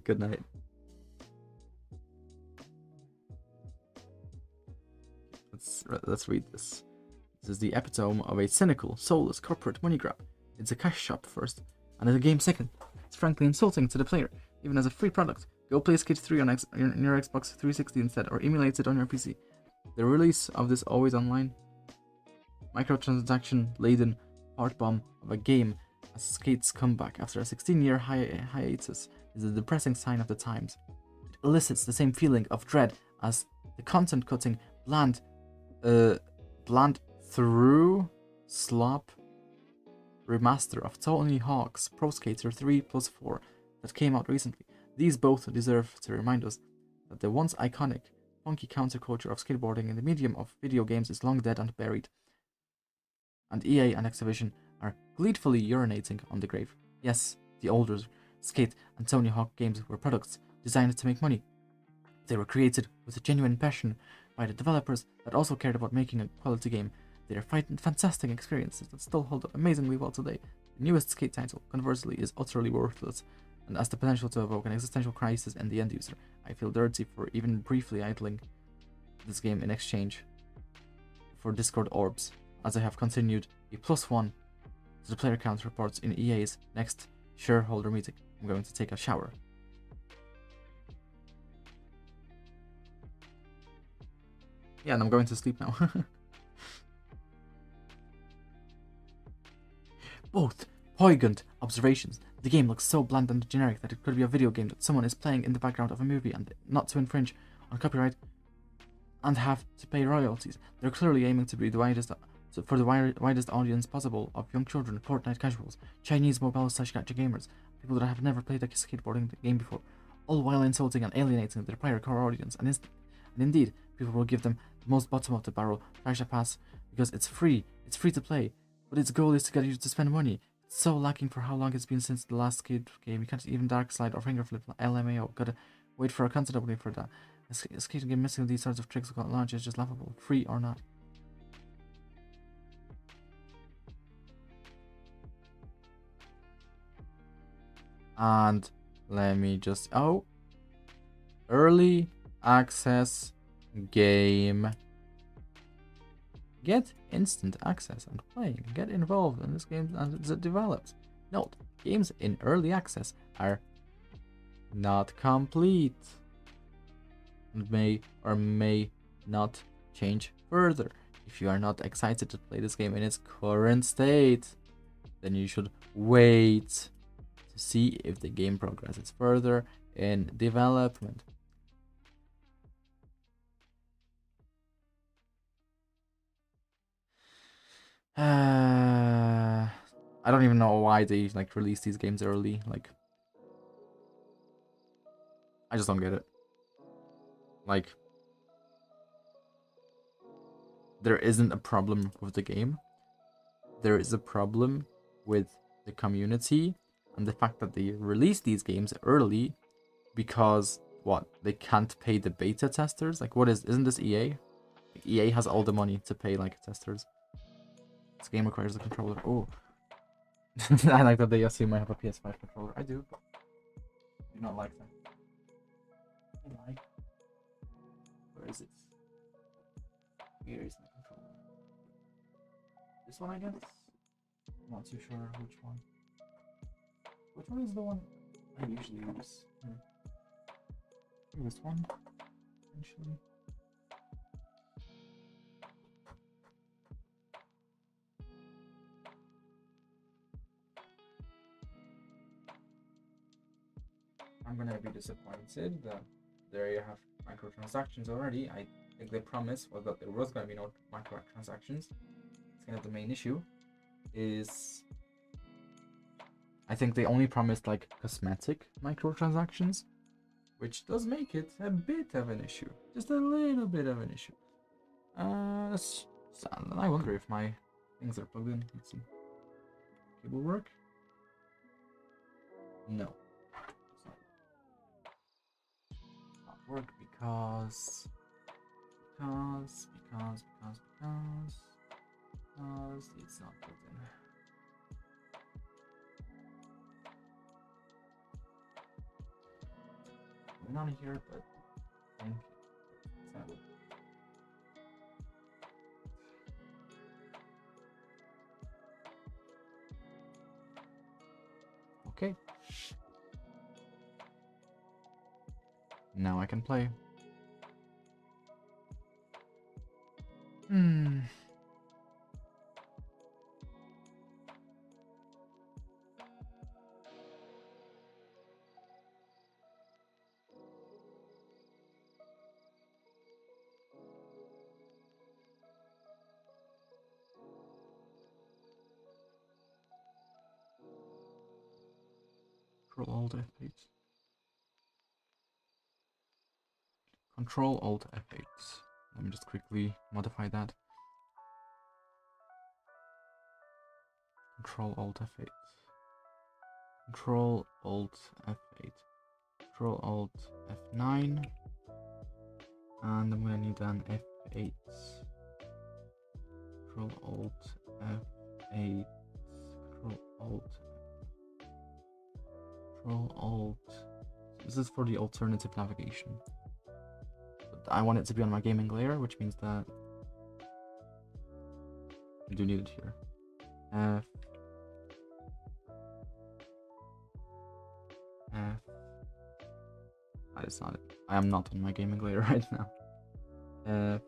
[SPEAKER 3] Good night. Let's read this. This is the epitome of a cynical, soulless corporate money grab. It's a cash shop first, and it's a game second. It's frankly insulting to the player, even as a free product. Go play Skate 3 on your Xbox 360 instead, or emulate it on your PC. The release of this always online, microtransaction-laden heart bomb of a game as Skate's comeback after a 16-year hiatus is a depressing sign of the times. It elicits the same feeling of dread as the content-cutting, bland through slop remaster of Tony Hawk's Pro Skater 3+4 that came out recently. These both deserve to remind us that the once iconic, funky counterculture of skateboarding in the medium of video games is long dead and buried, and EA and Activision are gleefully urinating on the grave. Yes, the older Skate and Tony Hawk games were products designed to make money. They were created with a genuine passion by the developers that also cared about making a quality game. They are fantastic experiences that still hold up amazingly well today. The newest Skate title, conversely, is utterly worthless, and has the potential to evoke an existential crisis in the end user. I feel dirty for even briefly idling this game in exchange for Discord orbs, as I have continued a +1 to the player count reports in EA's next shareholder meeting. I'm going to take a shower. Yeah, and I'm going to sleep now. both poignant observations. The game looks so bland and generic that it could be a video game that someone is playing in the background of a movie, and not to infringe on copyright and have to pay royalties. They're clearly aiming to be the widest audience possible of young children, Fortnite casuals, Chinese mobile/gadget gamers, people that have never played a skateboarding game before, all while insulting and alienating their prior core audience. And indeed, people will give them the most bottom of the barrel Flash Pass because it's free to play, but its goal is to get you to spend money. It's so lacking for how long it's been since the last skate game. You can't even dark slide or finger flip LMAO. Gotta wait for a constant upgrade for that. A skating game missing these sorts of tricks at launch is just laughable, free or not. And let me just early access game. Get instant access and playing. Get involved in this game as it develops. Note, games in early access are not complete and may or may not change further. If you are not excited to play this game in its current state, then you should wait to see if the game progresses further in development. I don't even know why they release these games early. I just don't get it. There isn't a problem with the game. There is a problem with the community and the fact that they release these games early because they can't pay the beta testers. Isn't this EA? EA has all the money to pay testers. This game requires a controller. Oh. I like that they assume I have a PS5 controller. I do, but I do not like that. Where is it? Here is my controller. This one, I guess? I'm not too sure which one. Which one is the one I usually use? This one, potentially. I'm gonna be disappointed that there you have microtransactions already. I think the promise was that there was gonna be no microtransactions. It's kind of the main issue. Is I think they only promised cosmetic microtransactions, which does make it a bit of an issue. Just a little bit of an issue. I wonder if my things are plugged in. Let's see. Cable work? No. Work because it's not built in. Going on here, but I think it's not working. Okay. Now I can play. Control Alt F8. Let me just quickly modify that. Control Alt F8. Control Alt F8. Control Alt F9. And I'm gonna need an F8. Control Alt F8. Control Alt. Control Alt. This is for the alternative navigation. I want it to be on my gaming layer, which means that I do need it here. F. That is not it. I am not on my gaming layer right now. F8.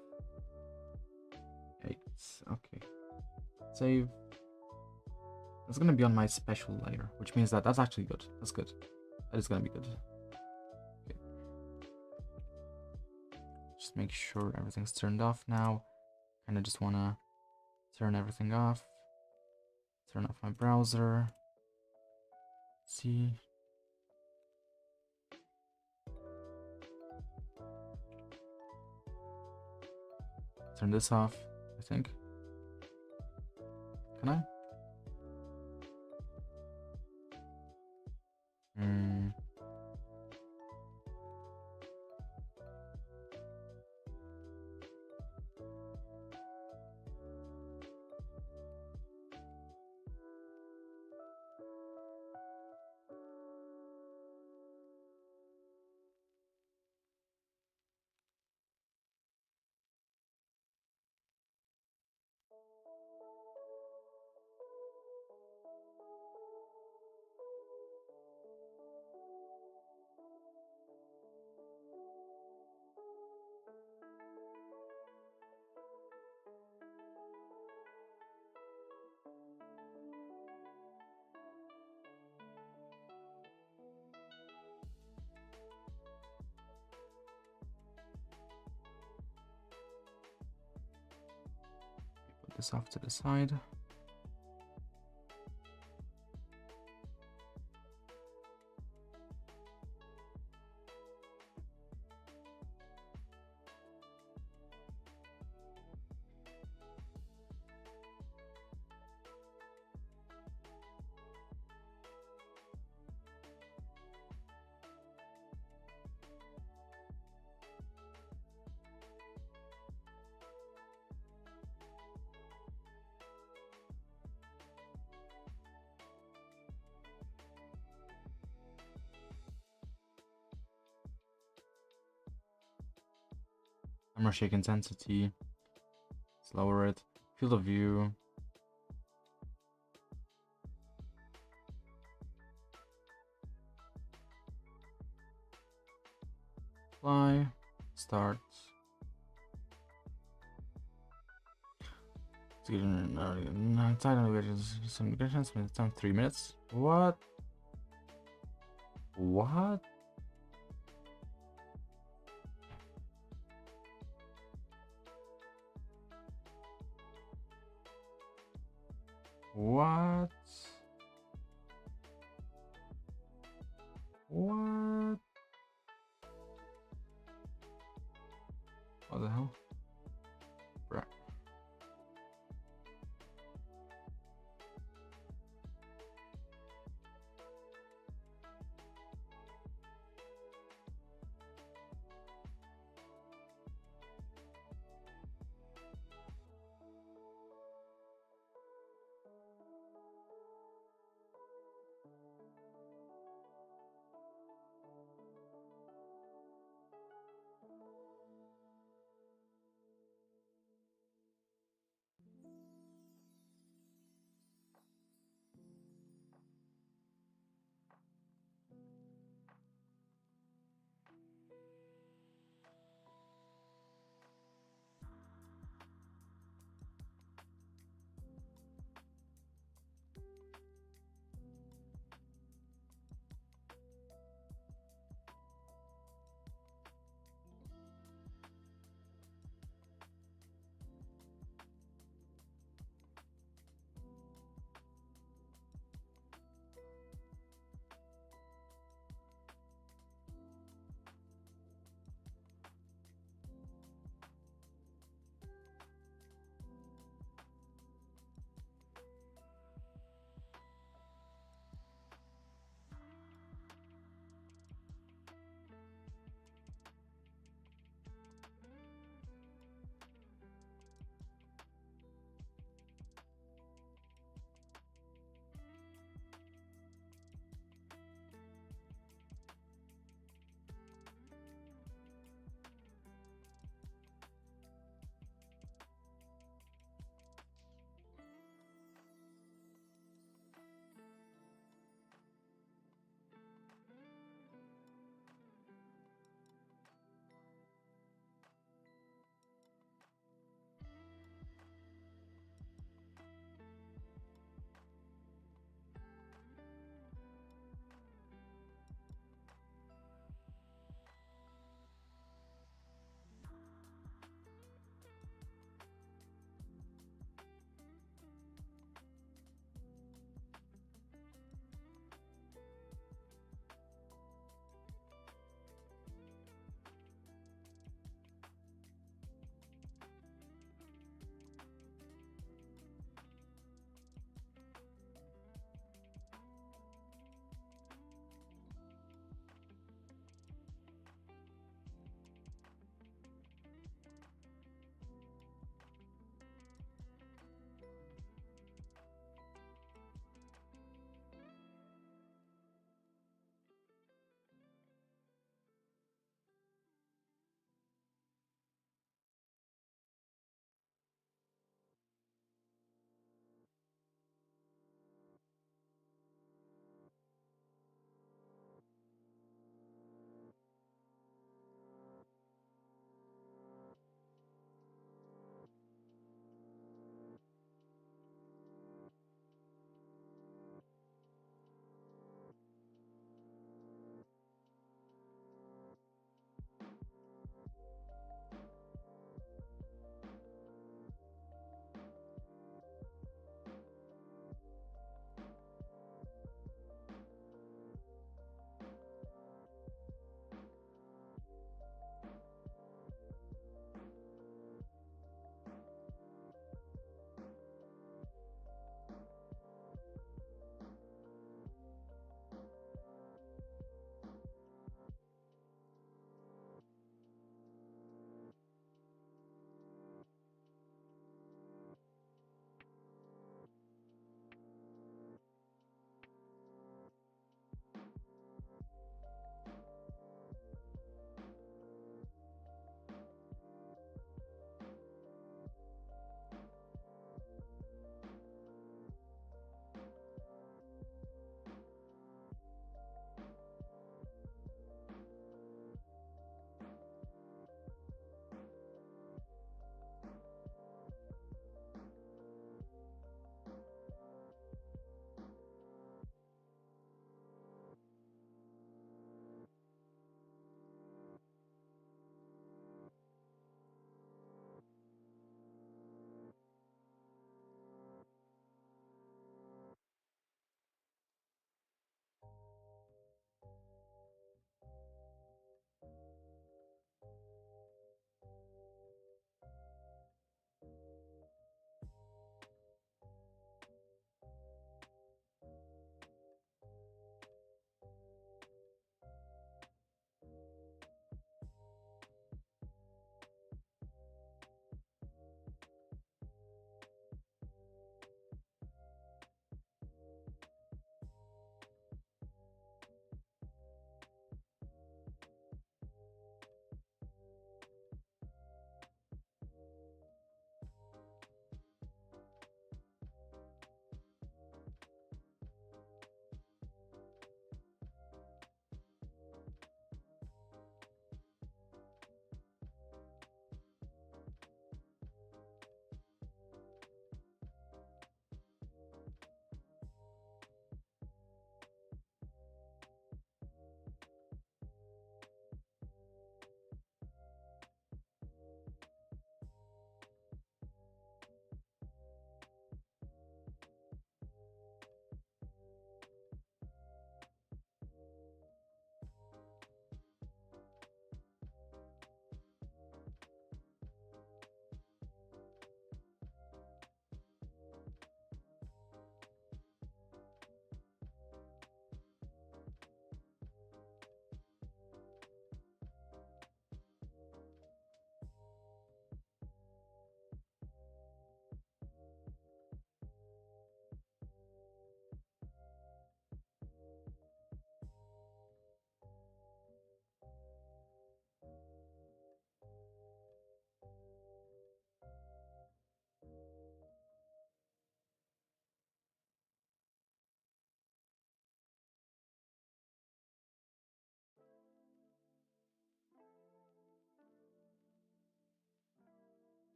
[SPEAKER 3] Okay. Save. It's gonna be on my special layer, which means that that's actually good. That's good. That is gonna be good. Okay. Just make sure everything's turned off now. Kinda just wanna turn everything off. Turn off my browser. See. Turn this off, I think. Can I? Put this off to the side. Camera shake intensity. Let's lower it. Field of view. Fly. Start. Some conditions. Time 3 minutes. What? What? What? What? What the hell? Bruh.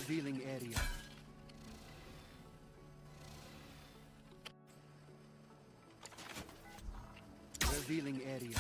[SPEAKER 4] Revealing area. Revealing area.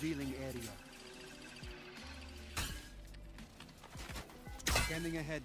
[SPEAKER 4] Revealing area. Scanning ahead.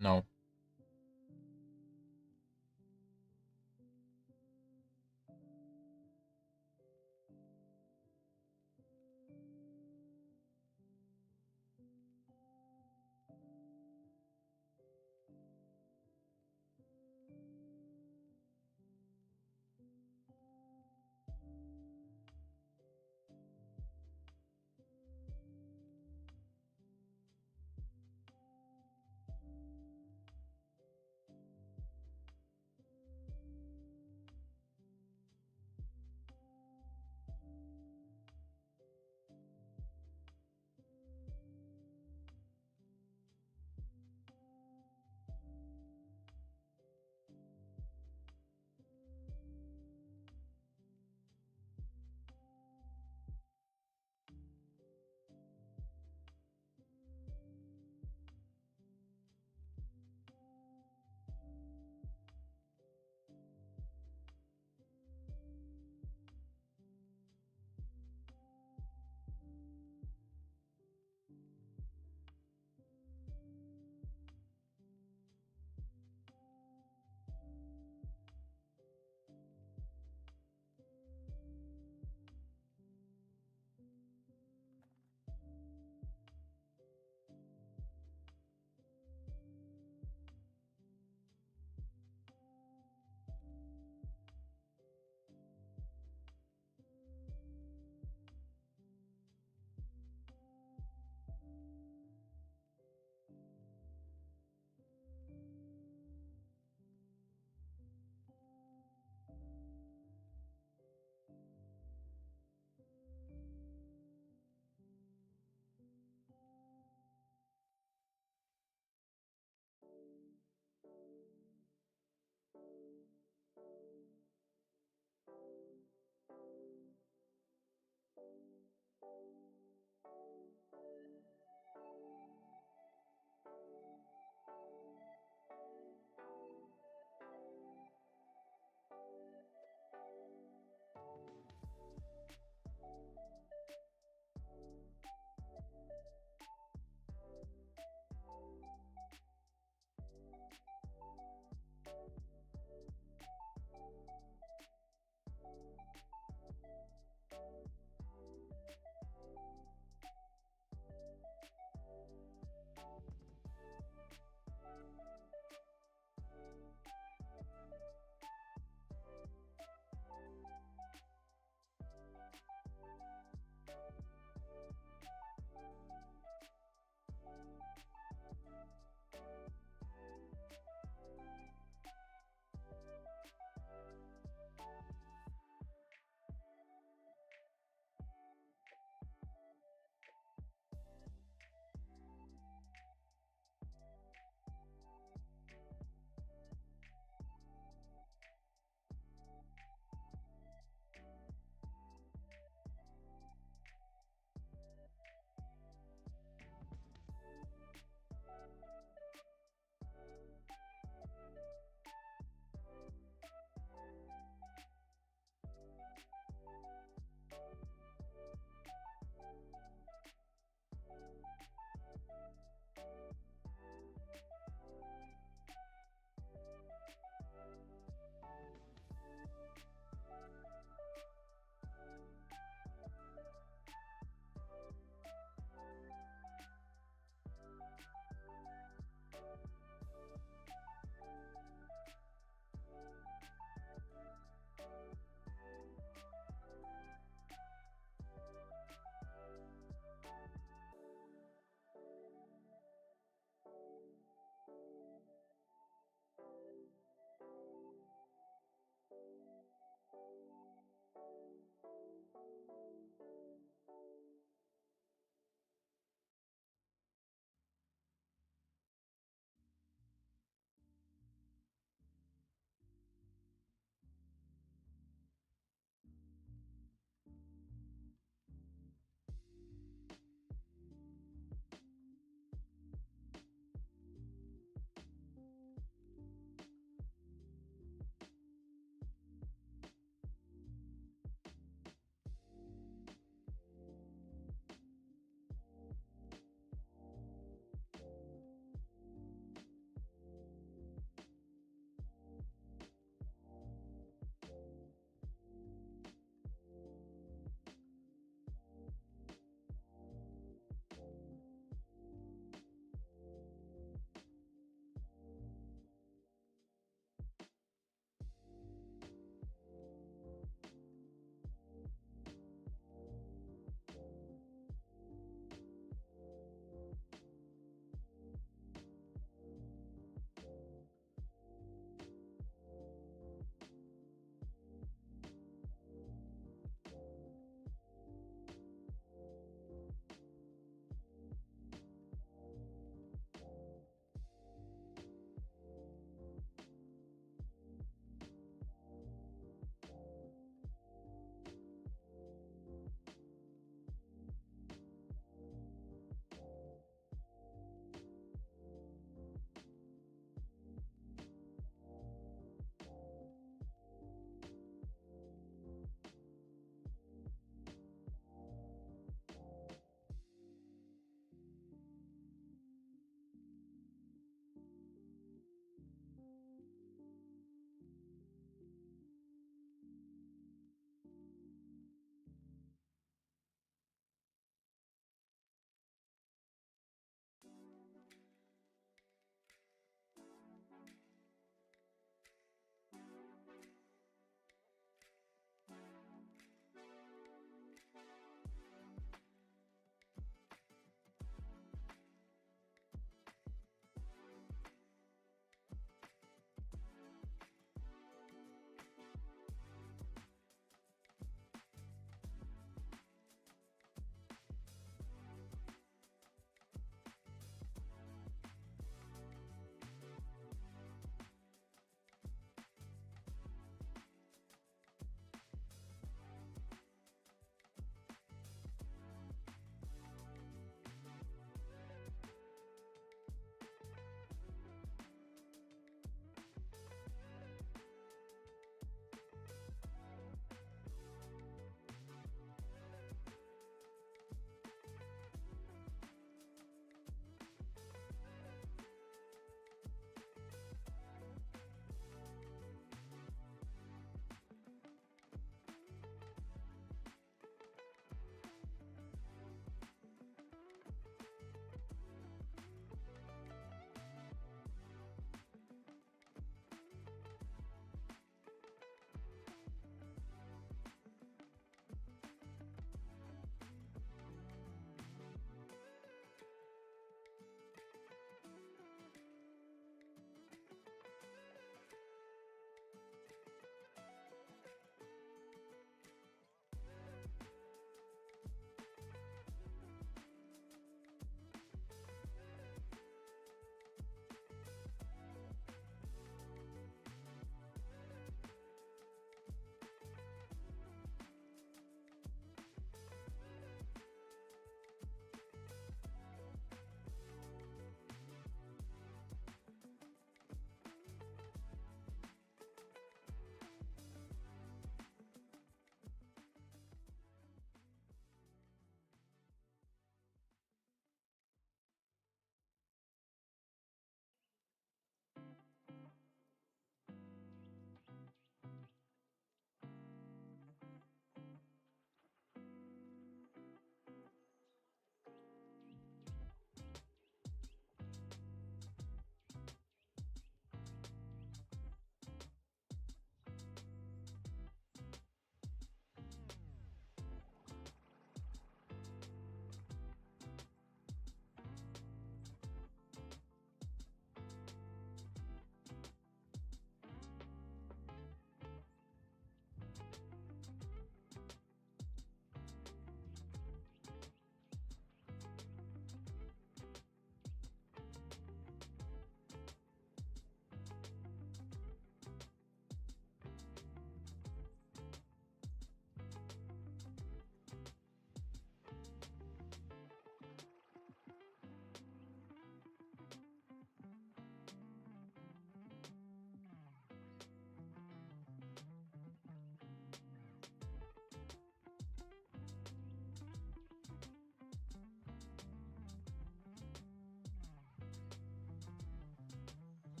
[SPEAKER 1] No.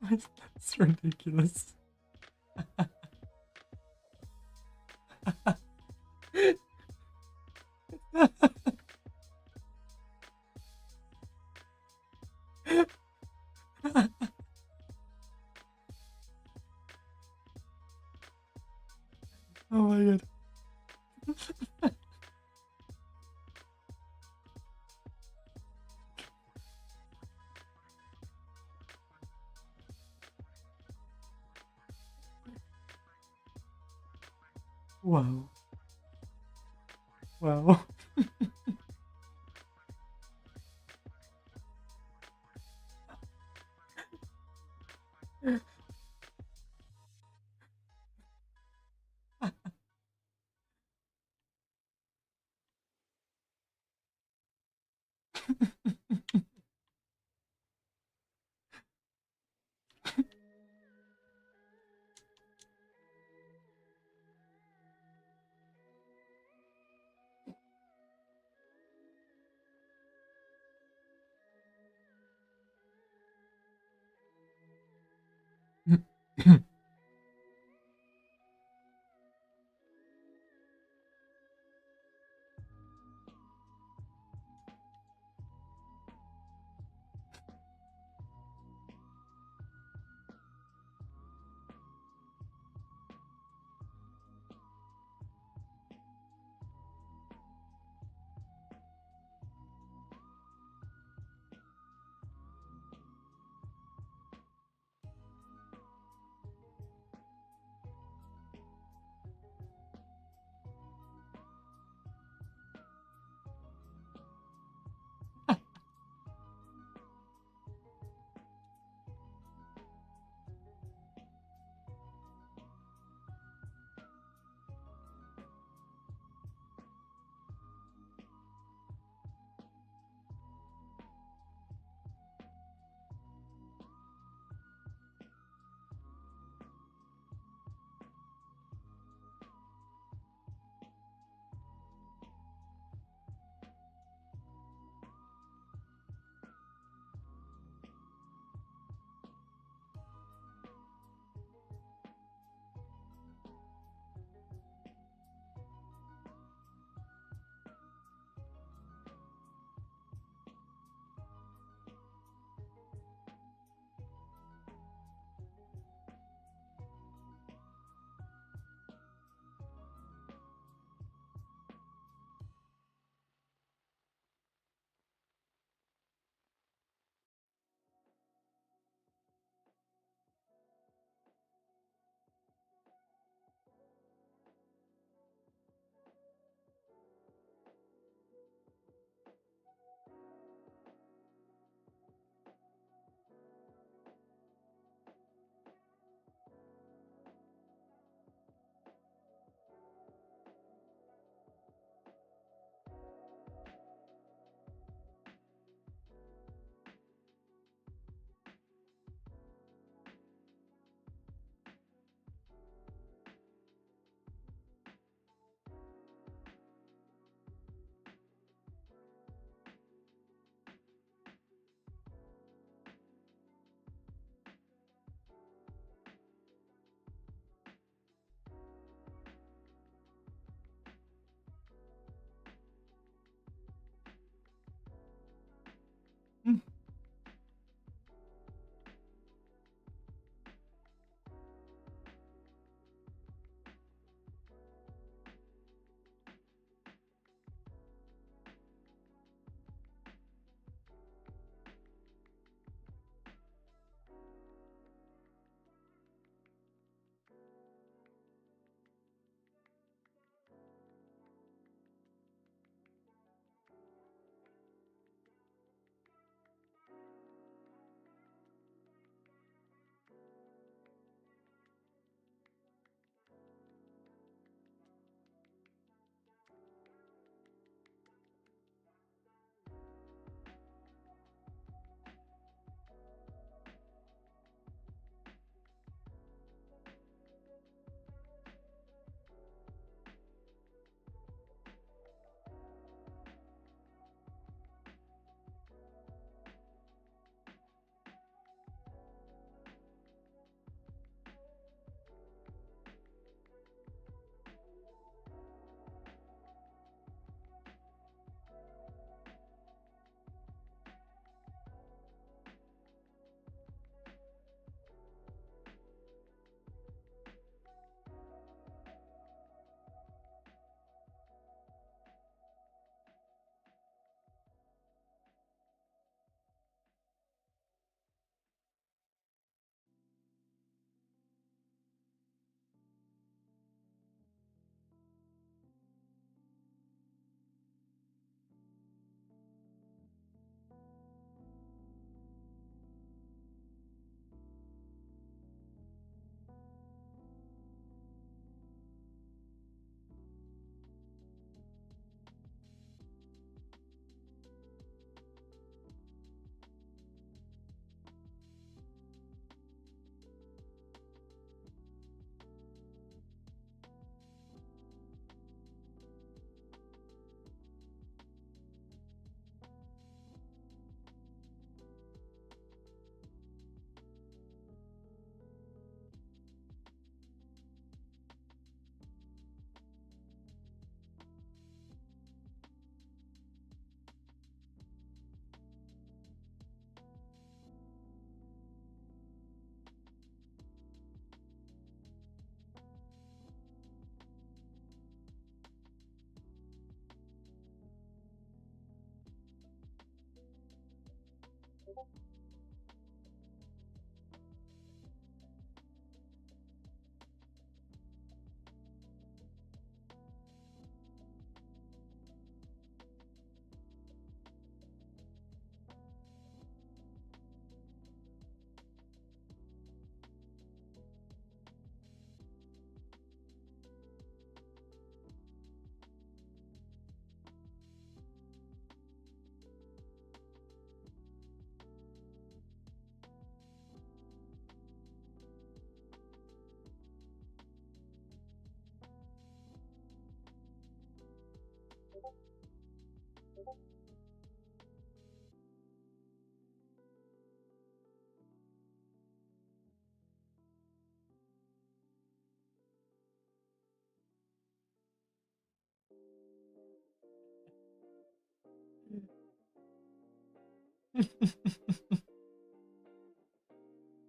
[SPEAKER 3] That's ridiculous. Oh my god. Wow. Wow.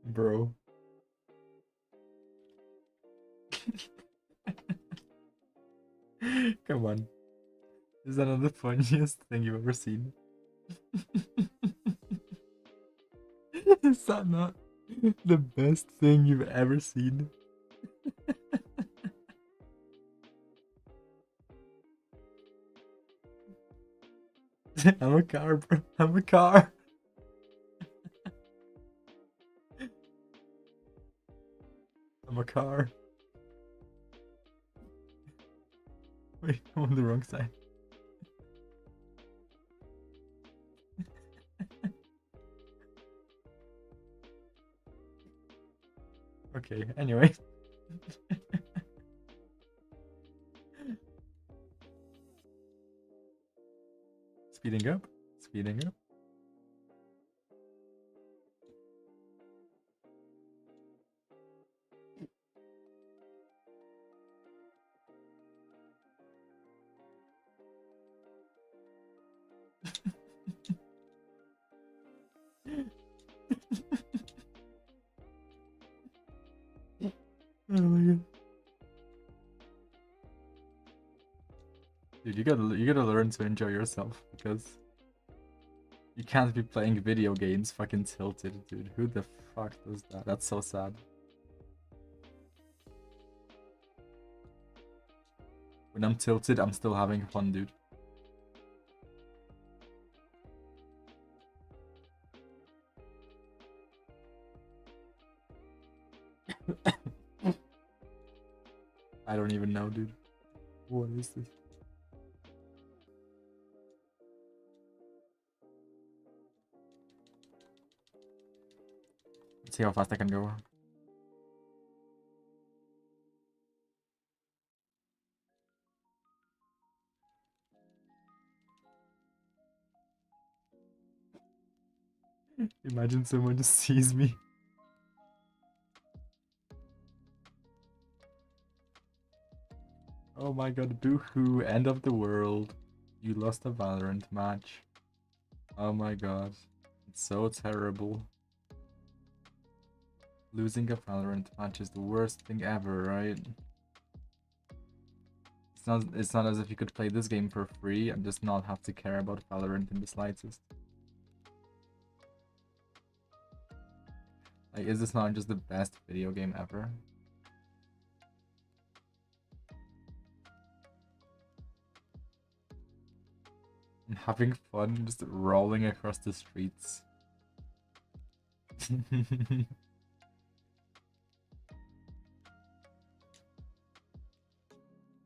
[SPEAKER 3] Bro. Come on. Is that not the funniest thing you've ever seen? Is that not the best thing you've ever seen? I'm a car, bro. I'm a car. I'm a car. Wait, I'm on the wrong side. Okay, anyway. Speeding up. Speeding up. Oh my god. Dude, you gotta learn to enjoy yourself because you can't be playing video games fucking tilted, dude. Who the fuck does that? That's so sad. When I'm tilted, I'm still having fun, dude. I don't even know, dude. What is this? Let's see how fast I can go. Imagine someone just sees me. Oh my god, boo-hoo, end of the world. You lost a Valorant match. Oh my god. It's so terrible. Losing a Valorant match is the worst thing ever, right? It's not as if you could play this game for free and just not have to care about Valorant in the slightest. Like, is this not just the best video game ever? I'm having fun just rolling across the streets.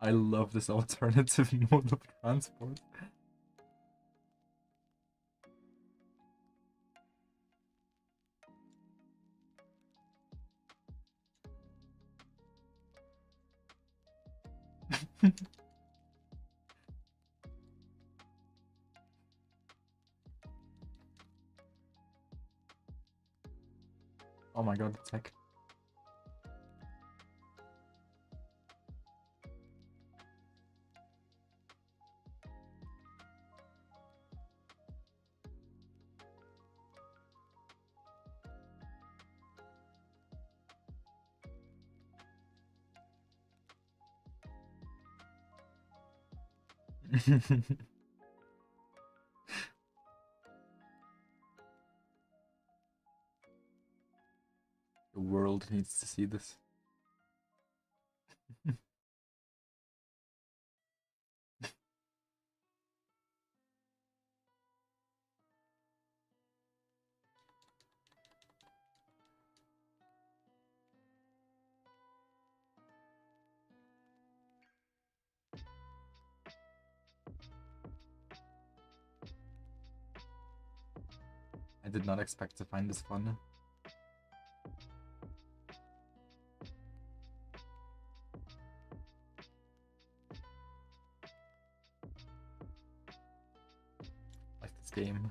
[SPEAKER 3] I love this alternative mode of transport. Oh my god, tech. world needs to see this. I did not expect to find this fun. Like this game.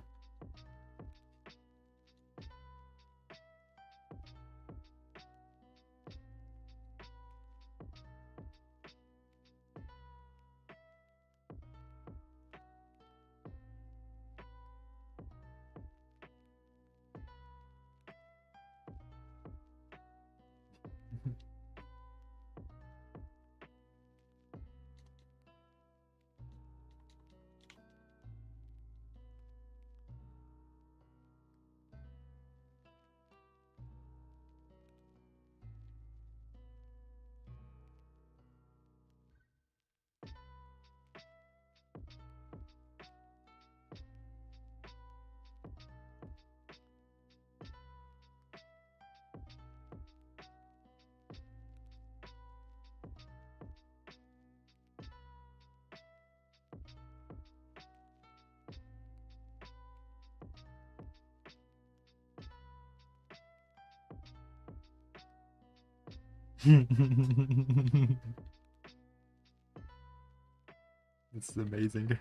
[SPEAKER 3] This is amazing.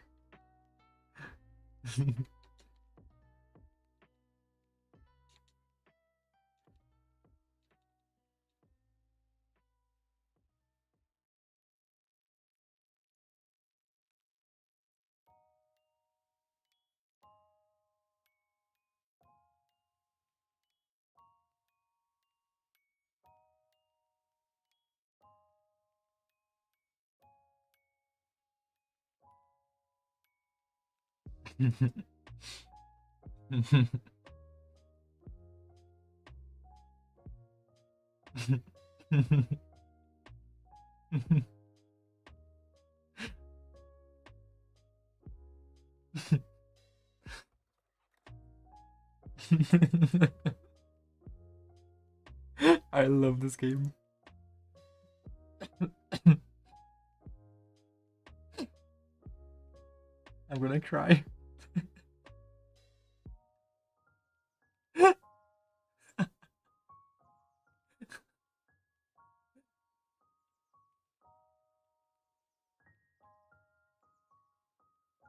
[SPEAKER 3] I love this game. I'm gonna cry.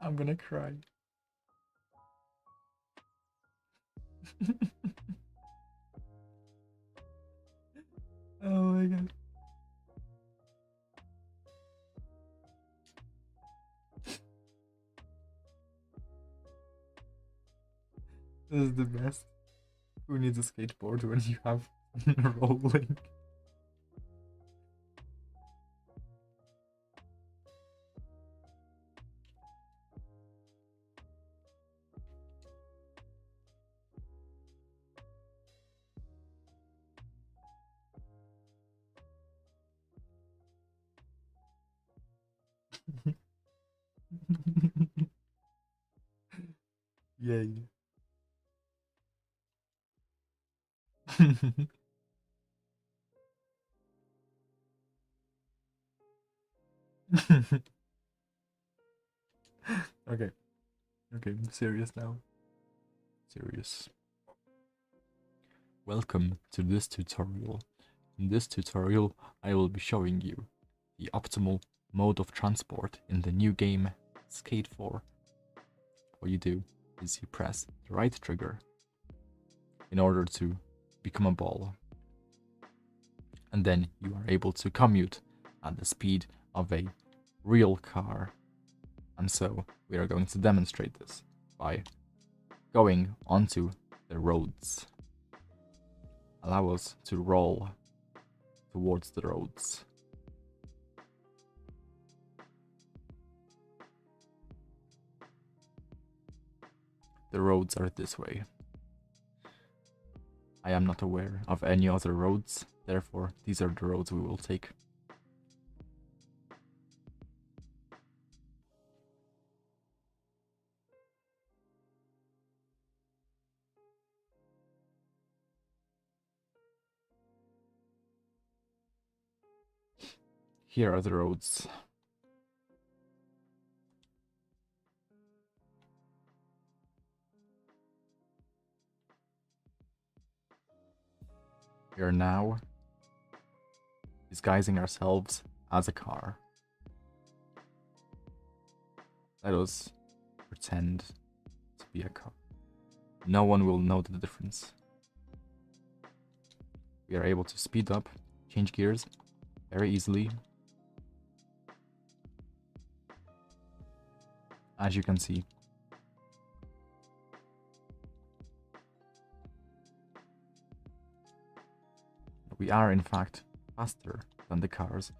[SPEAKER 3] I'm gonna cry. Oh my god. This is the best. Who needs a skateboard when you have rolling? Yay. Okay. Okay, I'm serious now. Serious. Welcome to this tutorial. In this tutorial, I will be showing you the optimal mode of transport in the new game Skate 4. What you do is you press the right trigger in order to become a ball. And then you are able to commute at the speed of a real car. And so we are going to demonstrate this by going onto the roads. Allow us to roll towards the roads. The roads are this way. I I am not aware of any other roads, therefore these are the roads we will take. Here are the roads. We are now disguising ourselves as a car. Let us pretend to be a car. No one will know the difference. We are able to speed up, change gears very easily. As you can see. We are in fact faster than the cars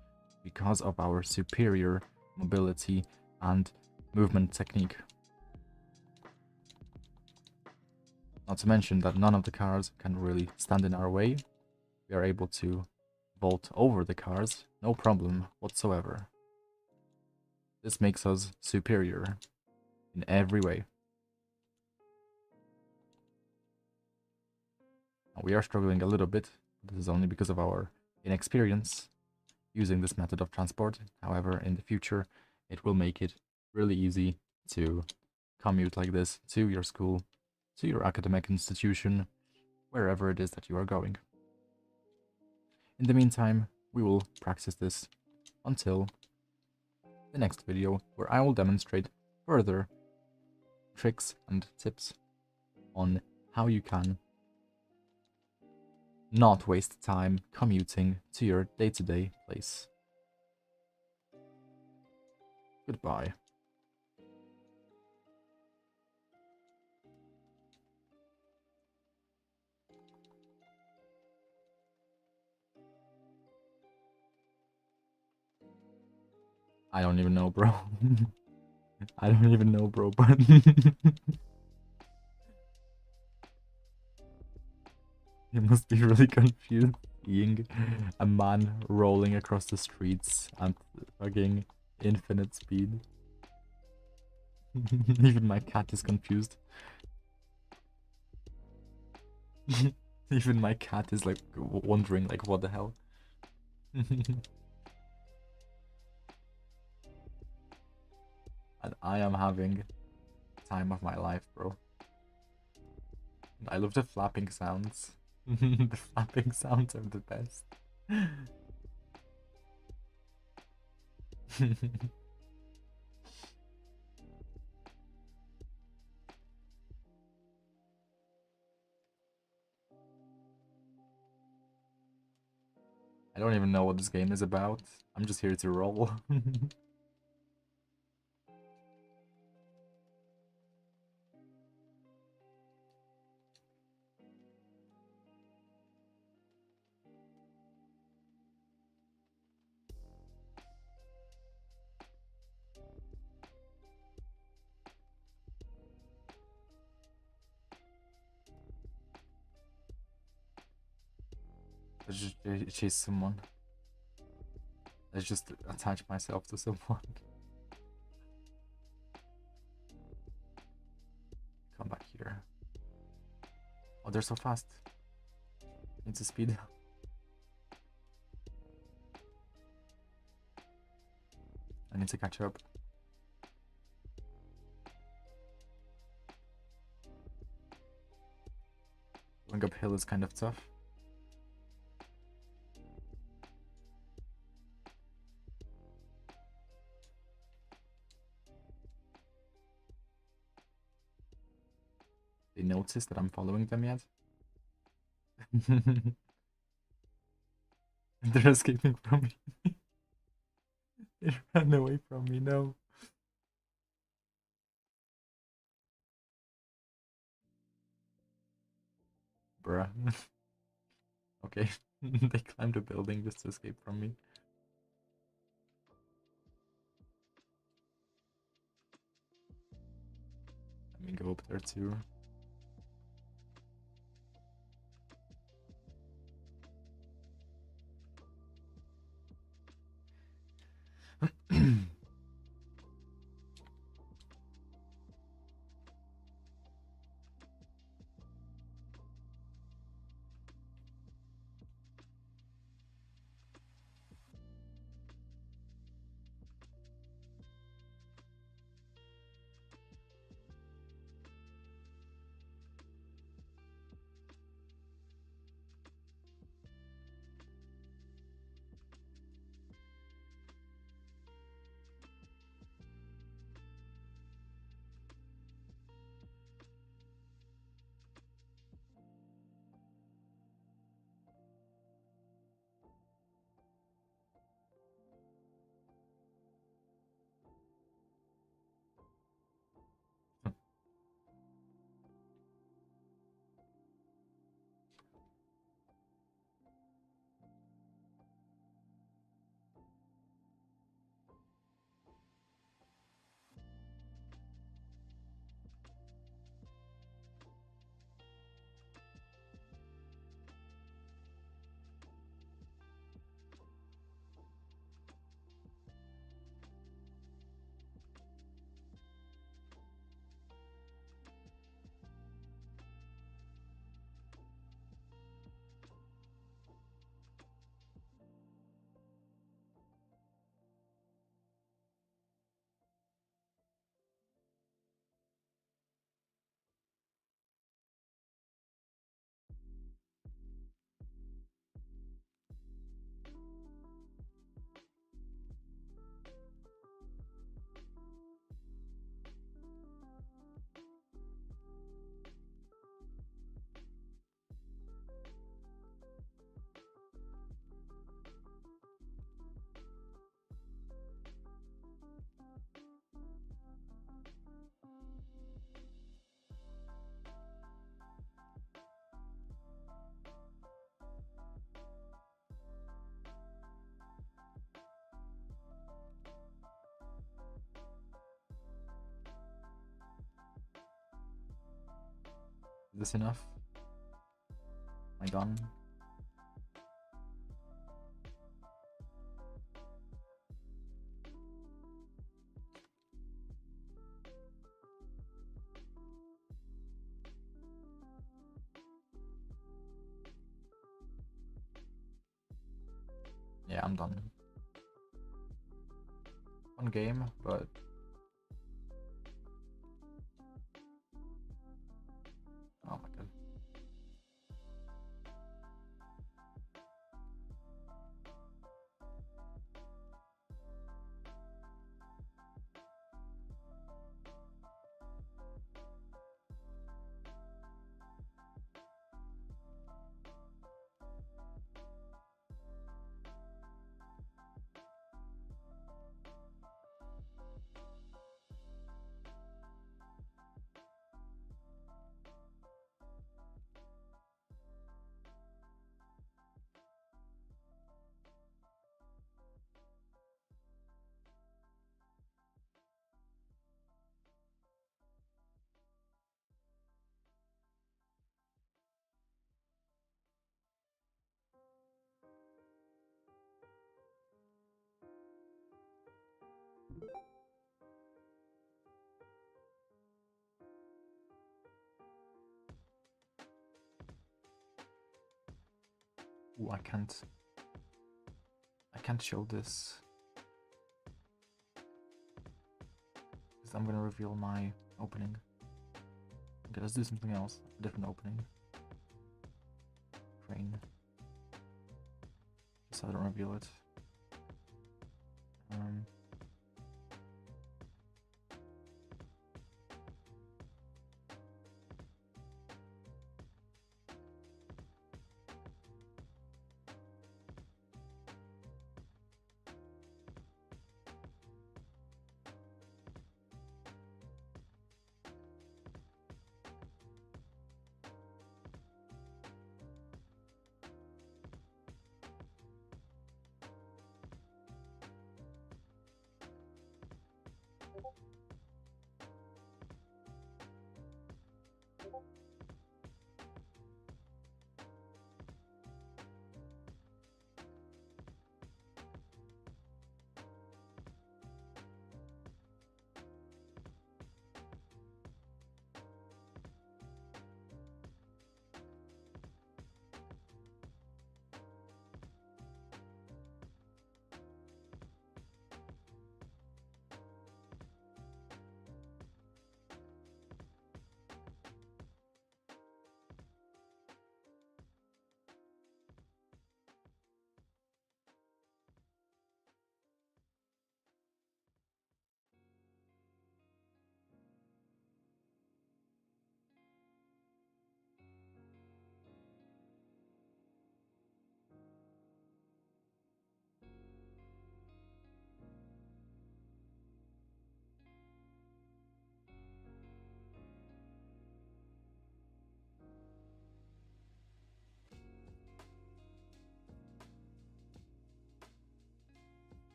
[SPEAKER 3] because of our superior mobility and movement technique. Not to mention that none of the cars can really stand in our way. We are able to vault over the cars, no problem whatsoever. This makes us superior in every way. Now, we are struggling a little bit. This is only because of our inexperience using this method of transport. However, in the future, it will make it really easy to commute like this to your school, to your academic institution, wherever it is that you are going. In the meantime, we will practice this until the next video, where I will demonstrate further tricks and tips on how you can not waste time commuting to your day-to-day place. Goodbye. I don't even know, bro. I don't even know, bro, but it must be really confused seeing a man rolling across the streets at fucking infinite speed. Even my cat is confused. Even my cat is like wondering like what the hell. And I am having time of my life, bro. And I love the flapping sounds. The flapping sounds are the best. I don't even know what this game is about. I'm just here to roll. Let's just chase someone. Let's just attach myself to someone. Come back here. Oh, they're so fast. Need to speed. I need to catch up. Going uphill is kind of tough. They notice that I'm following them yet? They're escaping from me. They ran away from me, no. Bruh. Okay, they climbed a building just to escape from me. Let me go up there too.
[SPEAKER 1] Is this enough? Am I done? Yeah, I'm done. One game, but oh my god. Ooh, I can't show this because I'm gonna reveal my opening. Okay, let's do something else. A different opening. Crane. Just so I don't reveal it.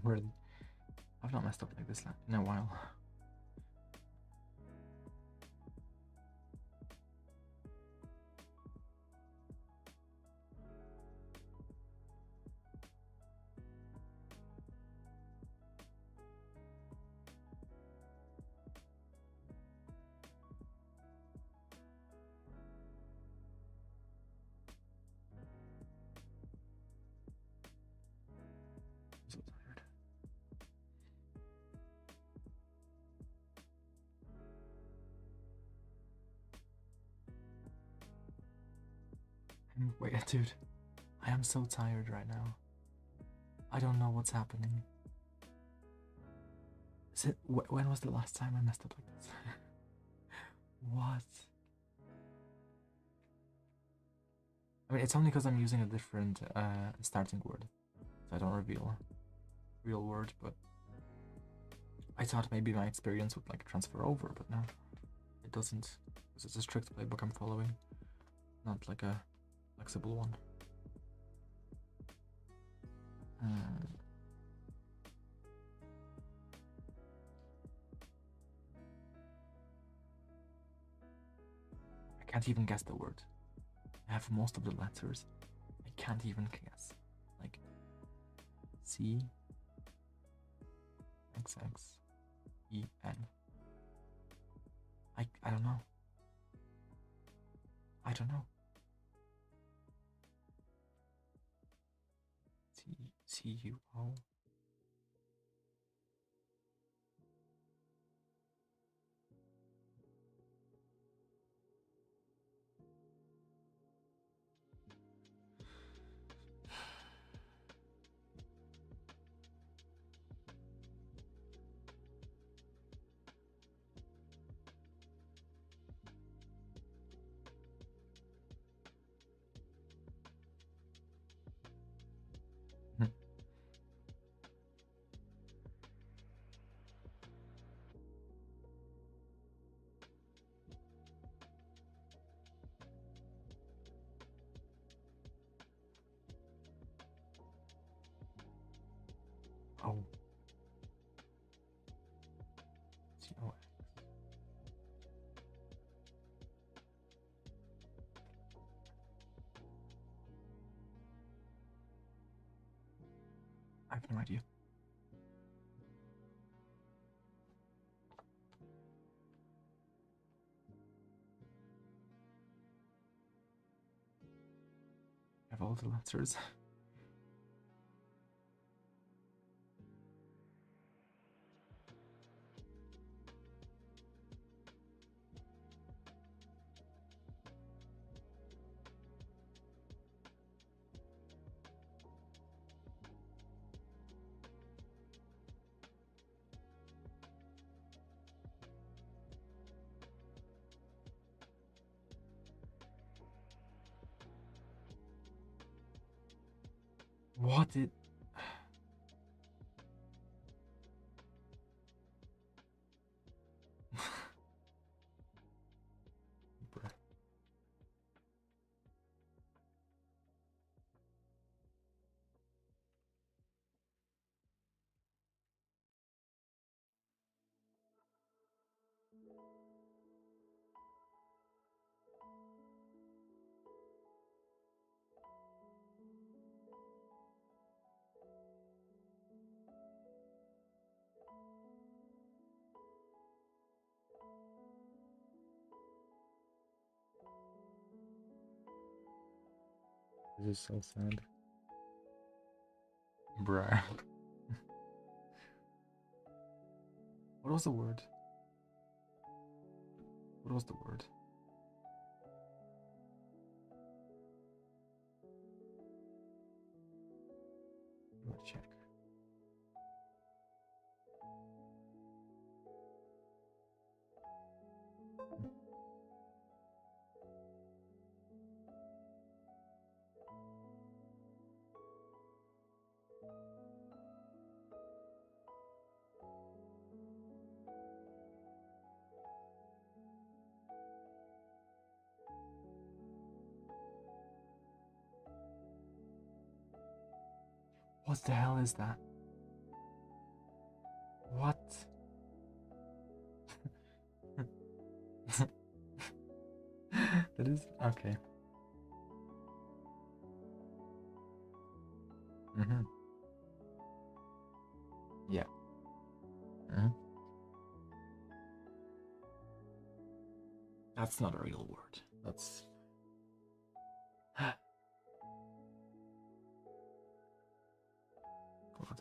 [SPEAKER 3] Really. I've not messed up like this in a while. I'm so tired. Wait, dude. I am so tired right now. I don't know what's happening. Is it, when was the last time I messed up like this? What? I mean, it's only because I'm using a different starting word, so I don't reveal real word, but I thought maybe my experience would like transfer over, but no, it doesn't. Because it's a strict playbook I'm following, not like a flexible one. I can't even guess the word. I have most of the letters. I can't even guess. Like C X X E N. I don't know. I don't know. C-U-O. Oh. C-O-X. I have no idea. I have all the letters. What did... Bruh. This is so sad. Bruh. What was the word? What was the word? Let's check. What the hell is that? is okay. Mm-hmm. Yeah. Mm-hmm. That's not a real word. That's God.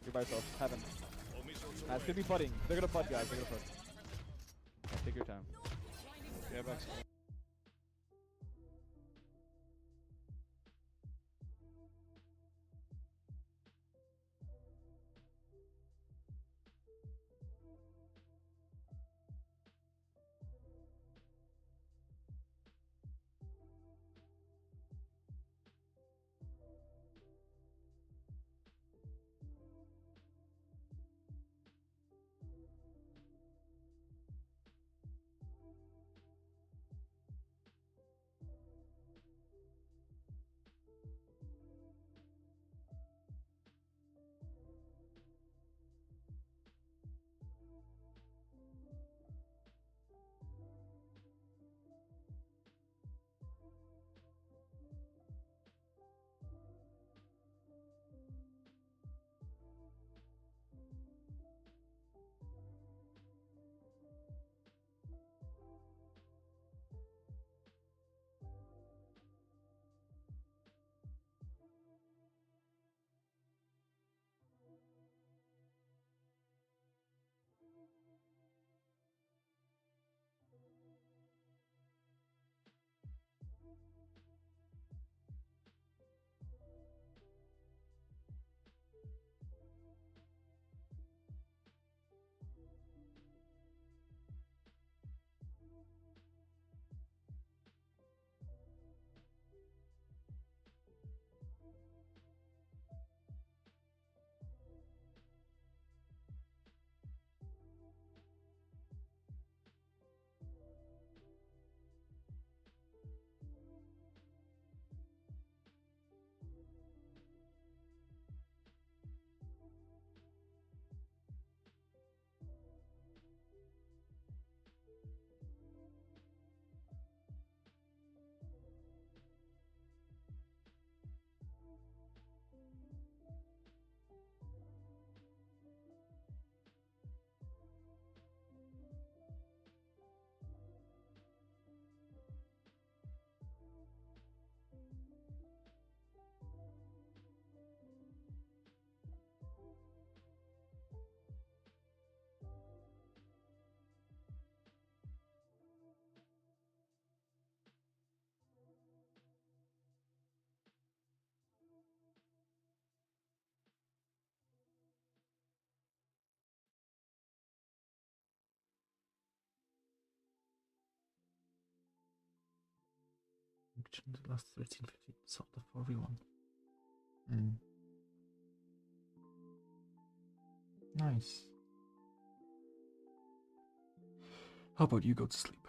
[SPEAKER 2] You're by yourself. Heaven. It's gonna be putting. They're gonna put, guys. They're gonna put. Take your time.
[SPEAKER 9] Yeah, back.
[SPEAKER 3] Last 1350 solved the 4v1. Mm. Nice. How about you go to sleep?